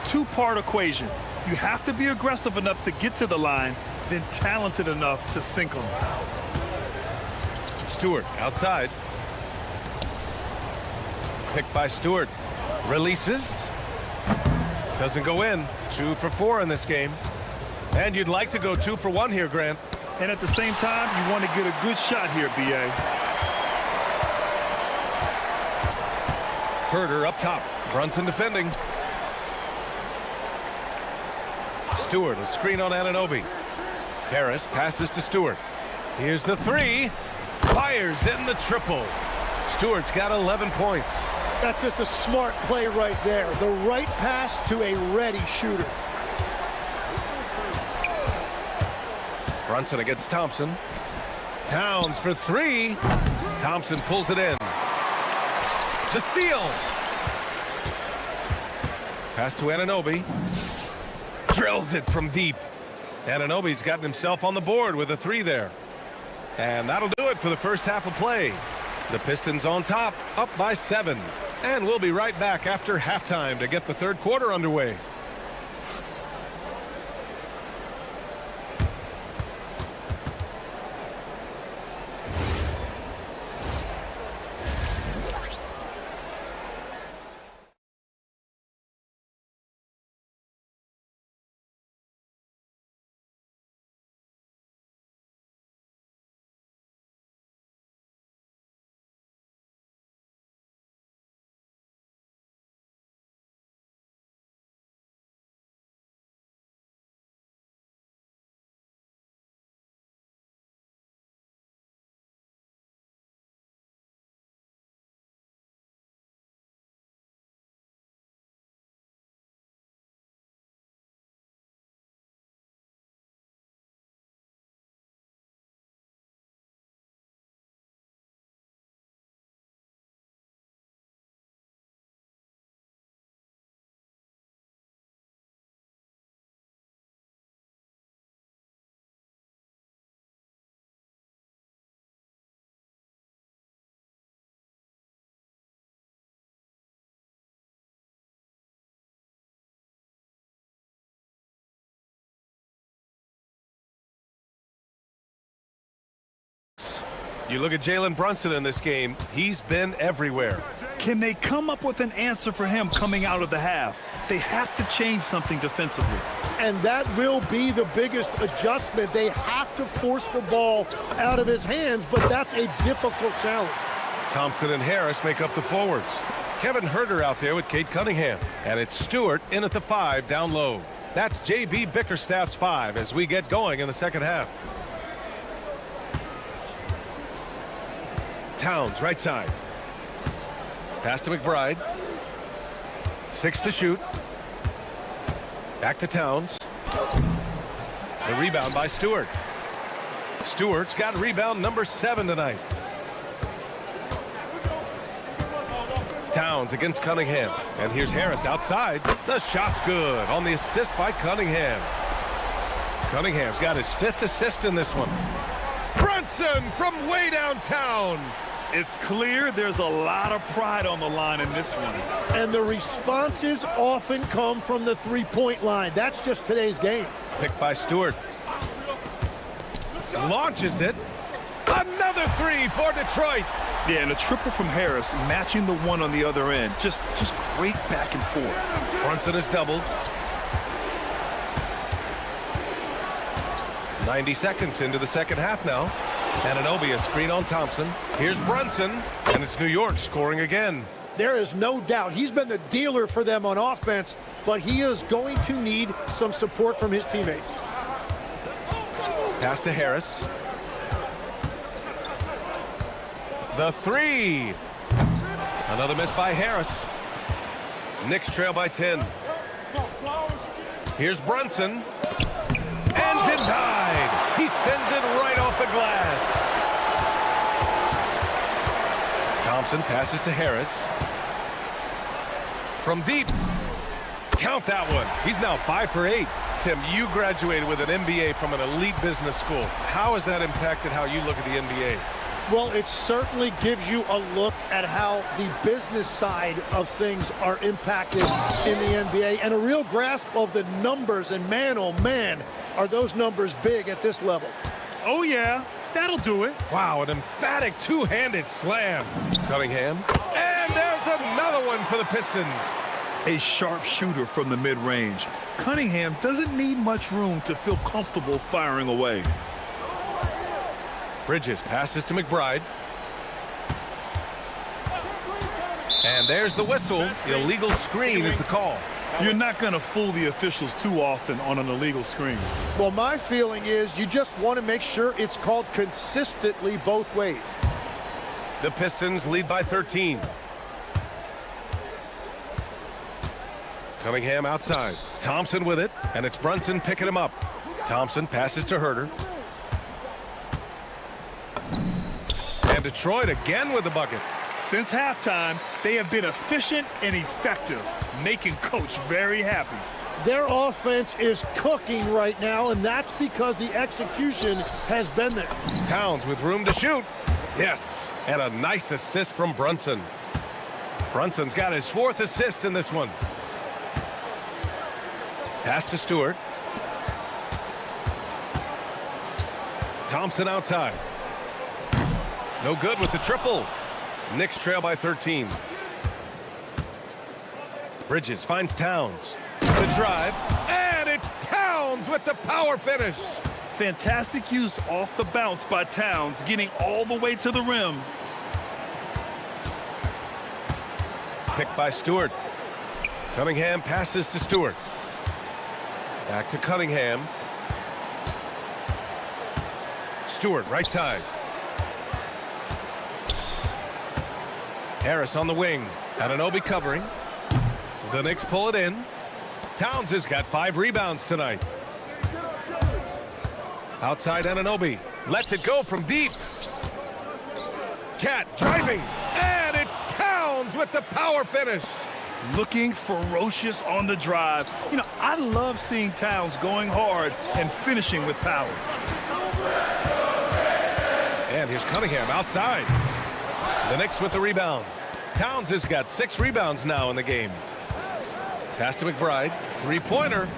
2-part equation. You have to be aggressive enough to get to the line, then talented enough to sink them. Stewart outside. Picked by Stewart. Releases. Doesn't go in. 2 for 4 in this game. And you'd like to go 2 for 1 here, Grant. And at the same time, you want to get a good shot here, B.A. Herder up top. Brunson defending. Stewart, a screen on Anunoby. Harris passes to Stewart. Here's the 3. Fires in the triple. Stewart's got 11 points. That's just a smart play right there. The right pass to a ready shooter. Brunson against Thompson. Towns for 3. Thompson pulls it in. The steal. Pass to Anunoby. Drills it from deep. Anunoby's gotten himself on the board with a 3 there. And that'll do it for the first half of play. The Pistons on top, up by 7. And we'll be right back after halftime to get the 3rd quarter underway. You look at Jalen Brunson in this game, he's been everywhere. Can they come up with an answer for him coming out of the half? They have to change something defensively. And that will be the biggest adjustment. They have to force the ball out of his hands, but that's a difficult challenge. Thompson and Harris make up the forwards. Kevin Herder out there with Cade Cunningham. And it's Stewart in at the 5 down low. That's J.B. Bickerstaff's 5 as we get going in the second half. Towns, right side. Pass to McBride. 6 to shoot. Back to Towns. The rebound by Stewart. Stewart's got rebound number 7 tonight. Towns against Cunningham. And here's Harris outside. The shot's good on the assist by Cunningham. Cunningham's got his 5th assist in this one. Brunson from way downtown. It's clear there's a lot of pride on the line in this one. And the responses often come from the three-point line. That's just today's game. Picked by Stewart. Launches it. Another 3 for Detroit. Yeah, and a triple from Harris, matching the one on the other end. Just great back and forth. Brunson is doubled. 90 seconds into the second half now. Anunoby a screen on Thompson. Here's Brunson, and it's New York scoring again. There is no doubt he's been the dealer for them on offense, but he is going to need some support from his teammates. Pass to Harris. The 3. Another miss by Harris. Knicks trail by 10. Here's Brunson. And denied. He sends it right off the glass. Thompson passes to Harris. From deep. Count that one. He's now 5 for 8. Tim, you graduated with an MBA from an elite business school. How has that impacted how you look at the NBA? Well, it certainly gives you a look at how the business side of things are impacted in the NBA and a real grasp of the numbers. And man, oh man, are those numbers big at this level. Oh yeah, that'll do it. Wow, an emphatic two-handed slam. Cunningham. And there's another one for the Pistons. A sharp shooter from the mid-range. Cunningham doesn't need much room to feel comfortable firing away. Bridges passes to McBride. And there's the whistle. The illegal screen is the call. You're not going to fool the officials too often on an illegal screen. Well, my feeling is you just want to make sure it's called consistently both ways. The Pistons lead by 13. Cunningham outside. Thompson with it, and it's Brunson picking him up. Thompson passes to Herter. And Detroit again with the bucket. Since halftime, they have been efficient and effective, making Coach very happy. Their offense is cooking right now, and that's because the execution has been there. Towns with room to shoot. Yes, and a nice assist from Brunson. Brunson's got his 4th assist in this one. Pass to Stewart. Thompson outside. No good with the triple. Knicks trail by 13. Bridges finds Towns. The drive. And it's Towns with the power finish. Fantastic use off the bounce by Towns, getting all the way to the rim. Picked by Stewart. Cunningham passes to Stewart. Back to Cunningham. Stewart, right side. Harris on the wing. Anunoby covering. The Knicks pull it in. Towns has got 5 rebounds tonight. Outside Anunoby. Lets it go from deep. Cat driving. And it's Towns with the power finish. Looking ferocious on the drive. You know, I love seeing Towns going hard and finishing with power. And here's Cunningham outside. The Knicks with the rebound. Towns has got 6 rebounds now in the game. Pass to McBride. 3-pointer.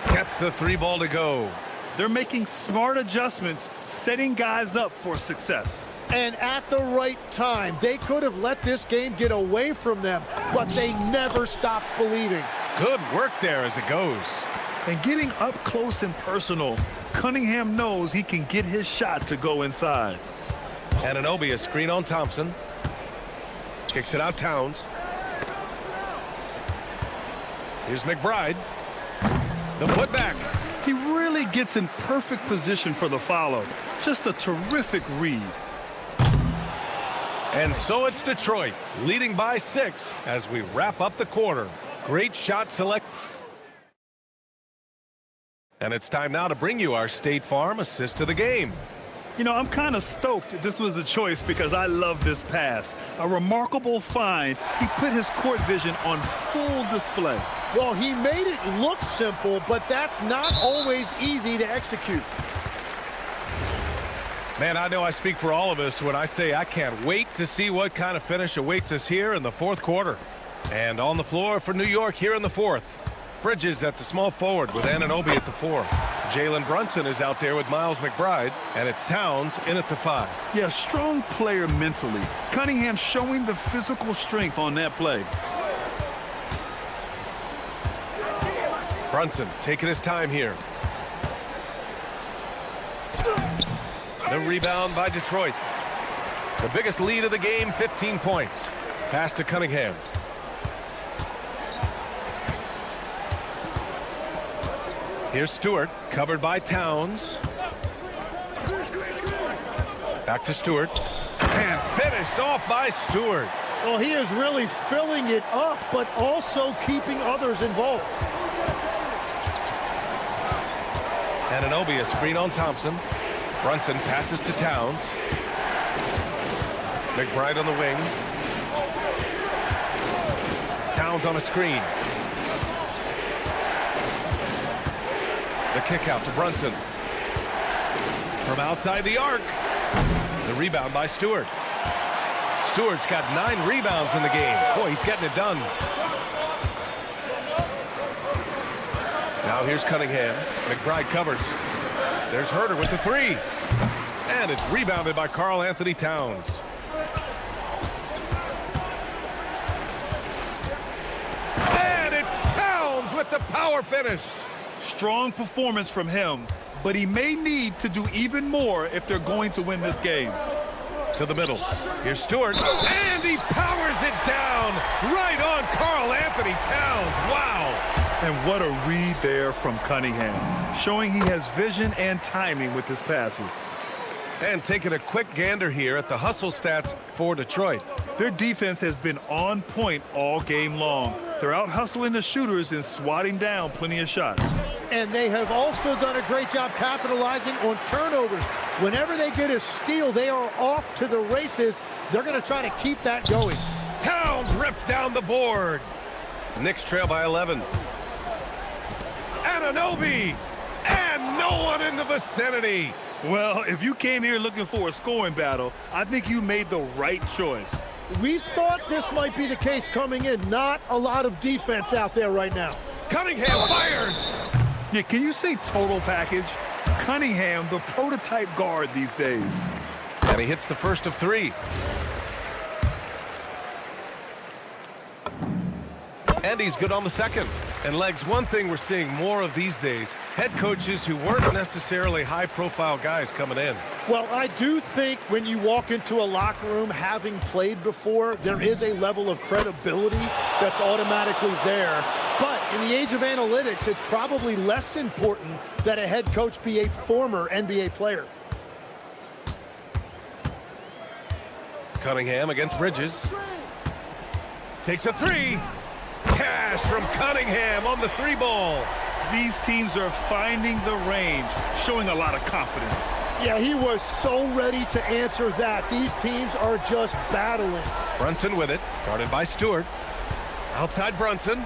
Gets the 3 ball to go. They're making smart adjustments, setting guys up for success. And at the right time, they could have let this game get away from them, but they never stopped believing. Good work there as it goes. And getting up close and personal, Cunningham knows he can get his shot to go inside. Anunoby a screen on Thompson. Kicks it out Towns. Here's McBride. The putback. He really gets in perfect position for the follow. Just a terrific read. And so it's Detroit leading by 6 as we wrap up the quarter. Great shot select. And it's time now to bring you our State Farm assist of the game. You know, I'm kind of stoked this was a choice because I love this pass. A remarkable find. He put his court vision on full display. Well, he made it look simple, but that's not always easy to execute. Man, I know I speak for all of us when I say I can't wait to see what kind of finish awaits us here in the fourth quarter. And on the floor for New York here in the fourth. Bridges at the small forward with Anunoby at the 4. Jalen Brunson is out there with Miles McBride, and it's Towns in at the 5. Yeah, strong player mentally. Cunningham showing the physical strength on that play. Brunson taking his time here. The rebound by Detroit. The biggest lead of the game, 15 points. Pass to Cunningham. Here's Stewart, covered by Towns. Back to Stewart. And finished off by Stewart. Well, he is really filling it up, but also keeping others involved. Anunoby, a screen on Thompson. Brunson passes to Towns. McBride on the wing. Towns on a screen. The kick out to Brunson. From outside the arc. The rebound by Stewart. Stewart's got 9 rebounds in the game. Boy, he's getting it done. Now here's Cunningham. McBride covers. There's Herter with the 3. And it's rebounded by Karl Anthony Towns. And it's Towns with the power finish. Strong performance from him, but he may need to do even more if they're going to win this game. To the middle. Here's Stewart. And he powers it down right on Karl Anthony Towns. Wow. And what a read there from Cunningham, showing he has vision and timing with his passes. And taking a quick gander here at the hustle stats for Detroit. Their defense has been on point all game long. They're out hustling the shooters and swatting down plenty of shots. And they have also done a great job capitalizing on turnovers. Whenever they get a steal, they are off to the races. They're going to try to keep that going. Towns rips down the board. Knicks trail by 11. Anunoby, and no one in the vicinity. Well, if you came here looking for a scoring battle, I think you made the right choice. We thought this might be the case coming in. Not a lot of defense out there right now. Cunningham fires. Yeah, can you say total package? Cunningham, the prototype guard these days. And he hits the first of 3. And he's good on the second. And Legs, one thing we're seeing more of these days, head coaches who weren't necessarily high-profile guys coming in. Well, I do think when you walk into a locker room having played before, there is a level of credibility that's automatically there. But in the age of analytics, it's probably less important that a head coach be a former NBA player. Cunningham against Bridges. Takes a 3. Cash from Cunningham on the 3 ball. These teams are finding the range, showing a lot of confidence. Yeah, he was so ready to answer that. These teams are just battling. Brunson with it, guarded by Stewart. Outside Brunson.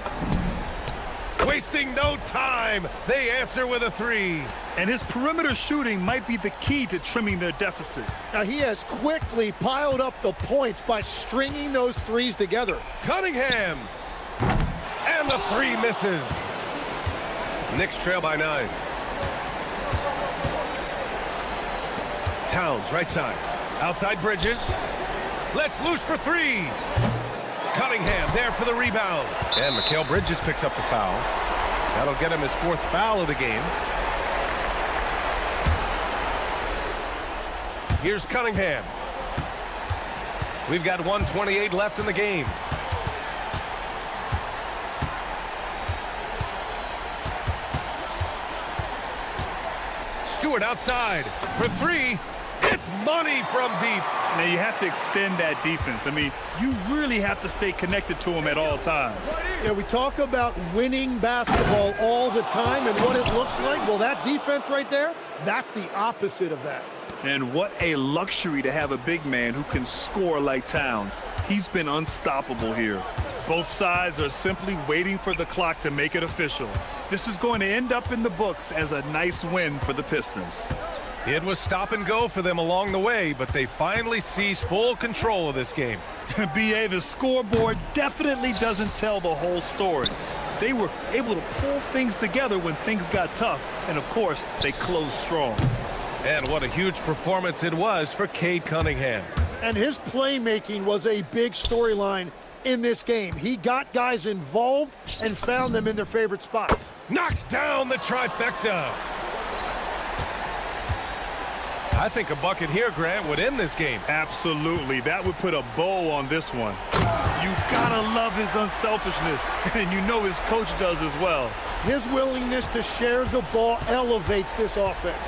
Wasting no time. They answer with a 3. And his perimeter shooting might be the key to trimming their deficit. Now, he has quickly piled up the points by stringing those 3s together. Cunningham. And the 3 misses. Knicks trail by 9. Towns, right side. Outside Bridges. Let's loose for 3. Cunningham there for the rebound. And Mikal Bridges picks up the foul. That'll get him his 4th foul of the game. Here's Cunningham. We've got 1:28 left in the game. Stewart outside for 3. It's money from deep. Now you have to extend that defense. I mean, you really have to stay connected to him at all times. Yeah, we talk about winning basketball all the time and what it looks like. Well, that defense right there, that's the opposite of that. And what a luxury to have a big man who can score like Towns. He's been unstoppable here. Both sides are simply waiting for the clock to make it official. This is going to end up in the books as a nice win for the Pistons. It was stop and go for them along the way, but they finally seized full control of this game. BA, the scoreboard definitely doesn't tell the whole story. They were able to pull things together when things got tough, and of course, they closed strong. And what a huge performance it was for Cade Cunningham. And his playmaking was a big storyline in this game. He got guys involved and found them in their favorite spots. Knocks down the trifecta. I think a bucket here, Grant, would end this game. Absolutely. That would put a bow on this one. You gotta love his unselfishness, and you know his coach does as well. His willingness to share the ball elevates this offense.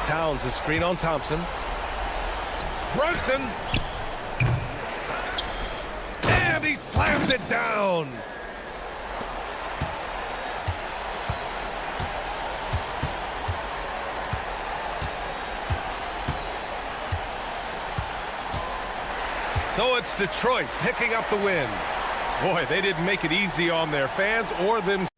Towns, a screen on Thompson. Brunson. And he slams it down. So it's Detroit picking up the win. Boy, they didn't make it easy on their fans or themselves.